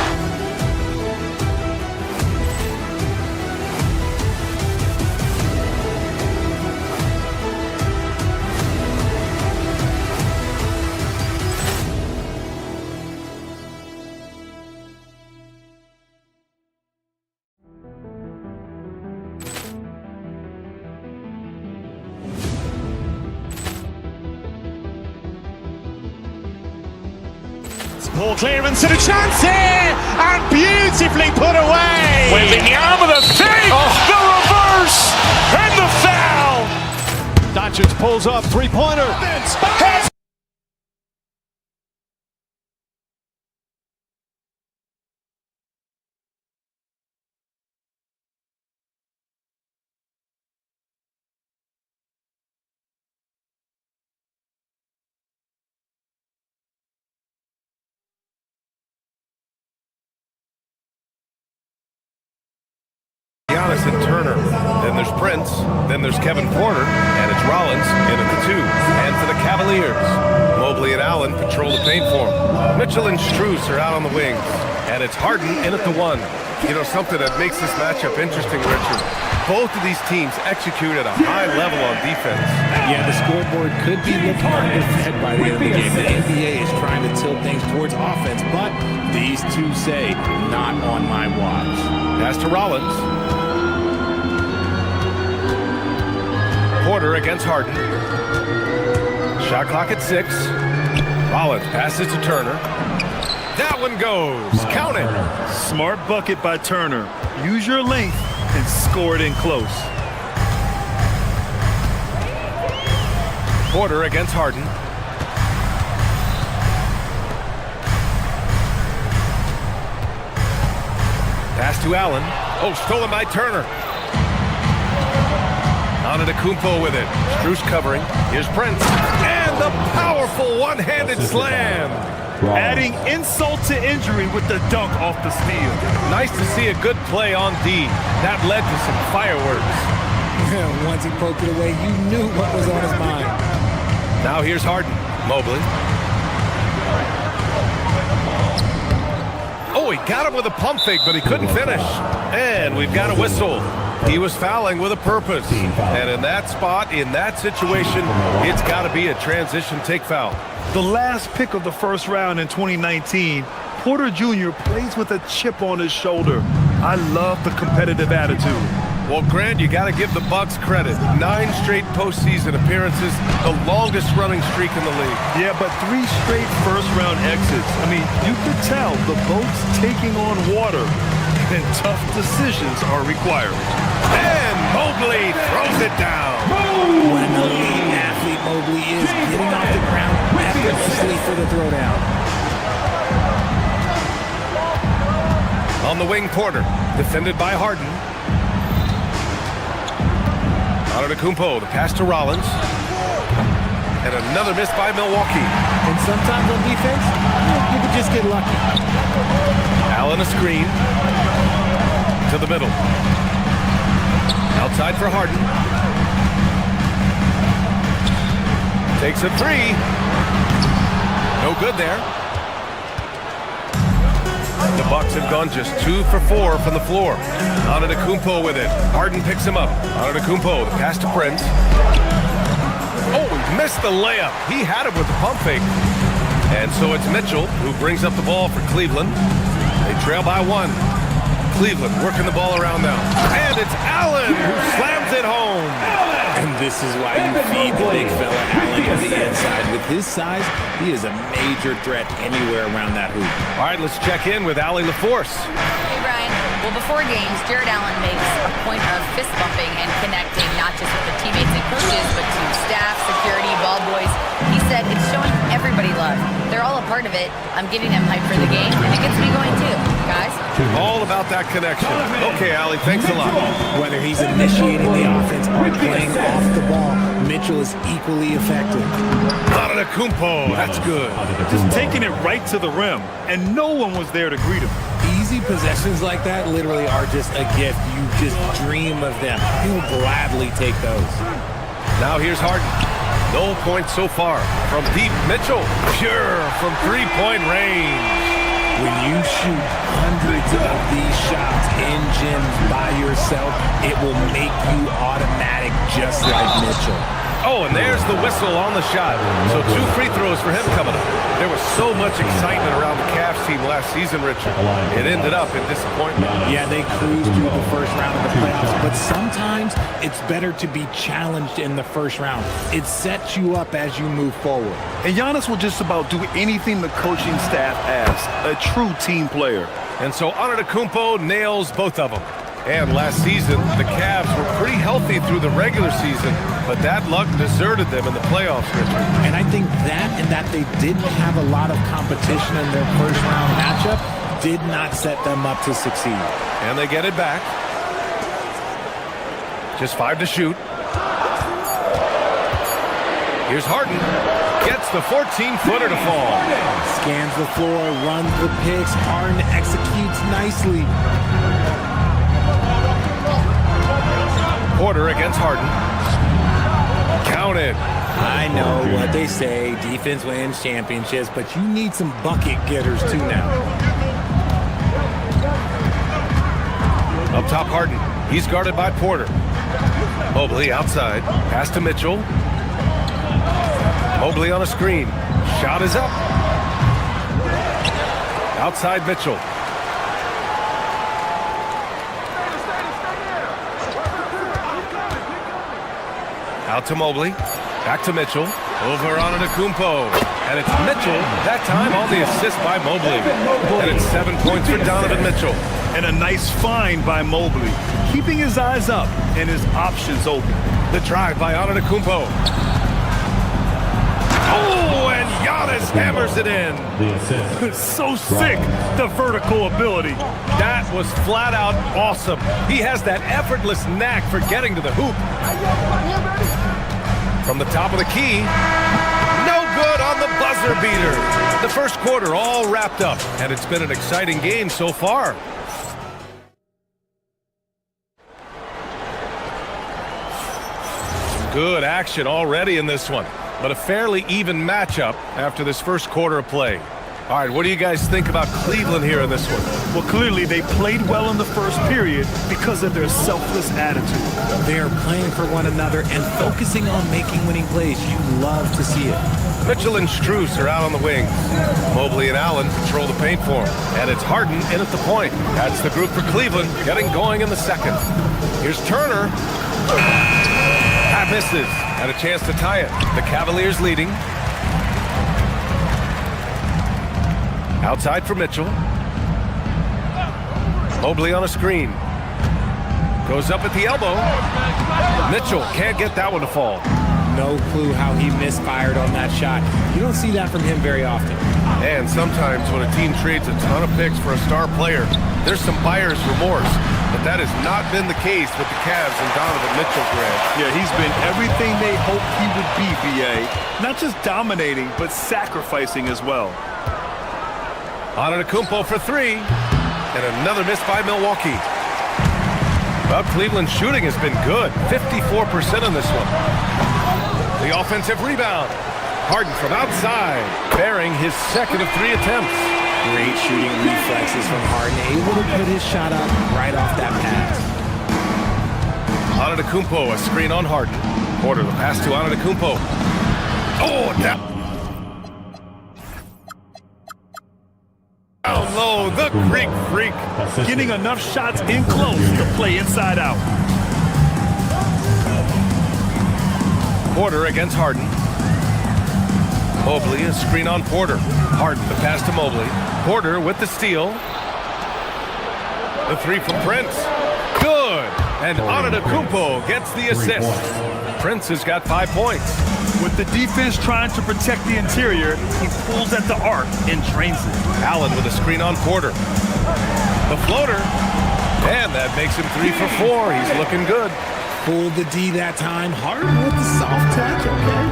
Poor clearance and a chance here, and beautifully put away. Wembanyama the feed, the reverse, and the foul. Doncic pulls up, three-pointer. Has Turner. Then there's Prince. Then there's Kevin Porter. And it's Rollins in at the 2. And for the Cavaliers, Mobley and Allen patrol the paint for him. Mitchell and Strus are out on the wings. And it's Harden in at the 1. You know, something that makes this matchup interesting, Richard. Both of these teams execute at a high level on defense. Yeah, the scoreboard could be looking underfed by the end of the game. The NBA is trying to tilt things towards offense, but these two say, not on my watch. Pass to Rollins. Porter against Harden. Shot clock at 6. Rollins passes to Turner. That one goes. Count it. Smart bucket by Turner. Use your length and score it in close. Porter against Harden. Pass to Allen. Oh, stolen by Turner. Antetokounmpo with it. Strus covering. Here's Prince. And the powerful one-handed slam. Adding insult to injury with the dunk off the steal. Nice to see a good play on D. That led to some fireworks. Once he poked it away, you knew what was on his mind. Now here's Harden. Mobley. Oh, he got him with a pump fake, but he couldn't finish. And we've got a whistle. He was fouling with a purpose. And in that spot, in that situation, it's got to be a transition take foul. The last pick of the first round in 2019, Porter Jr. plays with a chip on his shoulder. I love the competitive attitude. Well, Grant, you got to give the Bucks credit. 9 straight postseason appearances, the longest running streak in the league. Yeah, but 3 straight first-round exits. I mean, you could tell the boat's taking on water, and tough decisions are required. And Mobley throws it down. What an elite athlete Mobley is, getting off the ground effortlessly for the throwdown. On the wing, Porter, defended by Harden. Antetokounmpo, the pass to Rollins. And another miss by Milwaukee. And sometimes on defense, you could just get lucky. Allen a screen. To the middle. Outside for Harden. Takes a 3. No good there. The Bucks have gone just 2 for 4 from the floor. Antetokounmpo with it. Harden picks him up. Antetokounmpo, the pass to Prince. Oh, he missed the layup. He had it with the pump fake. And so it's Mitchell who brings up the ball for Cleveland. They trail by 1. Cleveland working the ball around now. And it's Allen who slams it home. And this is why you feed the big fella Allen on the inside. With his size, he is a major threat anywhere around that hoop. All right, let's check in with Allie LaForce. Hey, Brian. Well, before games, Jared Allen makes a point of fist bumping and connecting not just with the teammates and coaches, but to staff, security, ball boys. He said it's showing everybody love. They're all a part of it. I'm getting them hyped for the game, and it gets me going too, guys. All about that connection. Okay, Allie, thanks a lot. Whether he's initiating the offense or playing off the ball, Mitchell is equally effective. Antetokounmpo, that's good. Just taking it right to the rim, and no one was there to greet him. Easy possessions like that literally are just a gift. You just dream of them. He will gladly take those. Now here's Harden. No points so far. From deep, Mitchell. Pure from three-point range. When you shoot hundreds of these shots in gyms by yourself, it will make you automatic just like Mitchell. Oh, and there's the whistle on the shot. So 2 free throws for him coming up. There was so much excitement around the Cavs team last season, Richard. It ended up in disappointment. Yeah, they cruised through the first round of the playoffs, but sometimes it's better to be challenged in the first round. It sets you up as you move forward. And Giannis will just about do anything the coaching staff asks. A true team player. And so Antetokounmpo nails both of them. And last season, the Cavs were pretty healthy through the regular season, but that luck deserted them in the playoffs, Richard. And I think that and that they didn't have a lot of competition in their first round matchup did not set them up to succeed. And they get it back. Just 5 to shoot. Here's Harden. Gets the 14-footer to fall. Scans the floor, runs the picks. Harden executes nicely. Porter against Harden. Counted. I know what they say, defense wins championships, but you need some bucket getters too now. Up top, Harden. He's guarded by Porter. Mobley outside. Pass to Mitchell. Mobley on a screen. Shot is up. Outside Mitchell. Out to Mobley. Back to Mitchell. Over on Antetokounmpo. And it's Mitchell, that time on the assist by Mobley. And it's 7 points for Donovan Mitchell. And a nice find by Mobley, keeping his eyes up and his options open. The drive by Antetokounmpo. Oh, and Giannis hammers it in. So sick, the vertical ability. That was flat out awesome. He has that effortless knack for getting to the hoop. From the top of the key, no good on the buzzer beater. The first quarter all wrapped up, and it's been an exciting game so far. Good action already in this one, but a fairly even matchup after this first quarter of play. All right, what do you guys think about Cleveland here in this one? Well, clearly they played well in the first period because of their selfless attitude. They are playing for one another and focusing on making winning plays. You love to see it. Mitchell and Strus are out on the wings. Mobley and Allen control the paint for him. And it's Harden in at the point. That's the group for Cleveland, getting going in the second. Here's Turner. That misses. And a chance to tie it. The Cavaliers leading. Outside for Mitchell. Mobley on a screen. Goes up at the elbow. Mitchell can't get that one to fall. No clue how he misfired on that shot. You don't see that from him very often. And sometimes when a team trades a ton of picks for a star player, there's some buyer's remorse. But that has not been the case with the Cavs and Donovan Mitchell, Grant. Yeah, he's been everything they hoped he would be, BA. Not just dominating, but sacrificing as well. Antetokounmpo for three. And another miss by Milwaukee. Well, Cleveland's shooting has been good. 54% in this one. The offensive rebound. Harden from outside, bearing his second of 3 attempts. Great shooting reflexes from Harden, able to put his shot up right off that pass. Antetokounmpo, a screen on Harden. Porter, the pass to Antetokounmpo. Oh, down low, the Greek freak. Getting enough shots in close to play inside out. Porter against Harden. Mobley, a screen on Porter. Harden, the pass to Mobley. Porter with the steal. The three from Prince. Good. And Antetokounmpo gets the assist. Prince has got 5 points. With the defense trying to protect the interior, he pulls at the arc and drains it. Allen with a screen on Porter. The floater. And that makes him 3 for 4. He's looking good. Pulled the D that time. Harden with the soft touch, okay?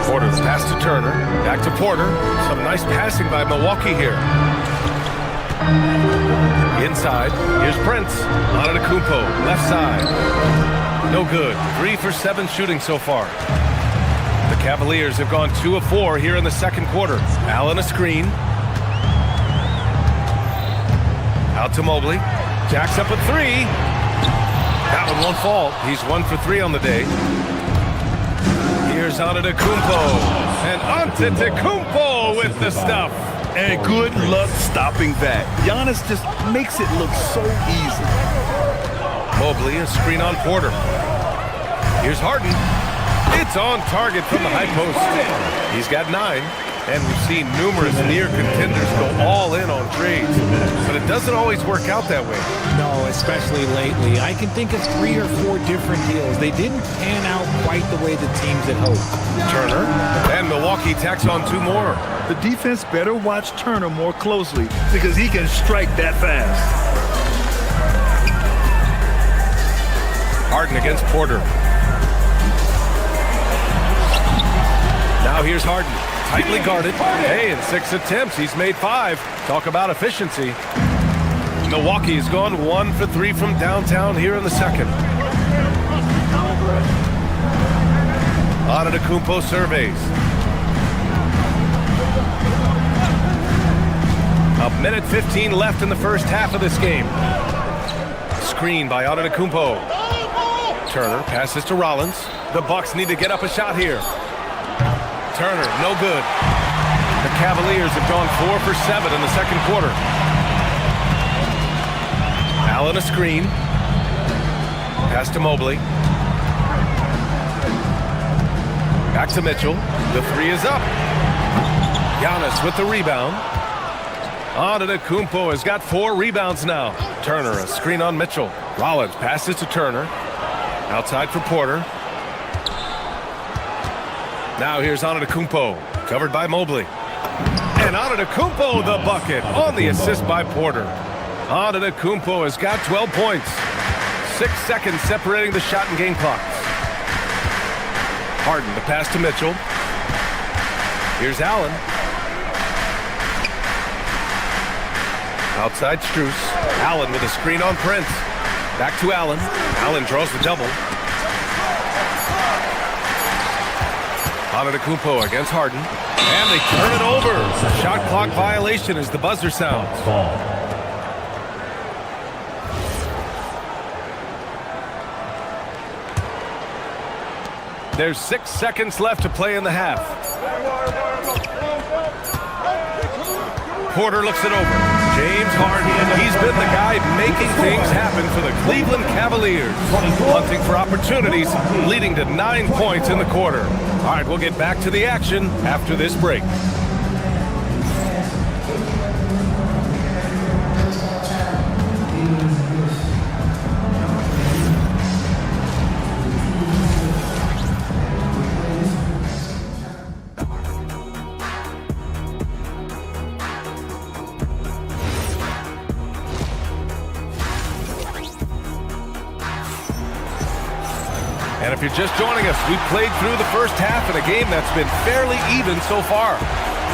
Porter's pass to Turner. Back to Porter. Some nice passing by Milwaukee here. Inside. Here's Prince. Antetokounmpo. Left side. No good. 3 for 7 shooting so far. The Cavaliers have gone 2 of 4 here in the second quarter. Allen a screen. Out to Mobley. Jacks up a 3. That one won't fall. He's 1 for 3 on the day. Here's Antetokounmpo. And Antetokounmpo with the stuff. And good luck stopping that. Giannis just makes it look so easy. Mobley, a screen on Porter. Here's Harden. It's on target from the high post. He's got 9. And we've seen numerous near contenders go all in on trades. But it doesn't always work out that way. No, especially lately. I can think of 3 or 4 different deals. They didn't pan out quite the way the teams had hoped. Turner. And Milwaukee tacks on 2 more. The defense better watch Turner more closely because he can strike that fast. Harden against Porter. Now here's Harden. Tightly guarded. Hey, in 6 attempts, he's made 5. Talk about efficiency. Milwaukee has gone 1 for 3 from downtown here in the second. Antetokounmpo surveys. A minute 15 left in the first half of this game. Screen by Antetokounmpo. Turner passes to Rollins. The Bucks need to get up a shot here. Turner, no good. The Cavaliers have gone 4 for 7 in the second quarter. Allen a screen. Pass to Mobley. Back to Mitchell. The three is up. Giannis with the rebound. Antetokounmpo has got 4 rebounds now. Turner, a screen on Mitchell. Rollins passes to Turner. Outside for Porter. Now here's Antetokounmpo, covered by Mobley. And Antetokounmpo the bucket on the assist by Porter. Antetokounmpo has got 12 points. 6 seconds separating the shot and game clocks. Harden, the pass to Mitchell. Here's Allen. Outside Strus. Allen with a screen on Prince. Back to Allen. Allen draws the double. Antetokounmpo against Harden. And they turn it over. Shot clock violation as the buzzer sounds. There's 6 seconds left to play in the half. Porter looks it over. James Harden, he's been the guy making things happen for the Cleveland Cavaliers. Hunting for opportunities, leading to 9 points in the quarter. All right, we'll get back to the action after this break. And if you're just joining us, we played through the first half in a game that's been fairly even so far.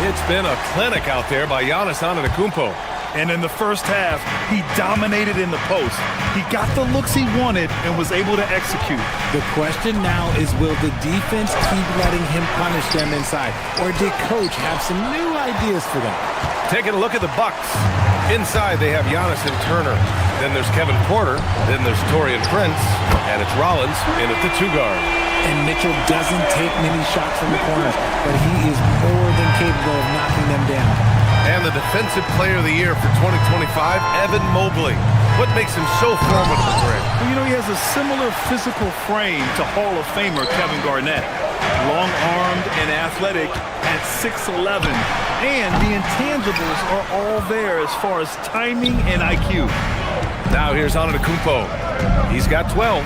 It's been a clinic out there by Giannis Antetokounmpo. And in the first half, he dominated in the post. He got the looks he wanted and was able to execute. The question now is, will the defense keep letting him punish them inside? Or did Coach have some new ideas for them? Taking a look at the Bucks. Inside, they have Giannis and Turner. Then there's Kevin Porter. Then there's Taurean Prince. And it's Rollins in at the 2 guard. And Mitchell doesn't take many shots from the corners, but he is more than capable of knocking them down. And the Defensive Player of the Year for 2025, Evan Mobley. What makes him so formidable, Greg? Well, you know, he has a similar physical frame to Hall of Famer Kevin Garnett. Long-armed and athletic at 6'11". And the intangibles are all there as far as timing and IQ. Now here's Antetokounmpo. He's got 12.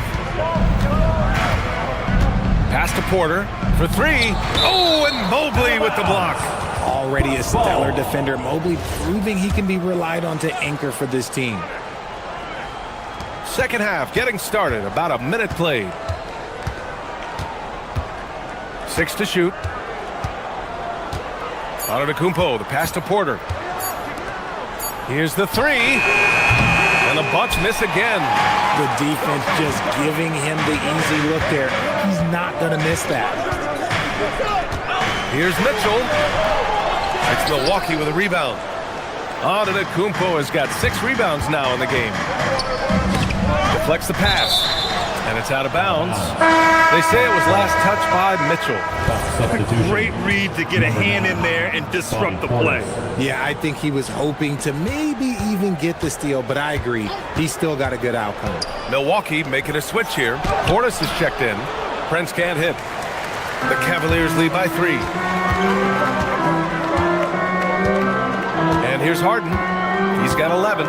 Pass to Porter for 3. Oh, and Mobley with the block. Already a stellar defender, Mobley proving he can be relied on to anchor for this team. Second half getting started, about a minute played. 6 to shoot. Antetokounmpo, the pass to Porter. Here's the 3. And the Bucks miss again. The defense just giving him the easy look there. He's not going to miss that. Here's Mitchell. It's Milwaukee with a rebound. Antetokounmpo has got 6 rebounds now in the game. Deflects the pass. And it's out of bounds. They say it was last touched by Mitchell. A great read to get a hand in there and disrupt the play. Yeah, I think he was hoping to maybe even get the steal, but I agree. He's still got a good outcome. Milwaukee making a switch here. Portis is checked in. Prince can't hit. The Cavaliers lead by 3. And here's Harden. He's got 11.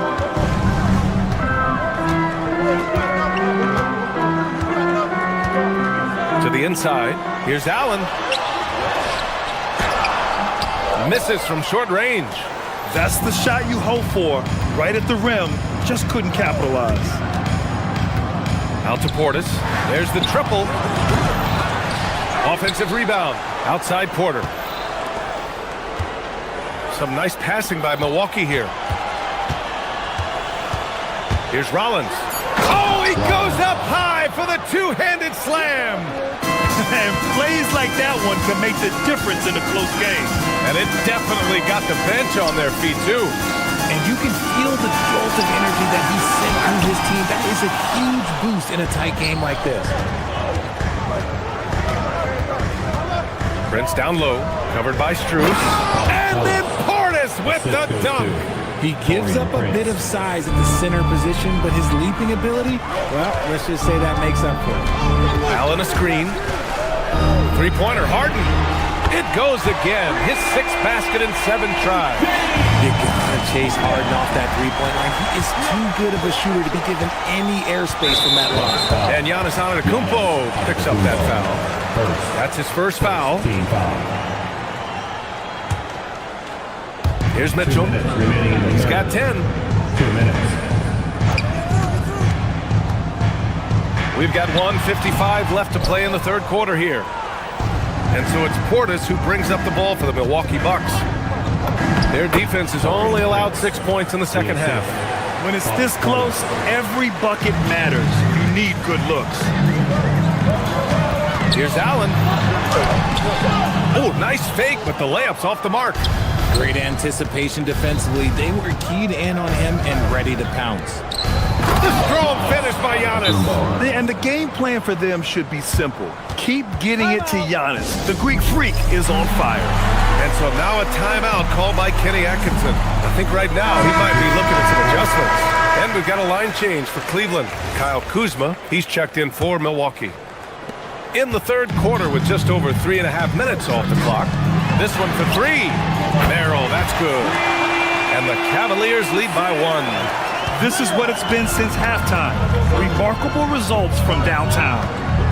To the inside. Here's Allen. Misses from short range. That's the shot you hope for. Right at the rim. Just couldn't capitalize. Out to Portis. There's the triple. Offensive rebound. Outside Porter. Some nice passing by Milwaukee here. Here's Rollins. Oh, he goes up high for the two-handed slam. And plays like that one can make the difference in a close game. And it definitely got the bench on their feet, too. And you can feel the jolt of energy that he sent through his team. That is a huge boost in a tight game like this. Prince down low, covered by Strus. And then Portis with the dunk. He gives up a bit of size at the center position, but his leaping ability, well, let's just say that makes up for it. Allen a screen. Three-pointer, Harden. It goes again. His 6th basket in 7 tries. You gotta chase Harden off that three-point line. He is too good of a shooter to be given any airspace from that line. And Giannis Antetokounmpo picks up that foul. That's his first foul. Here's Mitchell. He's got 10. 2 minutes. We've got 1:55 left to play in the third quarter here. And so it's Portis who brings up the ball for the Milwaukee Bucks. Their defense has only allowed 6 points in the second half. When it's this close, every bucket matters. You need good looks. Here's Allen. Oh, nice fake, but the layup's off the mark. Great anticipation defensively. They were keyed in on him and ready to pounce. The strong finish by Giannis. And the game plan for them should be simple. Keep getting it to Giannis. The Greek Freak is on fire. And so now a timeout called by Kenny Atkinson. I think right now he might be looking at some adjustments. And we've got a line change for Cleveland. Kyle Kuzma, he's checked in for Milwaukee. In the third quarter with just over 3.5 minutes off the clock. This one for 3. Merrill, that's good. And the Cavaliers lead by 1. This is what it's been since halftime. Remarkable results from downtown.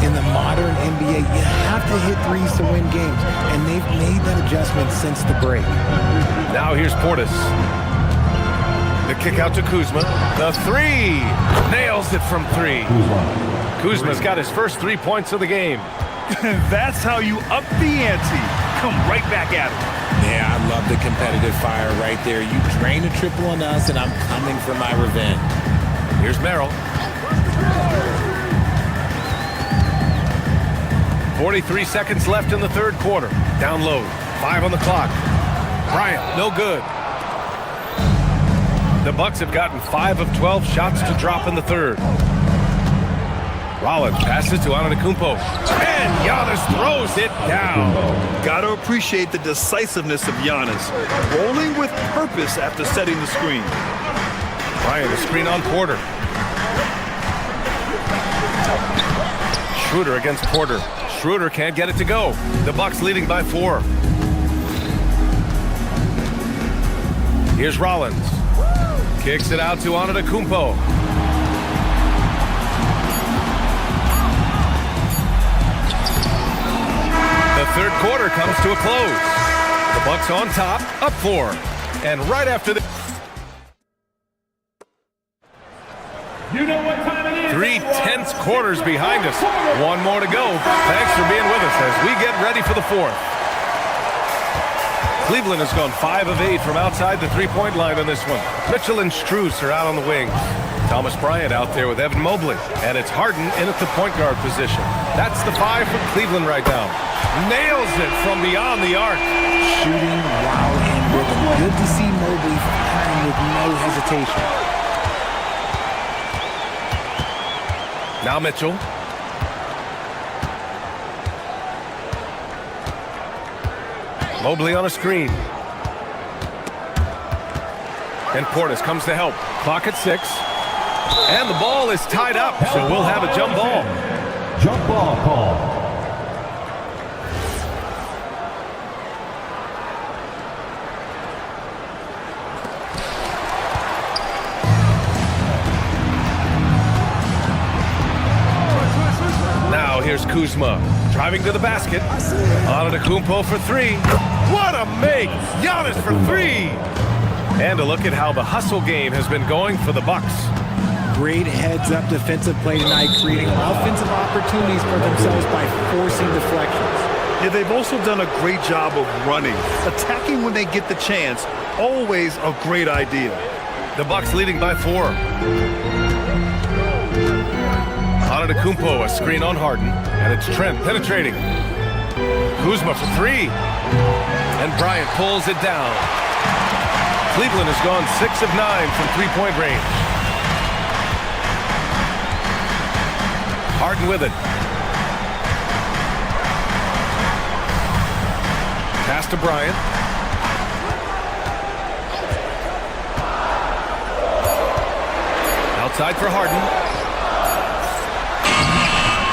In the modern NBA, you have to hit threes to win games, and they've made that adjustment since the break. Now here's Portis. The kick out to Kuzma. The 3. Nails it from 3. Kuzma's got his first 3 points of the game. That's how you up the ante. Come right back at it. Yeah, I love the competitive fire right there. You drain a triple on us, and I'm coming for my revenge. Here's Merrill. 43 seconds left in the third quarter. Down low. 5 on the clock. Bryant, no good. The Bucks have gotten 5 of 12 shots to drop in the third. Rollins passes to Antetokounmpo. And Giannis throws it down. Got to appreciate the decisiveness of Giannis. Rolling with purpose after setting the screen. Bryant, a screen on Porter. Schroeder against Porter. Schroeder can't get it to go. The Bucks leading by 4. Here's Rollins. Kicks it out to Antetokounmpo. The third quarter comes to a close. The Bucks on top, up 4. And right after the... You know what time it is. 3 tense quarters behind us. 1 more to go. Thanks for being with us as we get ready for the 4th. Cleveland has gone 5 of 8 from outside the three-point line on this one. Mitchell and Strus are out on the wings. Thomas Bryant out there with Evan Mobley. And it's Harden in at the point guard position. That's the 5 for Cleveland right now. Nails it from beyond the arc. Shooting while in rhythm. Good to see Mobley firing with no hesitation. Now Mitchell. Mobley on a screen. And Portis comes to help. Clock at 6. And the ball is tied up, so we'll have a jump ball. Jump ball call. Now here's Kuzma, driving to the basket. Antetokounmpo for 3. What a make! Giannis for 3! And a look at how the hustle game has been going for the Bucks. Great heads-up defensive play tonight, creating offensive opportunities for themselves by forcing deflections. Yeah, they've also done a great job of running. Attacking when they get the chance, always a great idea. The Bucks leading by 4. Antetokounmpo, a screen on Harden, and it's Trent penetrating. Kuzma for three, and Bryant pulls it down. Cleveland has gone 6 of 9 from three-point range. Harden with it. Pass to Bryant. Outside for Harden.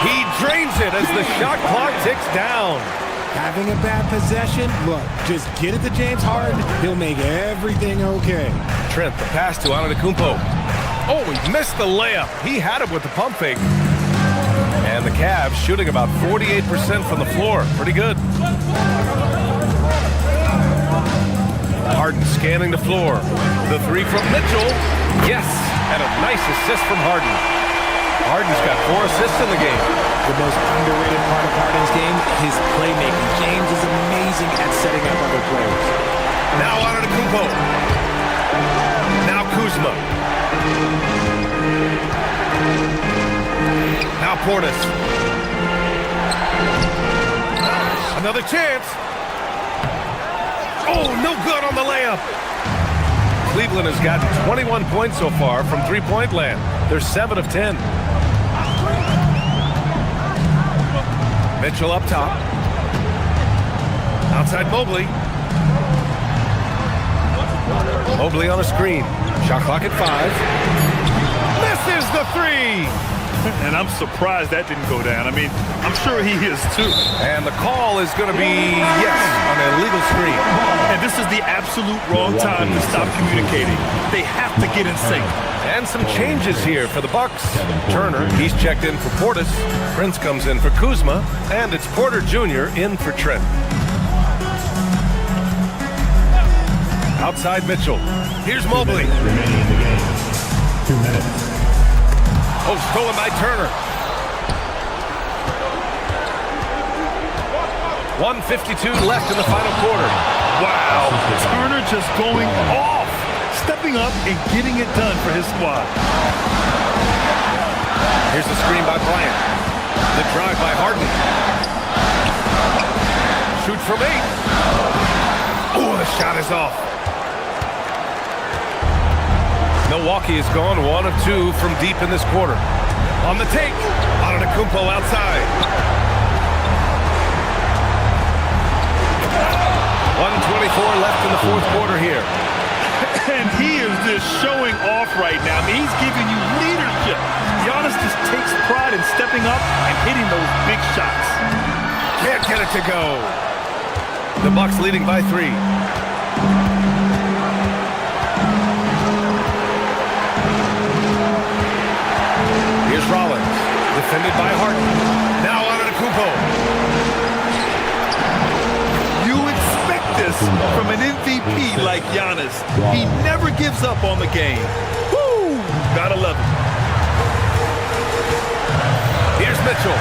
He drains it as the shot clock ticks down. Having a bad possession, look, just get it to James Harden. He'll make everything okay. Trent, the pass to Antetokounmpo. Oh, he missed the layup. He had it with the pump fake. And the Cavs shooting about 48% from the floor. Pretty good. Harden scanning the floor. The three from Mitchell. Yes, and a nice assist from Harden. Harden's got 4 assists in the game. The most underrated part of Harden's game, his playmaking. James is amazing at setting up other players. Now Antetokounmpo. Now Kuzma. Now Portis. Another chance. Oh, no good on the layup. Cleveland has gotten 21 points so far from three-point land. They're 7 of 10. Mitchell up top. Outside Mobley. Mobley on a screen. Shot clock at 5. Misses the three. And I'm surprised that didn't go down. I mean, I'm sure he is too. And the call is going to be, yes, on an illegal screen. And this is the absolute wrong time to stop communicating. They have to get in sync. And some changes here for the Bucks. Turner, he's checked in for Portis. Prince comes in for Kuzma. And it's Porter Jr. in for Trent. Outside Mitchell. Here's Mobley. Remaining in the game. 2 minutes. Oh, stolen by Turner. 1:52 left in the final quarter. Wow, Turner just going off, stepping up and getting it done for his squad. Here's the screen by Bryant. The drive by Harden. Shoots from 8. Oh, the shot is off. Milwaukee has gone 1 of 2 from deep in this quarter. On the take, Antetokounmpo outside. 1:24 left in the fourth quarter here. And he is just showing off right now. I mean, he's giving you leadership. Giannis just takes pride in stepping up and hitting those big shots. Can't get it to go. The Bucks leading by 3. Here's Rollins, defended by Harden. Now Antetokounmpo. You expect this from an MVP like Giannis. He never gives up on the game. Woo! Gotta love it. Here's Mitchell.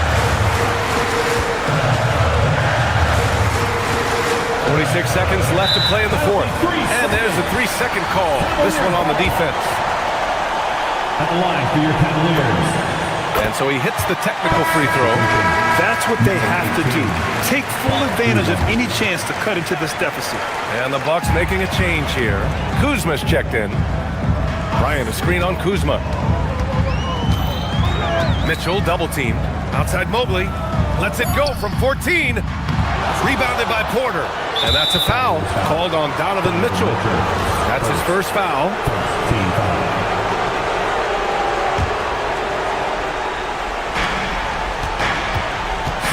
26 seconds left to play in the fourth. And there's a 3-second call. This one on the defense. At the line for your Cavaliers. And so he hits the technical free throw. That's what they have to do. Take full advantage of any chance to cut into this deficit. And the Bucks making a change here. Kuzma's checked in. Bryant, a screen on Kuzma. Mitchell double teamed. Outside Mobley. Lets it go from 14. Rebounded by Porter. And that's a foul called on Donovan Mitchell. That's his first foul. Team foul.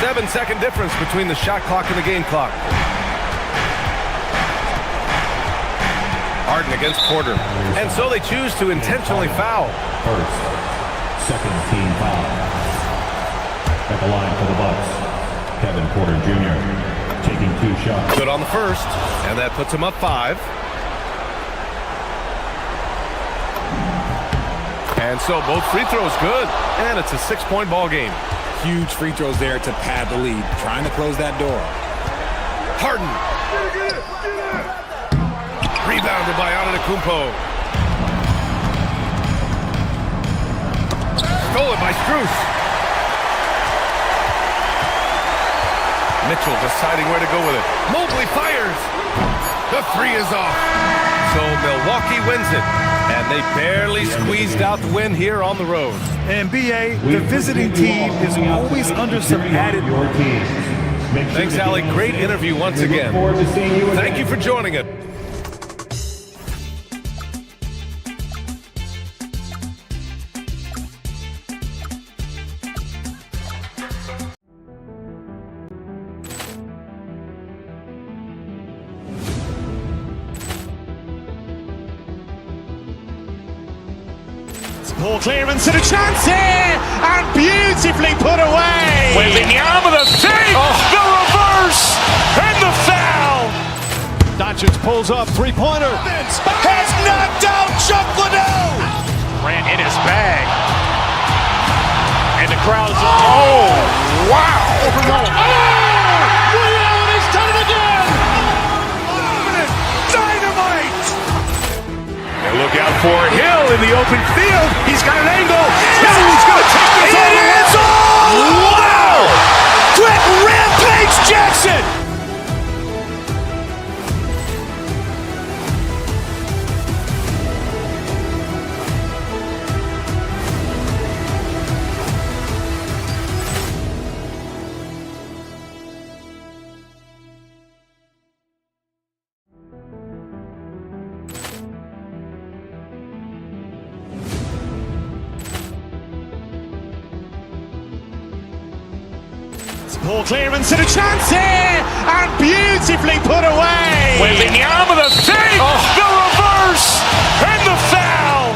7-second difference between the shot clock and the game clock. Harden against Porter. And so they choose to intentionally foul. First, second team foul. At the line for the Bucks, Kevin Porter Jr. taking 2 shots. Good on the first, and that puts him up 5. And so both free throws good, and it's a 6-point ball game. Huge free throws there to pad the lead, trying to close that door. Harden. Rebounded by Antetokounmpo. Stolen by Strus. Mitchell deciding where to go with it. Mobley fires. The three is off. So Milwaukee wins it. And they barely squeezed out the win here on the road. And BA, the visiting team is always under some added. Thanks, Allie. Great interview once again. Thank you for joining us. Ball clearance and a chance here, and beautifully put away. Wembanyama the three, the reverse, and the foul. Doncic pulls up, three-pointer. Has knocked out Chuck Liddell. Ran in his bag. And the crowd's, oh, wow. He's done it again. Dynamite. And look out for Hill in the open field. He's got an angle. Hill's going to take this all the way. Wow! Quick rampage Jackson. Ball clearance and a chance here, and beautifully put away. Wembanyama the three, the reverse, and the foul.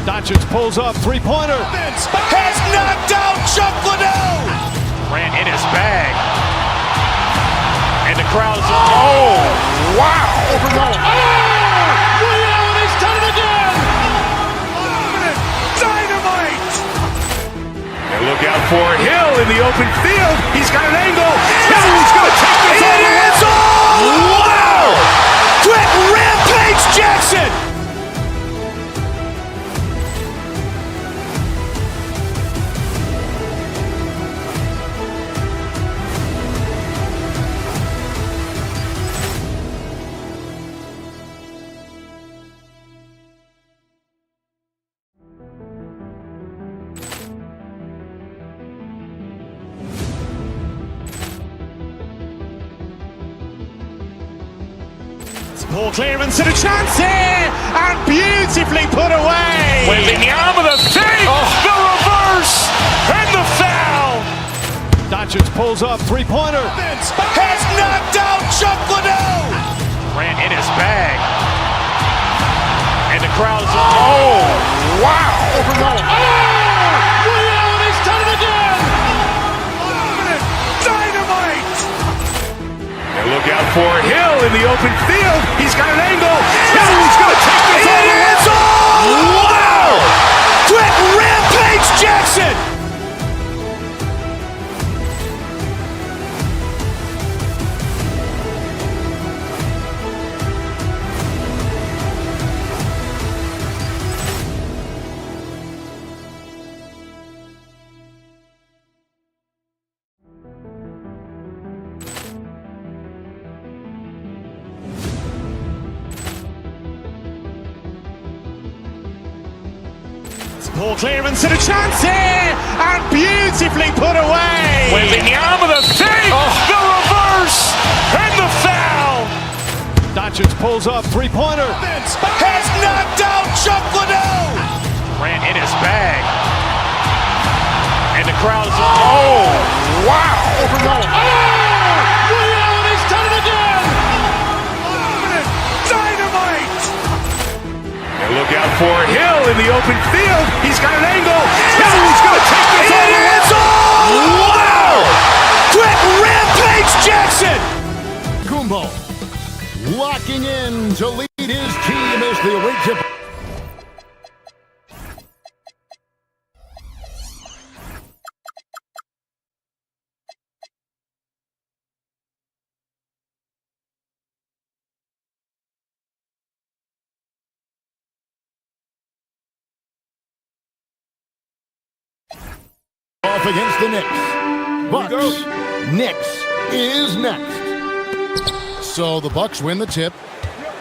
Doncic pulls up, three-pointer. Has knocked out Chuck Liddell. Ran in his bag. And the crowd's, oh, wow. He's done it again. Dynamite. And look out for Hill in the open field. He's got an angle. Hill's going to take this all the way. Wow! Quick rampage Jackson. Ball clearance and a chance here, and beautifully put away. Wembanyama the three, the reverse, and the foul. Doncic pulls up, three-pointer. Has knocked out Chuck Liddell. Ran in his bag. And the crowd's, oh, wow. He's done it again. Dynamite. And look out for Hill in the open field. He's got an angle. Hill's going to take this all the way. Wow! Quick rampage Jackson. Ball clearance and a chance here, and beautifully put away. Wembanyama the three, the reverse, and the foul. Doncic pulls up, three-pointer. Has knocked out Chuck Liddell. Ran in his bag. And the crowd's, oh, wow. He's done it again. Dynamite. And look out for Hill in the open field. He's got an angle. Hill's going to take this all the way. Wow! Quick rampage Jackson. Kumbo locking in to lead his team as they await tip. Off against the Knicks. Bucks, Knicks, is next. So the Bucks win the tip.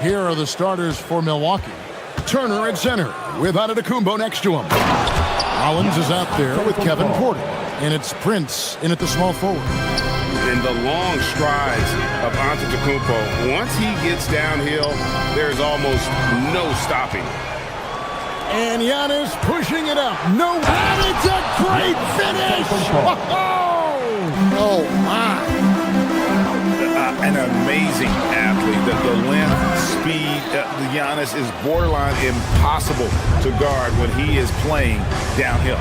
Here are the starters for Milwaukee. Turner at center with Antetokounmpo next to him. Rollins is out there with Kevin Porter. And it's Prince in at the small forward. In the long strides of Antetokounmpo, once he gets downhill, there's almost no stopping. And Giannis pushing it up. No, and it's a great finish! Oh, my. An amazing athlete. The length, speed, Giannis is borderline impossible to guard when he is playing downhill.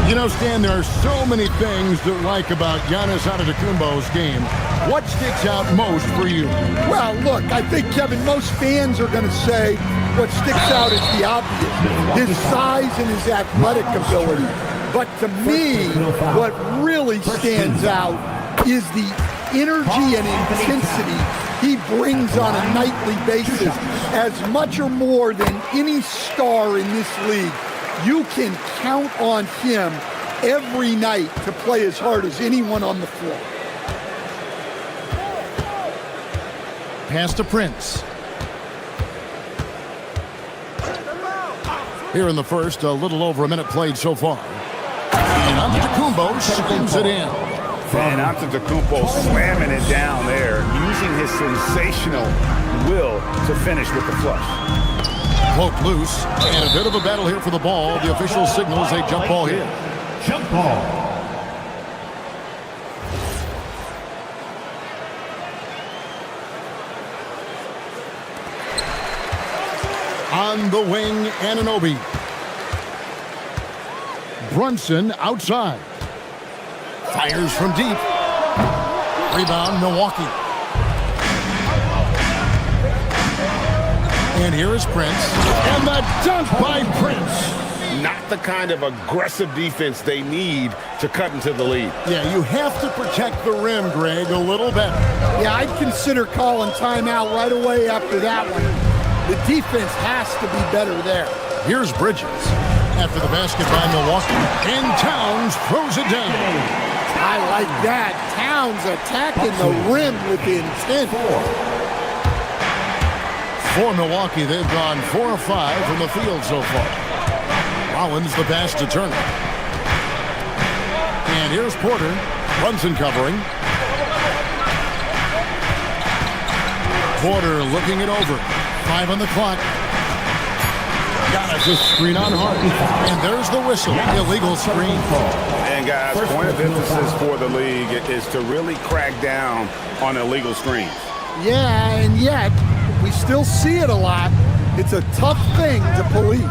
You know, Stan, there are so many things to like about Giannis Antetokounmpo's game. What sticks out most for you? Well, look, I think, Kevin, most fans are going to say what sticks out is the obvious, his size and his athletic ability. But to me, what really stands out is the energy and intensity he brings on a nightly basis, as much or more than any star in this league. You can count on him every night to play as hard as anyone on the floor. Pass to Prince. Here in the first, a little over a minute played so far. And Antetokounmpo slams it in. And Antetokounmpo slamming it down there, using his sensational will to finish with the flush. Poke loose, and a bit of a battle here for the ball. The official signals a jump ball hit. Jump ball. On the wing, Anunoby. Brunson outside. Fires from deep. Rebound, Milwaukee. And here is Prince. And the dunk by Prince. Not the kind of aggressive defense they need to cut into the lead. Yeah, you have to protect the rim, Greg, a little better. Yeah, I'd consider calling timeout right away after that one. The defense has to be better there. Here's Bridges. After the basket by Milwaukee. And Towns throws it down. I like that. Towns attacking the rim with intent. For Milwaukee, they've gone 4 of 5 from the field so far. Rollins the pass to Turner. And here's Porter. Brunson covering. Porter looking it over. 5 on the clock. Giannis a screen on Hart. And there's the whistle. Illegal screen. And guys, point of emphasis for the league is to really crack down on illegal screens. Yeah, and yet we still see it a lot. It's a tough thing to police.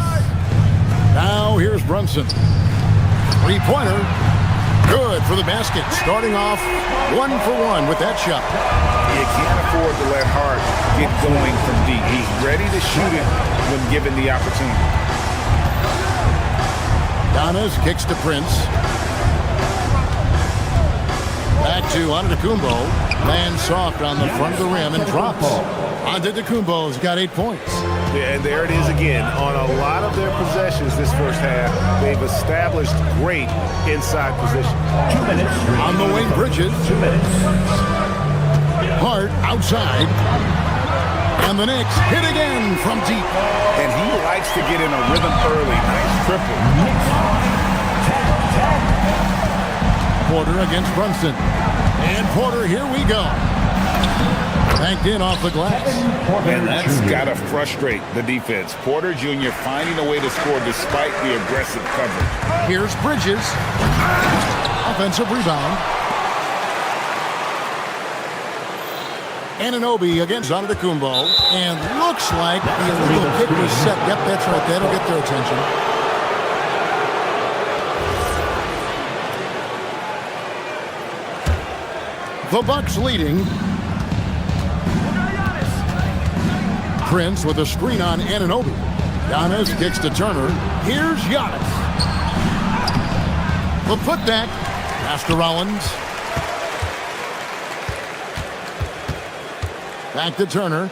Now here's Brunson. Three-pointer. Good for the basket. Starting off 1 for 1 with that shot. You can't afford to let Hart get going from deep. He's ready to shoot it when given the opportunity. Giannis kicks to Prince. Back to Antetokounmpo. Lands soft on the front of the rim and drops. Antetokounmpo's got 8 points. Yeah, and there it is again. On a lot of their possessions this first half, they've established great inside position. 2 minutes. On the wing, Bridges. 2 minutes. Hart outside. And the Knicks hit again from deep. And he likes to get in a rhythm early. Nice triple. Porter against Brunson. And Porter, here we go. Banked in off the glass. And that's got to frustrate the defense. Porter Jr. finding a way to score despite the aggressive coverage. Here's Bridges. Offensive rebound. Anunoby against Antetokounmpo. And looks like the illegal kick was set. Yep, that's right. That'll get their attention. The Bucks leading. Prince with a screen on Anunoby. Giannis kicks to Turner. Here's Giannis. The putback. Pass to Rollins. Back to Turner.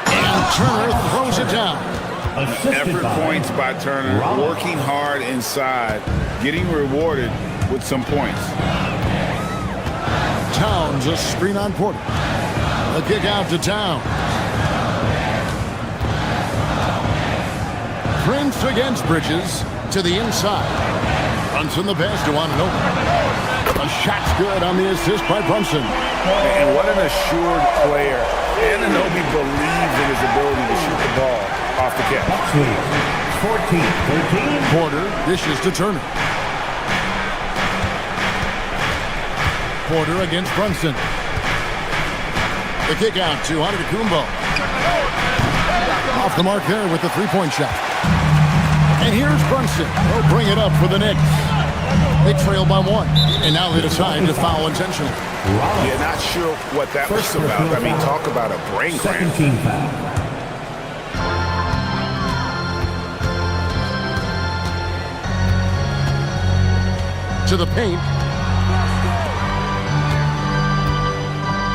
And Turner throws it down. Effort points by Turner. Working hard inside. Getting rewarded with some points. Towns, a screen on Porter. A kick out to Towns. Prince against Bridges to the inside. Brunson the pass to Anunoby. A shot's good on the assist by Brunson. And what an assured player. Anunoby believes in his ability to shoot the ball off the catch. 14-13. Porter dishes to Turner. Porter against Brunson. The kick out to Antetokounmpo. Off the mark there with the three-point shot. And here's Brunson. He'll bring it up for the Knicks. They trail by 1. And now they decide to foul intentionally. Yeah, not sure what that was about. I mean, talk about a brain cramp. Second team foul. To the paint.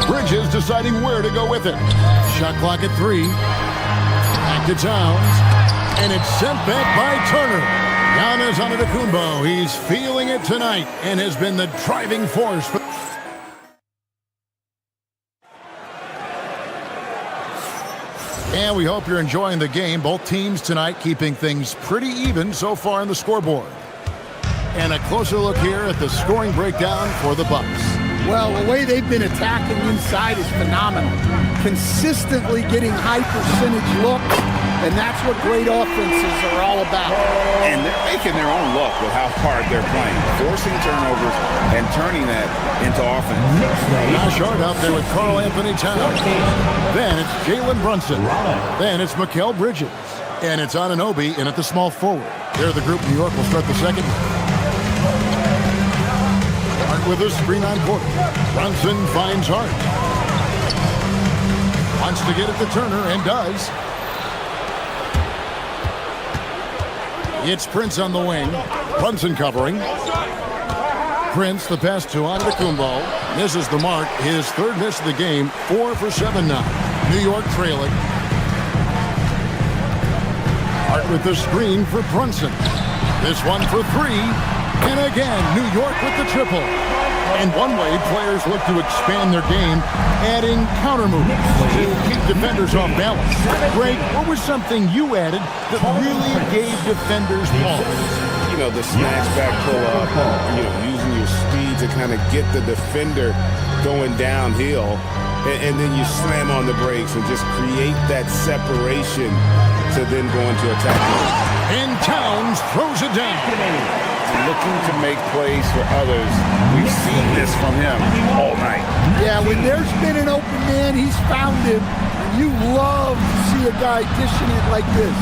Bridges deciding where to go with it. Shot clock at 3. Back to Towns. And it's sent back by Turner. Giannis Antetokounmpo. He's feeling it tonight and has been the driving force. And we hope you're enjoying the game. Both teams tonight keeping things pretty even so far in the scoreboard. And a closer look here at the scoring breakdown for the Bucks. Well, the way they've been attacking inside is phenomenal. Consistently getting high percentage looks, and that's what great offenses are all about. And they're making their own luck with how hard they're playing, forcing turnovers and turning that into offense. Josh Hart out there with Karl Anthony Towns. Then it's Jalen Brunson. Then it's Mikal Bridges. And it's Anunoby in at the small forward. There the group New York will start the second. Hart with a screen on Porter. Brunson finds Hart. Wants to get it to Turner and does. It's Prince on the wing. Brunson covering. Prince, the pass to Antetokounmpo. Misses the mark. His third miss of the game. 4 for 7 now. New York trailing. Hart with the screen for Brunson. This one for 3. And again, New York with the triple. And one way players look to expand their game, adding counter moves to keep defenders off balance. Greg, what was something you added that really gave defenders pause? You know, the snatch back pull-up, using your speed to kind of get the defender going downhill, and then you slam on the brakes and just create that separation to then go into attack mode. And Towns throws it down. Looking to make plays for others. We've seen this from him all night. Yeah, when there's been an open man, he's found him. And you love to see a guy dishing it like this.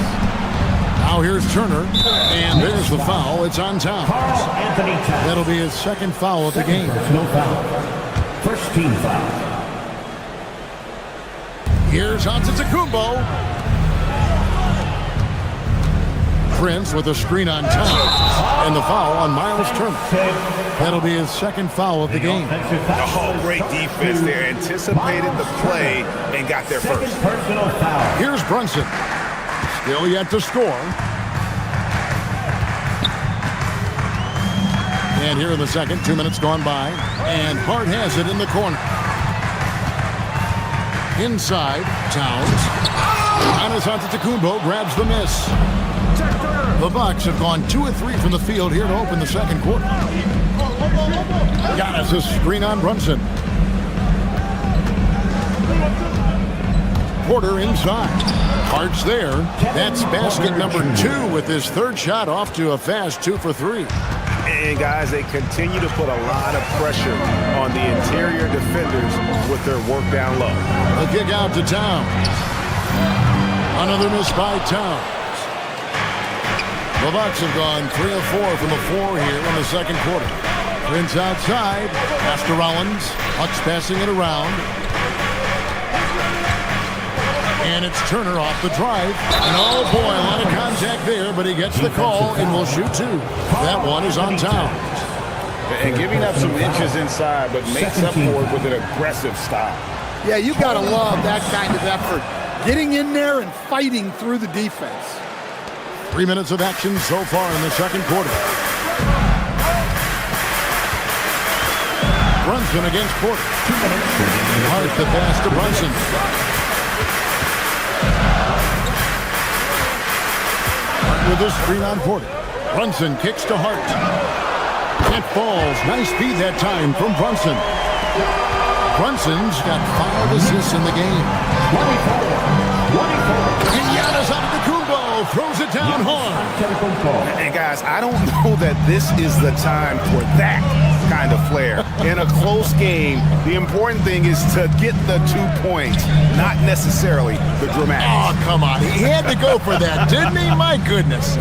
Now here's Turner, and there's the foul. It's on Towns. Karl Anthony Towns. That'll be his second foul of the game. No foul. First team foul. Here's Antetokounmpo. Prince with a screen on Towns. And the foul on Miles Turner. That'll be his second foul of the game. Oh, great defense there. Anticipated the play and got there first. Personal foul. Here's Brunson. Still yet to score. And here in the second, 2 minutes gone by. And Hart has it in the corner. Inside, Towns. Giannis Antetokounmpo grabs the miss. The Bucks have gone 2 of 3 from the field here to open the second quarter. Giannis a screen on Brunson. Porter inside. Hart's there. That's basket number 2 with his third shot off to a fast 2 for 3. And guys, they continue to put a lot of pressure on the interior defenders with their work down low. The kick out to Towns. Another miss by Towns. The Bucks have gone 3 of 4 from the floor here in the second quarter. Prince outside. Pass to Rollins. Bucks passing it around. And it's Turner off the drive. And oh boy, a lot of contact there, but he gets the call and will shoot 2. That one is on Towns. And giving up some inches inside, but makes up for it with an aggressive stop. Yeah, you got to love that kind of effort. Getting in there and fighting through the defense. 3 minutes of action so far in the second quarter. Brunson against Porter. Hart the pass to Brunson. Hart with a screen on Porter. Brunson kicks to Hart. It falls. Nice feed that time from Brunson. Brunson's got 5 assists in the game. 24. And Giannis Antetokounmpo throws it down hard. And guys, I don't know that this is the time for that kind of flair. In a close game, the important thing is to get the 2 points, not necessarily the dramatics. Oh, come on. He had to go for that, didn't he? My goodness.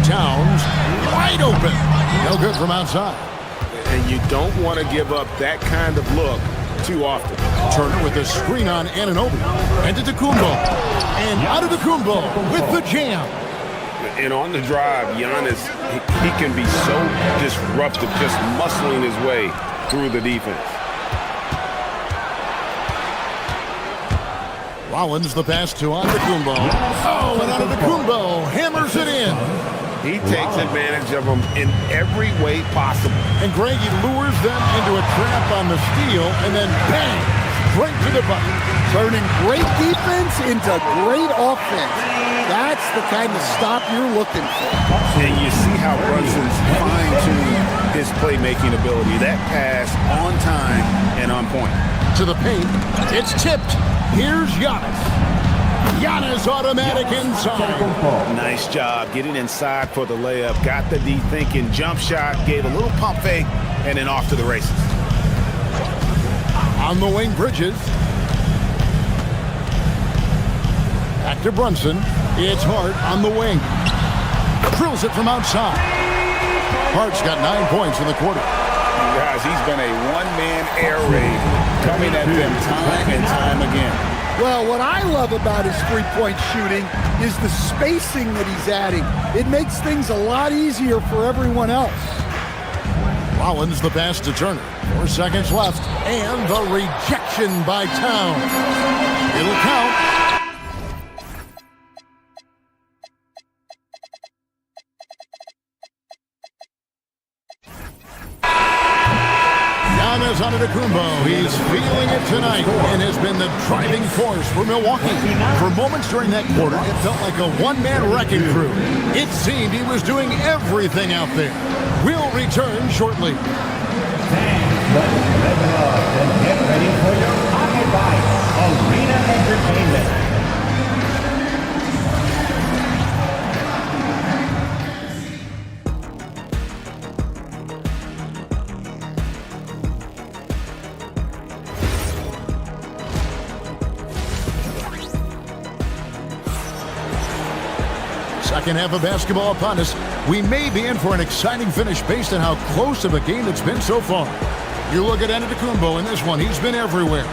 Towns wide open. No good from outside. And you don't want to give up that kind of look too often. Turner with a screen on Anunoby. Antetokounmpo. And Antetokounmpo with the jam. And on the drive, Giannis, he can be so disruptive, just muscling his way through the defense. Rollins the pass to Antetokounmpo. Oh, and Antetokounmpo hammers it in. He takes advantage of them in every way possible. And Greg, he lures them into a trap on the steal, and then bang, straight to the bucket. Turning great defense into great offense. That's the kind of stop you're looking for. And you see how Brunson's fine-tuned his playmaking ability. That pass on time and on point. To the paint, it's tipped. Here's Giannis. Giannis automatic inside. Nice job getting inside for the layup. Got the thinking jump shot, gave a little pump fake, and then off to the races. On the wing, Bridges. Back to Brunson. It's Hart on the wing. Drills it from outside. Hart's got 9 points in the quarter. Guys, he's been a one-man air raid coming at them time and time again. Well, what I love about his three-point shooting is the spacing that he's adding. It makes things a lot easier for everyone else. Rollins the pass to Turner. 4 seconds left. And the rejection by Towns. It'll count. Giannis Antetokounmpo, he's feeling it tonight and has been the driving force for Milwaukee. For moments during that quarter, it felt like a one-man wrecking crew. It seemed he was doing everything out there. We'll return shortly. Fans, let's live up and get ready for your Hockey Bites Arena Entertainment. Second half of basketball upon us. We may be in for an exciting finish based on how close of a game it's been so far. You look at Antetokounmpo in this one. He's been everywhere.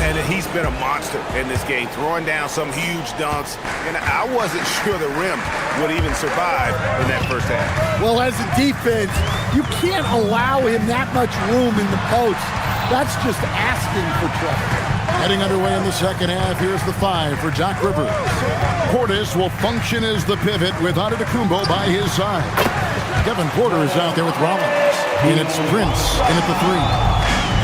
And he's been a monster in this game, throwing down some huge dunks. And I wasn't sure the rim would even survive in that first half. Well, as a defense, you can't allow him that much room in the post. That's just asking for trouble. Heading underway in the second half, here's the 5 for Doc Rivers. Portis will function as the pivot with Antetokounmpo by his side. Kevin Porter is out there with Rollins. And it's Prince in at the 3.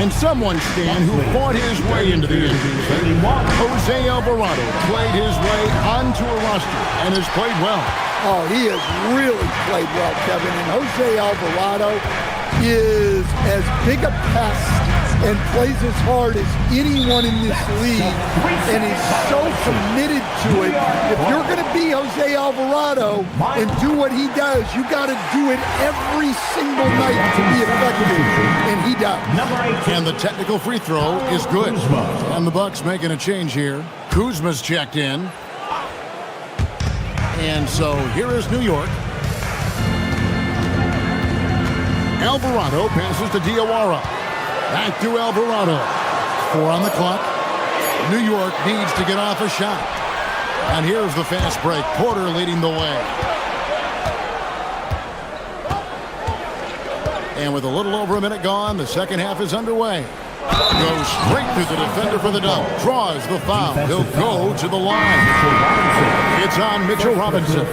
And someone, Stan, who fought his way into the NBA. Jose Alvarado played his way onto a roster and has played well. Oh, he has really played well, Kevin. And Jose Alvarado is as big a pest and plays as hard as anyone in this league, and he's so committed to it. If you're going to be Jose Alvarado and do what he does, you got to do it every single night to be effective, and he does. And the technical free throw is good. And the Bucks making a change here. Kuzma's checked in. And so here is New York. Alvarado passes to Diawara. Back to Alvarado. 4 on the clock. New York needs to get off a shot. And here's the fast break. Porter leading the way. And with a little over a minute gone, the second half is underway. Goes straight through the defender for the dunk. Draws the foul. He'll go to the line. It's on Mitchell Robinson.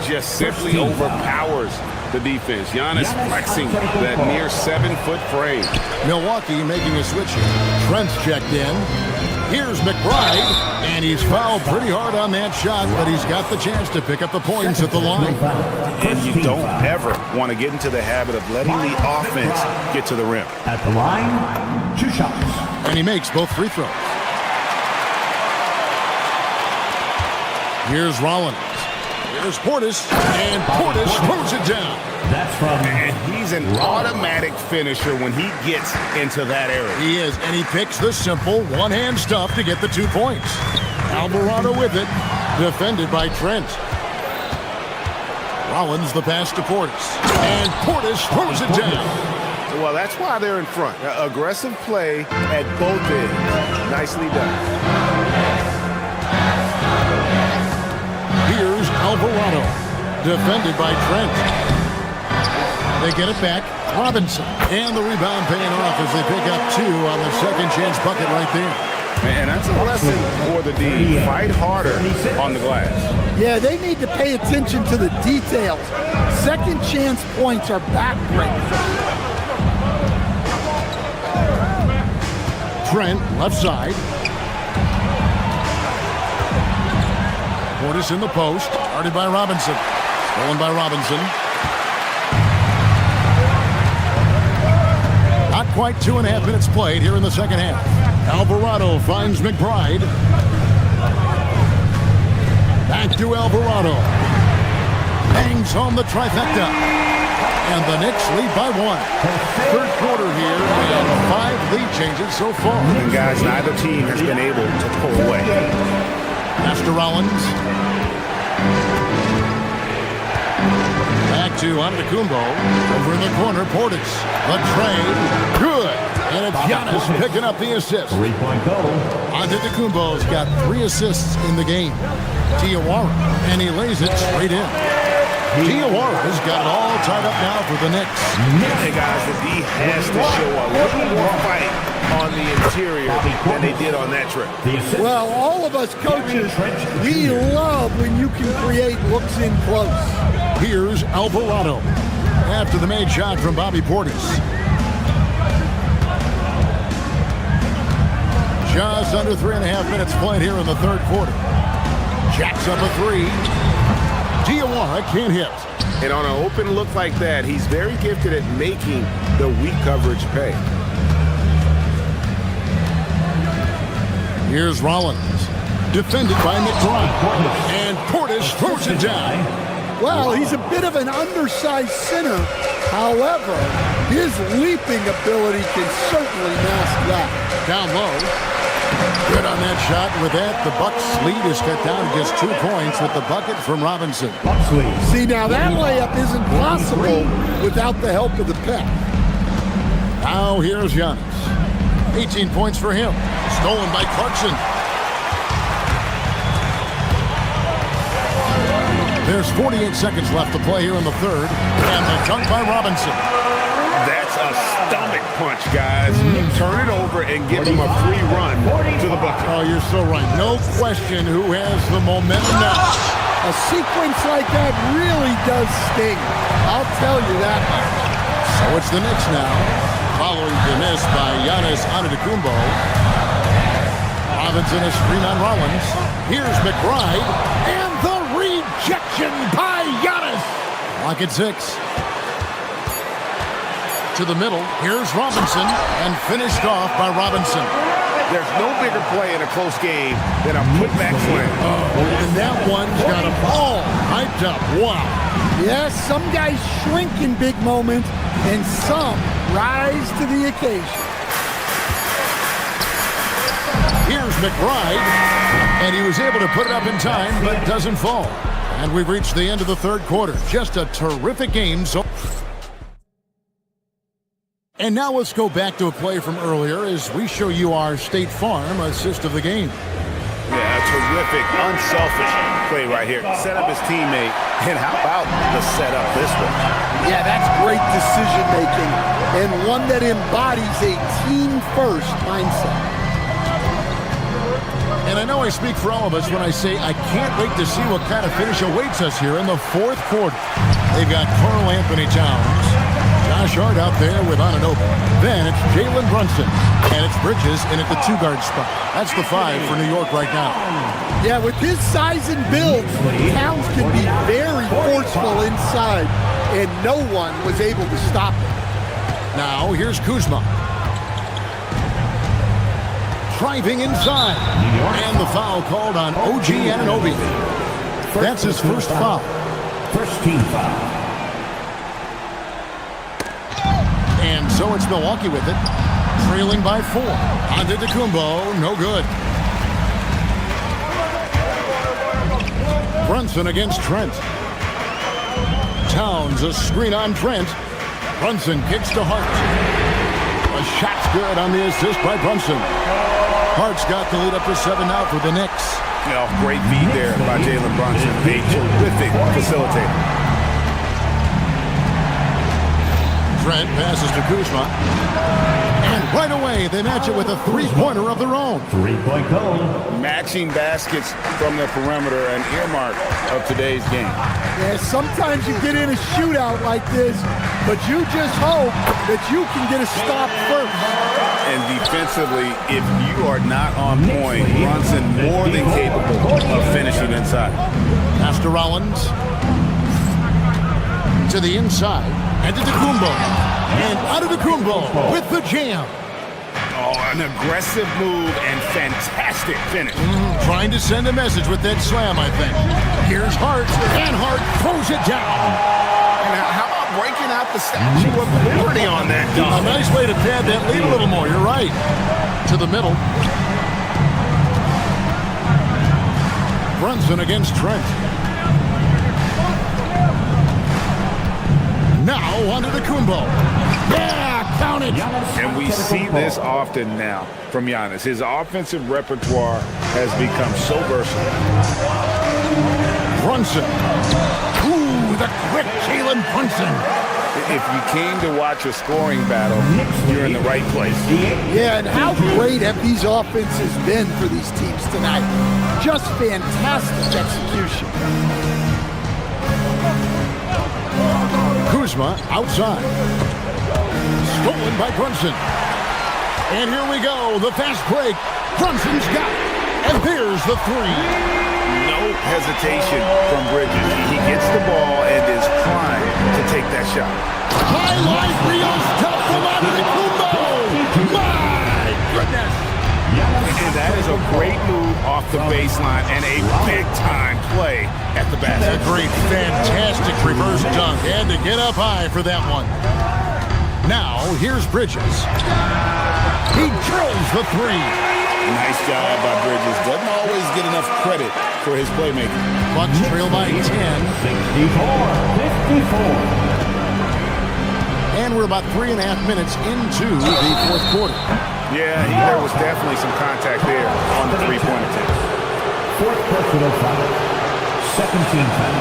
Just simply overpowers the defense. Giannis flexing that near 7-foot frame. Milwaukee making a switch here. Trent's checked in. Here's McBride, and he's fouled pretty hard on that shot, but he's got the chance to pick up the points at the line. And you don't ever want to get into the habit of letting the offense get to the rim. At the line, 2 shots. And he makes both free throws. Here's Rollins. Here's Portis, and Portis throws it down. That's from... And he's an automatic finisher when he gets into that area. He is, and he picks the simple one-hand stuff to get the 2 points. Alvarado with it, defended by Trent. Rollins the pass to Portis, and Portis throws it down. Well, that's why they're in front. Aggressive play at both ends. Nicely done. Here's Alvarado, defended by Trent. They get it back. Robinson. And the rebound paying off as they pick up 2 on the second chance bucket right there. And that's a lesson for the D. Fight harder on the glass. Yeah, they need to pay attention to the details. Second chance points are backbreakers. Trent, left side. Portis in the post. Guarded by Robinson. Stolen by Robinson. Not quite 2.5 minutes played here in the second half. Alvarado finds McBride. Back to Alvarado. Bangs home the trifecta. And the Knicks lead by 1. Third quarter here, and 5 lead changes so far. And guys, neither team has been able to pull away. Pass to Rollins. Back to Antetokounmpo. Over in the corner, Portis. The trade. Good. And it's Giannis picking up the assist. 3-point goal. Antetokounmpo's got 3 assists in the game. Diawara. And he lays it straight in. Diawara's got it all tied up now for the Knicks. Hey guys, the D has to show a little more fight on the interior than they did on that trip. Well, all of us coaches, we love when you can create looks in close. Here's Alvarado after the made shot from Bobby Portis. Just under 3.5 minutes played here in the third quarter. Jacks up a 3. Diawara can't hit. And on an open look like that, he's very gifted at making the weak coverage pay. Here's Rollins, defended by McBride, and Portis throws it down. Well, he's a bit of an undersized center. However, his leaping ability can certainly mask that. Down low. Good on that shot. With that, the Bucks lead is cut down to just 2 points with the bucket from Robinson. See, now that layup isn't possible without the help of the pep. Now here's Giannis. 18 points for him. Stolen by Clarkson. There's 48 seconds left to play here in the third. And the dunk by Robinson. That's a stomach punch, guys. Turn it over and give him a free run to the bucket. Oh, you're so right. No question who has the momentum now. A sequence like that really does sting. I'll tell you that. So it's the Knicks now. Following the miss by Giannis Antetokounmpo. Robinson a screen on Rollins. Here's McBride. And the rejection by Giannis. Lock at 6. To the middle. Here's Robinson. And finished off by Robinson. There's no bigger play in a close game than a putback slam. And that one's got them all hyped up. Wow. Yes, some guys shrink in big moments, and some rise to the occasion. Here's McBride, and he was able to put it up in time, but doesn't fall. And we've reached the end of the third quarter. Just a terrific game. And now let's go back to a play from earlier as we show you our State Farm assist of the game. Yeah, a terrific, unselfish play right here. Set up his teammate, and how about the setup this one? Yeah, that's great decision-making, and one that embodies a team-first mindset. And I know I speak for all of us when I say I can't wait to see what kind of finish awaits us here in the fourth quarter. They've got Karl Anthony Towns, Josh Hart out there with Anunoby. Then it's Jalen Brunson, and it's Bridges in at the two-guard spot. That's the 5 for New York right now. Yeah, with his size and build, Towns can be very forceful inside, and no one was able to stop him. Now here's Kuzma. Driving inside. And the foul called on OG Anunoby. That's his first foul. First team foul. And so it's Milwaukee with it. Trailing by 4. Antetokounmpo, no good. Brunson against Trent. Towns, a screen on Trent. Brunson kicks to Hart. A shot's good on the assist by Brunson. Hart's got the lead up to 7 now for the Knicks. Great feed there by Jalen Brunson. A terrific facilitator. Trent passes to Kuzma. And right away, they match it with a three-pointer of their own. 3-point goal. Matching baskets from the perimeter, an earmark of today's game. Yeah, sometimes you get in a shootout like this, but you just hope that you can get a stop first. And defensively, if you are not on point, Brunson more than capable of finishing inside. Pass to Rollins. To the inside. And to Antetokounmpo. And Antetokounmpo with the jam. Oh, an aggressive move and fantastic finish. Trying to send a message with that slam, I think. Here's Hart. And Hart throws it down. And how about breaking out the Statue of Liberty on that dunk? A nice way to pad that lead a little more. You're right. To the middle. Brunson against Trent. Now onto the Antetokounmpo. Yeah, count it. And we see this often now from Giannis. His offensive repertoire has become so versatile. Brunson. Ooh, the quick Jalen Brunson. If you came to watch a scoring battle, you're in the right place. Yeah, and how great have these offenses been for these teams tonight? Just fantastic execution. Kuzma outside. Stolen by Brunson. And here we go, the fast break. Brunson's got it. And there's the 3. No hesitation from Bridges. He gets the ball and is primed to take that shot. Highlight reels tough from Antetokounmpo. My goodness. And that is a great move off the baseline and a big-time play at the basket. A great, fantastic reverse dunk. Had to get up high for that one. Now, here's Bridges. He drills the 3. Nice job by Bridges. Doesn't always get enough credit for his playmaking. Bucks trail by 10. 64-54. And we're about 3.5 minutes into the fourth quarter. Yeah, there was definitely some contact there on the three-point attempt. Fourth personal foul. Second team foul.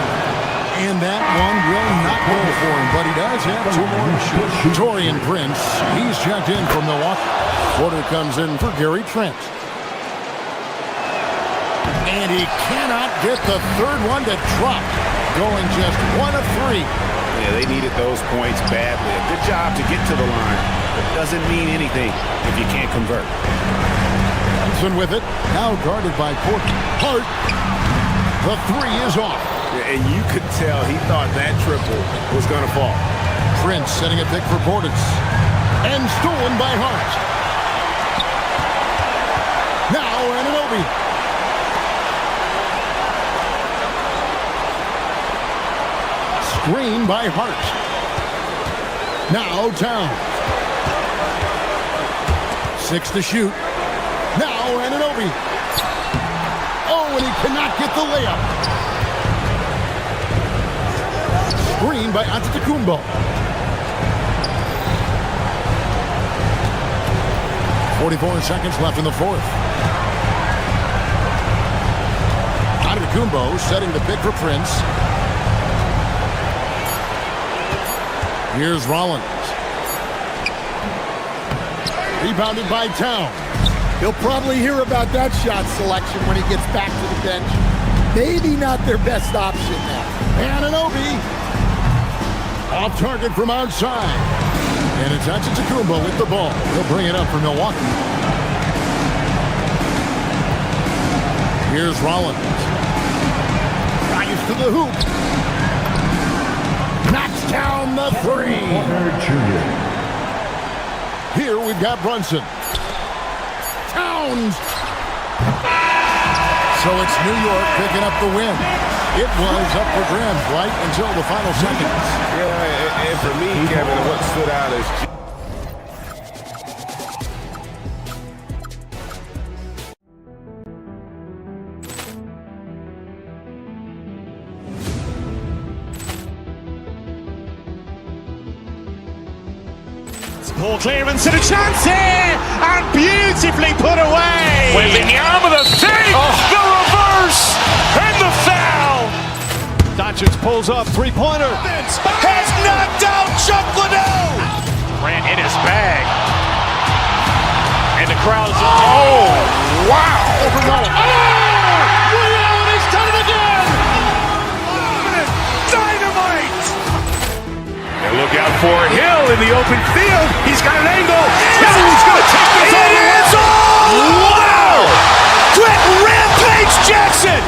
And that one will not go for him, but he does have 2 more to shoot. Torian Prince, he's checked in from Milwaukee. Porter comes in for Gary Trent. And he cannot get the third one to drop. Going just 1 of 3. Yeah, they needed those points badly. A good job to get to the line. It doesn't mean anything if you can't convert. Johnson with it. Now guarded by Porter. Hart. The 3 is off. Yeah, and you could tell he thought that triple was going to fall. Prince setting a pick for Portis. And stolen by Hart. Now Anunoby. Screen by Hart. Now Towns. 6 to shoot. Now Anunoby. Oh, and he cannot get the layup. Screen by Antetokounmpo. 44 seconds left in the fourth. Antetokounmpo setting the pick for Prince. Here's Rollins. Rebounded by Town. He'll probably hear about that shot selection when he gets back to the bench. Maybe not their best option now. Anunoby. Off target from outside. And it's Antetokounmpo with the ball. He'll bring it up for Milwaukee. Here's Rollins. Drives to the hoop. Knocks down the three. Here we've got Brunson. Towns. So it's New York picking up the win. It was up for grabs right until the final seconds. Yeah, and for me, Kevin, what stood out is Poor clearance and a chance here, and beautifully put away. Wembanyama with a three, the reverse, and the foul. Doncic pulls up, three-pointer. Has knocked out Chuck Liddell. Ran in his bag. And the crowd's, oh, wow. He's done it again. Dynamite. And look out for Hill in the open field. He's got an angle. Hill's going to take this all the way. Wow! Quick rampage Jackson.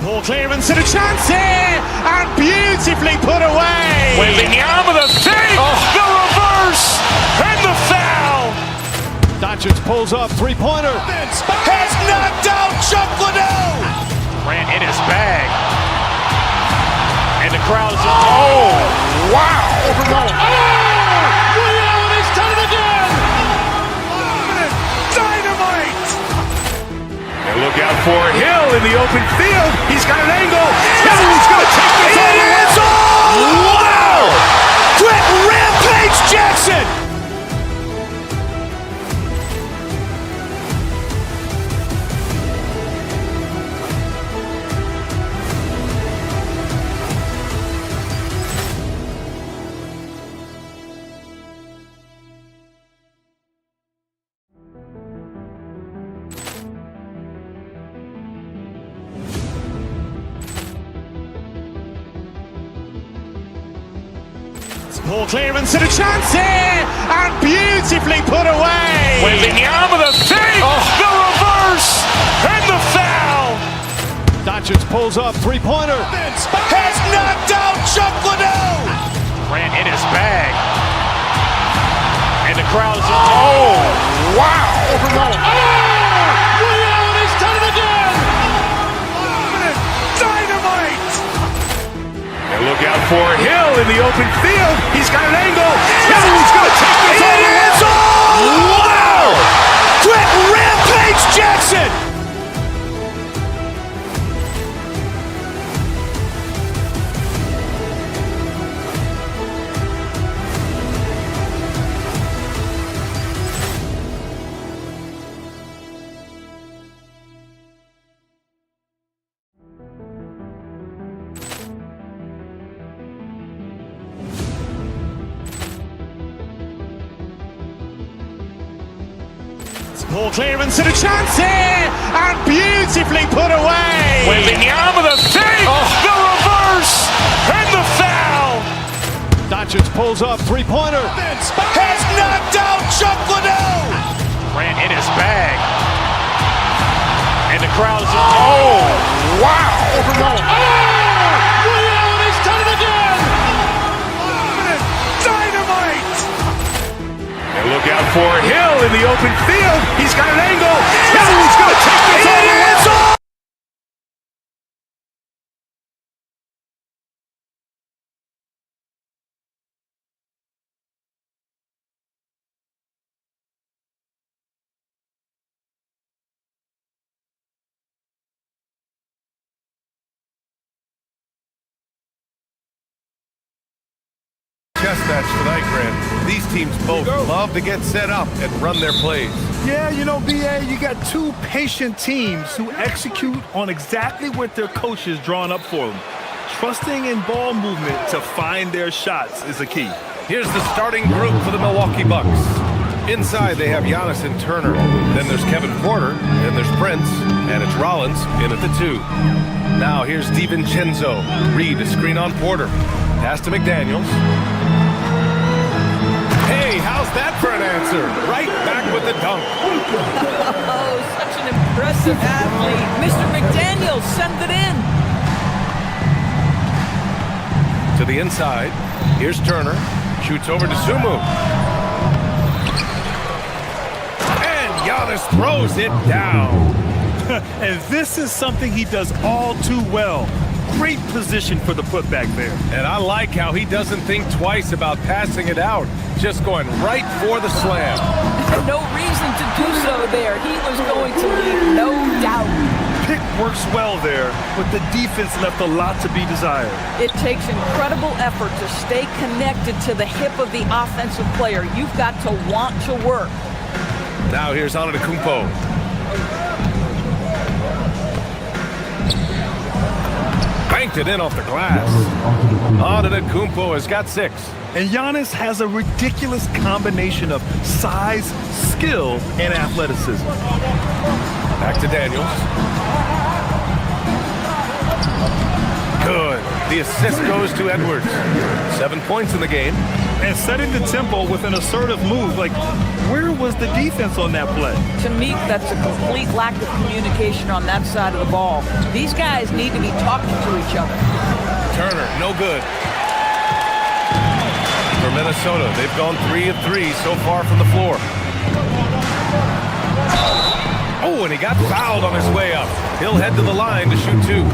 Poor clearance and a chance here, and beautifully put away. Wembanyama with a three, the reverse, and the foul. Doncic pulls up, three-pointer. Has knocked out Chuck Liddell. Ran in his bag. And the crowd's, oh, wow. He's done it again. Dynamite. And look out for Hill in the open field. He's got an angle. Hill's going to take this all the way. Wow! Quick rampage Jackson. Poor clearance and a chance here, and beautifully put away. Wembanyama with a three, the reverse, and the foul. Doncic pulls up, three-pointer. Has knocked out Chuck Liddell. Ran in his bag. And the crowd's, oh, wow. He's done it again. Dynamite. And look out for Hill in the open field. He's got an angle. Hill's going to take this all the way. Wow! Quick rampage Jackson. Poor clearance and a chance here, and beautifully put away. Wembanyama with a three, the reverse, and the foul. Doncic pulls up, three-pointer. Has knocked out Chuck Liddell. Ran in his bag. And the crowd's, oh, wow. He's done it again. Dynamite. And look out for Hill in the open field. He's got an angle. Hill's going to take this all the way. teams both love to get set up and run their plays. Yeah, you know, B.A., you got two patient teams who execute on exactly what their coach is drawing up for them. Trusting in ball movement to find their shots is the key. Here's the starting group for the Milwaukee Bucks. Inside, they have Giannis and Turner. Then there's Kevin Porter. Then there's Prince. And it's Rollins in at the 2. Now here's DiVincenzo. Reed to screen on Porter. Pass to McDaniels. Hey, how's that for an answer? Right back with the dunk. Oh, such an impressive athlete. Mr. McDaniels sends it in. To the inside. Here's Turner. Shoots over to Sumu. And Giannis throws it down. And this is something he does all too well. Great position for the putback there. And I like how he doesn't think twice about passing it out. Just going right for the slam. No reason to do so there. He was going to leave no doubt. Pick works well there, but the defense left a lot to be desired. It takes incredible effort to stay connected to the hip of the offensive player. You've got to want to work. Now here's Antetokounmpo. Banked it in off the glass. Antetokounmpo has got 6. And Giannis has a ridiculous combination of size, skill, and athleticism. Back to Daniels. Good. The assist goes to Edwards. 7 points in the game. And setting the tempo with an assertive move. Like, where was the defense on that play? To me, that's a complete lack of communication on that side of the ball. These guys need to be talking to each other. Turner, no good. For Minnesota, they've gone 3 of 3 so far from the floor. Oh, and he got fouled on his way up. He'll head to the line to shoot 2.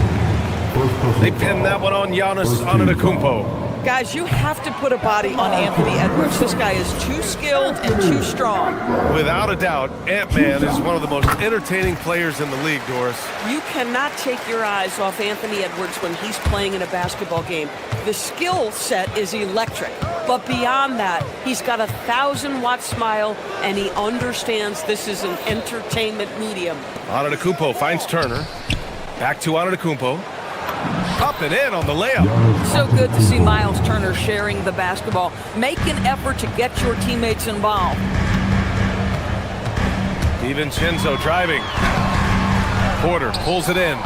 They pin that one on Giannis Antetokounmpo. Guys, you have to put a body on Anthony Edwards. This guy is too skilled and too strong. Without a doubt, Ant-Man is one of the most entertaining players in the league, Doris. You cannot take your eyes off Anthony Edwards when he's playing in a basketball game. The skill set is electric. But beyond that, he's got a 1,000-watt smile, and he understands this is an entertainment medium. Antetokounmpo finds Turner. Back to Antetokounmpo. Up and in on the layup. So good to see Miles Turner sharing the basketball. Make an effort to get your teammates involved. DiVincenzo driving. Porter pulls it in.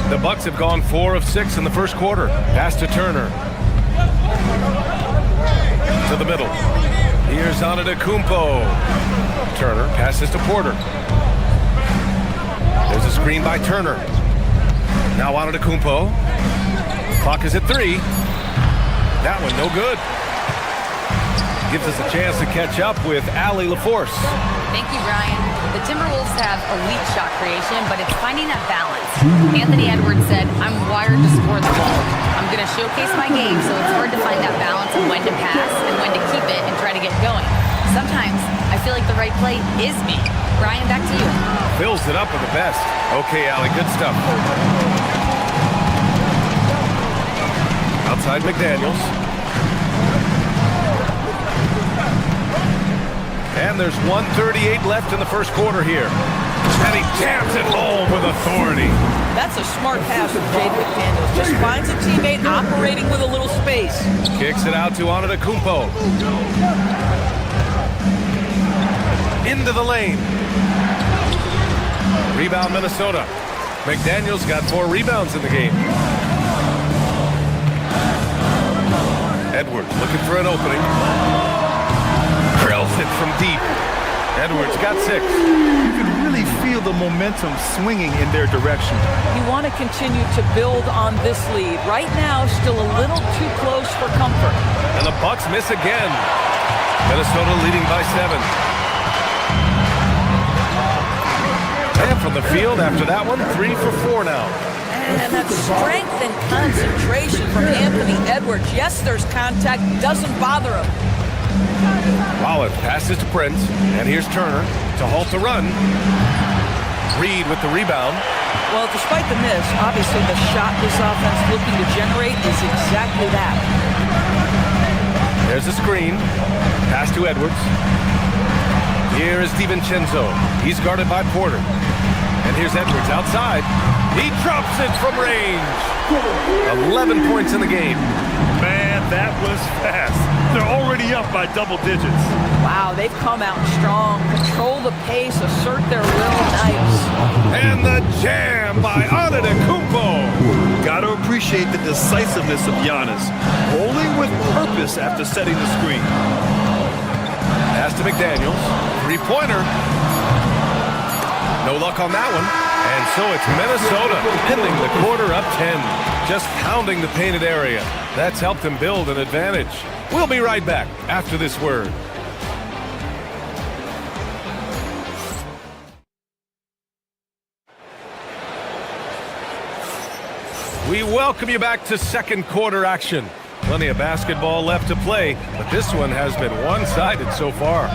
The Bucks have gone 4 of 6 in the first quarter. Pass to Turner. To the middle. Here's Antetokounmpo. Turner passes to Porter. There's a screen by Turner. Now Antetokounmpo. Clock is at 3. That one no good. Gives us a chance to catch up with Allie LaForce. Thank you, Brian. The Timberwolves have elite shot creation, but it's finding that balance. Anthony Edwards said, I'm wired to score the ball. I'm going to showcase my game, so it's hard to find that balance of when to pass and when to keep it and try to get going. Sometimes I feel like the right play is me. Brian, back to you. Fills it up with the best. Okay, Allie, good stuff. Outside McDaniels. And there's 1:38 left in the first quarter here. And he jams it home with authority. That's a smart pass from Jaden McDaniels. Just finds a teammate operating with a little space. Kicks it out to Antetokounmpo. Into the lane. Rebound Minnesota. McDaniels got 4 rebounds in the game. Edwards looking for an opening. Drills it from deep. Edwards got 6. You can really feel the momentum swinging in their direction. You want to continue to build on this lead. Right now, still a little too close for comfort. And the Bucks miss again. Minnesota leading by 7. And from the field after that one, 3 for 4 now. And that strength and concentration from Anthony Edwards. Yes, there's contact. Doesn't bother him. Rollins passes to Prince. And here's Turner to halt the run. Reed with the rebound. Well, despite the miss, obviously the shot this offense looking to generate is exactly that. There's a screen. Pass to Edwards. Here is DiVincenzo. He's guarded by Porter. And here's Edwards outside. He drops it from range. 11 points in the game. Man, that was fast. They're already up by double digits. Wow, they've come out strong. Control the pace, assert their will. Nice. And the jam by Antetokounmpo. Got to appreciate the decisiveness of Giannis. Bowling with purpose after setting the screen. Pass to McDaniels. Three-pointer. No luck on that one. And so it's Minnesota ending the quarter up 10. Just pounding the painted area. That's helped them build an advantage. We'll be right back after this word. We welcome you back to second quarter action. Plenty of basketball left to play, but this one has been one-sided so far.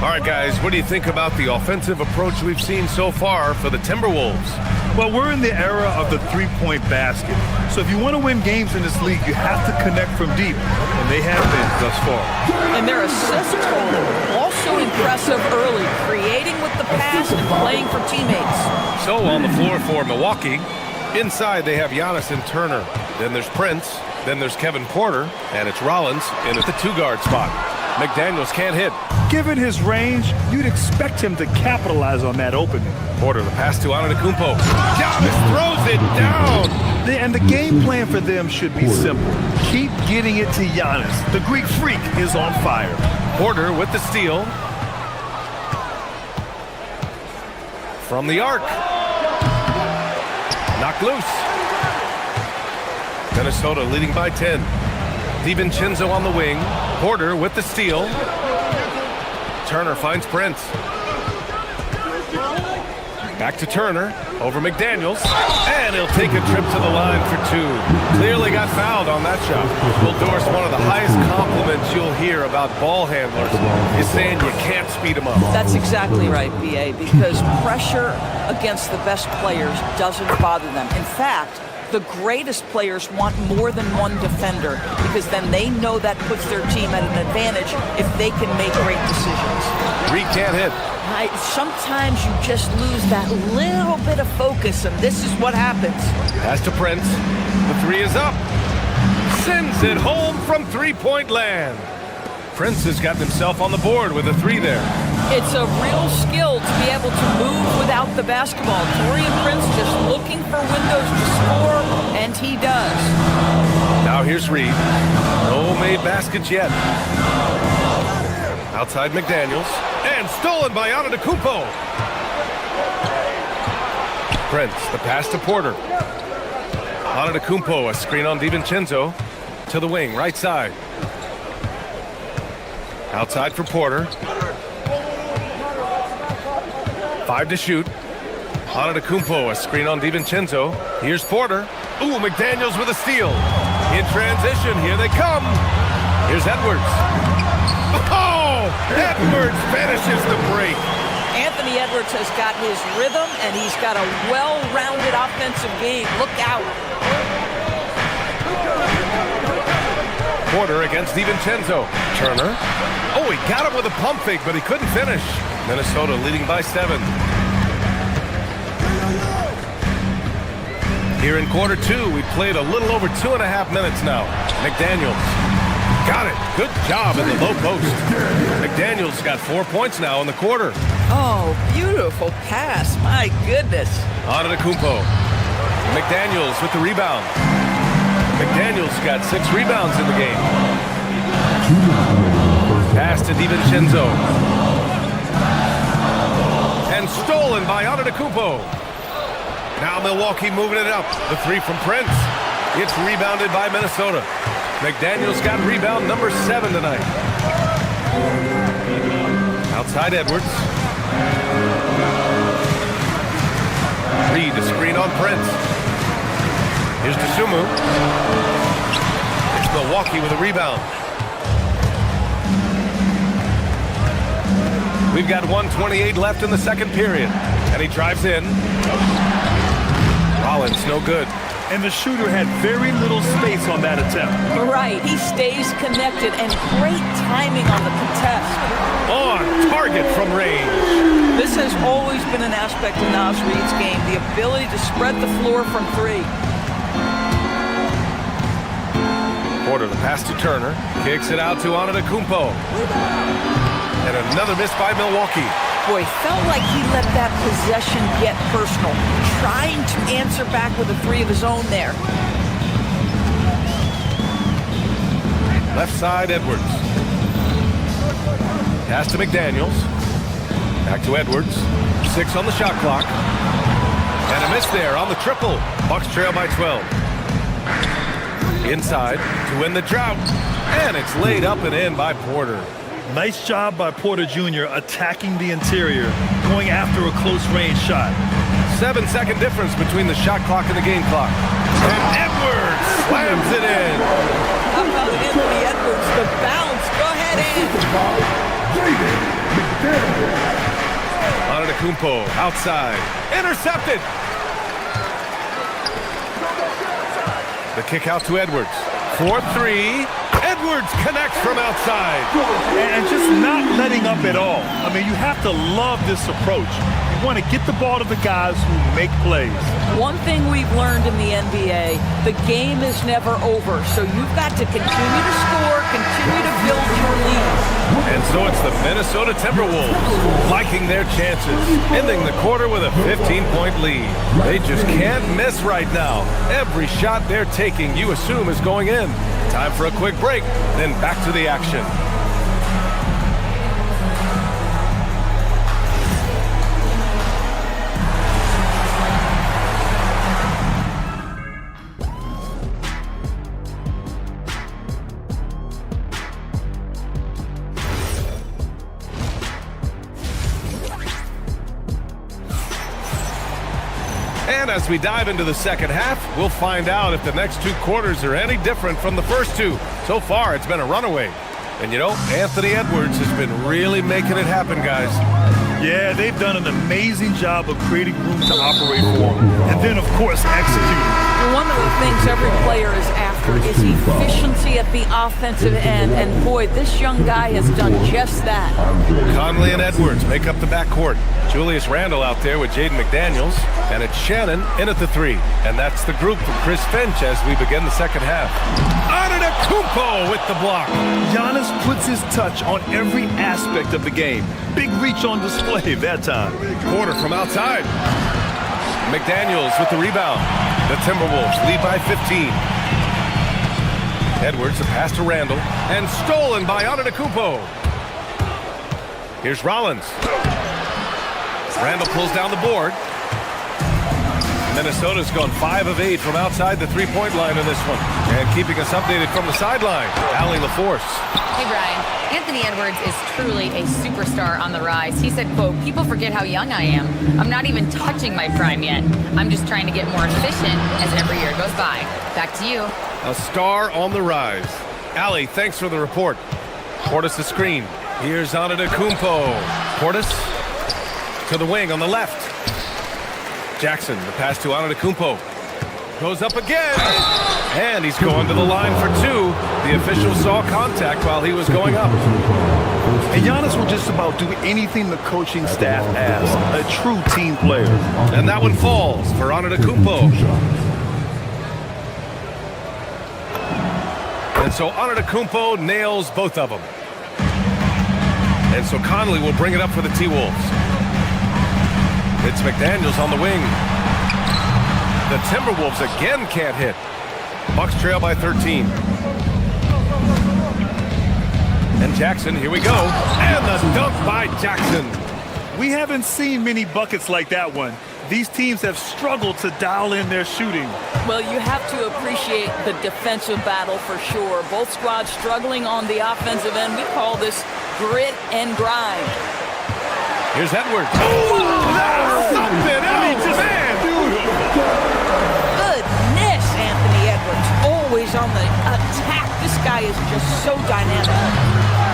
All right, guys, what do you think about the offensive approach we've seen so far for the Timberwolves? Well, we're in the era of the three-point basket. So if you want to win games in this league, you have to connect from deep, and they have been thus far. And their assist total also impressive early, creating with the pass and playing for teammates. So on the floor for Milwaukee, inside they have Giannis and Turner. Then there's Prince. Then there's Kevin Porter. And it's Rollins in at the two-guard spot. McDaniels can't hit. Given his range, you'd expect him to capitalize on that opening. Porter, the pass to Antetokounmpo. Giannis throws it down. And the game plan for them should be simple. Keep getting it to Giannis. The Greek freak is on fire. Porter with the steal. From the arc. Knocked loose. Minnesota leading by 10. DiVincenzo on the wing. Porter with the steal. Turner finds Prince. Back to Turner. Over McDaniels. And he'll take a trip to the line for two. Clearly got fouled on that shot. Will Doris, one of the highest compliments you'll hear about ball handlers is saying you can't speed them up. That's exactly right, B.A., because pressure against the best players doesn't bother them. In fact, the greatest players want more than one defender because then they know that puts their team at an advantage if they can make great decisions. Reed can't hit. Sometimes you just lose that little bit of focus, and this is what happens. Pass to Prince. The three is up. Sends it home from three-point land. Prince has gotten himself on the board with a three there. It's a real skill to be able to move without the basketball. Taurean Prince just looking for windows to score, and he does. Now here's Reed. No made baskets yet. Outside McDaniels. And stolen by Antetokounmpo. Prince, the pass to Porter. Antetokounmpo, a screen on DiVincenzo. To the wing, right side. Outside for Porter. 5 to shoot. Antetokounmpo, a screen on DiVincenzo. Here's Porter. Ooh, McDaniels with a steal. In transition, here they come. Here's Edwards. Oh! Edwards finishes the break. Anthony Edwards has got his rhythm, and he's got a well-rounded offensive game. Look out. Porter against DiVincenzo. Turner. Oh, he got him with a pump fake, but he couldn't finish. Minnesota leading by 7. Here in quarter 2, we played a little over 2.5 minutes now. McDaniels. Got it. Good job in the low post. McDaniels got 4 points now in the quarter. Oh, beautiful pass. My goodness. Antetokounmpo. McDaniels with the rebound. McDaniels got 6 rebounds in the game. Pass to DiVincenzo. And stolen by Antetokounmpo. Now Milwaukee moving it up. The three from Prince. It's rebounded by Minnesota. McDaniels got rebound number 7 tonight. Outside Edwards. Reed, the screen on Prince. Here's Dosunmu. It's Milwaukee with a rebound. We've got 1:28 left in the second period. And he drives in. Rollins, no good. and the shooter had very little space on that attempt. Right, he stays connected, and great timing on the contest. On target from range. This has always been an aspect of Naz Reid's game, the ability to spread the floor from three. Porter, the pass to Turner, kicks it out to Antetokounmpo. And another miss by Milwaukee. Boy, felt like he let that possession get personal, trying to answer back with a three of his own there. Left side, Edwards. Pass to McDaniels. Back to Edwards. 6 on the shot clock. And a miss there on the triple. Bucks trail by 12. Inside to win the drought. And it's laid up and in by Porter. Nice job by Porter Jr. attacking the interior, going after a close-range shot. 7-second difference between the shot clock and the game clock. And Edwards slams it in. How about Anthony Edwards? The bounce. Go ahead, Antetokounmpo outside. Intercepted. The kick out to Edwards. 4-3. Edwards connects from outside. And just not letting up at all. I mean, you have to love this approach. You want to get the ball to the guys who make plays. One thing we've learned in the NBA, the game is never over. So you've got to continue to score, continue to build your lead. And so it's the Minnesota Timberwolves liking their chances, ending the quarter with a 15-point lead. They just can't miss right now. Every shot they're taking, you assume, is going in. Time for a quick break, then back to the action. And as we dive into the second half, we'll find out if the next 2 quarters are any different from the first 2. So far, it's been a runaway. And you know, Anthony Edwards has been really making it happen, guys. Yeah, they've done an amazing job of creating room to operate for him. And then, of course, executing. One of the things every player is after is efficiency at the offensive end. And boy, this young guy has done just that. Conley and Edwards make up the backcourt. Julius Randle out there with Jaden McDaniels. And it's Shannon in at the 3. And that's the group for Chris Finch as we begin the second half. Antetokounmpo with the block. Giannis puts his touch on every aspect of the game. Big reach on display that time. Porter from outside. McDaniels with the rebound. The Timberwolves lead by 15. Edwards, a pass to Randle. And stolen by Antetokounmpo. Here's Rollins. Randle pulls down the board. Minnesota's gone 5 of 8 from outside the three-point line in this one. And keeping us updated from the sideline, Allie LaForce. Hey, Brian. Anthony Edwards is truly a superstar on the rise. He said, quote, "People forget how young I am. I'm not even touching my prime yet. I'm just trying to get more efficient as every year goes by." Back to you. A star on the rise. Allie, thanks for the report. Portis the screen. Here's Antetokounmpo. Portis to the wing on the left. Jackson, the pass to Antetokounmpo. Goes up again. And he's going to the line for 2. The official saw contact while he was going up. And Giannis will just about do anything the coaching staff asks. A true team player. And that one falls for Antetokounmpo. And so Antetokounmpo nails both of them. And so Conley will bring it up for the T-Wolves. It's McDaniels on the wing. The Timberwolves again can't hit. Bucks trail by 13. And Jackson, here we go. And the dunk by Jackson. We haven't seen many buckets like that one. These teams have struggled to dial in their shooting. Well, you have to appreciate the defensive battle for sure. Both squads struggling on the offensive end. We call this grit and grind. Here's Edwards. Oh, that's something else, man. Goodness, Anthony Edwards. Always on the attack. This guy is just so dynamic.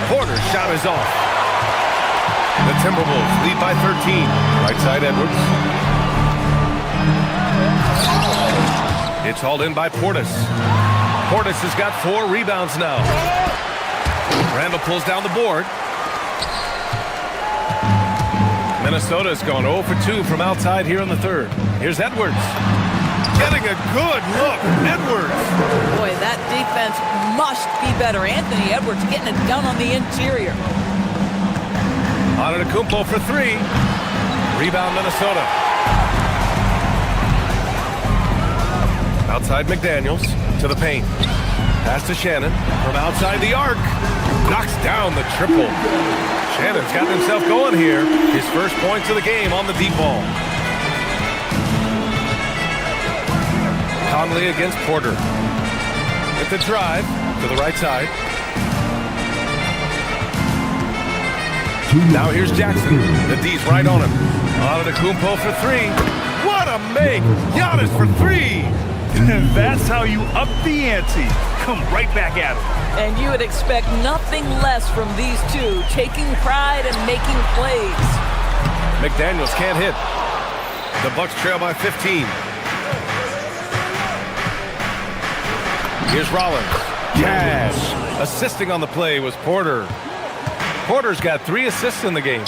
Porter's shot is off. The Timberwolves lead by 13. Right side, Edwards. It's hauled in by Portis. Portis has got 4 rebounds now. Randall pulls down the board. Minnesota's gone 0 for 2 from outside here in the third. Here's Edwards. Getting a good look. Edwards. Boy, that defense must be better. Anthony Edwards getting it done on the interior. Antetokounmpo for 3. Rebound Minnesota. Outside McDaniels to the paint. Pass to Shannon from outside the arc. Knocks down the triple. Shannon's got himself going here. His first points of the game on the deep ball. Conley against Porter. With the drive to the right side. Now here's Jackson. The D's right on him. Antetokounmpo for 3. What a make! Giannis for 3. And that's how you up the ante. Come right back at it. And you would expect nothing less from these two, taking pride and making plays. McDaniels can't hit. The Bucks trail by 15. Here's Rollins. Cash. Assisting on the play was Porter. Porter's got 3 assists in the game.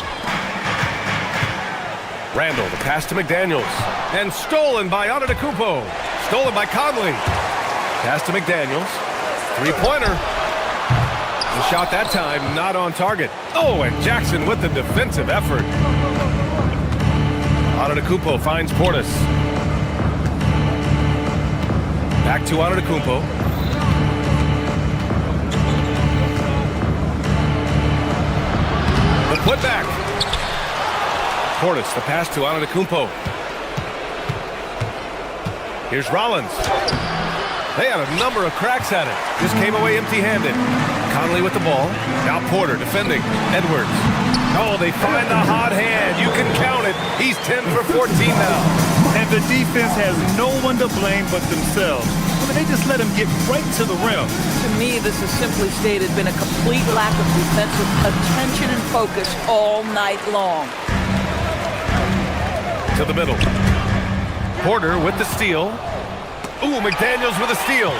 Randall, the pass to McDaniels. And stolen by Antetokounmpo. Stolen by Conley. Pass to McDaniels. 3-pointer. The shot that time not on target. Oh, and Jackson with the defensive effort. Antetokounmpo finds Portis. Back to Antetokounmpo. The putback. Portis, the pass to Antetokounmpo. Here's Rollins. They had a number of cracks at it. Just came away empty-handed. Conley with the ball. Now Porter defending. Edwards. Oh, they find the hot hand. You can count it. He's 10 for 14 now. And the defense has no one to blame but themselves. I mean, they just let him get right to the rim. To me, this has simply stated been a complete lack of defensive attention and focus all night long. To the middle. Porter with the steal. Ooh, McDaniels with a steal.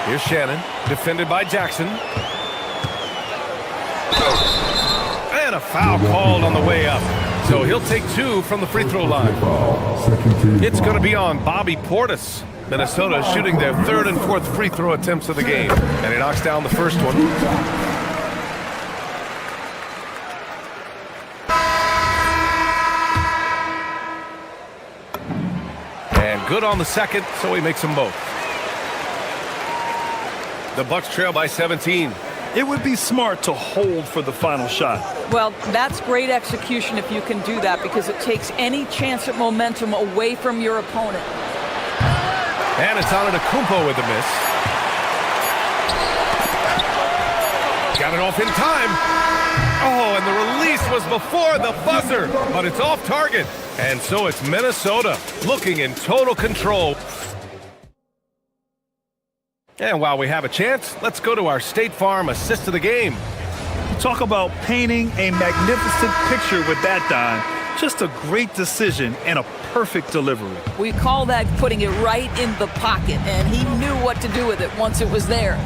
Here's Shannon, defended by Jackson. And a foul called on the way up. So he'll take 2 from the free throw line. It's going to be on Bobby Portis. Minnesota shooting their 3rd and 4th free throw attempts of the game. And he knocks down the first one. Good on the second, so he makes them both. The Bucks trail by 17. It would be smart to hold for the final shot. Well, that's great execution if you can do that, because it takes any chance at momentum away from your opponent. And it's Antetokounmpo with the miss. Got it off in time. Oh, and the release was before the buzzer, but it's off target. And so it's Minnesota looking in total control. And while we have a chance, let's go to our State Farm assist of the game. Talk about painting a magnificent picture with that, Don. Just a great decision and a perfect delivery. We call that putting it right in the pocket, and he knew what to do with it once it was there.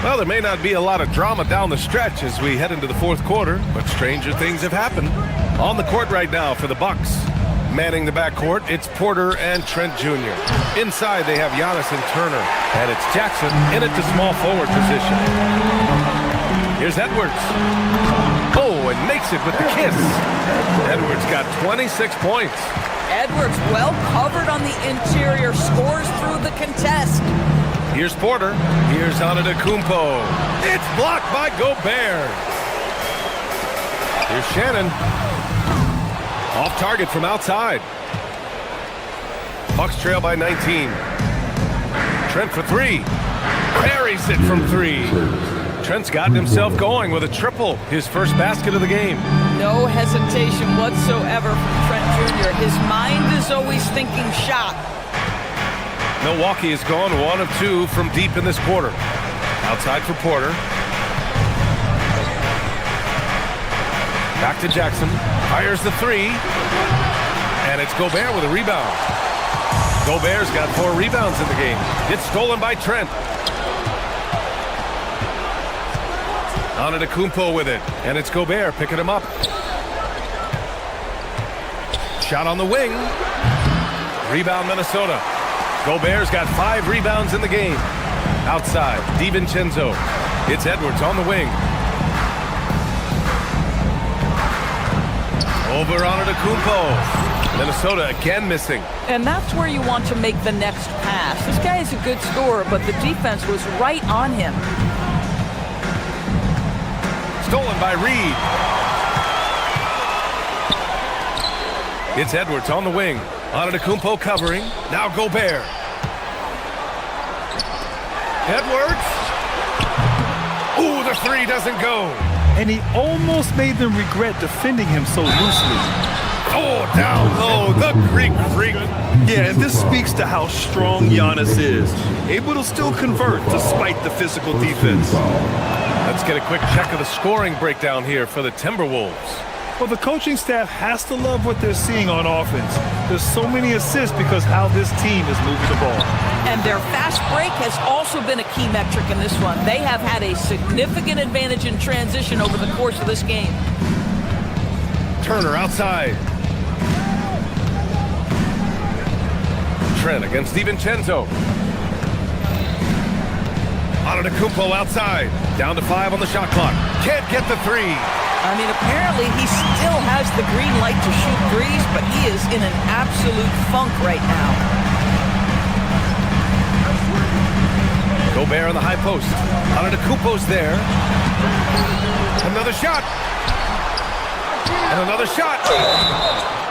Well, there may not be a lot of drama down the stretch as we head into the 4th quarter, but stranger things have happened. On the court right now for the Bucks. Manning the backcourt, it's Porter and Trent Jr. Inside, they have Giannis and Turner. And it's Jackson in at the small forward position. Here's Edwards. Oh, and makes it with the kiss. Edwards got 26 points. Edwards well covered on the interior, scores through the contest. Here's Porter. Here's Antetokounmpo. It's blocked by Gobert. Here's Shannon. Off target from outside. Bucks trail by 19. Trent for 3. Parries it from 3. Trent's gotten himself going with a triple. His first basket of the game. No hesitation whatsoever from Trent Jr. His mind is always thinking shot. Milwaukee has gone 1 of 2 from deep in this quarter. Outside for Porter. Back to Jackson. Fires the three. And it's Gobert with a rebound. Gobert's got 4 rebounds in the game. It's stolen by Trent. Antetokounmpo with it. And it's Gobert picking him up. Shot on the wing. Rebound Minnesota. Gobert's got 5 rebounds in the game. Outside, DiVincenzo. It's Edwards on the wing. Over Antetokounmpo. Minnesota again missing. And that's where you want to make the next pass. This guy is a good scorer, but the defense was right on him. Stolen by Reed. It's Edwards on the wing. Antetokounmpo covering. Now Gobert. Edwards. Ooh, the three doesn't go. And he almost made them regret defending him so loosely. Oh, down low, the Greek freak. Yeah, and this speaks to how strong Giannis is. Able to still convert despite the physical defense. Let's get a quick check of the scoring breakdown here for the Timberwolves. Well, the coaching staff has to love what they're seeing on offense. There's so many assists because how this team is moving the ball. And their fast break has also been a key metric in this one. They have had a significant advantage in transition over the course of this game. Turner outside. Trent against DiVincenzo. Antetokounmpo outside. Down to 5 on the shot clock. Can't get the three. I mean, apparently he still has the green light to shoot threes, but he is in an absolute funk right now. Gobert on the high post. Antetokounmpo's there. Another shot. And another shot.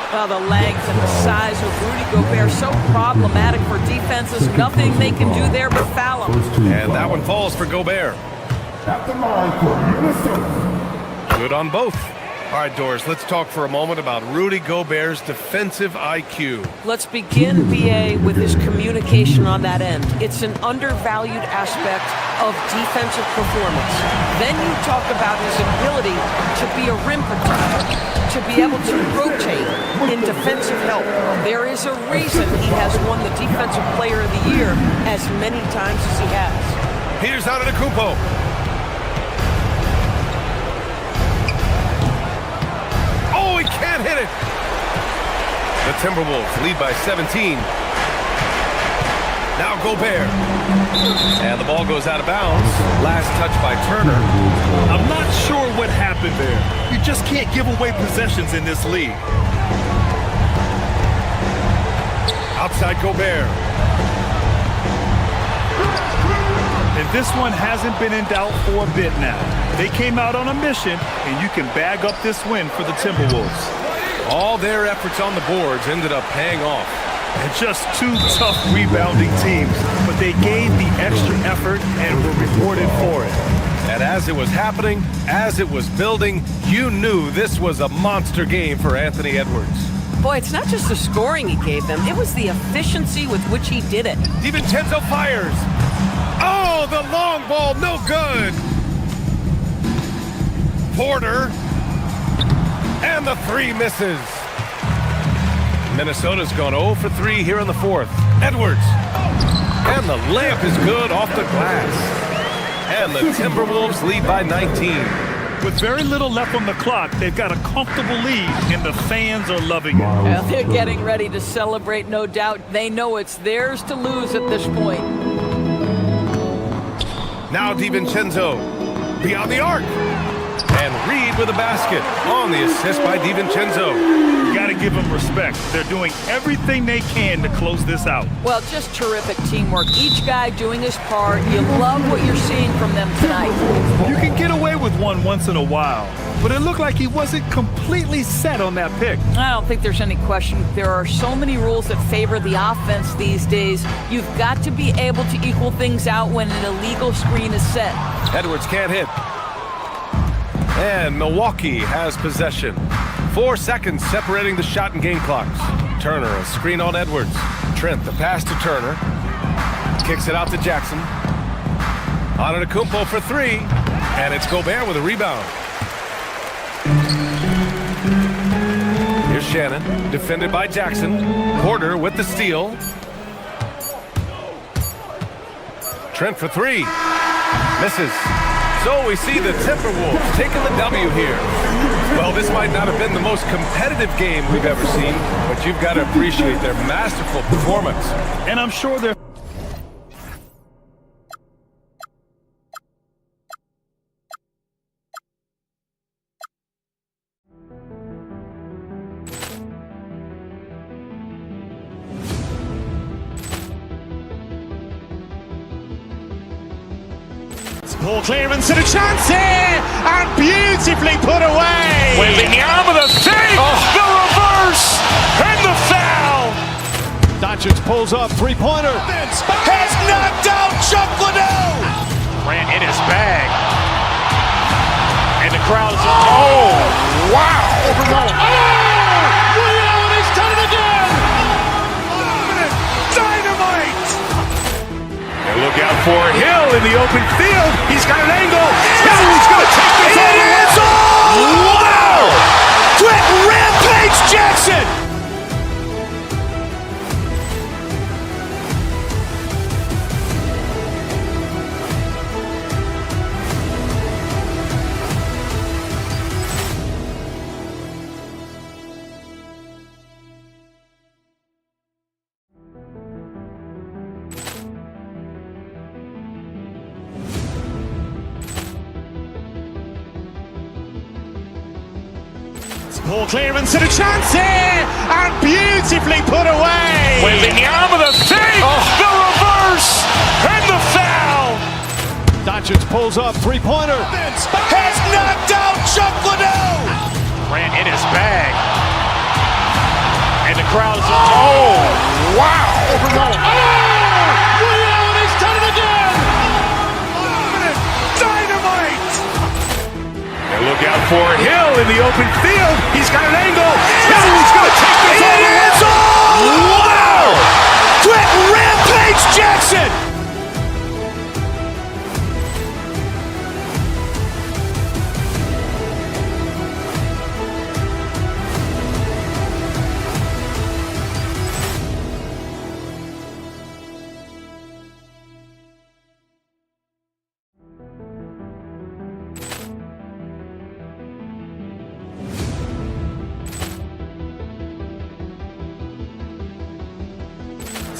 Well, the legs and the size of Rudy Gobert so problematic for defenses. Nothing they can do there but foul him. And that one falls for Gobert. At the line for Minnesota. Good on both. All right, Doris, let's talk for a moment about Rudy Gobert's defensive IQ. Let's begin, BA, with his communication on that end. It's an undervalued aspect of defensive performance. Then you talk about his ability to be a rim protector, to be able to rotate in defensive help. There is a reason he has won the Defensive Player of the Year as many times as he has. Here's Antetokounmpo. Oh, he can't hit it. The Timberwolves lead by 17. Now Gobert. And the ball goes out of bounds. Last touch by Turner. I'm not sure what happened there. You just can't give away possessions in this league. Outside Gobert. And this one hasn't been in doubt for a bit now. They came out on a mission, and you can bag up this win for the Timberwolves. All their efforts on the boards ended up paying off. And just 2 tough rebounding teams, but they gave the extra effort and were rewarded for it. And as it was happening, as it was building, you knew this was a monster game for Anthony Edwards. Boy, it's not just the scoring he gave them, it was the efficiency with which he did it. DiVincenzo fires. Oh, the long ball, no good. Porter. And the three misses. Minnesota's gone 0 for 3 here in the fourth. Edwards. And the layup is good off the glass. And the Timberwolves lead by 19. With very little left on the clock, they've got a comfortable lead, and the fans are loving it. Well, they're getting ready to celebrate, no doubt. They know it's theirs to lose at this point. Now DiVincenzo beyond the arc. And Reed with a basket on the assist by DiVincenzo. You got to give them respect. They're doing everything they can to close this out. Well, just terrific teamwork. Each guy doing his part. You love what you're seeing from them tonight. You can get away with one once in a while, but it looked like he wasn't completely set on that pick. I don't think there's any question. There are so many rules that favor the offense these days. You've got to be able to equal things out when an illegal screen is set. Edwards can't hit. And Milwaukee has possession. 4 seconds separating the shot and game clocks. Turner, a screen on Edwards. Trent, the pass to Turner. Kicks it out to Jackson. Antetokounmpo for 3. And it's Gobert with a rebound. Shannon, defended by Jackson. Porter with the steal. Trent for three. Misses. So we see the Timberwolves taking the W here. Well, this might not have been the most competitive game we've ever seen, but you've got to appreciate their masterful performance. And I'm sure they're Ball clearance and a chance here, and beautifully put away. Waving the arm of the fake, the reverse, and the foul. Doncic pulls up, three-pointer. Has knocked out Chuck Liddell. Ran in his bag. And the crowd is, oh, wow. Ray Allen has done it again. Dynamite. Look out for Hill in the open field. He's got an angle. He's going to take this all the way. Wow! Quick rampage Jackson. Ball clearance and a chance here, and beautifully put away. Waving the arm of the fake, the reverse, and the foul. Doncic pulls up, three-pointer. Has knocked out Chuck Liddell. Ran in his bag. And the crowd is, oh, wow. Ray Allen has done it again. Dynamite. And look out for Hill in the open field. He's got an angle. He's going to take this all the way. Wow! Quick rampage Jackson.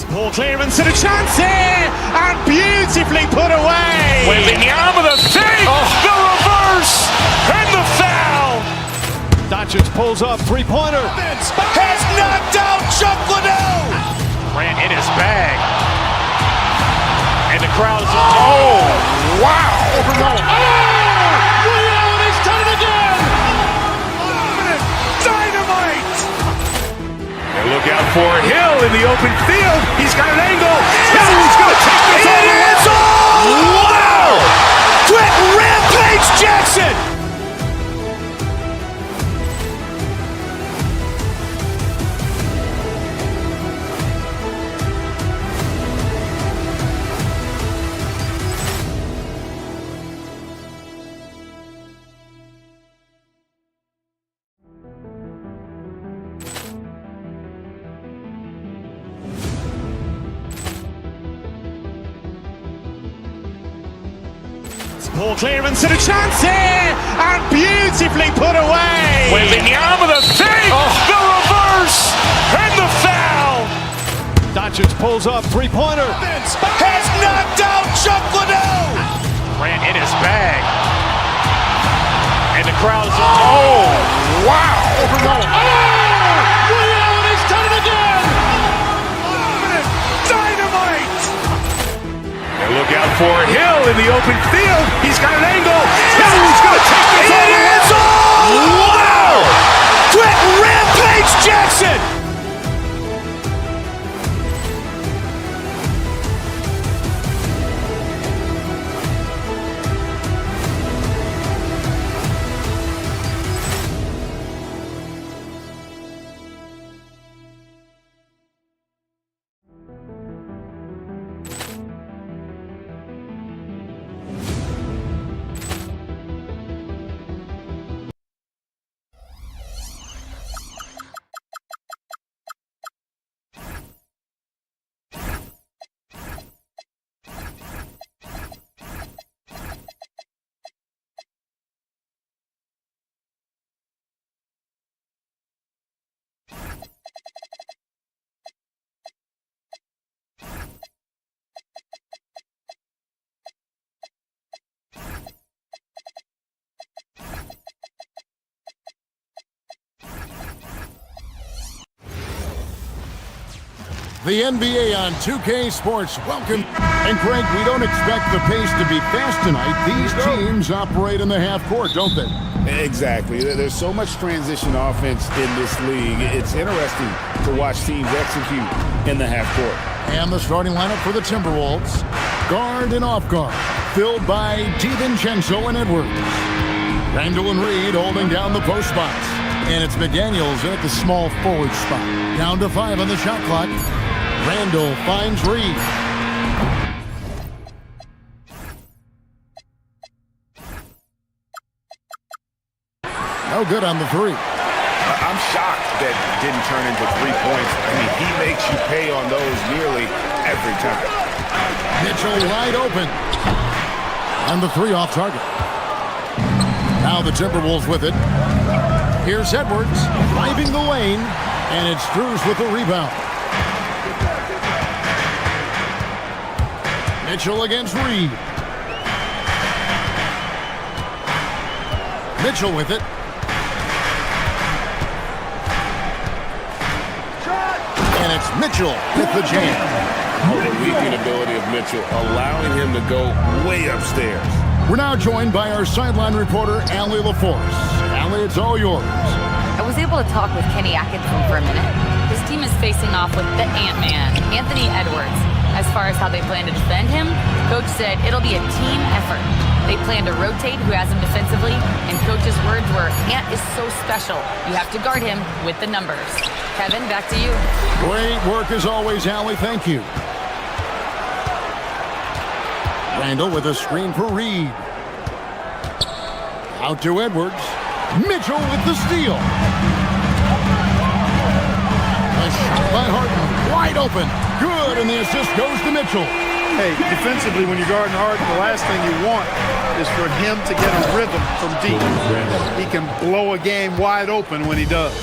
Ball clearance and a chance here, and beautifully put away. Waving the arm of the fake, the reverse, and the foul. Doncic pulls up, three-pointer. Has knocked out Chuck Liddell. Ran in his bag. And the crowd is, oh, wow. Ray Allen has done it again. Dynamite. And look out for Hill in the open field. He's got an angle. He's going to take this all the way. Wow! Quick rampage Jackson. Ball clearance and a chance here, and beautifully put away. Waving the arm of the fake, the reverse, and the foul. Doncic pulls up, three-pointer. Has knocked out Chuck Liddell. Ran in his bag. And the crowd is, oh, wow. Ray Allen has done it again. Dynamite. And look out for Hill in the open field. He's got an angle. He's going to take this all the way. Wow! Quick rampage Jackson. The NBA on 2K Sports. Welcome. And Craig, we don't expect the pace to be fast tonight. These teams operate in the half court, don't they? Exactly. There's so much transition offense in this league. It's interesting to watch teams execute in the half court. And the starting lineup for the Timberwolves. Guard and off guard. Filled by DiVincenzo and Edwards. Randall and Reed holding down the post spots. And it's McDaniels at the small forward spot. Down to 5 on the shot clock. Randall finds Reed. No good on the three. I'm shocked that didn't turn into 3 points. I mean, he makes you pay on those nearly every time. Mitchell wide open. And the three off target. Now the Timberwolves with it. Here's Edwards driving the lane. And it's Strus with the rebound. Mitchell against Reed. Mitchell with it. And it's Mitchell with the jam. The leaping ability of Mitchell, allowing him to go way upstairs. We're now joined by our sideline reporter, Allie LaForce. Allie, it's all yours. I was able to talk with Kenny Atkinson for a minute. His team is facing off with the Ant-Man, Anthony Edwards. As far as how they plan to defend him, Coach said it'll be a team effort. They plan to rotate who has him defensively, and Coach's words were, Ant is so special. You have to guard him with the numbers. Kevin, back to you. Great work as always, Allie. Thank you. Randall with a screen for Reed. Out to Edwards. Mitchell with the steal. A shot by Harden. Wide open. Good, and the assist goes to Mitchell. Hey, defensively, when you're guarding Harden, the last thing you want is for him to get a rhythm from deep. He can blow a game wide open when he does.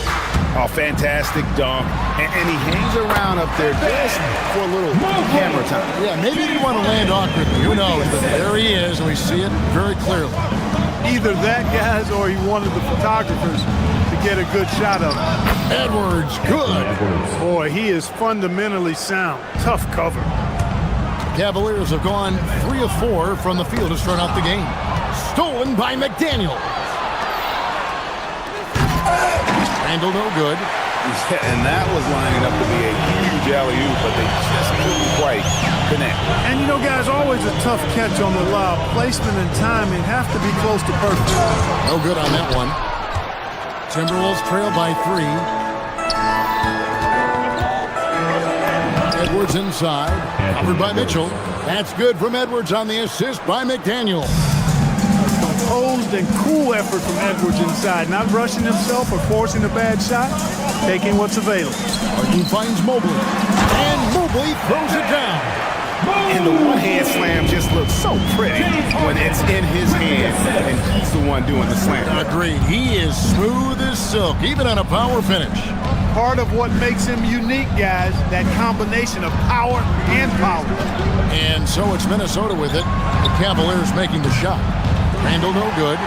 Oh, fantastic dunk. And he hangs around up there just for a little camera time. Yeah, maybe he didn't want to land awkwardly. Who knows? But there he is, and we see it very clearly. Either that, guys, or he wanted the photographers to get a good shot of him. Edwards, good. Boy, he is fundamentally sound. Tough cover. Cavaliers have gone 3 of 4 from the field to start out the game. Stolen by McDaniel. Randall no good. And that was lining up to be a huge alley-oop, but they just couldn't quite connect. And you know, guys, always a tough catch on the lob. Placement and timing have to be close to perfect. No good on that one. Timberwolves trail by 3. Edwards inside, covered by Mitchell. That's good from Edwards on the assist by McDaniel. Composed and cool effort from Edwards inside, not rushing himself or forcing a bad shot, taking what's available. Harden finds Mobley, and Mobley throws it down. And the one-hand slam just looks so pretty when it's in his hand, and he's the one doing the slam. Agreed. He is smooth as silk, even on a power finish. Part of what makes him unique, guys, that combination of power and power. And so it's Minnesota with it. The Cavaliers making the shot. Randall no good.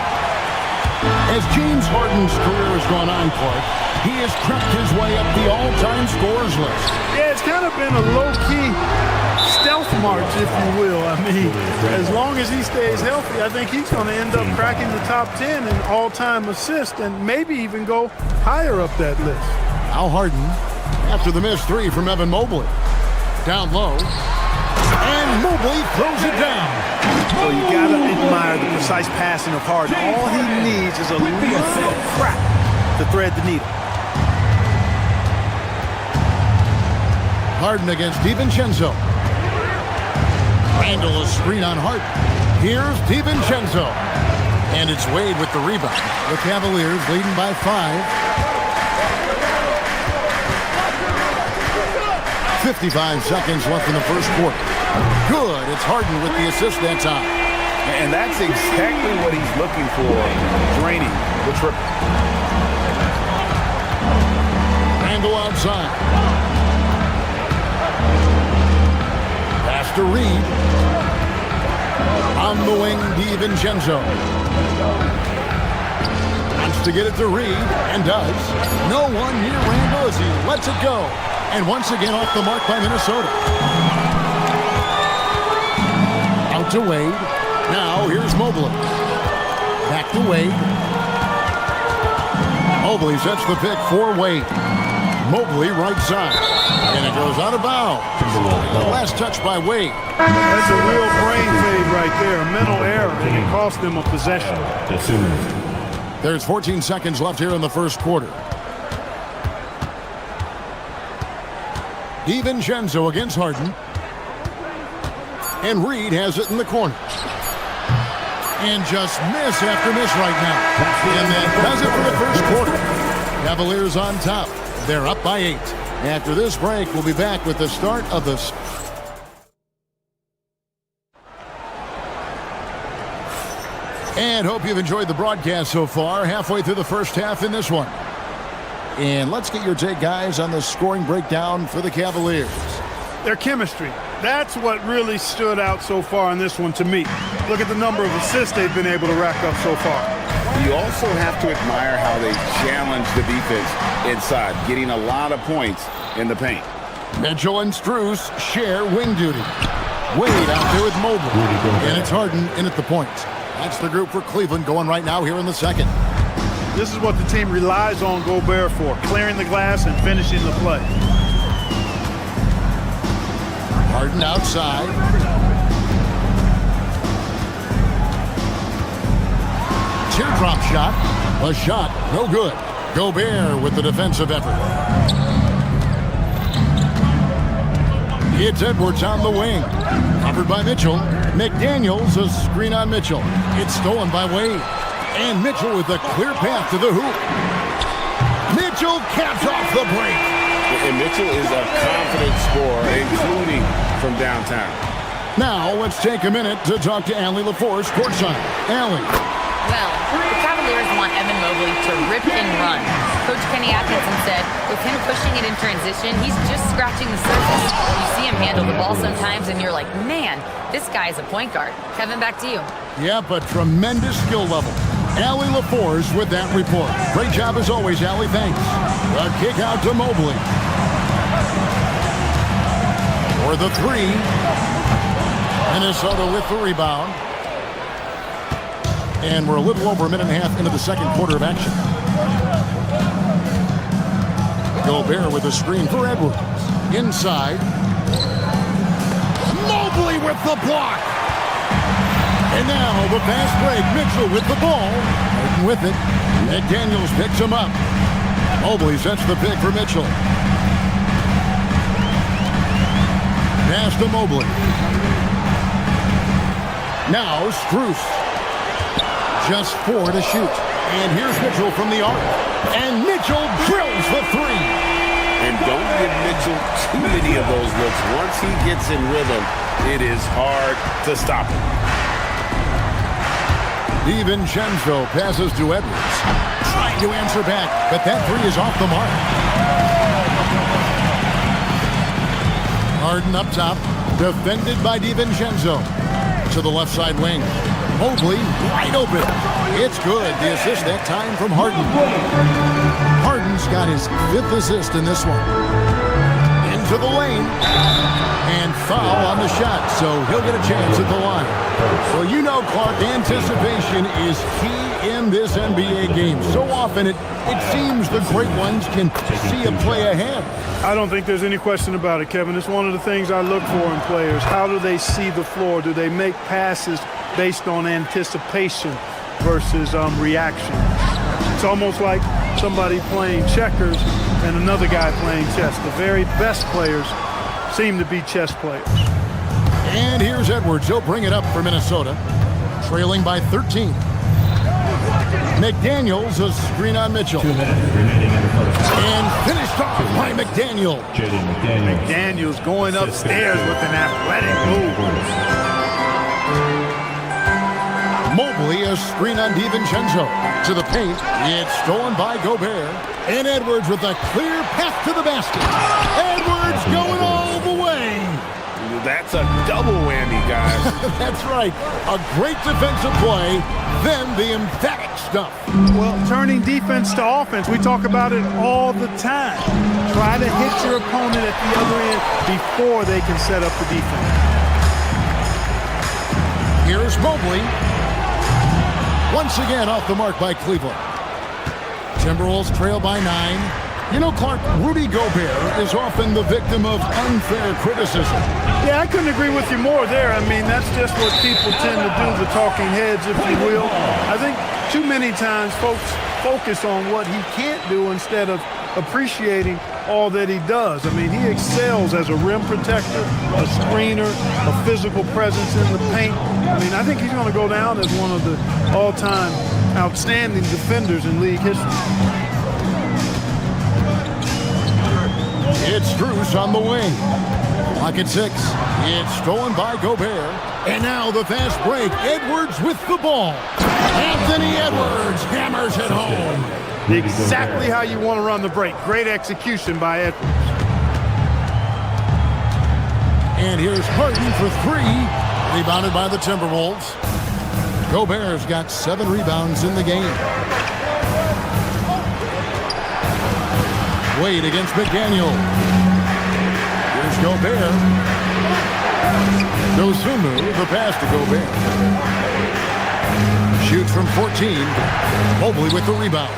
As James Harden's career has gone on, Clark, he has crept his way up the all-time scorers list. Yeah, it's kind of been a low-key stealth march, if you will. I mean, as long as he stays healthy, I think he's going to end up cracking the top 10 in all-time assists and maybe even go higher up that list. Now Harden, after the missed 3 from Evan Mobley. Down low. And Mobley throws it down. Well, you got to admire the precise passing of Harden. All he needs is a little crack to thread the needle. Harden against DiVincenzo. Randall a screen on Harden. Here's DiVincenzo. And it's Wade with the rebound. The Cavaliers leading by 5. 55 seconds left in the first quarter. Good. It's Harden with the assist that time. And that's exactly what he's looking for. Draining the triple. Randall outside. Pass to Reed. On the wing, DiVincenzo. Wants to get it to Reed, and does. No one near Randall as he lets it go. And once again off the mark by Minnesota. Out to Wade. Now here's Mobley. Back to Wade. Mobley sets the pick for Wade. Mobley right side. And it goes out of bounds. The last touch by Wade. That's a real brain fade right there. A mental error, and it cost them a possession. There's 14 seconds left here in the first quarter. DiVincenzo against Harden. And Reed has it in the corner. And just miss after miss right now. And that does it for the first quarter. Cavaliers on top. They're up by 8. After this break, we'll be back with the start of the... And hope you've enjoyed the broadcast so far. Halfway through the first half in this one. And let's get your take, guys, on the scoring breakdown for the Cavaliers. Their chemistry. That's what really stood out so far in this one to me. Look at the number of assists they've been able to rack up so far. You also have to admire how they challenge the defense inside, getting a lot of points in the paint. Mitchell and Strus share wing duty. Wade out there with Mobley. And it's Harden in at the point. That's the group for Cleveland going right now here in the second. This is what the team relies on Gobert for, clearing the glass and finishing the play. Harden outside. Teardrop shot. A shot, no good. Gobert with the defensive effort. It's Edwards on the wing. Covered by Mitchell. McDaniels, a screen on Mitchell. It's stolen by Wade. And Mitchell with a clear path to the hoop. Mitchell caps off the break. And Mitchell is a confident scorer, including from downtown. Now, let's take a minute to talk to Allie LaForce, courtside. Allie. Well, the Cavaliers want Evan Mobley to rip and run. Coach Kenny Atkinson said, with him pushing it in transition, he's just scratching the surface. You see him handle the ball sometimes, and you're like, man, this guy's a point guard. Kevin, back to you. Yeah, but tremendous skill level. Allie LaForce with that report. Great job as always, Allie. Thanks. A kick out to Mobley. For the three. Minnesota with the rebound. And we're a little over a minute and a half into the second quarter of action. Gobert with a screen for Edwards. Inside. Mobley with the block. And now the fast break. Mitchell with the ball. Harden with it. McDaniels picks him up. Mobley sets the pick for Mitchell. Pass to Mobley. Now Strus. Just 4 to shoot. And here's Mitchell from the arc. And Mitchell drills the 3. And don't give Mitchell too many of those looks. Once he gets in rhythm, it is hard to stop him. DiVincenzo passes to Edwards. Trying to answer back, but that 3 is off the mark. Harden up top, defended by DiVincenzo. To the left side wing. Mobley wide open. It's good. The assist that time from Harden. Harden's got his 5th assist in this one. Into the lane. And foul on the shot, so he'll get a chance at the line. Well, you know, Clark, anticipation is key in this NBA game. So often it seems the great ones can see a play ahead. I don't think there's any question about it, Kevin. It's one of the things I look for in players. How do they see the floor? Do they make passes based on anticipation versus reaction? It's almost like somebody playing checkers and another guy playing chess. The very best players seem to be chess players. And here's Edwards. He'll bring it up for Minnesota. Trailing by 13. McDaniels, a screen on Mitchell. 2 minutes remaining in the first. And finished off by McDaniel. McDaniels going upstairs with an athletic move. Mobley, a screen on DiVincenzo. To the paint. It's stolen by Gobert. And Edwards with a clear path to the basket. Edwards going all the way. That's a double whammy, guys. That's right. A great defensive play, then the emphatic stuff. Well, turning defense to offense, we talk about it all the time. Try to hit your opponent at the other end before they can set up the defense. Here's Mobley. Once again off the mark by Cleveland. Timberwolves trail by 9. You know, Clark, Rudy Gobert is often the victim of unfair criticism. Yeah, I couldn't agree with you more there. I mean, that's just what people tend to do, the talking heads, if you will. I think too many times folks focus on what he can't do instead of appreciating all that he does. I mean, he excels as a rim protector, a screener, a physical presence in the paint. I mean, I think he's going to go down as one of the all-time outstanding defenders in league history. It's Strus on the wing. Clock at 6. It's stolen by Gobert. And now the fast break. Edwards with the ball. Anthony Edwards hammers it home. Exactly how you want to run the break. Great execution by Edwards. And here's Harden for 3. Rebounded by the Timberwolves. Gobert's got 7 rebounds in the game. Wade against McDaniel. Here's Gobert. Dosunmu, the pass to Gobert. Shoots from 14. Mobley with the rebound.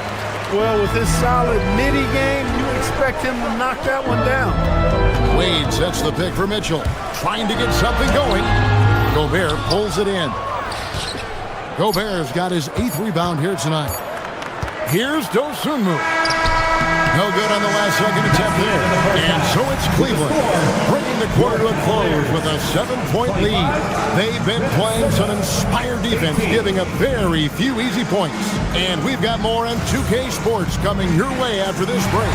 Well, with his solid midi game, you expect him to knock that one down. Wade sets the pick for Mitchell. Trying to get something going. Gobert pulls it in. Gobert's got his 8th rebound here tonight. Here's Dosunmu. No good on the last second attempt there. And so it's Cleveland bringing the quarter to a close with a 7-point lead. They've been playing some inspired defense, giving up very few easy points. And we've got more on 2K Sports coming your way after this break.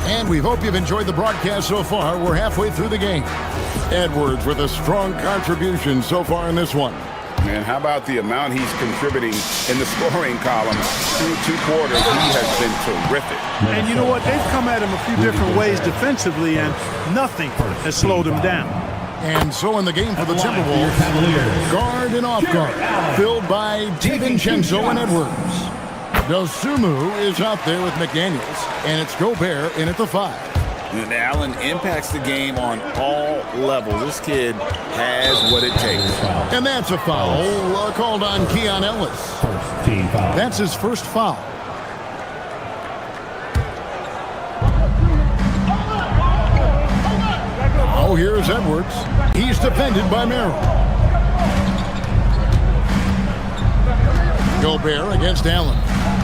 And we hope you've enjoyed the broadcast so far. We're halfway through the game. Edwards with a strong contribution so far in this one. Man, how about the amount he's contributing in the scoring column through 2 quarters? He has been terrific. And you know what? They've come at him a few different ways defensively, and nothing has slowed him down. And so in the game for the Timberwolves, guard and off guard, filled by DiVincenzo and Edwards. Dosunmu is out there with McDaniels, and it's Gobert in at the 5. And Allen impacts the game on all levels. This kid has what it takes. And that's a foul called on Keon Ellis. That's his first foul. Oh, here's Edwards. He's defended by Merrill. Gobert against Allen.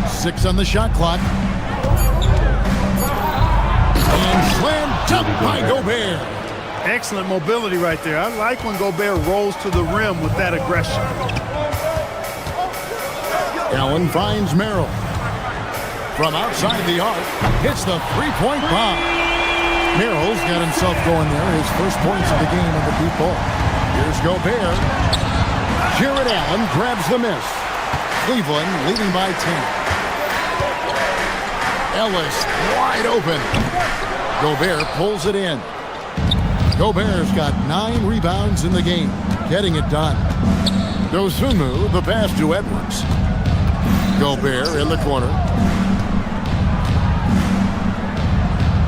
6 on the shot clock. And slam dunk by Gobert. Excellent mobility right there. I like when Gobert rolls to the rim with that aggression. Allen finds Merrill. From outside the arc, hits the 3-point bomb. Merrill's got himself going there. His first points of the game on the deep ball. Here's Gobert. Jared Allen grabs the miss. Cleveland leading by 10. Ellis wide open. Gobert pulls it in. Gobert's got 9 rebounds in the game, getting it done. Dosunmu, the pass to Edwards. Gobert in the corner.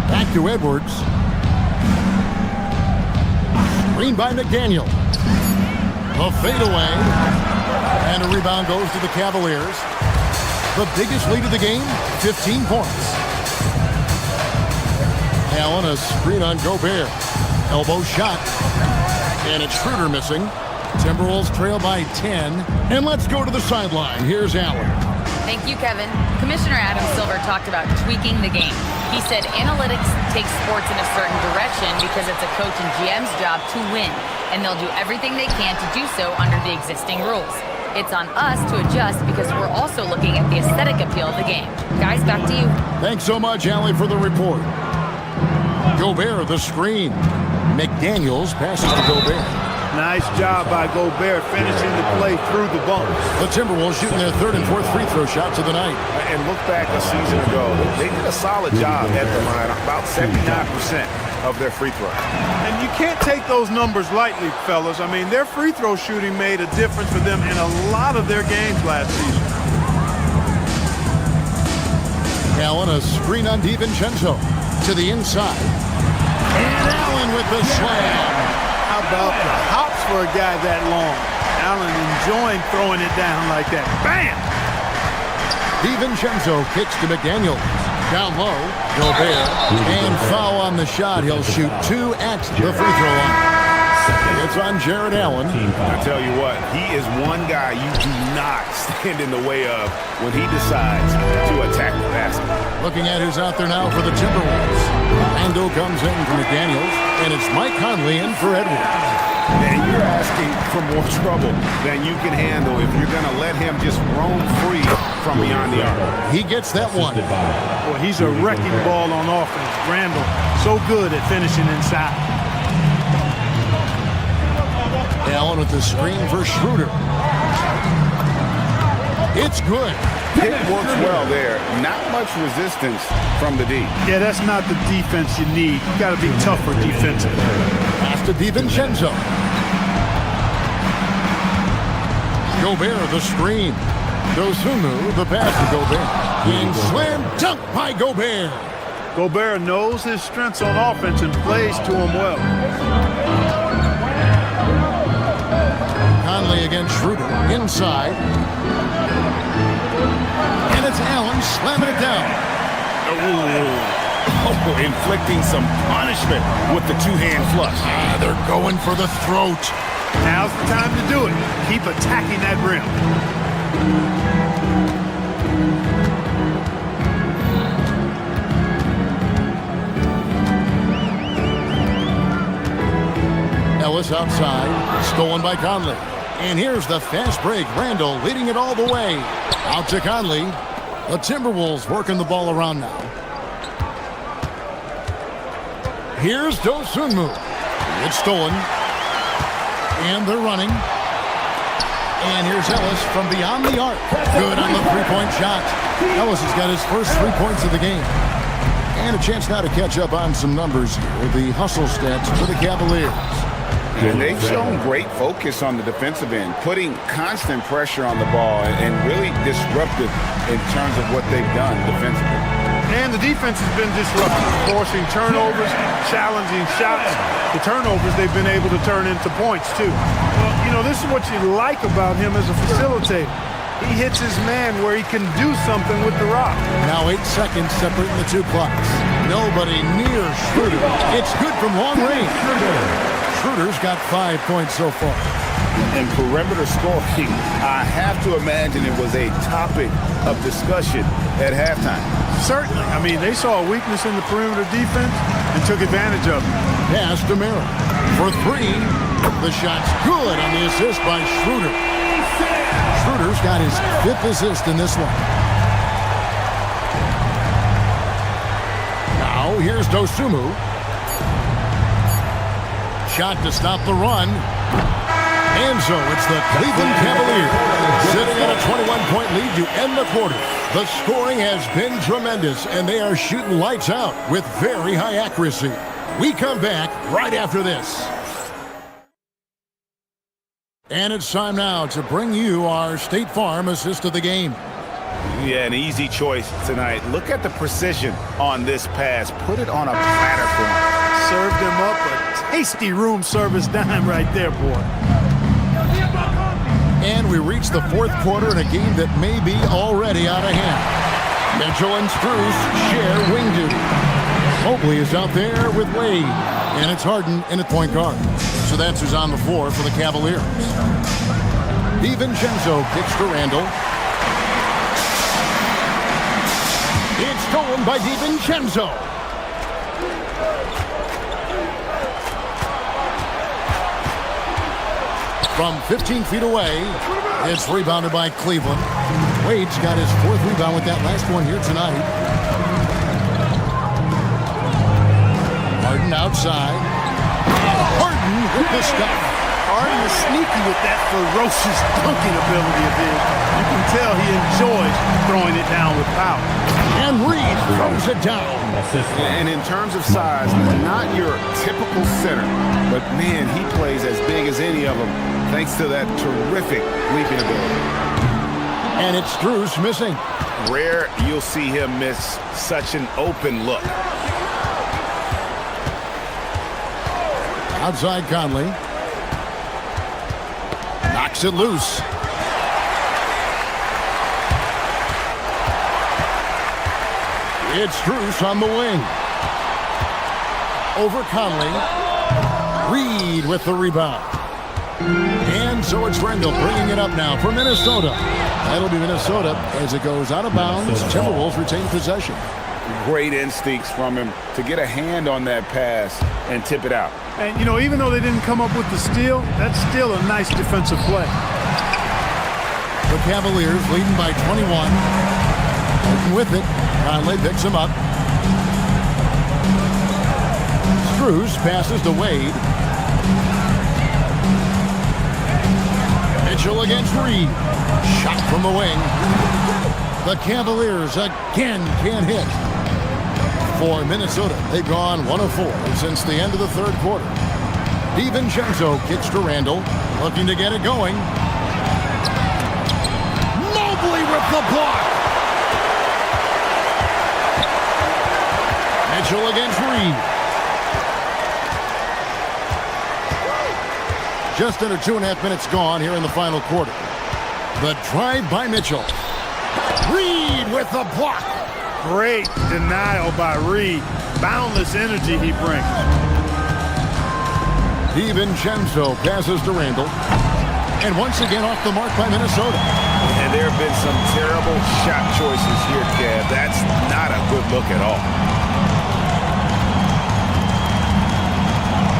Back to Edwards. Screen by McDaniel. A fadeaway. And a rebound goes to the Cavaliers. The biggest lead of the game, 15 points. Allen, a screen on Gobert. Elbow shot. And it's Schroeder missing. Timberwolves trail by 10. And let's go to the sideline. Here's Allen. Thank you, Kevin. Commissioner Adam Silver talked about tweaking the game. He said analytics takes sports in a certain direction because it's a coach and GM's job to win, and they'll do everything they can to do so under the existing rules. It's on us to adjust because we're also looking at the aesthetic appeal of the game. Guys, back to you. Thanks so much, Allie, for the report. Gobert, the screen. McDaniels passes to Gobert. Nice job by Gobert finishing the play through the bumps. The Timberwolves shooting their third and fourth free throw shots of the night. And look back a season ago, they did a solid job at the line, about 79% of their free throws. And you can't take those numbers lightly, fellas. I mean, their free throw shooting made a difference for them in a lot of their games last season. Allen, a screen on DiVincenzo to the inside. And Allen with the slam. How about the hops for a guy that long? Allen enjoying throwing it down like that. Bam! DiVincenzo kicks to McDaniels. Down low, Gobert. And foul on the shot. He'll shoot 2 at the free throw line. It's on Jared Allen. I tell you what, he is one guy you do not stand in the way of when he decides to attack the basket. Looking at who's out there now for the Timberwolves. Ando comes in for McDaniels, and it's Mike Conley in for Edwards. And you're asking for more trouble than you can handle if you're going to let him just roam free from beyond the arc. He gets that one. Well, he's a wrecking ball on offense. Randall, so good at finishing inside. Allen with the screen for Schroeder. It's good. It works well there. Not much resistance from the D. Yeah, that's not the defense you need. You got to be tougher defensively. Pass to DiVincenzo. Gobert, the screen. Dosunmu, the pass to Gobert. And slam dunk by Gobert. Gobert knows his strengths on offense and plays to him well. Conley against Schroeder. Inside. And it's Allen slamming it down. Oh, inflicting some punishment with the two-hand flush. They're going for the throat. Now's the time to do it. Keep attacking that rim. Ellis outside, stolen by Conley. And here's the fast break. Randall leading it all the way. Out to Conley. The Timberwolves working the ball around now. Here's Dosunmu. It's stolen. And they're running. And here's Ellis from beyond the arc. Good on the three-point shot. Ellis has got his first 3 points of the game. And a chance now to catch up on some numbers here. The hustle stats for the Cavaliers. And they've shown great focus on the defensive end, putting constant pressure on the ball and really disruptive in terms of what they've done defensively. And the defense has been disruptive, forcing turnovers, challenging shots. The turnovers they've been able to turn into points, too. Well, you know, this is what you like about him as a facilitator. He hits his man where he can do something with the rock. Now 8 seconds separating the two clocks. Nobody near Schroeder. It's good from long range. Schroeder's got 5 points so far. And perimeter scoring, I have to imagine it was a topic of discussion at halftime. Certainly. I mean, they saw a weakness in the perimeter defense and took advantage of it. Pass to Merrill. For 3, the shot's good on the assist by Schroeder. Schroeder's got his 5th assist in this one. Now, here's Dosunmu. Shot to stop the run. And so it's the Cleveland Cavaliers sitting on a 21-point lead to end the quarter. The scoring has been tremendous, and they are shooting lights out with very high accuracy. We come back right after this. And it's time now to bring you our State Farm assist of the game. Yeah, an easy choice tonight. Look at the precision on this pass. Put it on a platter for him. Served him up a tasty room service dime right there, boy. And we reach the 4th quarter in a game that may be already out of hand. Mitchell and Strus share wing duty. Mobley is out there with Wade. And it's Harden in at point guard. So that's who's on the floor for the Cavaliers. DiVincenzo kicks to Randall. It's stolen by DiVincenzo. from 15 feet away. It's rebounded by Cleveland. Wade's got his 4th rebound with that last one here tonight. Harden outside. Harden with the stuff. Harden is sneaky with that ferocious dunking ability of his. You can tell he enjoys throwing it down with power. And Reed throws it down. And in terms of size, not your typical center, but man, he plays as big as any of them thanks to that terrific leaping ability. And it's Strus missing. Rare you'll see him miss such an open look. Outside Conley. Knocks it loose. It's Strus on the wing. Over Conley. Reed with the rebound. And so it's Rendell bringing it up now for Minnesota. That'll be Minnesota as it goes out of bounds. Timberwolves retain possession. Great instincts from him to get a hand on that pass and tip it out. And, you know, even though they didn't come up with the steal, that's still a nice defensive play. The Cavaliers leading by 21. Working with it. Conley picks him up. Strus passes to Wade. Mitchell against Reed. Shot from the wing. The Cavaliers again can't hit. For Minnesota, they've gone 1 of 4 since the end of the 3rd quarter. DiVincenzo kicks to Randall, looking to get it going. Mobley with the block. Mitchell against Reed. Just under 2.5 minutes gone here in the final quarter. The drive by Mitchell. Reed with the block. Great denial by Reed. Boundless energy he brings. DiVincenzo passes to Randall. And once again off the mark by Minnesota. And there have been some terrible shot choices here, Kev. That's not a good look at all.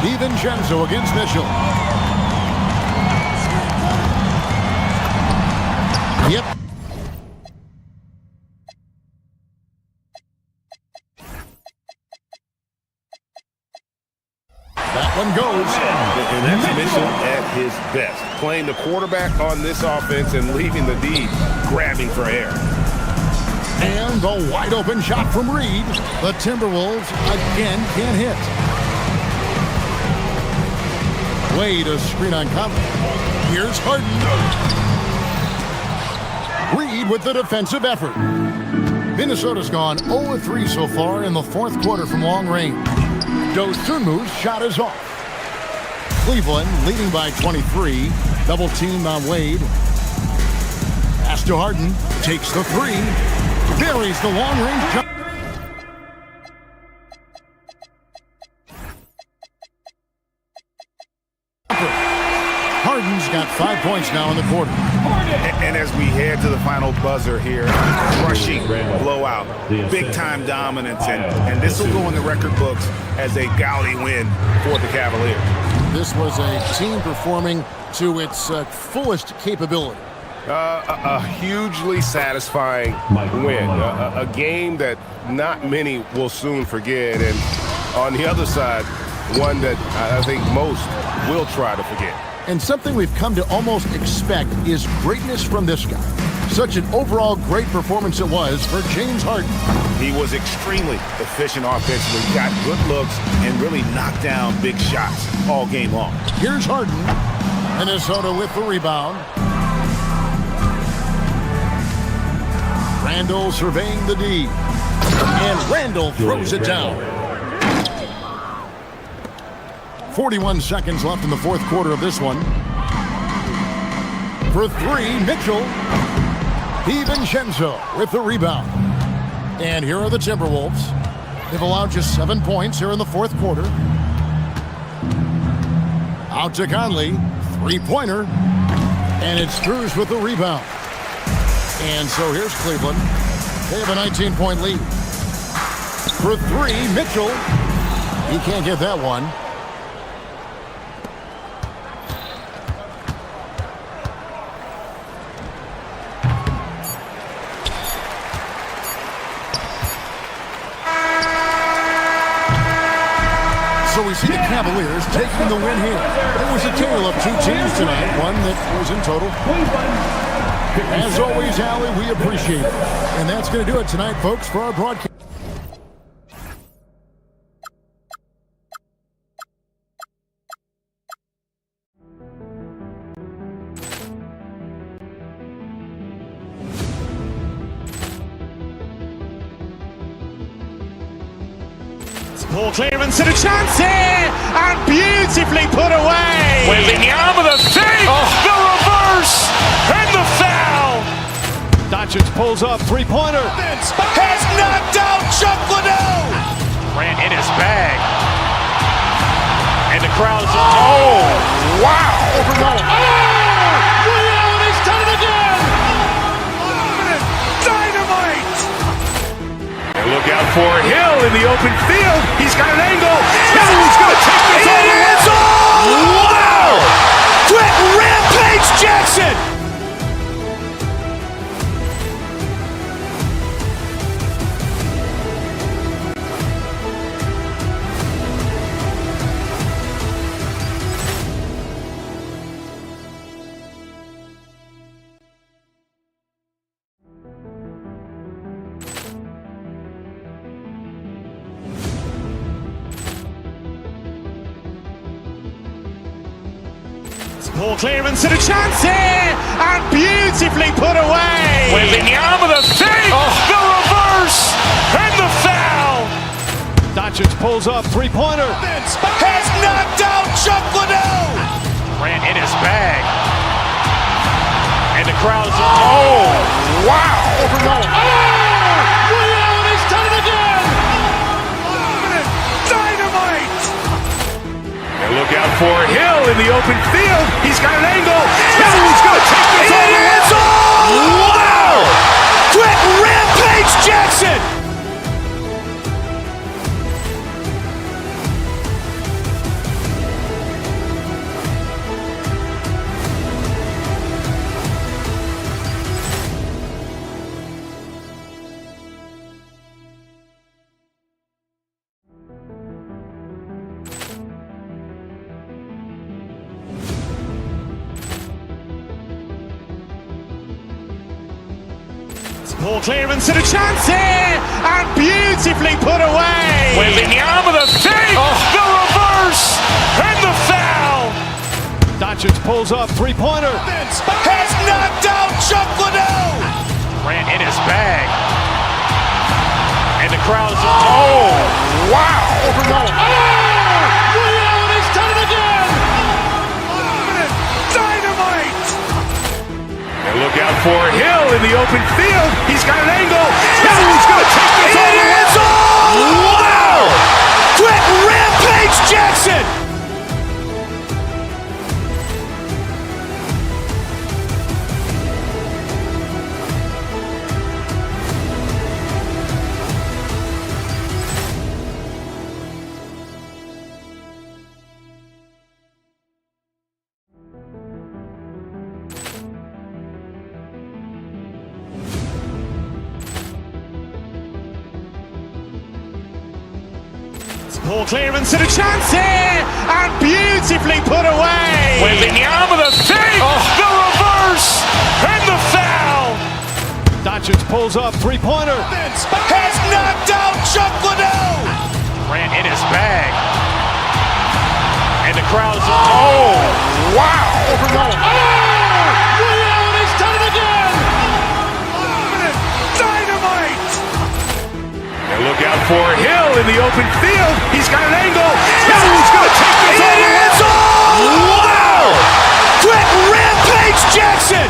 DiVincenzo against Mitchell. Yep. That one goes. And that's Mitchell at his best. Playing the quarterback on this offense and leaving the D grabbing for air. And the wide open shot from Reed. The Timberwolves again can't hit. Wade a screen on Conley. Here's Harden. Reed with the defensive effort. Minnesota's gone 0-3 so far in the 4th quarter from long range. Dosunmu's shot is off. Cleveland leading by 23. Double team on Wade. Pass to Harden. Takes the 3. Buries the long range jump. Harden's got 5 points now in the quarter. And as we head to the final buzzer here, crushing blowout, big-time dominance, and this will go in the record books as a gaudy win for the Cavaliers. This was a team performing to its fullest capability. A hugely satisfying win. A game that not many will soon forget. And on the other side, one that I think most will try to forget. And something we've come to almost expect is greatness from this guy. Such an overall great performance it was for James Harden. He was extremely efficient offensively, got good looks, and really knocked down big shots all game long. Here's Harden. Minnesota with the rebound. Randall surveying the D. And Randall throws it down. 41 seconds left in the 4th quarter of this one. For 3, Mitchell. DiVincenzo with the rebound. And here are the Timberwolves. They've allowed just 7 points here in the 4th quarter. Out to Conley. 3-pointer. And it's Strus with the rebound. And so here's Cleveland. They have a 19-point lead. For 3, Mitchell. He can't get that one. we see the Cavaliers taking the win here. It was a tale of two teams tonight, one that was in total. As always, Allie, we appreciate it. And that's going to do it tonight, folks, for our broadcast. Ball clearance and a chance here, and beautifully put away. Wembanyama with a fake, the reverse, and the foul. Doncic pulls up, three-pointer. Has knocked out Chuck Liddell. Ran in his bag. And the crowd is, oh, wow. Liddell, and he's done it again. Dynamite. And look out for Hill in the open field. He's got an angle. Hill's going to take this all the way. Wow! Quick rampage Jackson. Ball clearance and a chance here, and beautifully put away. Wembanyama with a fake, the reverse, and the foul. Doncic pulls up, three-pointer. Has knocked out Chuck Liddell. Ran in his bag. And the crowd is, oh, wow. Liddell, and he's done it again. Dynamite. And look out for Hill in the open field. He's got an angle. Hill's going to take this all the way. Wow! Quick rampage Jackson. Ball clearance and a chance here, and beautifully put away. Wembanyama with a fake, the reverse, and the foul. Doncic pulls up, three-pointer. Has knocked out Chuck Liddell. Ran in his bag. And the crowd is, oh, wow. Liddell, and he's done it again. Dynamite. And look out for Hill in the open field. He's got an angle. Hill's going to take this all the way. Wow! Quick rampage Jackson. Ball clearance and a chance here, and beautifully put away. Wembanyama with a fake, the reverse, and the foul. Doncic pulls up, three-pointer. Has knocked out Chuck Liddell. Ran in his bag. And the crowd is, oh, wow. Liddell, and he's done it again. Dynamite. And look out for Hill in the open field. He's got an angle. Hill's going to take this all the way. Wow! Quick rampage Jackson.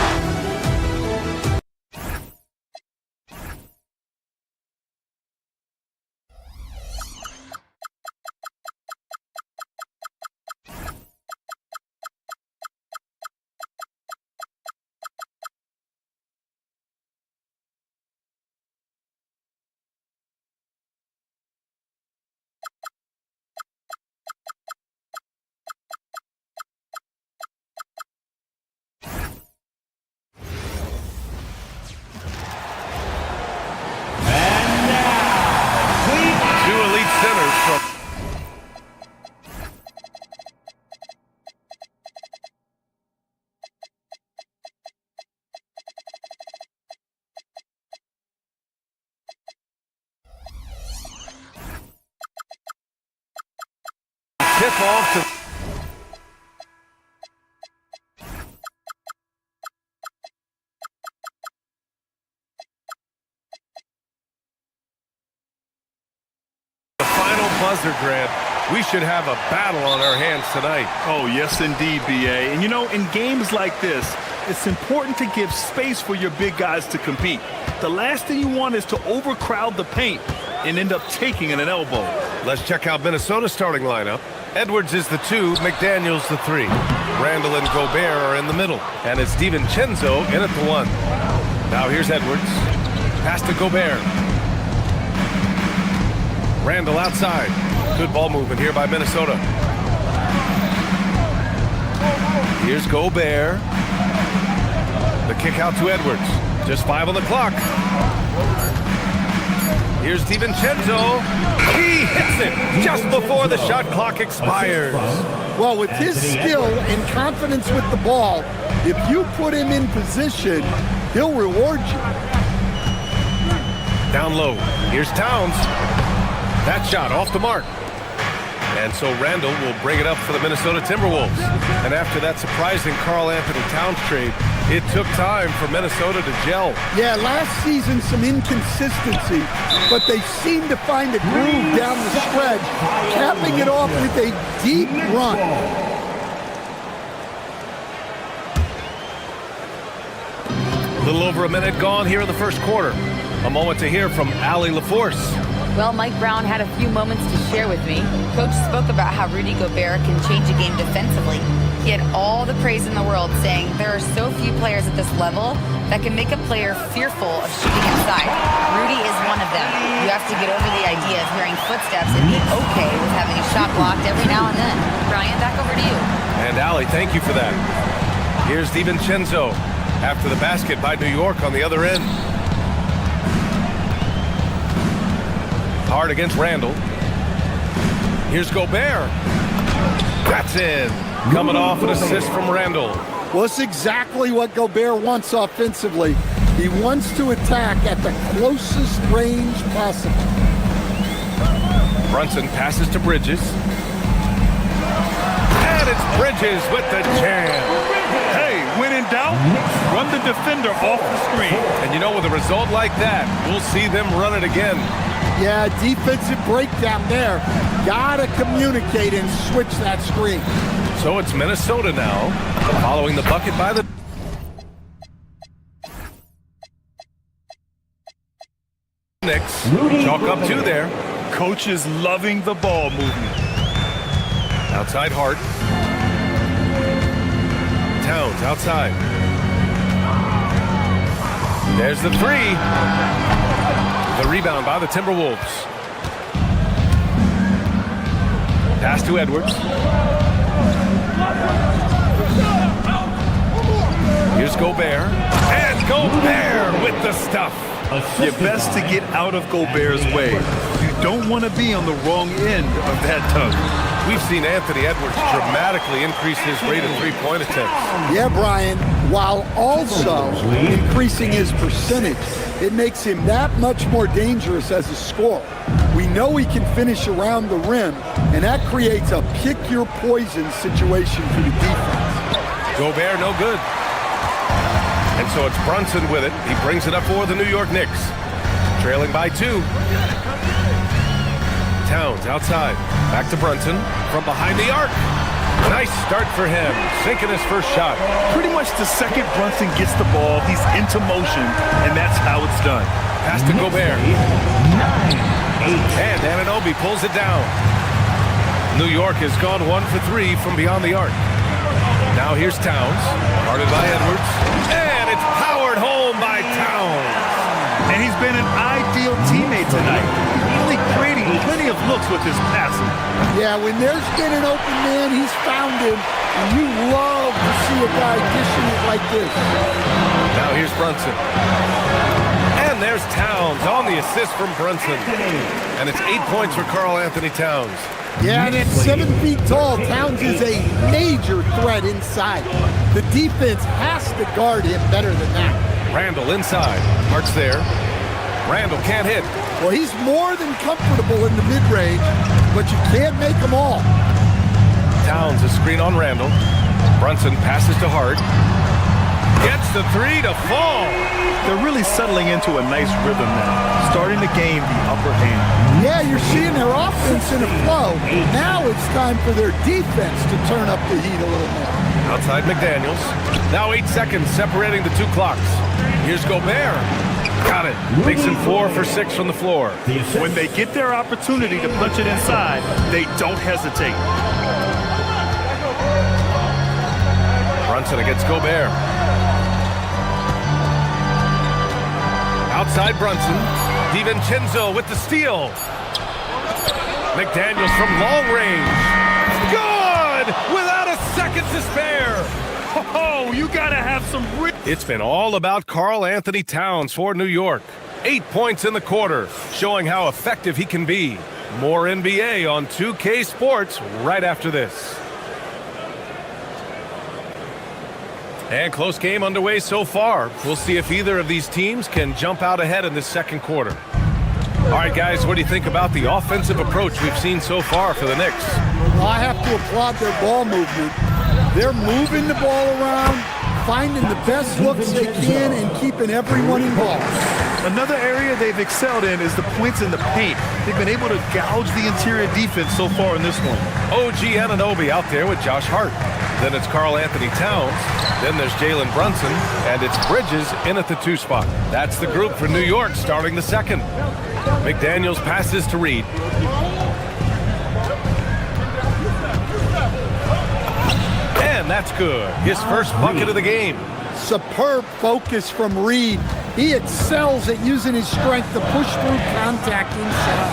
tip off to... The final buzzer, Grant. We should have a battle on our hands tonight. Oh, yes, indeed, B.A. And, you know, in games like this, it's important to give space for your big guys to compete. The last thing you want is to overcrowd the paint and end up taking an elbow. Let's check out Minnesota's starting lineup. Edwards is the 2, McDaniels the 3. Randall and Gobert are in the middle. And it's DiVincenzo in at the 1. Now here's Edwards. Pass to Gobert. Randall outside. Good ball movement here by Minnesota. Here's Gobert. The kick out to Edwards. Just 5 on the clock. Here's DiVincenzo. He hits it just before the shot clock expires. Well, with his skill and confidence with the ball, if you put him in position, he'll reward you. Down low. Here's Towns. That shot off the mark. And so Randall will bring it up for the Minnesota Timberwolves. And after that surprising Karl-Anthony Towns trade, it took time for Minnesota to gel. Yeah, last season some inconsistency, but they seem to find a groove down the stretch, capping it off with a deep run. A little over a minute gone here in the first quarter. A moment to hear from Allie LaForce. Well, Mike Brown had a few moments to share with me. Coach spoke about how Rudy Gobert can change a game defensively. He had all the praise in the world, saying there are so few players at this level that can make a player fearful of shooting inside. Rudy is one of them. You have to get over the idea of hearing footsteps and be okay with having a shot blocked every now and then. Brian, back over to you. And Allie, thank you for that. Here's DiVincenzo after the basket by New York on the other end. Hard against Randall. Here's Gobert. That's in. Coming off an assist from Randall. Well, it's exactly what Gobert wants offensively. He wants to attack at the closest range possible. Brunson passes to Bridges. And it's Bridges with the jam. Hey, when in doubt, run the defender off the screen. And you know, with a result like that, we'll see them run it again. Yeah, defensive breakdown there. Gotta communicate and switch that screen. So it's Minnesota now, following the bucket by the Knicks. Chalk up 2 there. Coach is loving the ball movement. Outside Hart. Towns outside. There's the 3. The rebound by the Timberwolves. Pass to Edwards. Here's Gobert. And Gobert with the stuff. You're best to get out of Gobert's way. You don't want to be on the wrong end of that tug. We've seen Anthony Edwards dramatically increase his rate of three-point attempts. Yeah, Brian, while also increasing his percentage. It makes him that much more dangerous as a scorer. We know he can finish around the rim, and that creates a pick-your-poison situation for the defense. Gobert, no good. And so it's Brunson with it. He brings it up for the New York Knicks. Trailing by 2. Towns outside. Back to Brunson from behind the arc. Nice start for him. Sinking his first shot. Pretty much the second Brunson gets the ball, he's into motion, and that's how it's done. Pass to Gobert. And Anunoby pulls it down. New York has gone 1 for 3 from beyond the arc. Now here's Towns. Guarded by Edwards. And it's powered home by Towns. And he's been an ideal teammate tonight. Really creating plenty of looks with his passing. Yeah, when there's been an open man, he's found him. And you love to see a guy dishing it like this. Now here's Brunson. And there's Towns on the assist from Brunson. And it's 8 points for Karl-Anthony Towns. Yeah, and at 7 feet tall, Towns is a major threat inside. The defense has to guard him better than that. Randall inside. Hart's there. Randall can't hit. Well, he's more than comfortable in the mid-range, but you can't make them all. Towns, a screen on Randall. Brunson passes to Hart. Gets the three to fall. They're really settling into a nice rhythm now, starting to gain the upper hand. Yeah, you're seeing their offense in a flow. Now it's time for their defense to turn up the heat a little more. Outside McDaniels. Now 8 seconds separating the two clocks. Here's Gobert. Got it. Makes him 4 for 6 from the floor. When they get their opportunity to punch it inside, they don't hesitate. Brunson against Gobert. Outside Brunson. DiVincenzo with the steal. McDaniels from long range. Good! Without a second to spare. Oh, you gotta have some... It's been all about Karl Anthony Towns for New York. 8 points in the quarter, showing how effective he can be. More NBA on 2K Sports right after this. And close game underway so far. We'll see if either of these teams can jump out ahead in this second quarter. All right, guys, what do you think about the offensive approach we've seen so far for the Knicks? Well, I have to applaud their ball movement. They're moving the ball around, finding the best looks they can, and keeping everyone involved. Another area they've excelled in is the points in the paint. They've been able to gouge the interior defense so far in this one. OG Anunoby out there with Josh Hart. Then it's Karl Anthony Towns. Then there's Jalen Brunson. And it's Bridges in at the 2 spot. That's the group for New York starting the second. McDaniels passes to Reed. And that's good. His first bucket of the game. Superb focus from Reed. He excels at using his strength to push through contact inside.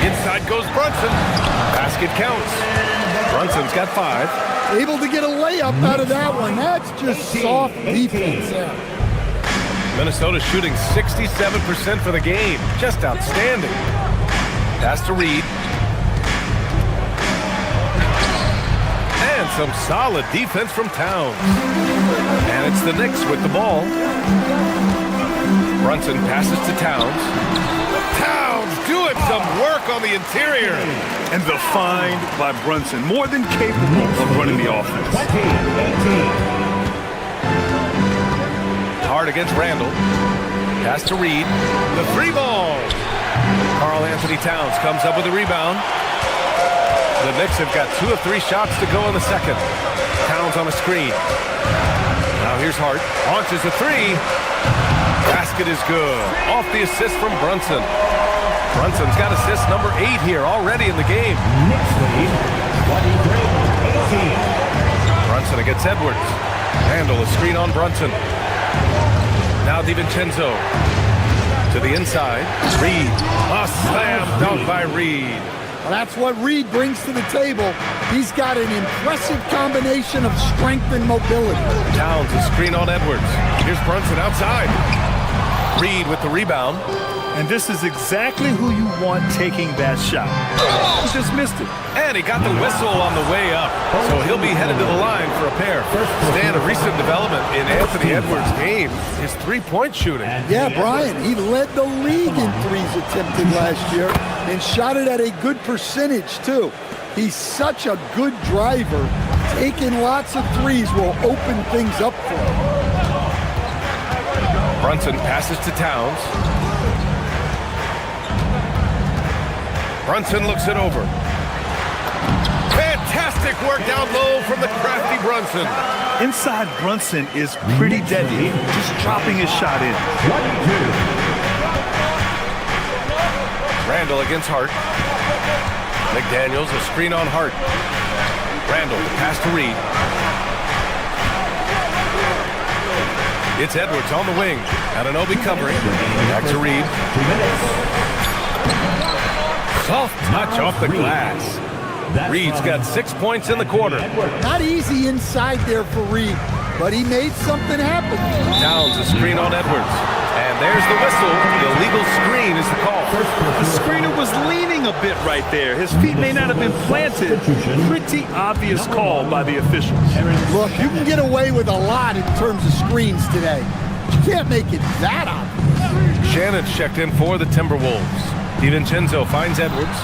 Inside goes Brunson. Basket counts. Brunson's got 5. Able to get a layup out of that one. That's just soft defense there. Minnesota shooting 67% for the game. Just outstanding. Pass to Reed. And some solid defense from Towns. And it's the Knicks with the ball. Brunson passes to Towns. Towns doing some work on the interior. And the find by Brunson, more than capable of running the offense. Hard against Randall. Pass to Reed. The 3 ball. Karl Anthony Towns comes up with a rebound. The Knicks have got 2 of 3 shots to go in the second. Towns on a screen. Now here's Hart. Launches a 3. Basket is good. Off the assist from Brunson. Brunson's got assist number 8 here already in the game. Brunson against Edwards. Randall, a screen on Brunson. Now DiVincenzo to the inside. Reed. A slam dunk by Reed. Well, that's what Reed brings to the table. He's got an impressive combination of strength and mobility. Towns, a screen on Edwards. Here's Brunson outside. Reed with the rebound. And this is exactly who you want taking that shot. He just missed it. And he got the whistle on the way up. So he'll be headed to the line for a pair. Stan, a recent development in Anthony Edwards' game is 3-point shooting. Yeah, Brian, he led the league in threes attempted last year and shot it at a good percentage, too. He's such a good driver. Taking lots of threes will open things up for him. Brunson passes to Towns. Brunson looks it over. Fantastic work down low from the crafty Brunson. Inside Brunson is pretty deadly, just dropping his shot in. Randall against Hart. McDaniels, a screen on Hart. Randall, pass to Reed. It's Edwards on the wing. Anunoby covering. Back to Reed. Soft touch off the glass. Reed's got 6 points in the quarter. Not easy inside there for Reed, but he made something happen. Towns, a screen on Edwards. And there's the whistle. The illegal screen is the call. The screener was leaning a bit right there. His feet may not have been planted. Pretty obvious call by the officials. Look, you can get away with a lot in terms of screens today. You can't make it that obvious. Shannon's checked in for the Timberwolves. DiVincenzo finds Edwards.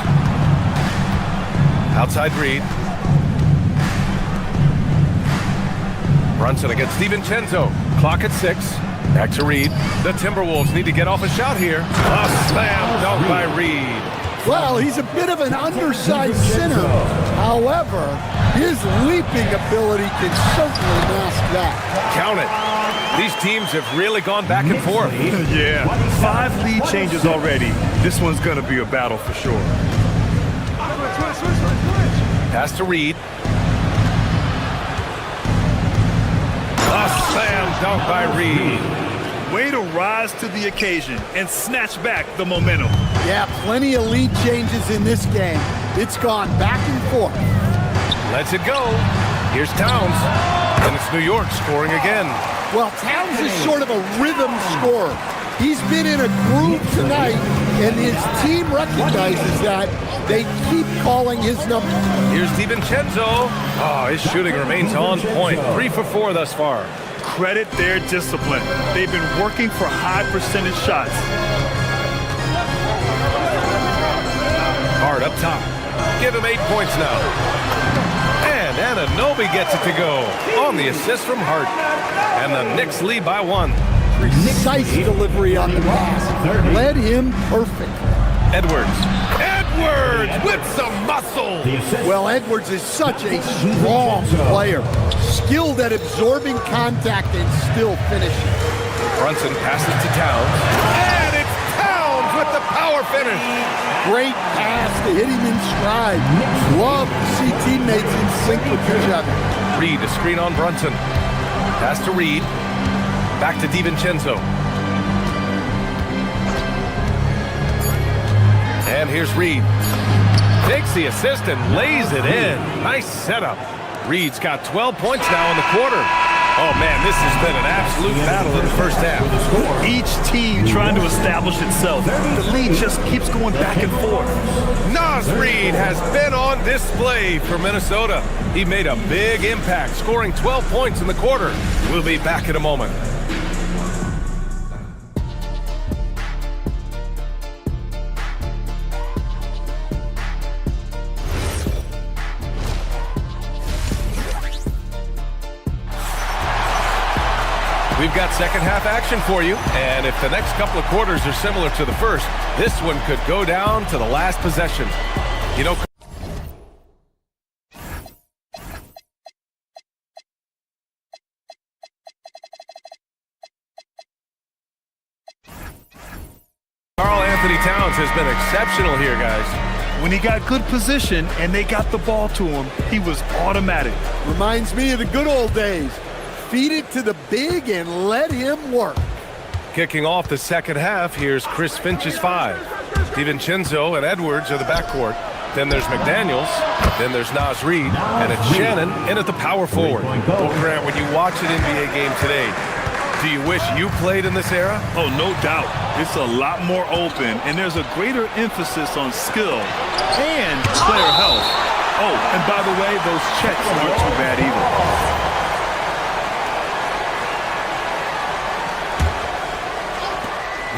Outside Reed. Brunson against DiVincenzo. Clock at 6. Back to Reed. The Timberwolves need to get off a shot here. A slam dunk by Reed. Well, he's a bit of an undersized center. However, his leaping ability can certainly mask that. Count it. These teams have really gone back and forth. Yeah, 5 lead changes already. This one's going to be a battle for sure. Pass to Reed. A slam dunk by Reed. Way to rise to the occasion and snatch back the momentum. Yeah, plenty of lead changes in this game. It's gone back and forth. Lets it go. Here's Towns. And it's New York scoring again. Well, Towns is sort of a rhythm scorer. He's been in a groove tonight, and his team recognizes that. They keep calling his number. Here's DiVincenzo. Oh, his shooting remains on point. 3 for 4 thus far. Credit their discipline. They've been working for high percentage shots. Hard up top. Give him 8 points now. And Anunoby gets it to go on the assist from Hart. And the Knicks lead by 1. Precise delivery on the pass. Led him perfect. Edwards with some muscle. Well, Edwards is such a strong player. Skilled at absorbing contact and still finishing. Brunson passes to Towns. And it's Towns with the power finish. Great pass to hit him in stride. Love to see teammates in sync with each other. Reed, a screen on Brunson. Pass to Reed. Back to DiVincenzo. And here's Reed. Takes the assist and lays it in. Nice setup. Reed's got 12 points now in the quarter. Oh, man, this has been an absolute battle in the first half. Each team trying to establish itself. The lead just keeps going back and forth. Naz Reed has been on display for Minnesota. He made a big impact, scoring 12 points in the quarter. We'll be back in a moment. We've got second half action for you, and if the next couple of quarters are similar to the first, this one could go down to the last possession. You know, Karl-Anthony Towns has been exceptional here, guys. When he got good position and they got the ball to him, he was automatic. Reminds me of the good old days. Feed it to the big and let him work. Kicking off the second half, here's Chris Finch's 5. DiVincenzo and Edwards are the backcourt. Then there's McDaniels. Then there's Naz Reed. And it's Shannon in at the power forward. Well, Grant, when you watch an NBA game today, do you wish you played in this era? Oh, no doubt. It's a lot more open, and there's a greater emphasis on skill and player health. Oh, and by the way, those checks aren't too bad either.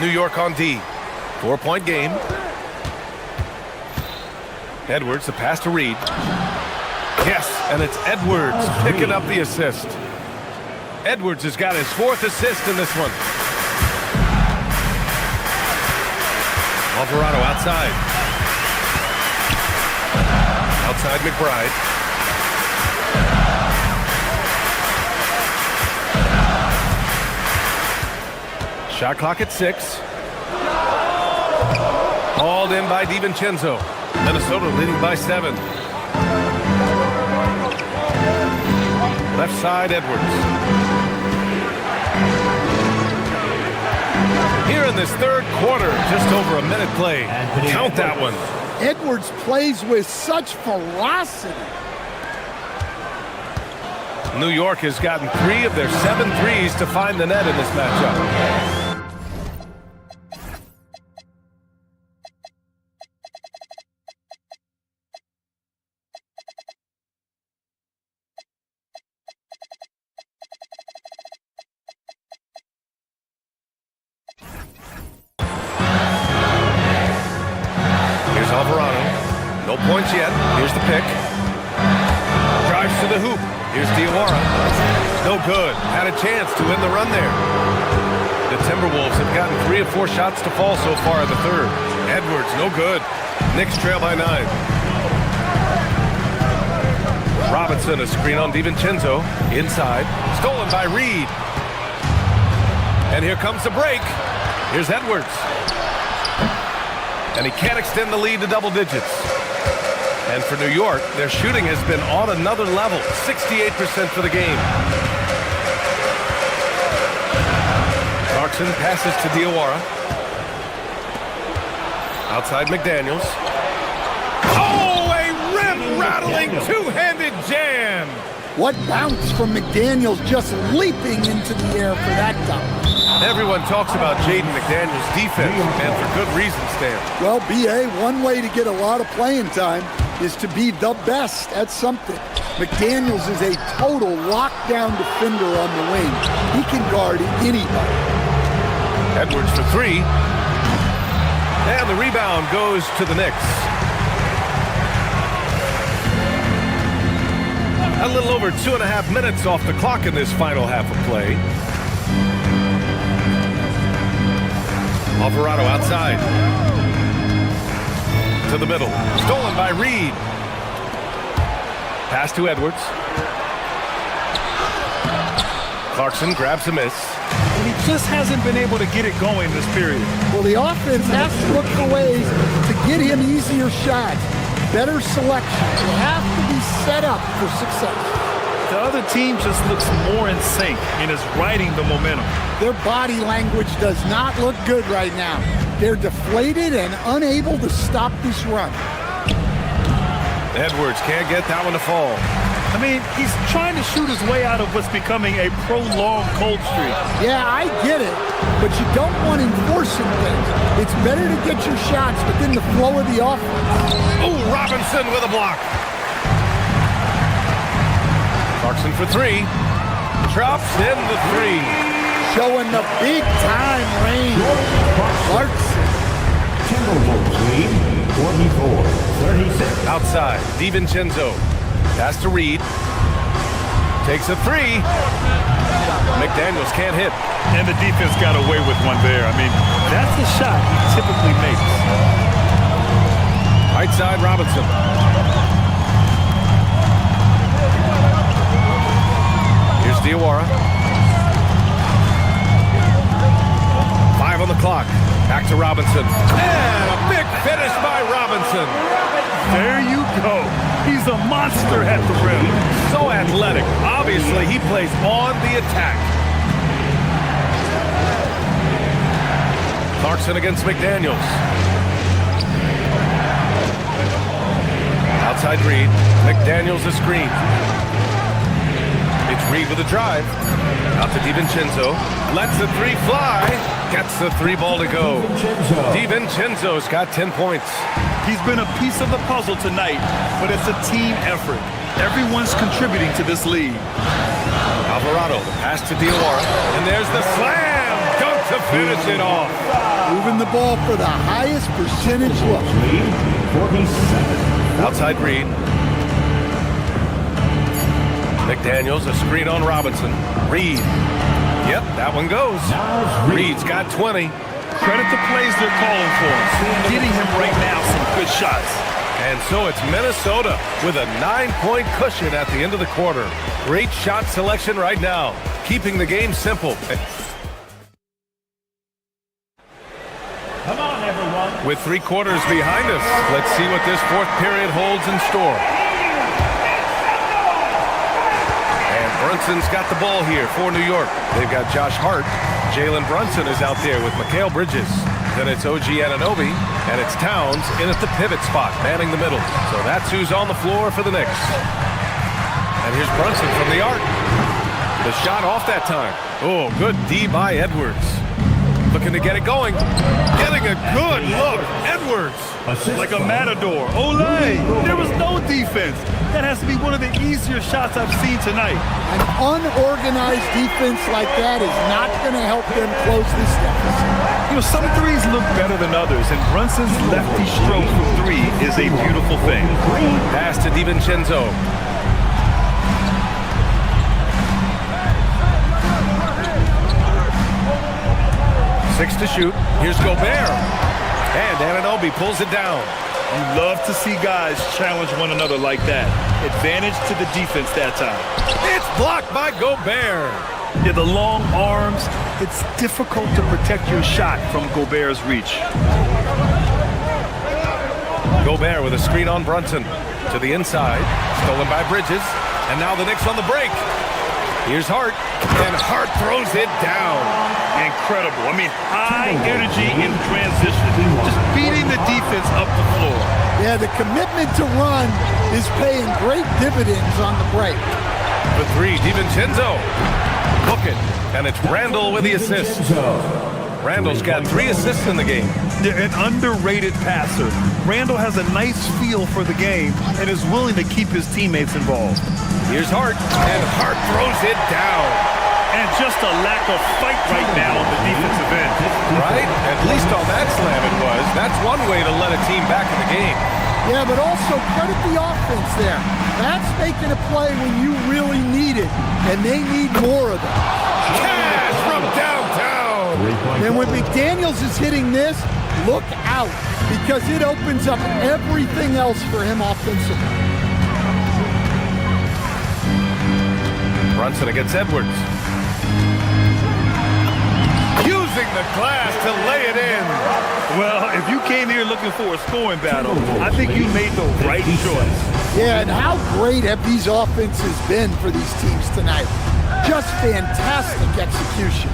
New York on D. 4-point game. Edwards, the pass to Reed. Yes, and it's Edwards picking up the assist. Edwards has got his 4th assist in this one. Alvarado outside. Outside McBride. Shot clock at 6. Hauled in by DiVincenzo. Minnesota leading by 7. Left side, Edwards. Here in this third quarter, just over a minute play. Count that one. Edwards plays with such ferocity. New York has gotten 3 of their 7 threes to find the net in this matchup. points yet. Here's the pick. Drives to the hoop. Here's Diawara. No good. Had a chance to win the run there. The Timberwolves have gotten 3 of 4 shots to fall so far in the third. Edwards, no good. Knicks trail by 9. Robinson, a screen on DiVincenzo. Inside. Stolen by Reed. And here comes the break. Here's Edwards. And he can't extend the lead to double digits. And for New York, their shooting has been on another level. 68% for the game. Clarkson passes to Diawara. Outside McDaniels. Oh, a rim-rattling two-handed jam! What bounce from McDaniels, just leaping into the air for that dunk. Everyone talks about Jaden McDaniels' defense, and for good reason, Stan. Well, B.A., one way to get a lot of playing time is to be the best at something. McDaniels is a total lockdown defender on the wing. He can guard anybody. Edwards for 3. And the rebound goes to the Knicks. A little over 2.5 minutes off the clock in this final half of play. Alvarado outside. To the middle. Stolen by Reed. Pass to Edwards. Clarkson grabs a miss. And he just hasn't been able to get it going this period. Well, the offense has to look for ways to get him easier shots. Better selection. You have to be set up for success. The other team just looks more in sync and is riding the momentum. Their body language does not look good right now. They're deflated and unable to stop this run. Edwards can't get that one to fall. I mean, he's trying to shoot his way out of what's becoming a prolonged cold streak. Yeah, I get it, but you don't want enforcing things. It's better to get your shots within the flow of the offense. Oh, Robinson with a block. Clarkson for 3. Drops in the 3. Showing the big time range. Clarkson. Timberwolves lead 44-36. Outside, DiVincenzo. Pass to Reed. Takes a 3. McDaniels can't hit. And the defense got away with one there. I mean, that's the shot he typically makes. Right side, Robinson. Here's Diawara. 5 on the clock. Back to Robinson. And a big finish by Robinson. There you go. He's a monster at the rim. So athletic. Obviously, he plays on the attack. Clarkson against McDaniels. Outside Reed. McDaniels a screen. It's Reed with a drive. Out to DiVincenzo. Lets the 3 fly. Gets the 3 ball to go. DiVincenzo's got 10 points. He's been a piece of the puzzle tonight, but it's a team effort. Everyone's contributing to this lead. Alvarado, the pass to Diawara. And there's the slam dunk to finish it off. Moving the ball for the highest percentage look. 47. Outside Reed. McDaniels, a screen on Robinson. Reed. Yep, that one goes. Reed's got 20. Credit the plays they're calling for. Getting him right now some good shots. And so it's Minnesota with a 9-point cushion at the end of the quarter. Great shot selection right now, keeping the game simple. Come on, everyone. With 3 quarters behind us, let's see what this 4th period holds in store. And Brunson's got the ball here for New York. They've got Josh Hart. Jalen Brunson is out there with Mikal Bridges. Then it's OG Anunoby, and it's Towns in at the pivot spot, manning the middle. So that's who's on the floor for the Knicks. And here's Brunson from the arc. The shot off that time. Oh, good D by Edwards. Looking to get it going. Getting a good look. Edwards. Like a matador. Olay! There was no defense. That has to be one of the easier shots I've seen tonight. An unorganized defense like that is not going to help them close this deficit. You know, some threes look better than others, and Brunson's lefty stroke from three is a beautiful thing. Pass to DiVincenzo. Six to shoot. Here's Gobert. And Anunoby pulls it down. You love to see guys challenge one another like that. Advantage to the defense that time. It's blocked by Gobert. Yeah, the long arms. It's difficult to protect your shot from Gobert's reach. Gobert with a screen on Brunson. To the inside. Stolen by Bridges. And now the Knicks on the break. Here's Hart. And Hart throws it down. Incredible. I mean, high energy in transition. Just beating the defense up the floor. Yeah, the commitment to run is paying great dividends on the break. For three, DiVincenzo. Book it. And it's Randall with the assist. Randall's got 3 assists in the game. They're an underrated passer. Randall has a nice feel for the game and is willing to keep his teammates involved. Here's Hart. And Hart throws it down. And just a lack of fight right now on the defensive end. Right? At least on that slam it was. That's one way to let a team back in the game. Yeah, but also credit the offense there. That's making a play when you really need it, and they need more of it. Cash from downtown. And when McDaniels is hitting this, look out, because it opens up everything else for him offensively. Brunson against Edwards. Using the glass to lay it in. Well, if you came here looking for a scoring battle, I think you made the right choice. Yeah, and how great have these offenses been for these teams tonight? Just fantastic execution.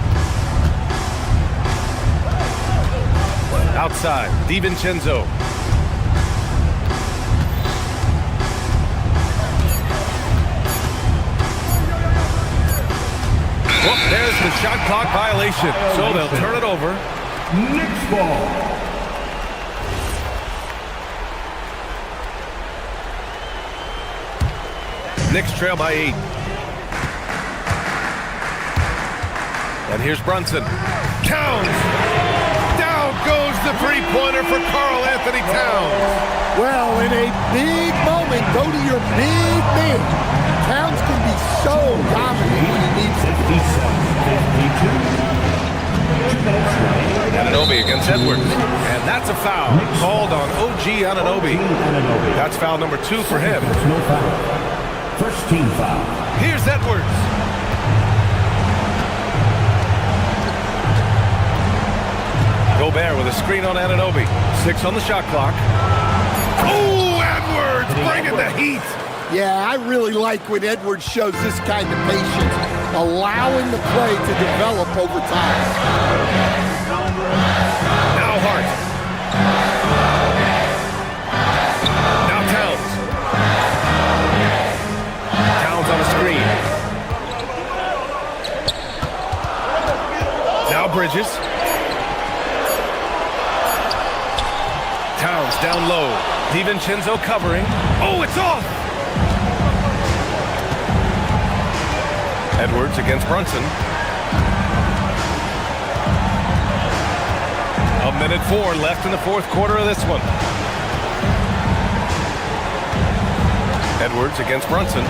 Outside, DiVincenzo. Well, there's the shot clock violation, so they'll turn it over. Knicks ball. Knicks trail by 8. And here's Brunson. Towns! Down goes the three-pointer for Karl Anthony Towns. Well, in a big moment, go to your big man. Towns can be so dominant when he needs to. Anunoby against Edwards. And that's a foul called on OG Anunoby. That's foul number 2 for him. No foul. First team foul. Here's Edwards. Gobert with a screen on Anunoby. 6 on the shot clock. Oh, Edwards bringing the heat. Yeah, I really like when Edwards shows this kind of patience, allowing the play to develop over time. Now Hart. Now Towns. Towns on a screen. Now Bridges. Towns down low. DiVincenzo covering. Oh, it's off! Edwards against Brunson. 1:04 left in the fourth quarter of this one. Edwards against Brunson.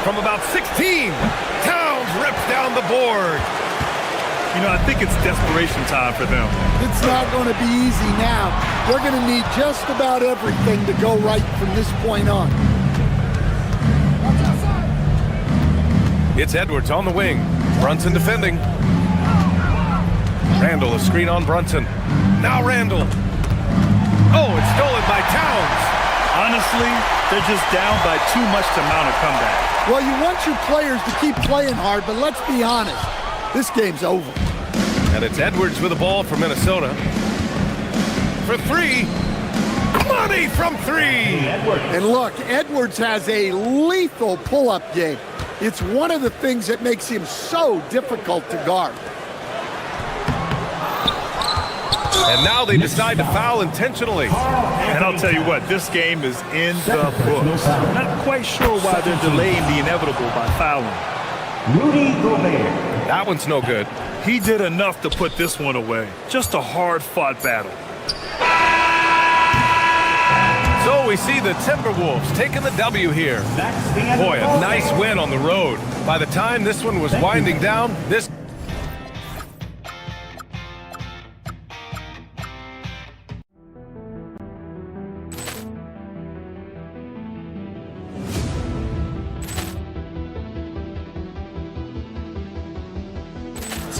From about 16, Towns rips down the board. You know, I think it's desperation time for them. It's not going to be easy now. They're going to need just about everything to go right from this point on. It's Edwards on the wing. Brunson defending. Randall, a screen on Brunson. Now Randall. Oh, it's stolen by Towns. Honestly, they're just down by too much to mount a comeback. Well, you want your players to keep playing hard, but let's be honest. This game's over. And it's Edwards with the ball for Minnesota. For 3. Money from 3. And look, Edwards has a lethal pull-up game. It's one of the things that makes him so difficult to guard. And now they decide to foul intentionally. And I'll tell you what, this game is in the books. Not quite sure why they're delaying the inevitable by fouling. That one's no good. He did enough to put this one away. Just a hard-fought battle. So we see the Timberwolves taking the W here. Boy, a nice win on the road. By the time this one was winding down, this...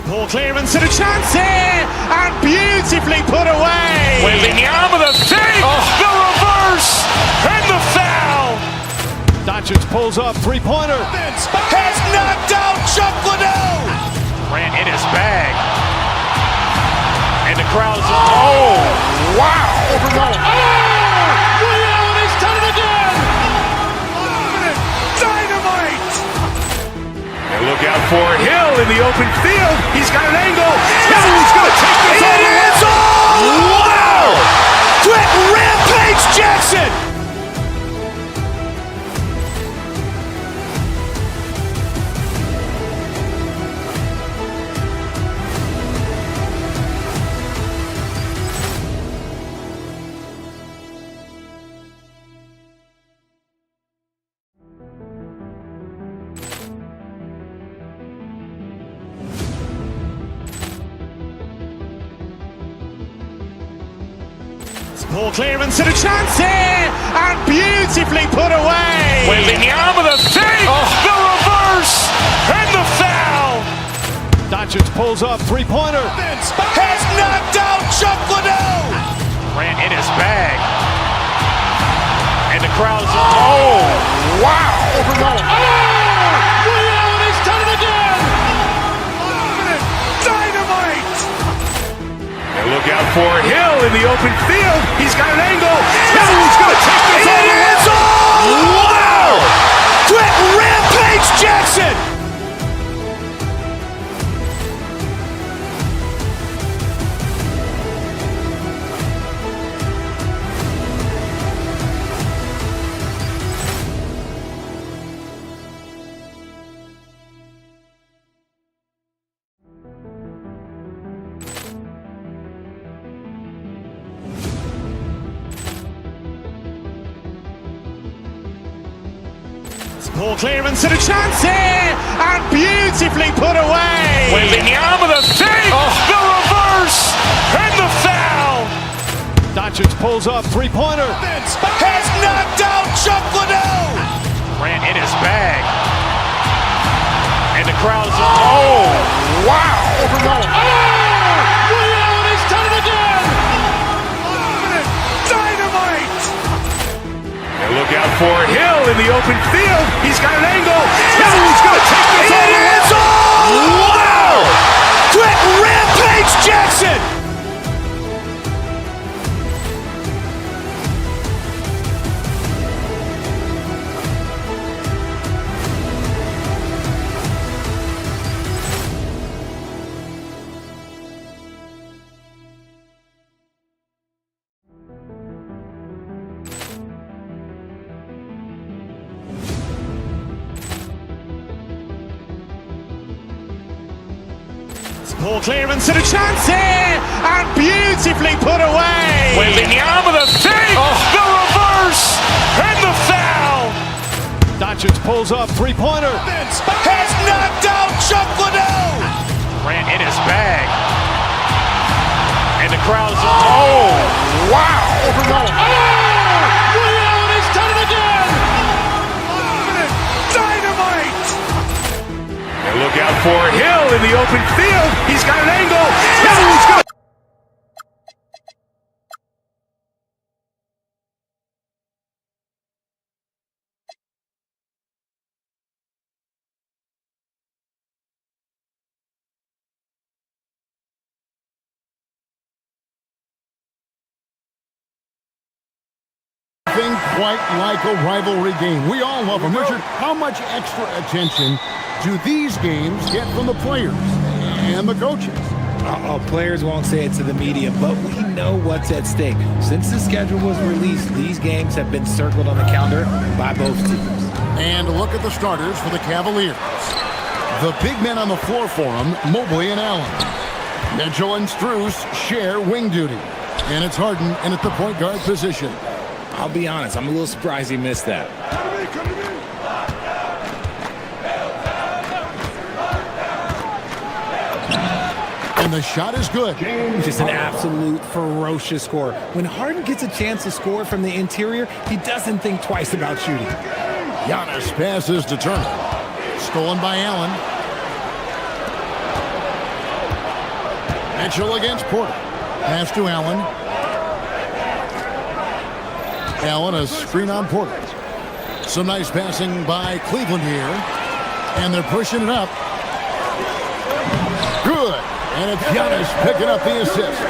Ball clearance and a chance here, and beautifully put away. Wembanyama the save, the reverse, and the foul. Doncic pulls up, three-pointer. Has knocked out Chuck Liddell. Ran in his bag. And the crowd is, oh, wow. Liddell has done it again. Dynamite. And look out for Hill in the open field. He's got an angle. He's going to take this all the way. Wow. Quick rampage Jackson. Ball clearance and a chance here, and beautifully put away. Wembanyama the save, the reverse, and the foul. Doncic pulls up, three-pointer. Has knocked out Chuck Liddell. Ran in his bag. And the crowd is, oh, wow. Liddell has done it again. Dynamite. And look out for Hill in the open field. He's got an angle. He's going to take this all the way. Wow. Quick rampage Jackson. Ball clearance and a chance here, and beautifully put away. Wembanyama the save, the reverse, and the foul. Doncic pulls up, three-pointer. Has knocked out Chuck Liddell. Ran in his bag. And the crowd is, oh, wow. Liddell has done it again. Dynamite. And look out for Hill in the open field. He's got an angle. He's going to take this all the way. Wow. Quick rampage Jackson. Ball clearance and a chance here, and beautifully put away. Wembanyama the save, the reverse, and the foul. Doncic pulls up, three-pointer. Has knocked out Chuck Liddell. Ran in his bag. And the crowd is, oh, wow. Liddell has done it again. Dynamite. And look out for Hill in the open field. He's got an angle. He's going to... Quite like a rivalry game. We all love them. Richard, how much extra attention do these games get from the players and the coaches? Players won't say it to the media, but we know what's at stake. Since the schedule was released, these games have been circled on the calendar by both teams. And look at the starters for the Cavaliers. The big men on the floor for them, Mobley and Allen. Mitchell and Strus share wing duty. And it's Harden in at the point guard position. I'll be honest, I'm a little surprised he missed that. And the shot is good. Just an absolute ferocious score. When Harden gets a chance to score from the interior, he doesn't think twice about shooting. Giannis passes to Turner. Stolen by Allen. Mitchell against Porter. Pass to Allen. Allen, a screen on Porter. Some nice passing by Cleveland here. And they're pushing it up. Good. And it's Giannis picking up the assist.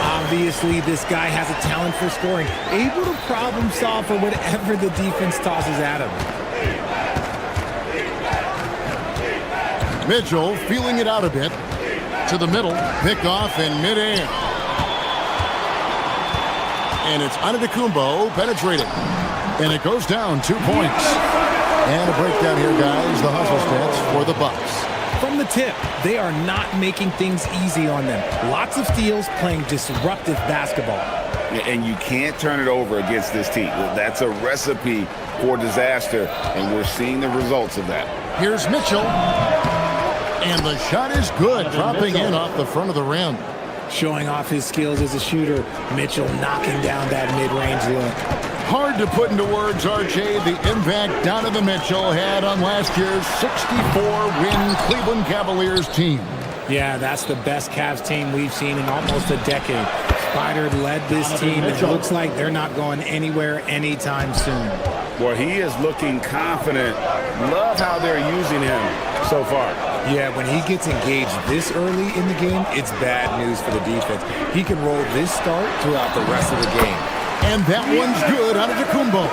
Obviously, this guy has a talent for scoring. Able to problem solve for whatever the defense tosses at him. Mitchell feeling it out a bit. To the middle. Pick off in midair. And it's Antetokounmpo penetrating. And it goes down 2 points. And a breakdown here, guys. The hustle stats for the Bucks. From the tip, they are not making things easy on them. Lots of steals, playing disruptive basketball. And you can't turn it over against this team. That's a recipe for disaster, and we're seeing the results of that. Here's Mitchell. And the shot is good, dropping in off the front of the rim. Showing off his skills as a shooter, Mitchell knocking down that mid-range look. Hard to put into words, RJ, the impact Donovan Mitchell had on last year's 64-win Cleveland Cavaliers team. Yeah, that's the best Cavs team we've seen in almost a decade. Spider led this team, and it looks like they're not going anywhere anytime soon. Well, he is looking confident. Love how they're using him so far. Yeah, when he gets engaged this early in the game, it's bad news for the defense. He can roll this start throughout the rest of the game. And that one's good out of Antetokounmpo.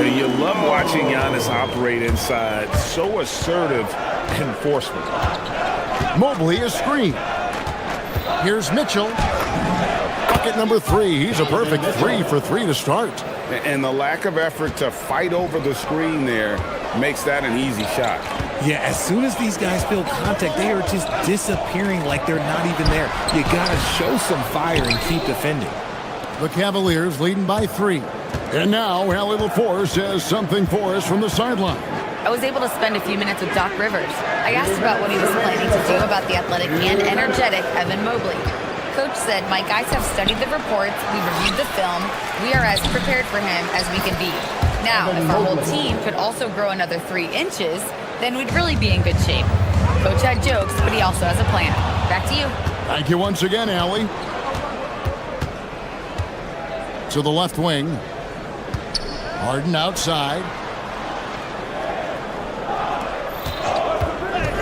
And you love watching Giannis operate inside. So assertive enforcement. Mobley is screened. Here's Mitchell. Bucket number 3. He's a perfect 3 for 3 to start. And the lack of effort to fight over the screen there makes that an easy shot. Yeah, as soon as these guys feel contact, they are just disappearing like they're not even there. You gotta show some fire and keep defending. The Cavaliers leading by 3. And now Allie LaForce has something for us from the sideline. I was able to spend a few minutes with Doc Rivers. I asked about what he was planning to do about the athletic and energetic Evan Mobley. Coach said, "My guys have studied the reports, we've reviewed the film, we are as prepared for him as we can be. Now, if our whole team could also grow another 3 inches, then we'd really be in good shape." Coach had jokes, but he also has a plan. Back to you. Thank you once again, Allie. To the left wing. Harden outside.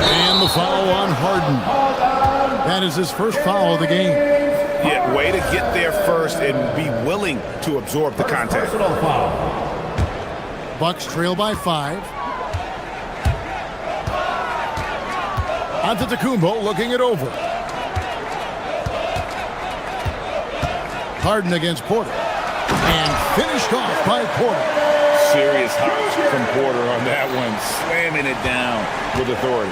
And the foul on Harden. That is his first foul of the game. Yeah, way to get there first and be willing to absorb the contact. Bucks trail by 5. Antetokounmpo looking it over. Harden against Porter. And finished off by Porter. Serious hops from Porter on that one, slamming it down with authority.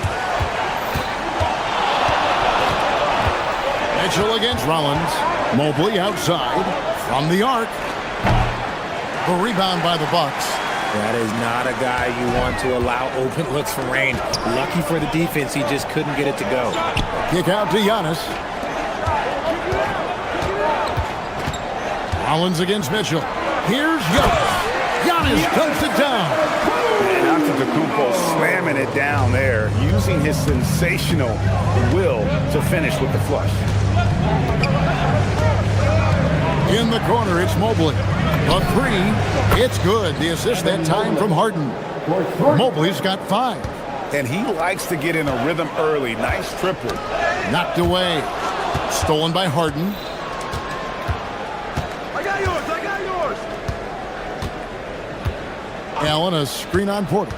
Mitchell against Rollins. Mobley outside from the arc. A rebound by the Bucks. That is not a guy you want to allow open looks from range. Lucky for the defense, he just couldn't get it to go. Kick out to Giannis. Rollins against Mitchell. Here's Giannis. Giannis dumps it down. And Antetokounmpo slamming it down there, using his sensational will to finish with the flush. In the corner, it's Mobley. A 3, it's good. The assist that time from Harden. Mobley's got 5. And he likes to get in a rhythm early. Nice triple. Knocked away. Stolen by Harden. I got yours. Allen, a screen on Porter.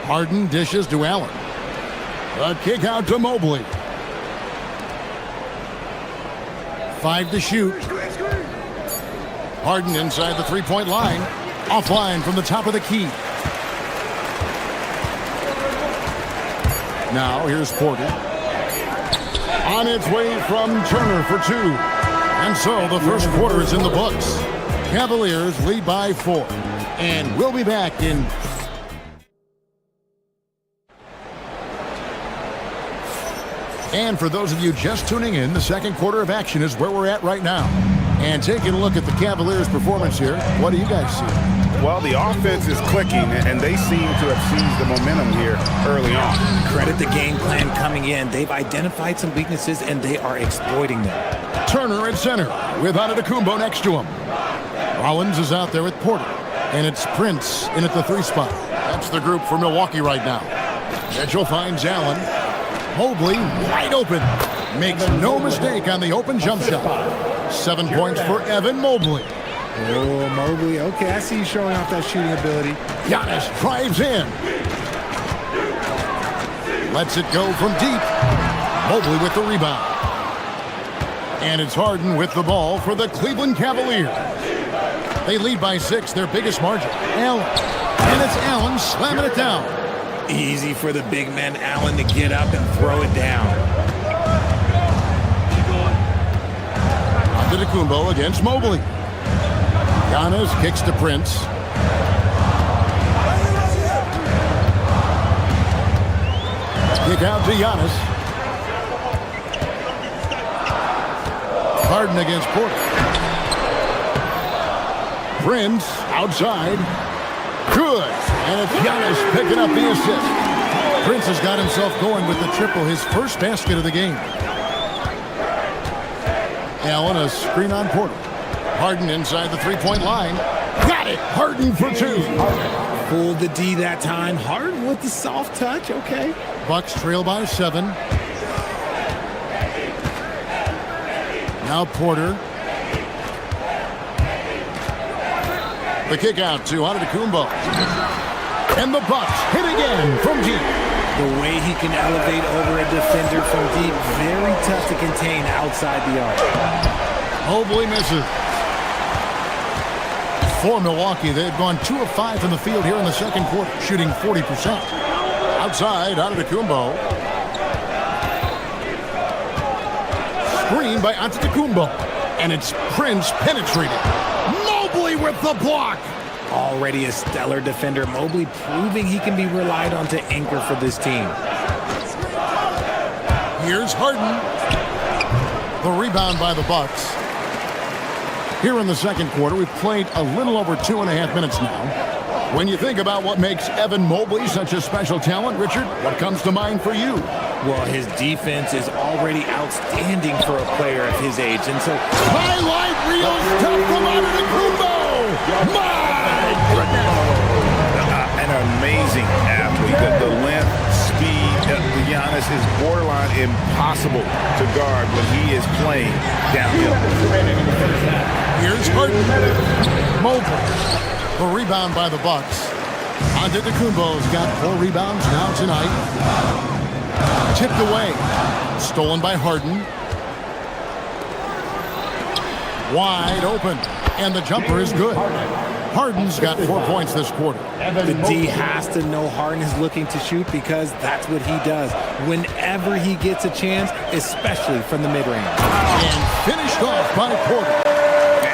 Harden dishes to Allen. A kick out to Mobley. 5 to shoot. Harden inside the three-point line. Offline from the top of the key. Now here's Porter. On its way from Turner for 2. And so the first quarter is in the books. Cavaliers lead by 4. And we'll be back in... And for those of you just tuning in, the second quarter of action is where we're at right now. And taking a look at the Cavaliers' performance here, what do you guys see? Well, the offense is clicking, and they seem to have seized the momentum here early on. Credit the game plan coming in. They've identified some weaknesses, and they are exploiting them. Turner at center with Antetokounmpo next to him. Rollins is out there with Porter, and it's Prince in at the 3 spot. That's the group for Milwaukee right now. Mitchell finds Allen. Mobley wide open. Makes no mistake on the open jump shot. 7 points for Evan Mobley. Oh, Mobley. Okay, I see you showing off that shooting ability. Giannis drives in. Lets it go from deep. Mobley with the rebound. And it's Harden with the ball for the Cleveland Cavaliers. They lead by 6, their biggest margin. Allen. And it's Allen slamming it down. Easy for the big man Allen to get up and throw it down. Antetokounmpo against Mobley. Giannis kicks to Prince. Kick out to Giannis. Harden against Porter. Prince outside. Good. And it's Giannis picking up the assist. Prince has got himself going with the triple, his first basket of the game. Allen, a screen on Porter. Harden inside the three-point line. Got it. Harden for 2. Fooled the D that time. Harden with the soft touch. Okay. Bucks trail by 7. Now Porter. The kick out to Antetokounmpo. And the Bucks hit again from deep. The way he can elevate over a defender from deep, very tough to contain outside the arc. Mobley misses. For Milwaukee, they've gone 2 of 5 from the field here in the second quarter, shooting 40%. Outside, Antetokounmpo. Screen by Antetokounmpo. And it's Prince penetrating. Mobley with the block. Already a stellar defender, Mobley proving he can be relied on to anchor for this team. Here's Harden. The rebound by the Bucks. Here in the second quarter, we've played a little over 2.5 minutes now. When you think about what makes Evan Mobley such a special talent, Richard, what comes to mind for you? Well, his defense is already outstanding for a player of his age, and so... Highlight reel stuff from Antetokounmpo! My goodness! An amazing athlete. The length, speed, Giannis is borderline impossible to guard when he is playing downhill. Here's Harden. Mobley. The rebound by the Bucks. Antetokounmpo's got 4 rebounds now tonight. Tipped away. Stolen by Harden. Wide open. And the jumper is good. Harden's got 4 points this quarter. The D has to know Harden is looking to shoot because that's what he does whenever he gets a chance, especially from the mid-range. And finished off by Porter.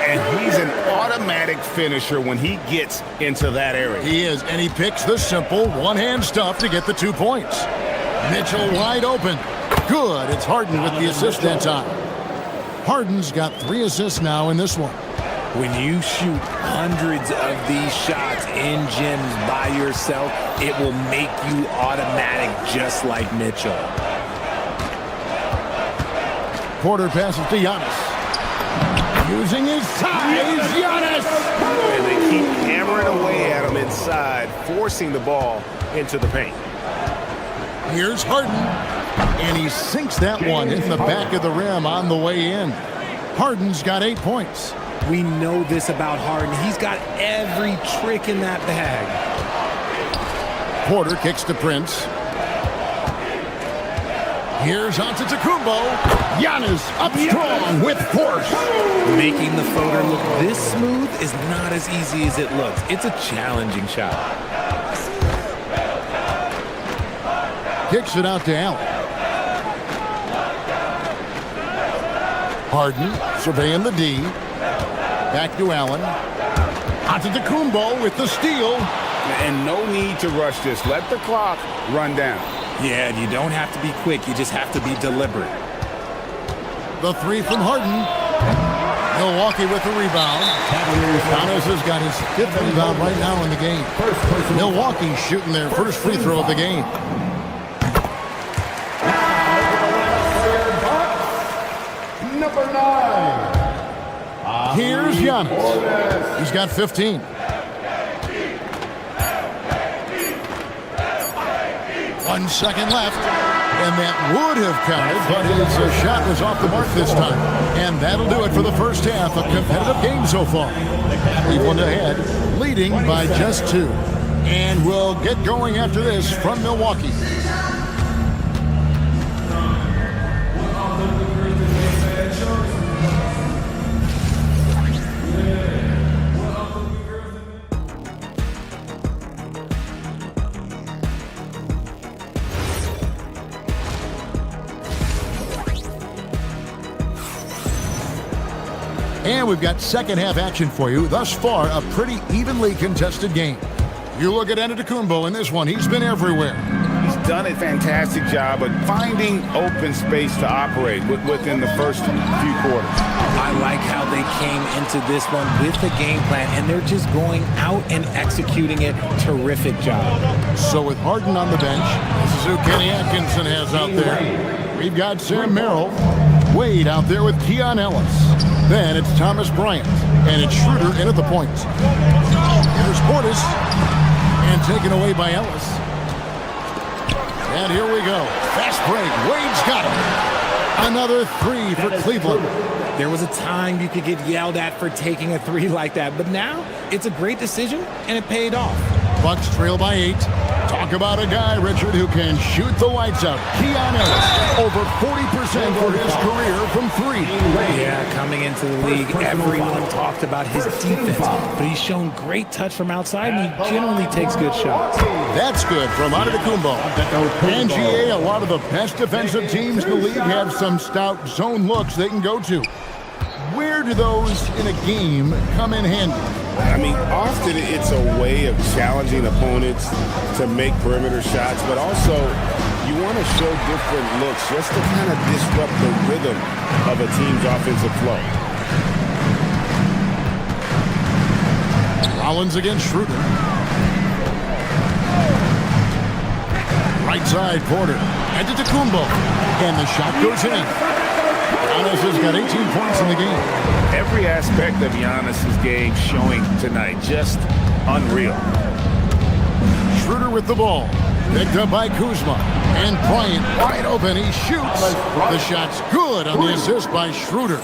And he's an automatic finisher when he gets into that area. He is, and he picks the simple one-hand stuff to get the 2 points. Mitchell wide open. Good. It's Harden with the assist that time. Harden's got 3 assists now in this one. When you shoot hundreds of these shots in gyms by yourself, it will make you automatic just like Mitchell. Porter passes to Giannis. Using his size, Giannis! And they keep hammering away at him inside, forcing the ball into the paint. Here's Harden. And he sinks that one in the back of the rim on the way in. Harden's got 8 points. We know this about Harden. He's got every trick in that bag. Porter kicks to Prince. Here's Antetokounmpo. Giannis up strong with force. Making the floater look this smooth is not as easy as it looks. It's a challenging shot. Kicks it out to Allen. Harden surveying the D. Back to Allen. Antetokounmpo with the steal. And no need to rush this. Let the clock run down. Yeah, and you don't have to be quick. You just have to be deliberate. The three from Harden. Milwaukee with the rebound. Giannis has got his 5th rebound right now in the game. Milwaukee shooting their first free throw of the game. Number 9. Here's Giannis. He's got 15. One second left, and that would have counted, but his shot was off the mark this time. And that'll do it for the first half. A competitive game so far. Cleveland ahead, leading by just 2. And we'll get going after this from Milwaukee. And we've got second half action for you. Thus far, a pretty evenly contested game. You look at Antetokounmpo in this one. He's been everywhere. He's done a fantastic job of finding open space to operate within the first few quarters. I like how they came into this one with the game plan, and they're just going out and executing it. Terrific job. So with Harden on the bench, this is who Kenny Atkinson has out there. We've got Sam Merrill. Wade out there with Keon Ellis. Then it's Thomas Bryant. And it's Schroeder in at the point. Here's Portis. And taken away by Ellis. And here we go. Fast break. Wade's got him. Another 3 for Cleveland. There was a time you could get yelled at for taking a 3 like that. But now, it's a great decision, and it paid off. Bucks trail by 8. Talk about a guy, Richard, who can shoot the lights out. Keon Ellis, over 40% for his career from 3. Yeah, coming into the league, everyone talked about his defense, but he's shown great touch from outside, and he generally takes good shots. That's good from Antetokounmpo. And GA, a lot of the best defensive teams in the league have some stout zone looks they can go to. Where do those in a game come in handy? I mean, often it's a way of challenging opponents to make perimeter shots, but also you want to show different looks just to kind of disrupt the rhythm of a team's offensive flow. Rollins against Schroeder. Right side, Porter. Antetokounmpo. And the shot goes in. Giannis has got 18 points in the game. Every aspect of Giannis' game showing tonight, just unreal. Schroeder with the ball. Picked up by Kuzma. And Bryant wide open. He shoots. The shot's good on the assist by Schroeder.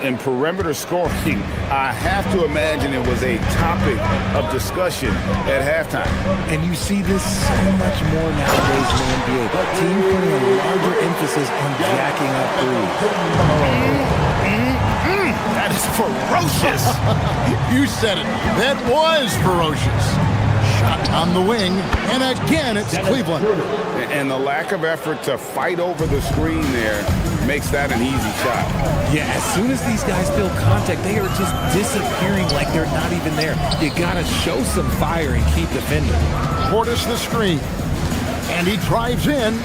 In perimeter scoring, I have to imagine it was a topic of discussion at halftime. And you see this so much more nowadays in the NBA. Teams putting a larger emphasis on jacking up threes. That is ferocious. You said it. That was ferocious. Shot on the wing, and again it's Cleveland. And the lack of effort to fight over the screen there makes that an easy shot. Yeah, as soon as these guys feel contact, they are just disappearing like they're not even there. You gotta show some fire and keep defending. Portis the screen, and he drives in.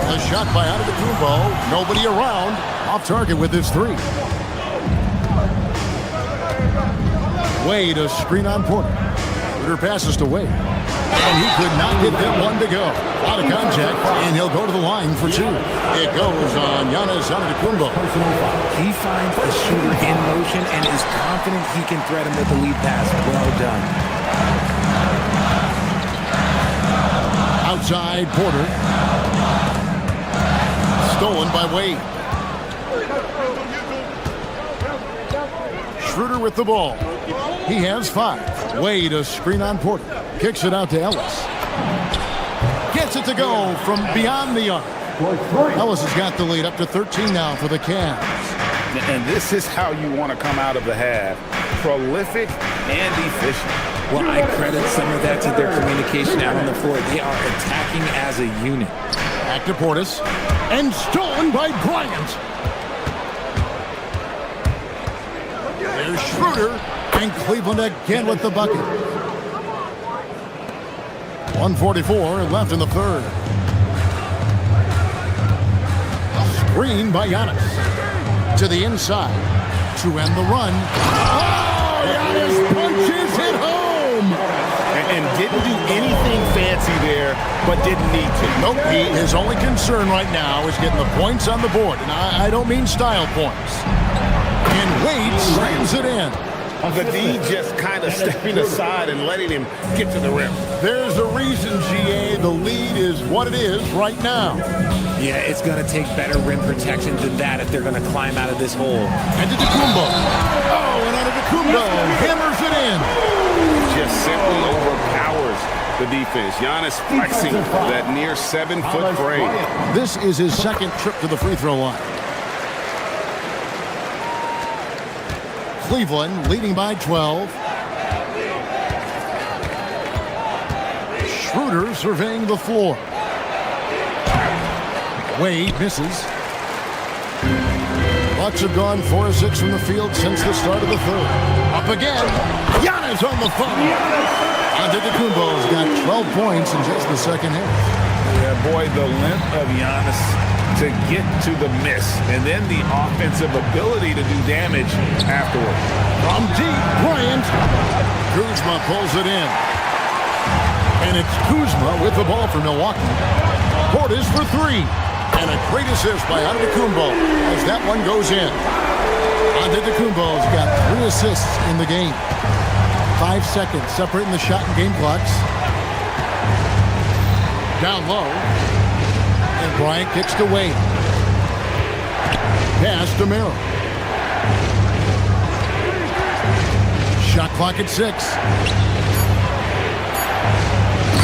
The shot by Antetokounmpo. Nobody around. Off target with his 3. Wade a screen on Porter. Porter passes to Wade. And he could not get that one to go. Out of contact, and he'll go to the line for 2. It goes on Giannis Antetokounmpo. He finds a shooter in motion and is confident he can thread him with the lead pass. Well done. Outside, Porter. Stolen by Wade. Schroeder with the ball. He has 5. Wade a screen on Porter. Kicks it out to Ellis. Gets it to go from beyond the arc. Ellis has got the lead up to 13 now for the Cavs. And this is how you want to come out of the half. Prolific and efficient. Well, I credit some of that to their communication out on the floor. They are attacking as a unit. Back to Portis. And stolen by Bryant. There's Schroeder. And Cleveland again with the bucket. 1:44 left in the third. Screen by Giannis. To the inside. To end the run. Oh, Giannis punches it home. And didn't do anything fancy there, but didn't need to. Nope. His only concern right now is getting the points on the board. And I don't mean style points. And Wade slams it in. The D just kind of stepping aside and letting him get to the rim. There's a reason, GA, the lead is what it is right now. Yeah, it's going to take better rim protection than that if they're going to climb out of this hole. And Antetokounmpo. Oh, and Antetokounmpo hammers it in. Just simply overpowers the defense. Giannis flexing that near 7-foot grade. This is his second trip to the free throw line. Cleveland leading by 12. Schroeder surveying the floor. Wade misses. Bucks have gone 4 of 6 from the field since the start of the third. Up again. Giannis on the phone. Antetokounmpo's got 12 points in just the second half. Yeah, boy, the length of Giannis to get to the miss, and then the offensive ability to do damage afterward. From deep, Bryant. Kuzma pulls it in. And it's Kuzma with the ball for Milwaukee. Portis for 3. And a great assist by Antetokounmpo as that one goes in. Antetokounmpo's got 3 assists in the game. 5 seconds separating the shot and game clocks. Down low. And Bryant kicks to Wade. Pass to Merrill. Shot clock at 6.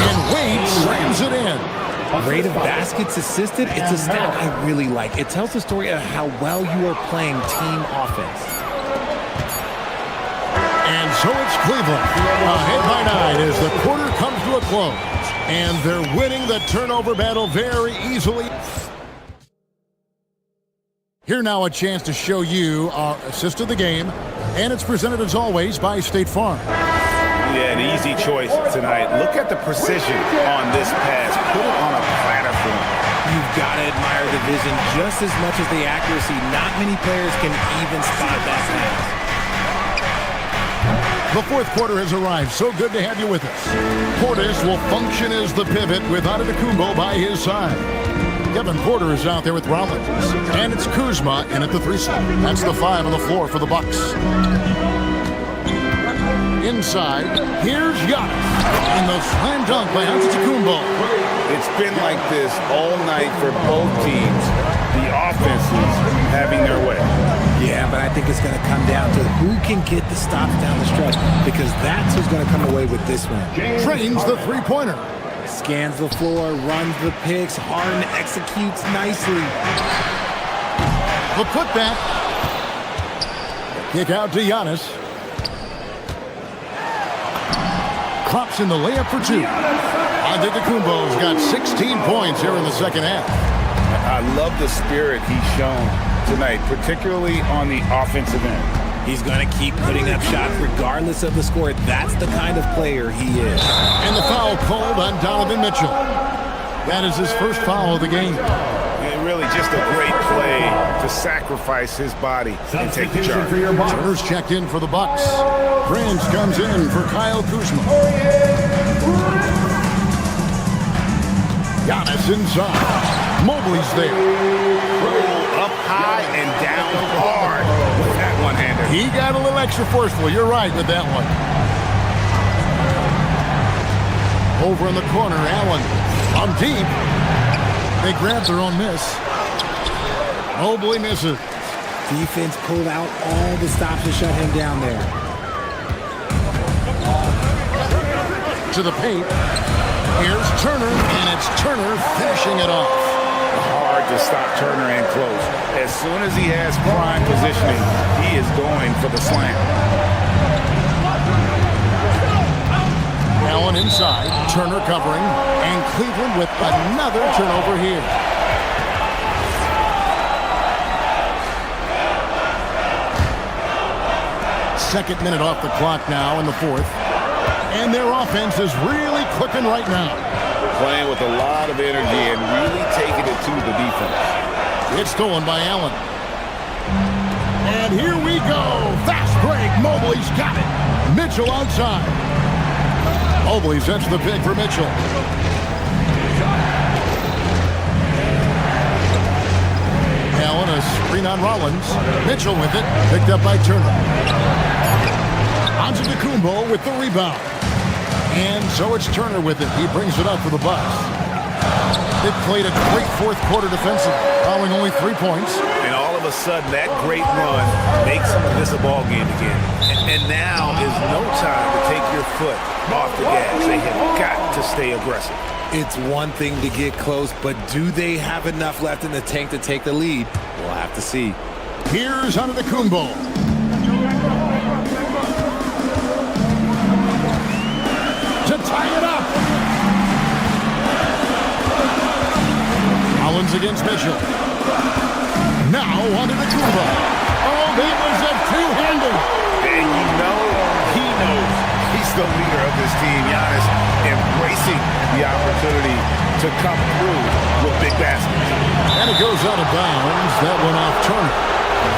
And Wade slams it in. Rate of baskets assisted, it's a stat I really like. It tells the story of how well you are playing team offense. And so it's Cleveland. Ahead by 9 as the quarter comes to a close. And they're winning the turnover battle very easily. Here now a chance to show you our assist of the game. And it's presented as always by State Farm. Yeah, an easy choice tonight. Look at the precision on this pass. Put it on a platter for him. You've got to admire the vision just as much as the accuracy. Not many players can even spot that pass. The fourth quarter has arrived. So good to have you with us. Portis will function as the pivot with Antetokounmpo by his side. Kevin Porter is out there with Rollins. And it's Kuzma in at the 3 slot. That's the 5 on the floor for the Bucks. Inside, here's Giannis. And the slam dunk by Antetokounmpo. It's been like this all night for both teams. The offenses having their way. Yeah, but I think it's going to come down to who can get the stops down the stretch, because that's who's going to come away with this one. Trains the three-pointer. Scans the floor, runs the picks. Harden executes nicely. The putback. Kick out to Giannis. Crops in the layup for 2. Antetokounmpo's got 16 points here in the second half. I love the spirit he's shown tonight, particularly on the offensive end. He's going to keep putting up shots regardless of the score. That's the kind of player he is. And the foul called on Donovan Mitchell. That is his first foul of the game. And really just a great play to sacrifice his body and take the charge. Turner's checked in for the Bucks. Prince comes in for Kyle Kuzma. Giannis inside. Mobley's there. Roll up high and down hard with that one-hander. He got a little extra forceful. You're right with that one. Over in the corner, Allen on deep. They grab their own miss. Mobley misses. Defense pulled out all the stops to shut him down there. To the paint. Here's Turner, and it's Turner finishing it off. Hard hard to stop Turner and close. As soon as he has prime positioning, he is going for the slam. Allen inside, Turner covering, and Cleveland with another turnover here. Second minute off the clock now in the fourth. And their offense is really clicking right now. Playing with a lot of energy and really taking it to the defense. It's stolen by Allen. And here we go. Fast break. Mobley's got it. Mitchell outside. Mobley sets the pick for Mitchell. Allen, a screen on Rollins. Mitchell with it. Picked up by Turner. Onto Kumbo with the rebound. And so it's Turner with it. He brings it up for the Bucks. They played a great fourth quarter defensive, following only 3 points. And all of a sudden, that great run makes this a ball game again. And now is no time to take your foot off the gas. They have got to stay aggressive. It's one thing to get close, but do they have enough left in the tank to take the lead? We'll have to see. Here's Kumbo. To tie it up. Rollins against Mitchell. Now onto Kumbo. Oh, he was a two-handed. And you know he knows he's the leader of this team. Giannis embracing the opportunity to come through with big baskets. And it goes out of bounds. That one off Turner.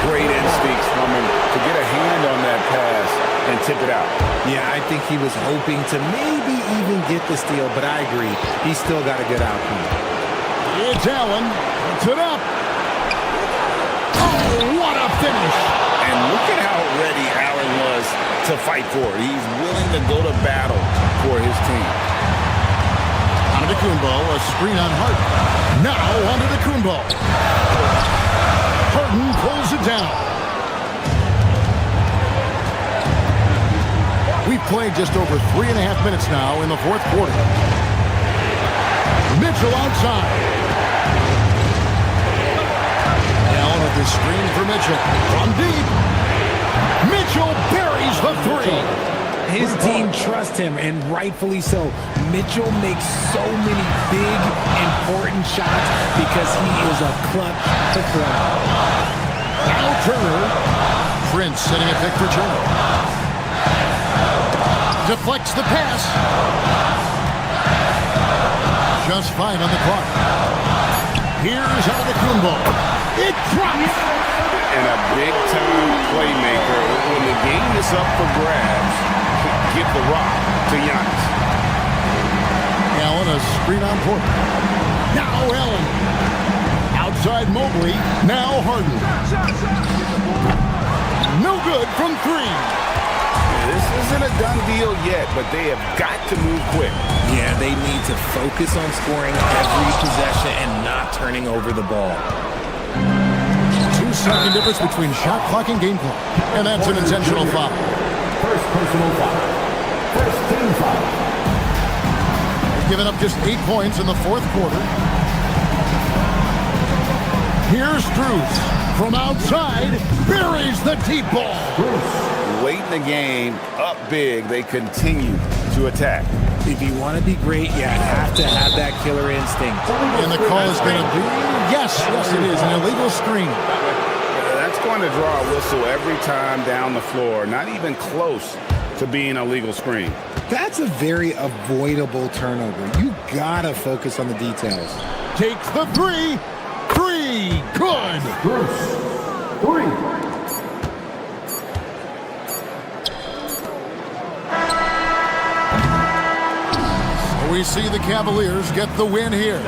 Great instincts from him to get a hand on that pass and tip it out. Yeah, I think he was hoping to maybe even get the steal, but I agree. He's still got a good outcome. It's Allen. Puts it up. Oh, what a finish. And look at how ready Allen was to fight for it. He's willing to go to battle for his team. Onto Kumbo, a screen on Harden. Now onto Kumbo. Harden pulls it down. We've played just over 3.5 minutes now in the fourth quarter. Mitchell outside. Allen with the screen for Mitchell. From deep. Mitchell buries the three. His team trusts him, and rightfully so. Mitchell makes so many big, important shots because he is a clutch performer. Now Turner. Prince setting a pick for Turner. Deflects the pass. Just 5 on the clock. Here's Kumbo. It drops. And a big-time playmaker. When the game is up for grabs, give the rock to Giannis. Allen, a screen on Porter. Now Allen. Outside Mobley. Now Harden. No good from 3. This isn't a done deal yet, but they have got to move quick. Yeah, they need to focus on scoring every possession and not turning over the ball. 2-second difference between shot clock and game clock. And that's an intentional foul. First personal foul. First team foul. They've given up just 8 points in the fourth quarter. Here's Strus. From outside, buries the deep ball. Late in the game, up big, they continue to attack. If you want to be great, you have to have that killer instinct. And the call is going to be, yes, it is, an illegal screen. That's going to draw a whistle every time down the floor, not even close to being a legal screen. That's a very avoidable turnover. You got to focus on the details. Takes the three. Good. Bruce. 3. We see the Cavaliers get the win here.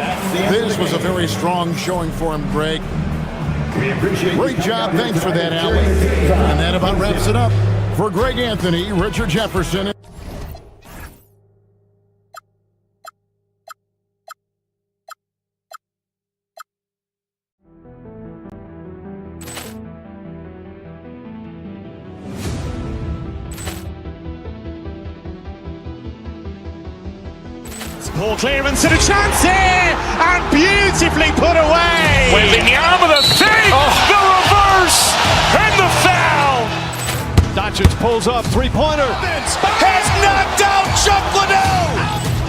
This was a very strong showing for him, Greg. Great job. Thanks for that, Allie. And that about wraps it up. For Greg Anthony, Richard Jefferson. Ball clearance and a chance here, and beautifully put away. Wembanyama the three, the reverse, and the foul. Doncic pulls up, three-pointer. Has knocked out Chuck Liddell.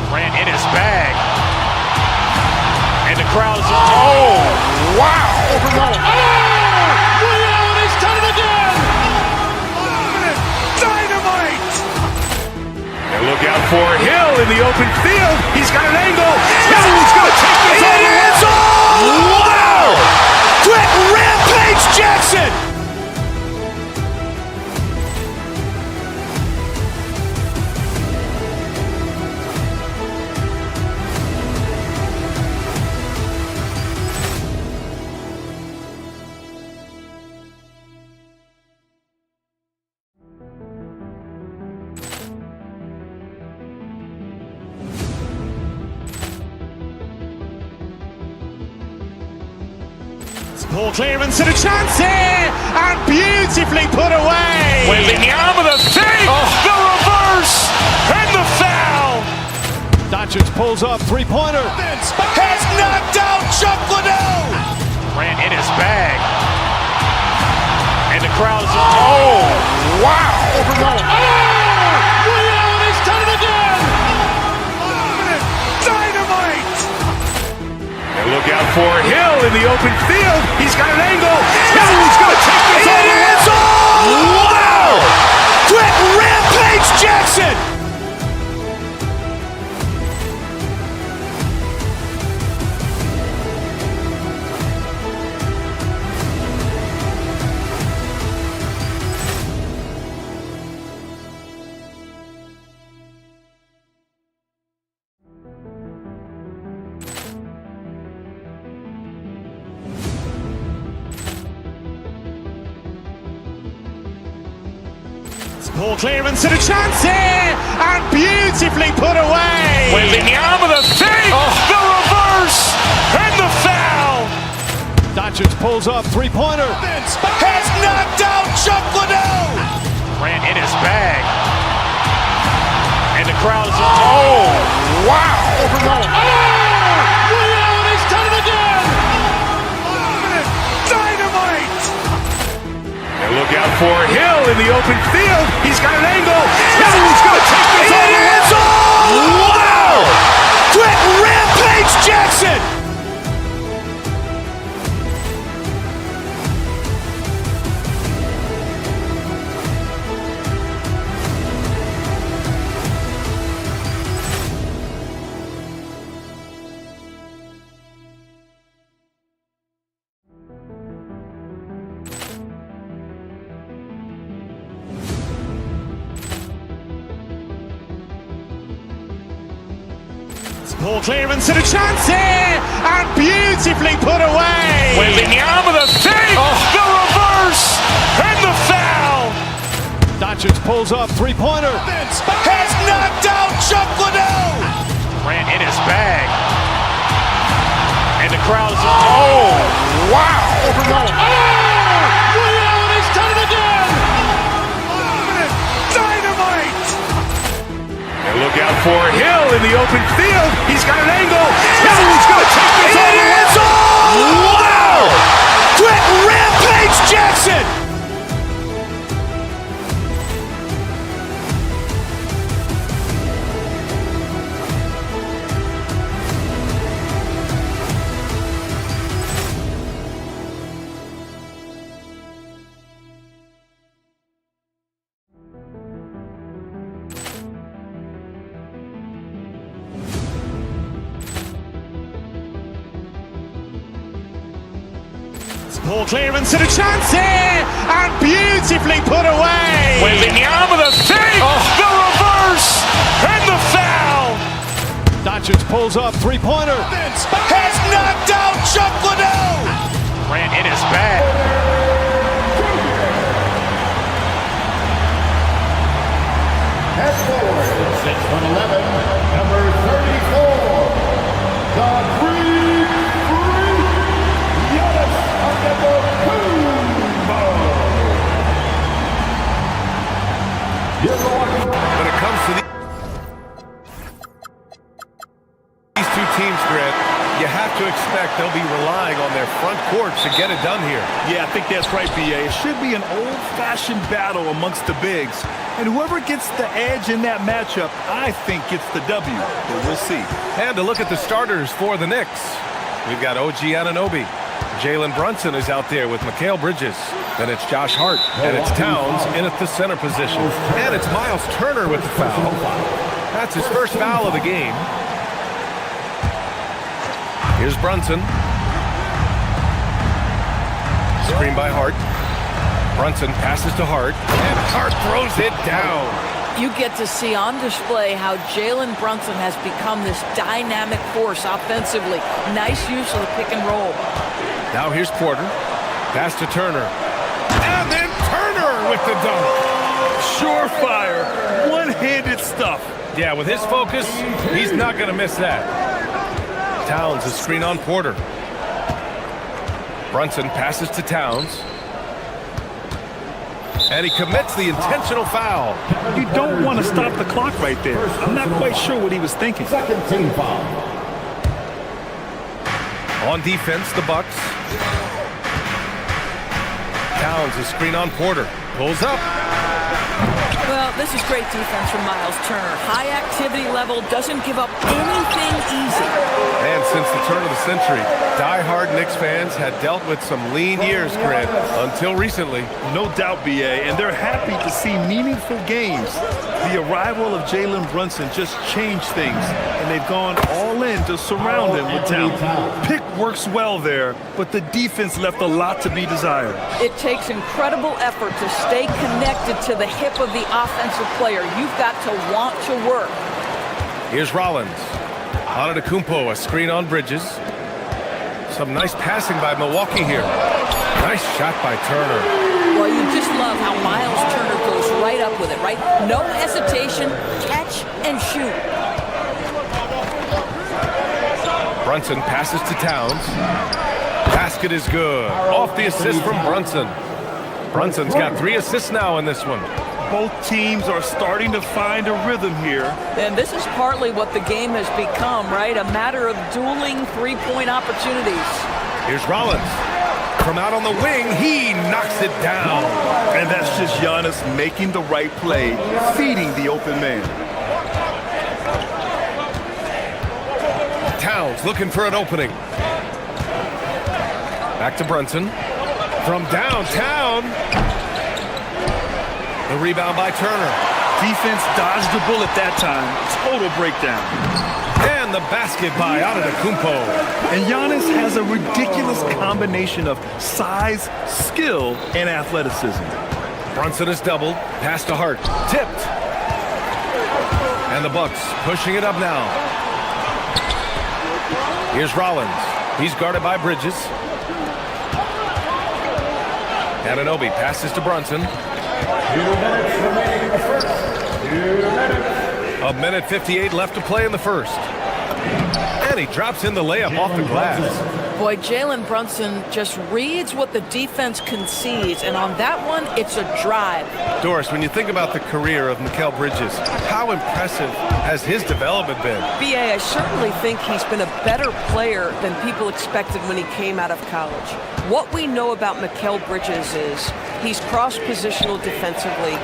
Grant in his bag. And the crowd is, wow. He's done it again. Dynamite. And look out for Hill in the open field. He's got an angle. Hill's going to take this all the way. Wow. Quick rampage Jackson. Ball clearance and a chance here, and beautifully put away. Wembanyama the three, the reverse, and the foul. Doncic pulls up, three-pointer. Has knocked out Chuck Liddell. Grant in his bag. And the crowd is, wow. He's done it again. Dynamite. And look out for Hill in the open field. He's got an angle. Hill's going to take this all the way. Wow. Quick rampage Jackson. Ball clearance and a chance here, and beautifully put away. Wembanyama the three, the reverse, and the foul. Doncic pulls up, three-pointer. Has knocked out Chuck Liddell. Grant in his bag. And the crowd is, wow. He's done it again. Dynamite. And look out for Hill in the open field. He's got an angle. Hill's going to take this all the way. Wow. Quick rampage Jackson. Ball clearance and a chance here, and beautifully put away. Wembanyama the three, the reverse, and the foul. Doncic pulls up, three-pointer. Has knocked out Chuck Liddell. Grant in his bag. And the crowd is, wow. He's done it again. Dynamite. And look out for Hill in the open field. He's got an angle. Hill's going to take this all the way. Wow. Quick rampage Jackson. Ball clearance and a chance here, and beautifully put away. Wembanyama the three, the reverse, and the foul. Doncic pulls up, three-pointer. Has knocked out Chuck Liddell. Grant in his bag. Head forward, 6'11", number 34, the When it comes to these two teams, Grant, you have to to expect they'll be relying on their front court to get it done here. Yeah, I think that's right, B.A. It should be an old-fashioned battle amongst the bigs. And whoever gets the edge in that matchup, I think gets the W. But we'll see. And to look at the starters for the Knicks, we've got OG Anunoby. Jalen Brunson is out there with Mikal Bridges. Then it's Josh Hart. And it's Towns in at the center position. And it's Miles Turner with the foul. That's his first foul of the game. Here's Brunson. Screen by Hart. Brunson passes to Hart, and Hart throws it down. You get to see on display how Jalen Brunson has become this dynamic force offensively. Nice use of the pick and roll. Now here's Porter. Pass to Turner. And then Turner with the dunk. Surefire. One-handed stuff. Yeah, with his focus, he's not going to miss that. Towns, a screen on Porter. Brunson passes to Towns. And he commits the intentional foul. You don't want to stop the clock right there. I'm not quite sure what he was thinking. Second team foul. On defense, the Bucks. Towns, a screen on Porter. Pulls up. Well, this is great defense from Miles Turner. High activity level, doesn't give up anything easy. And since the turn of the century, die-hard Knicks fans had dealt with some lean years, Grant, until recently. No doubt, B.A., and they're happy to see meaningful games. The arrival of Jalen Brunson just changed things, and they've gone all in to surround him with talent. Pick works well there, but the defense left a lot to be desired. It takes incredible effort to stay connected to the hip of the offensive player. You've got to want to work. Here's Rollins. Antetokounmpo, a screen on Bridges. Some nice passing by Milwaukee here. Nice shot by Turner. Well, you just love how Miles Turner goes right up with it, right? No hesitation, catch and shoot. Brunson passes to Towns. Basket is good. Off the assist from Brunson. Brunson's got 3 assists now in this one. Both teams are starting to find a rhythm here. And this is partly what the game has become, right? A matter of dueling three-point opportunities. Here's Rollins. From out on the wing, he knocks it down. And that's just Giannis making the right play, feeding the open man. Towns looking for an opening. Back to Brunson. From downtown. The rebound by Turner. Defense dodged the bullet that time. Total breakdown. And the basket by Antetokounmpo. And Giannis has a ridiculous combination of size, skill, and athleticism. Brunson is doubled. Pass to Hart. Tipped. And the Bucks pushing it up now. Here's Rollins. He's guarded by Bridges. Anunoby passes to Brunson. 2 minutes remaining in the first. 2 minutes. A minute 58 left to play in the first. And he drops in the layup off the glass. Boy, Jalen Brunson just reads what the defense concedes, and on that one, it's a drive. Doris, when you think about the career of Mikal Bridges, how impressive has his development been? B.A., I certainly think he's been a better player than people expected when he came out of college. What we know about Mikal Bridges is he's cross-positional defensively.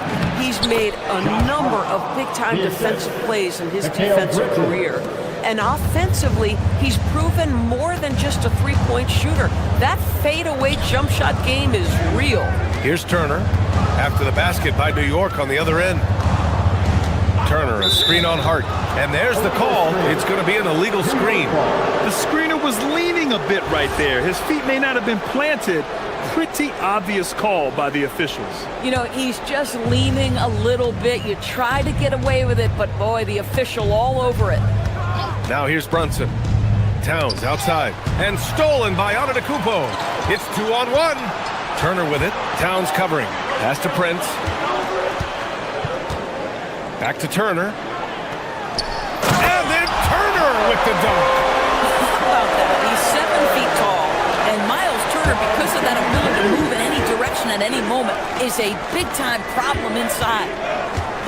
He's made a number of big-time defensive plays in his defensive career. And offensively, he's proven more than just a three-point shooter. That fadeaway jump shot game is real. Here's Turner. After the basket by New York on the other end. Turner, a screen on Hart. And there's the call. It's going to be an illegal screen. The screener was leaning a bit right there. His feet may not have been planted. Pretty obvious call by the officials. You know, he's just leaning a little bit. You try to get away with it, but boy, the official all over it. Now here's Brunson. Towns outside. And stolen by Antetokounmpo. It's 2-on-1. Turner with it. Towns covering. Pass to Prince. Back to Turner. And then Turner with the dunk. How about that? He's 7 feet tall. And Miles Turner, because of that ability to move in any direction at any moment, is a big-time problem inside.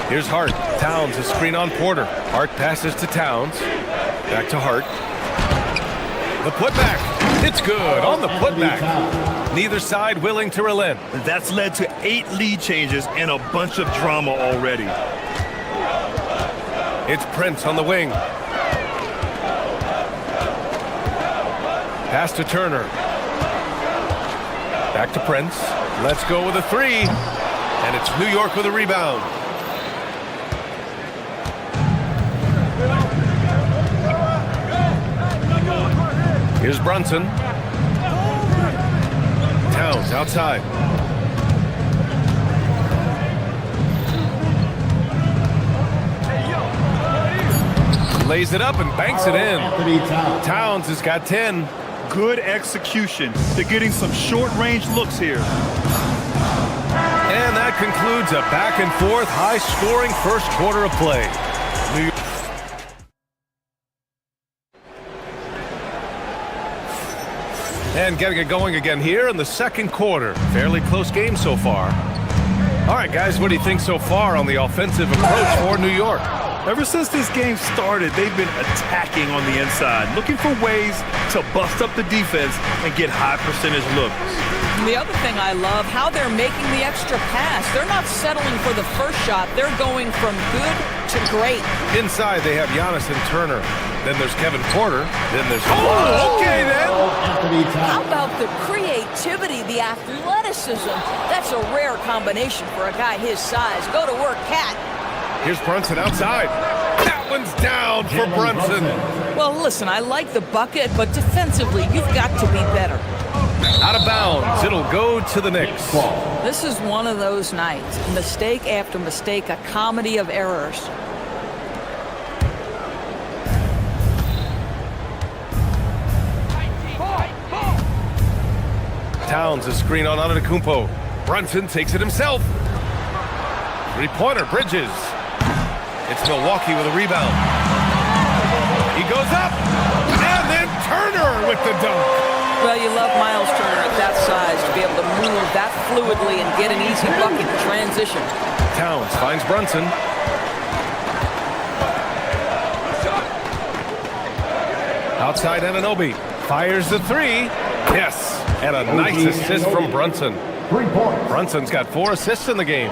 Here's Hart. Towns, a screen on Porter. Hart passes to Towns. Back to Hart. The putback. It's good on the putback. Neither side willing to relent. That's led to 8 lead changes and a bunch of drama already. It's Prince on the wing. Pass to Turner. Back to Prince. Let's go with a 3. And it's New York with a rebound. Here's Brunson. Towns outside. Lays it up and banks it in. Towns has got 10. Good execution. They're getting some short-range looks here. And that concludes a back-and-forth, high-scoring first quarter of play. New York. And getting it going again here in the second quarter. Fairly close game so far. All right, guys, what do you think so far on the offensive approach for New York? Ever since this game started, they've been attacking on the inside, looking for ways to bust up the defense and get high percentage looks. The other thing I love, how they're making the extra pass. They're not settling for the first shot. They're going from good to great. Inside, they have Giannis and Turner. Then there's Kevin Porter. Then there's... Oh, okay, then. How about the creativity, the athleticism? That's a rare combination for a guy his size. Go to work, Cat. Here's Brunson outside. That one's down for Brunson. Well, listen, I like the bucket, but defensively, you've got to be better. Out of bounds. It'll go to the Knicks. This is one of those nights. Mistake after mistake, a comedy of errors. Towns a screen on Antetokounmpo. Brunson takes it himself. Three-pointer, Bridges. It's Milwaukee with a rebound. He goes up, and then Turner with the dunk. Well, you love Miles Turner at that size to be able to move that fluidly and get an easy bucket in transition. Towns finds Brunson. Outside Anunoby. Fires the 3. Yes, and a nice assist from Brunson. Brunson's got 4 assists in the game.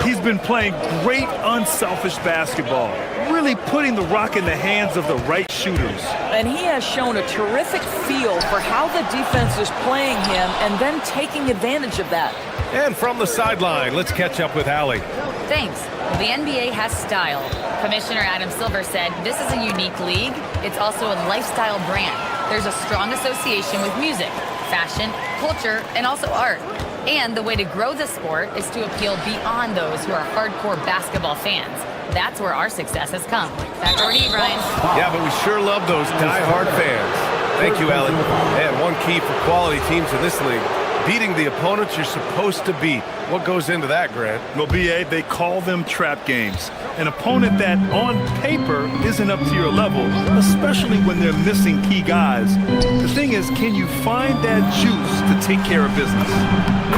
He's been playing great unselfish basketball, really putting the rock in the hands of the right shooters. And he has shown a terrific feel for how the defense is playing him and then taking advantage of that. And from the sideline, let's catch up with Allie. Thanks. The NBA has style. Commissioner Adam Silver said this is a unique league. It's also a lifestyle brand. There's a strong association with music, fashion, culture, and also art. And the way to grow the sport is to appeal beyond those who are hardcore basketball fans. That's where our success has come. Back over to you, Brian. Yeah, but we sure love those die-hard fans. Thank you, Allie. And one key for quality teams in this league, beating the opponents you're supposed to beat. What goes into that, Grant? Well, B.A., they call them trap games. An opponent that, on paper, isn't up to your level, especially when they're missing key guys. The thing is, can you find that juice to take care of business?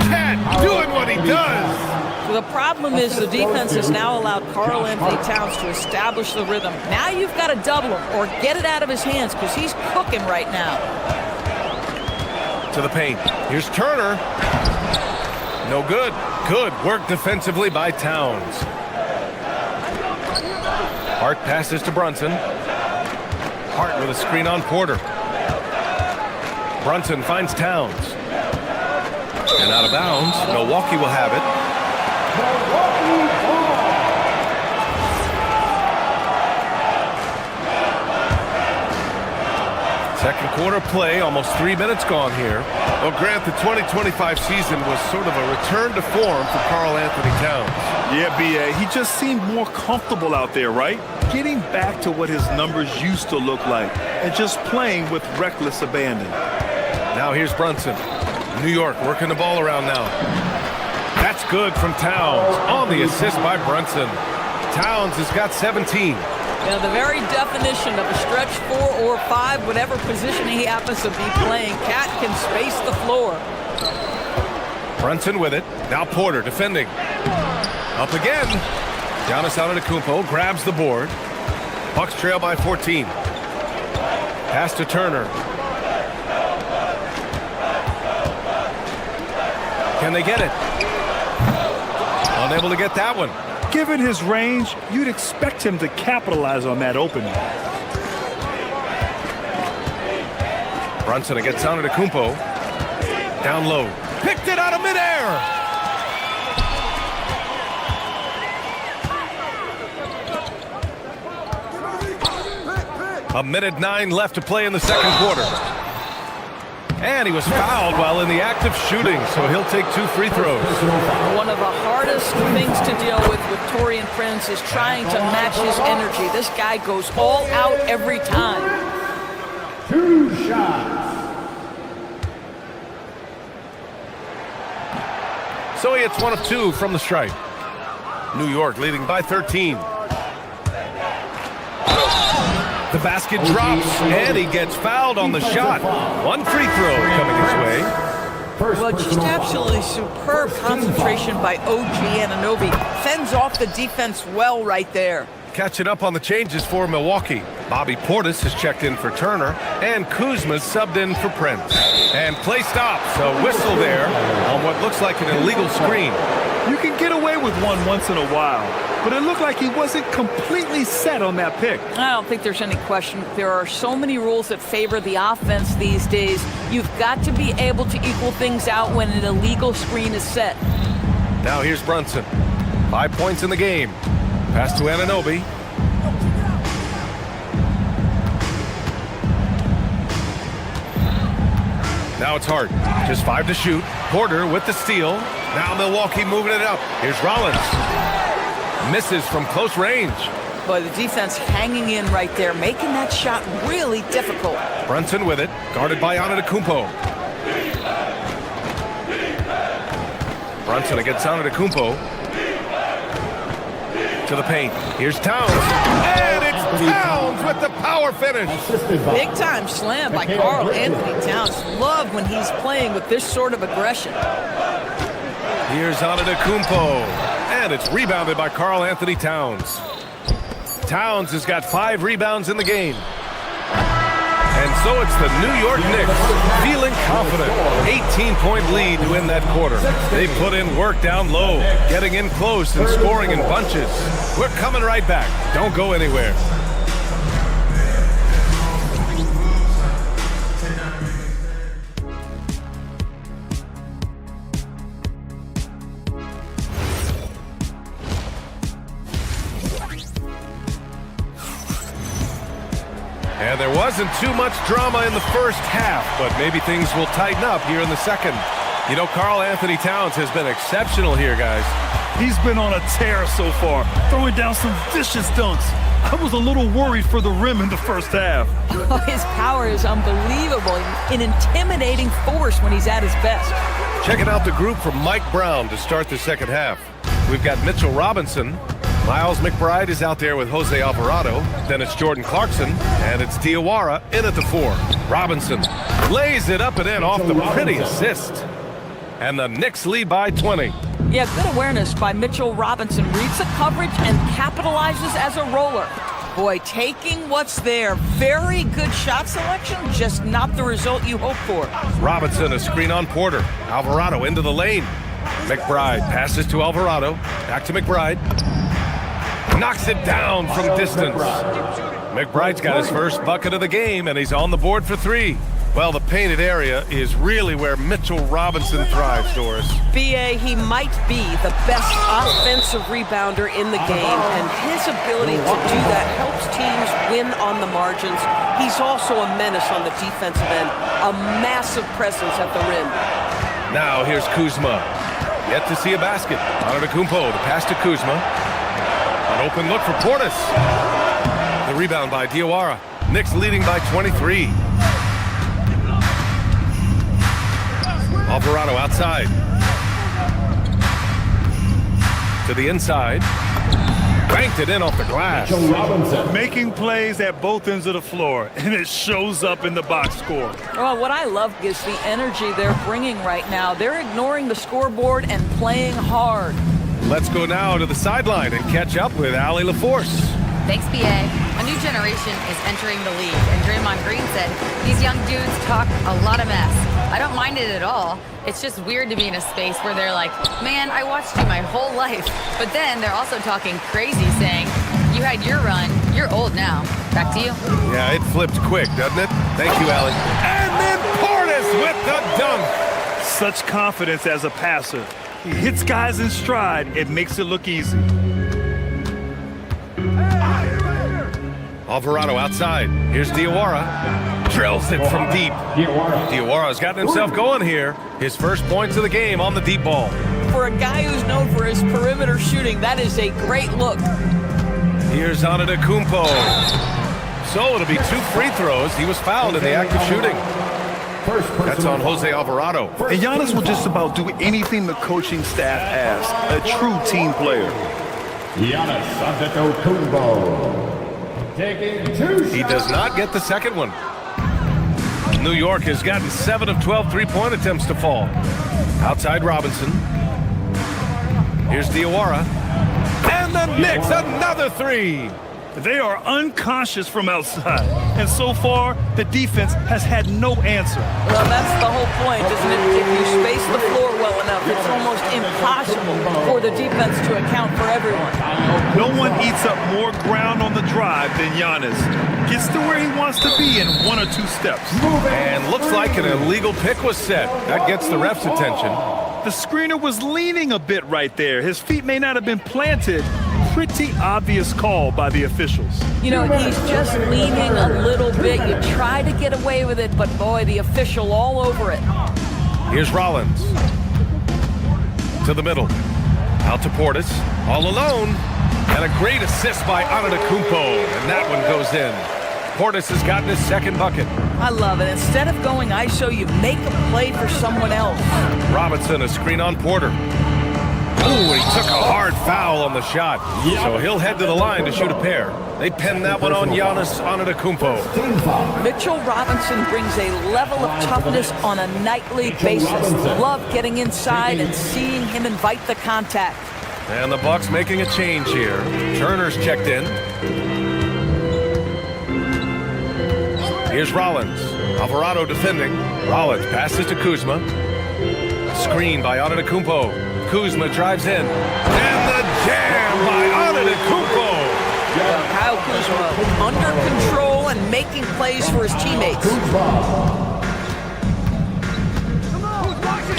Cat doing what he does! The problem is the defense has now allowed Karl Anthony Towns to establish the rhythm. Now you've got to double him or get it out of his hands because he's cooking right now. To the paint. Here's Turner. No good. Good work defensively by Towns. Hart passes to Brunson. Hart with a screen on Porter. Brunson finds Towns. And out of bounds. Milwaukee will have it. Second quarter play, almost 3 minutes gone here. Well, Grant, the 2025 season was sort of a return to form for Karl Anthony Towns. Yeah, B.A., he just seemed more comfortable out there, right? Getting back to what his numbers used to look like and just playing with reckless abandon. Now here's Brunson. New York working the ball around now. That's good from Towns on the assist by Brunson. Towns has got 17. Yeah, the very definition of a stretch 4 or 5, whatever position he happens to be playing, Cat can space the floor. Brunson with it. Now Porter defending. Up again. Giannis Antetokounmpo grabs the board. Bucks trail by 14. Pass to Turner. Can they get it? Unable to get that one. Given his range, you'd expect him to capitalize on that opening. Brunson against Antetokounmpo. Down low. Picked it out of midair. A minute 9 left to play in the second quarter. And he was fouled while in the act of shooting, so he'll take 2 free throws. One of the hardest things to deal with Taurean Prince is trying to match his energy. This guy goes all out every time. 2 shots. So he hits 1 of 2 from the stripe. New York leading by 13. The basket drops, and he gets fouled on the shot. 1 free throw coming his way. Well, just absolutely superb concentration by OG Anunoby. Fends off the defense well right there. Catching up on the changes for Milwaukee. Bobby Portis has checked in for Turner, and Kuzma's subbed in for Prince. And play stops, a whistle there on what looks like an illegal screen. You can get away with one once in a while, but it looked like he wasn't completely set on that pick. I don't think there's any question. There are so many rules that favor the offense these days. You've got to be able to equal things out when an illegal screen is set. Now here's Brunson. 5 points in the game. Pass to Anunoby. Now it's Hart. Just 5 to shoot. Porter with the steal. Now Milwaukee moving it up. Here's Rollins. Misses from close range. Boy, the defense hanging in right there, making that shot really difficult. Brunson with it. Guarded by Antetokounmpo. Brunson against Antetokounmpo. To the paint. Here's Towns. And it's Towns with the power finish. Big time slam by Karl Anthony Towns. Love when he's playing with this sort of aggression. Here's Antetokounmpo. And it's rebounded by Karl Anthony Towns. Towns has got 5 rebounds in the game. And so it's the New York Knicks feeling confident. 18-point lead to win that quarter. They put in work down low, getting in close and scoring in bunches. We're coming right back. Don't go anywhere. And there wasn't too much drama in the first half, but maybe things will tighten up here in the second. You know, Karl Anthony Towns has been exceptional here, guys. He's been on a tear so far, throwing down some vicious dunks. I was a little worried for the rim in the first half. His power is unbelievable, an intimidating force when he's at his best. Checking out the group from Mike Brown to start the second half. We've got Mitchell Robinson. Miles McBride is out there with Jose Alvarado. Then it's Jordan Clarkson, and it's Diawara in at the 4. Robinson lays it up and in off the pretty assist. And the Knicks lead by 20. Yeah, good awareness by Mitchell Robinson. Reads the coverage and capitalizes as a roller. Boy, taking what's there. Very good shot selection, just not the result you hope for. Robinson, a screen on Porter. Alvarado into the lane. McBride passes to Alvarado. Back to McBride. Knocks it down from distance. McBride's got his first bucket of the game, and he's on the board for 3. Well, the painted area is really where Mitchell Robinson thrives, Doris. B.A., he might be the best offensive rebounder in the game, and his ability to do that helps teams win on the margins. He's also a menace on the defensive end, a massive presence at the rim. Now here's Kuzma. Yet to see a basket. Antetokounmpo, the pass to Kuzma. An open look for Portis. The rebound by Diawara. Knicks leading by 23. Alvarado outside. To the inside. Banked it in off the glass. Making plays at both ends of the floor, and it shows up in the box score. Well, what I love is the energy they're bringing right now. They're ignoring the scoreboard and playing hard. Let's go now to the sideline and catch up with Allie LaForce. Thanks, BA. A new generation is entering the league, and Draymond Green said these young dudes talk a lot of mess. I don't mind it at all. It's just weird to be in a space where they're like, man, I watched you my whole life. But then they're also talking crazy, saying, you had your run, you're old now. Back to you. Yeah, it flipped quick, doesn't it? Thank you, Allie. And then Portis with the dunk. Such confidence as a passer. He hits guys in stride. It makes it look easy. Alvarado outside. Here's Diawara. Drills it from deep. Diawara's gotten himself going here. His first points of the game on the deep ball. For a guy who's known for his perimeter shooting, that is a great look. Here's Antetokounmpo. So it'll be 2 free throws. He was fouled in the act of shooting. That's on Jose Alvarado. And Giannis will just about do anything the coaching staff asks. A true team player. Giannis Antetokounmpo. He does not get the second one. New York has gotten 7 of 12 three-point attempts to fall. Outside Robinson. Here's Diawara. And the Knicks, another 3. They are unconscious from outside. And so far, the defense has had no answer. Well, that's the whole point, isn't it? If you space the floor well enough, it's almost impossible for the defense to account for everyone. No one eats up more ground on the drive than Giannis. Gets to where he wants to be in 1 or 2 steps. And looks like an illegal pick was set. That gets the ref's attention. The screener was leaning a bit right there. His feet may not have been planted. Pretty obvious call by the officials. You know, he's just leaning a little bit. You try to get away with it, but boy, the official all over it. Here's Rollins. To the middle. Out to Portis. All alone. And a great assist by Antetokounmpo. And that one goes in. Portis has gotten his second bucket. I love it. Instead of going ISO, you make a play for someone else. Robinson, a screen on Porter. Ooh, he took a hard foul on the shot. So he'll head to the line to shoot a pair. They pin that one on Giannis Antetokounmpo. Mitchell Robinson brings a level of toughness on a nightly basis. Love getting inside and seeing him invite the contact. And the Bucks making a change here. Turner's checked in. Here's Rollins. Alvarado defending. Rollins passes to Kuzma. Screen by Antetokounmpo. Kuzma drives in. And the jam by Antetokounmpo. Kyle Kuzma under control and making plays for his teammates.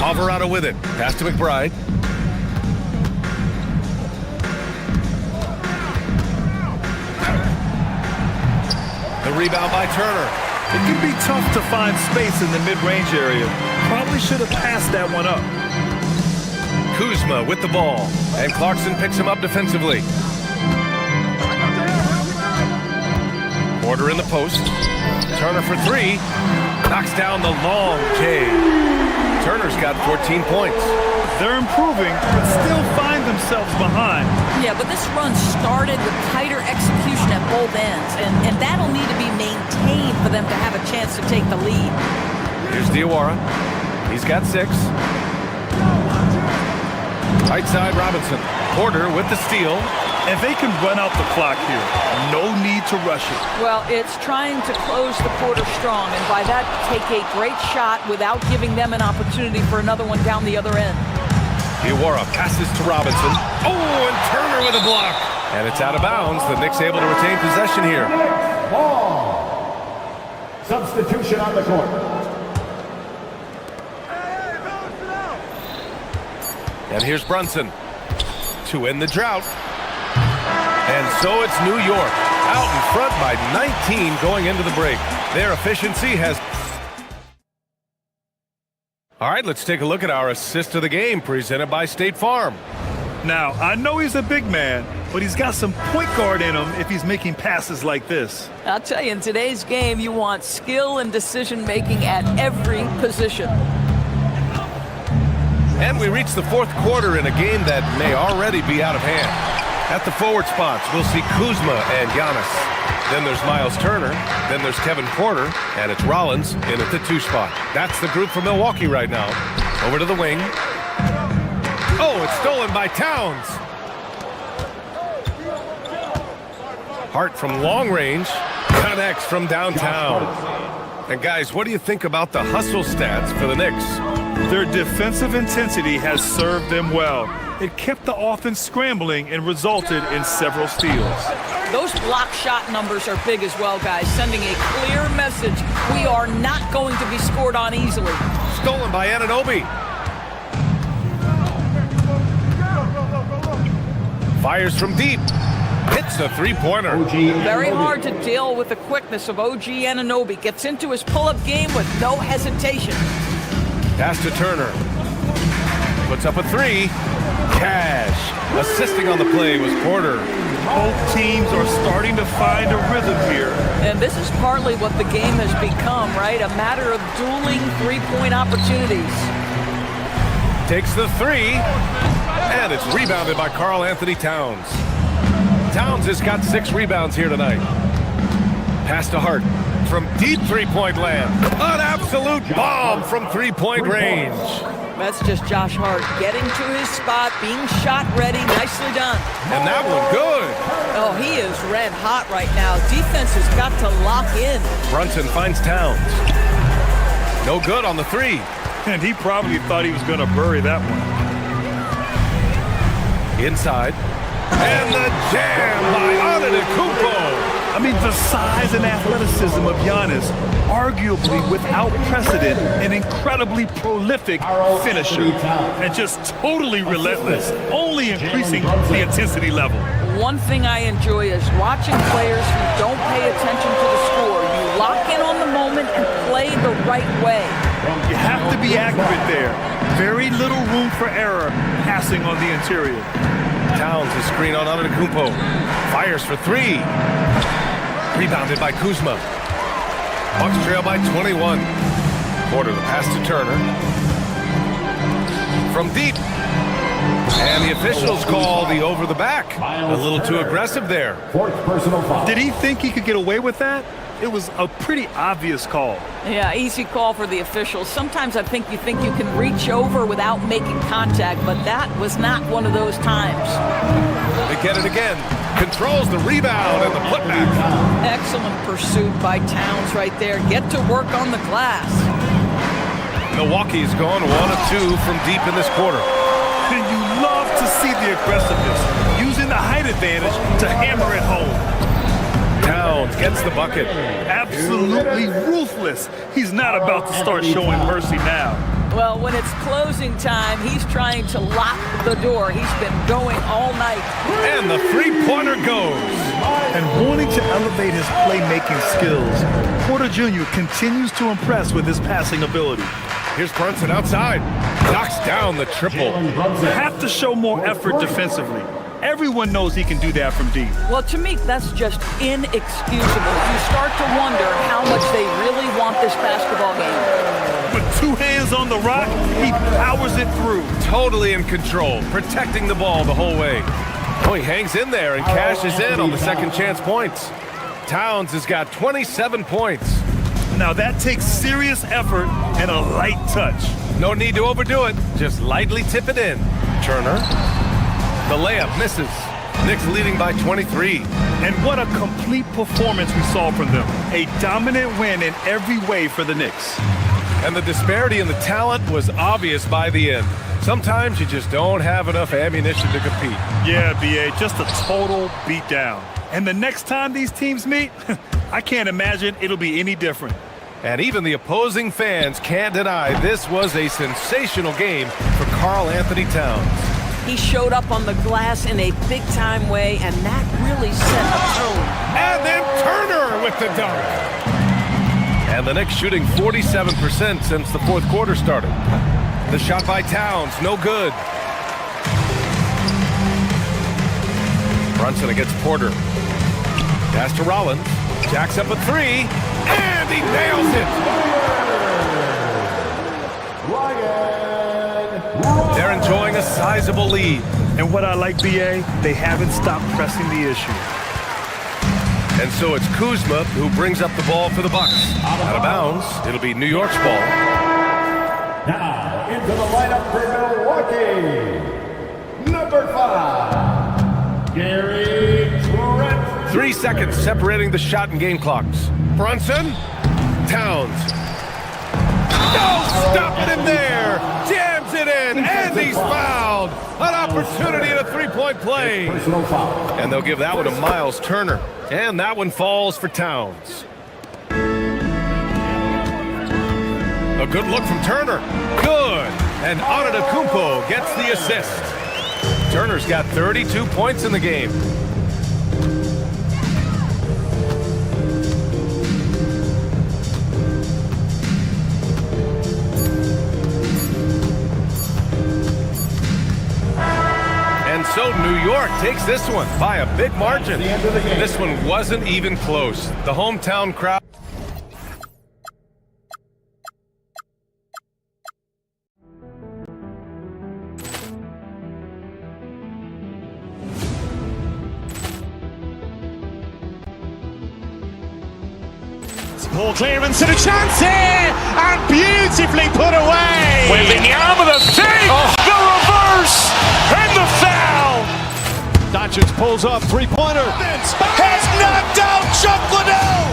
Alvarado with it. Pass to McBride. The rebound by Turner. It can be tough to find space in the mid-range area. Probably should have passed that one up. Kuzma with the ball, and Clarkson picks him up defensively. Porter in the post. Turner for 3. Knocks down the long J. Turner's got 14 points. They're improving, but still find themselves behind. Yeah, but this run started with tighter execution at both ends, and that'll need to be maintained for them to have a chance to take the lead. Here's Diawara. He's got 6. Right side Robinson. Porter with the steal. And they can run out the clock here. No need to rush it. Well, it's trying to close the quarter strong, and by that, take a great shot without giving them an opportunity for another one down the other end. Diawara passes to Robinson. Oh, and Turner with a block. And it's out of bounds. The Knicks able to retain possession here. Ball. Substitution on the court. And here's Brunson to end the drought. And so it's New York out in front by 19 going into the break. Their efficiency has... All right, let's take a look at our assist of the game presented by State Farm. Now, I know he's a big man, but he's got some point guard in him if he's making passes like this. I'll tell you, in today's game, you want skill and decision-making at every position. And we reach the 4th quarter in a game that may already be out of hand. At the forward spots, we'll see Kuzma and Giannis. Then there's Miles Turner. Then there's Kevin Porter. And it's Rollins in at the 2 spot. That's the group for Milwaukee right now. Over to the wing. Oh, it's stolen by Towns. Hart from long range. Connects from downtown. And guys, what do you think about the hustle stats for the Knicks? Their defensive intensity has served them well. It kept the offense scrambling and resulted in several steals. Those block shot numbers are big as well, guys, sending a clear message. We are not going to be scored on easily. Stolen by Anunoby. Fires from deep. Hits a three-pointer. Very hard to deal with the quickness of OG Anunoby. Gets into his pull-up game with no hesitation. Pass to Turner. Puts up a three. Cash. Assisting on the play was Porter. Both teams are starting to find a rhythm here. And this is partly what the game has become, right? A matter of dueling three-point opportunities. Takes the three. And it's rebounded by Karl Anthony Towns. Towns has got 6 rebounds here tonight. Pass to Hart. From deep three-point land. An absolute bomb from three-point range. That's just Josh Hart getting to his spot, being shot ready. Nicely done. And that one good. Oh, he is red hot right now. Defense has got to lock in. Brunson finds Towns. No good on the three. And he probably thought he was going to bury that one. Inside. And the jam by Antetokounmpo. I mean, the size and athleticism of Giannis, arguably without precedent, an incredibly prolific finisher, and just totally relentless, only increasing the intensity level. One thing I enjoy is watching players who don't pay attention to the score. You lock in on the moment and play the right way. You have to be accurate there. Very little room for error passing on the interior. Towns is screen on Antetokounmpo. Fires for three. Rebounded by Kuzma. Bucks trail by 21. Porter the pass to Turner. From deep. And the officials call the over the back. A little too aggressive there. Did he think he could get away with that? It was a pretty obvious call. Yeah, easy call for the officials. Sometimes I think you can reach over without making contact, but that was not one of those times. They get it again. Controls the rebound and the putback. Excellent pursuit by Towns right there. Get to work on the glass. Milwaukee's gone 1 of 2 from deep in this quarter. And you love to see the aggressiveness, using the height advantage to hammer it home. Towns gets the bucket. Absolutely ruthless. He's not about to start showing mercy now. Well, when it's closing time, he's trying to lock the door. He's been going all night. And the three-pointer goes. And wanting to elevate his playmaking skills, Porter Jr. continues to impress with his passing ability. Here's Brunson outside. Knocks down the triple. Have to show more effort defensively. Everyone knows he can do that from deep. Well, to me, that's just inexcusable. You start to wonder how much they really want this basketball game. With 2 hands on the rock, he powers it through. Totally in control, protecting the ball the whole way. Oh, he hangs in there and cashes in on the second chance points. Towns has got 27 points. Now that takes serious effort and a light touch. No need to overdo it. Just lightly tip it in. Turner. The layup misses. Knicks leading by 23. And what a complete performance we saw from them. A dominant win in every way for the Knicks. And the disparity in the talent was obvious by the end. Sometimes you just don't have enough ammunition to compete. Yeah, B.A., just a total beatdown. And the next time these teams meet, I can't imagine it'll be any different. And even the opposing fans can't deny this was a sensational game for Karl Anthony Towns. He showed up on the glass in a big-time way, and that really set a tone. And then Turner with the dunk. And the Knicks shooting 47% since the fourth quarter started. The shot by Towns, no good. Brunson against Porter. Pass to Rollins. Jacks up a three, and he nails it. They're enjoying a sizable lead. And what I like, B.A., they haven't stopped pressing the issue. And so it's Kuzma who brings up the ball for the Bucks. Out of bounds, it'll be New York's ball. Now into the lineup for Milwaukee, number 5, Gary Trent. 3 seconds separating the shot and game clocks. Brunson Towns. No, stopping him there. Jams it in, and he's fouled. An opportunity at a three-point play. And they'll give that one to Miles Turner. And that one falls for Towns. A good look from Turner. Good. And Antetokounmpo gets the assist. Turner's got 32 points in the game. And so New York takes this one by a big margin. This one wasn't even close. The hometown crowd. Ball clearance and a chance here, and beautifully put away. Wembanyama the fake, the reverse, and the foul. Doncic pulls up, three-pointer. Has knocked out Chuck Liddell.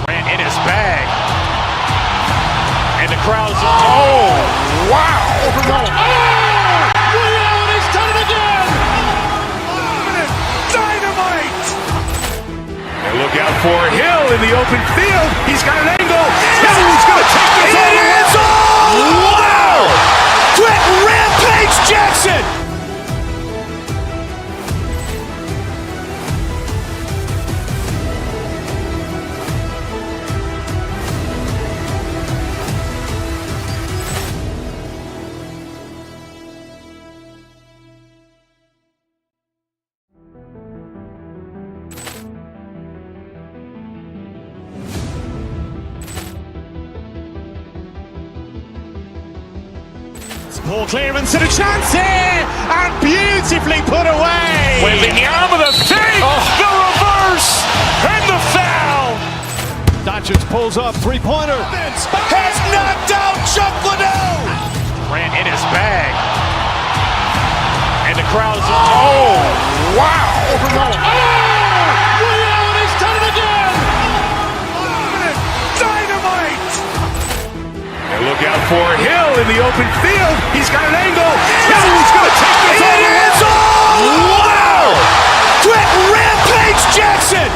Ran in his bag, and the crowd's oh wow! Oh, Liddell, and he's done it again. Dynamite. And look out for Hill in the open field. He's got an angle. Hill's going to take this all the way. Wow! Quick rampage Jackson. Ball clearance and a chance here, and beautifully put away. Wembanyama the fake, the reverse, and the foul. Doncic pulls up, three-pointer. Has knocked out Chuck Liddell. Ran in his bag, and the crowd's oh wow! Liddell, and he's done it again. Dynamite. And look out for Hill in the open field. He's got an angle. Hill's going to take this all the way. Wow! Quick rampage Jackson.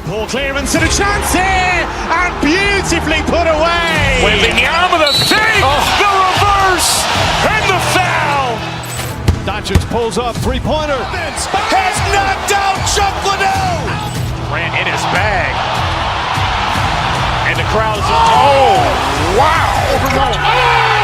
Ball clearance and a chance here, and beautifully put away. Wembanyama the fake, the reverse, and the foul. Doncic pulls up, three-pointer. Has knocked out Chuck Liddell. Ran in his bag, and the crowd's oh wow!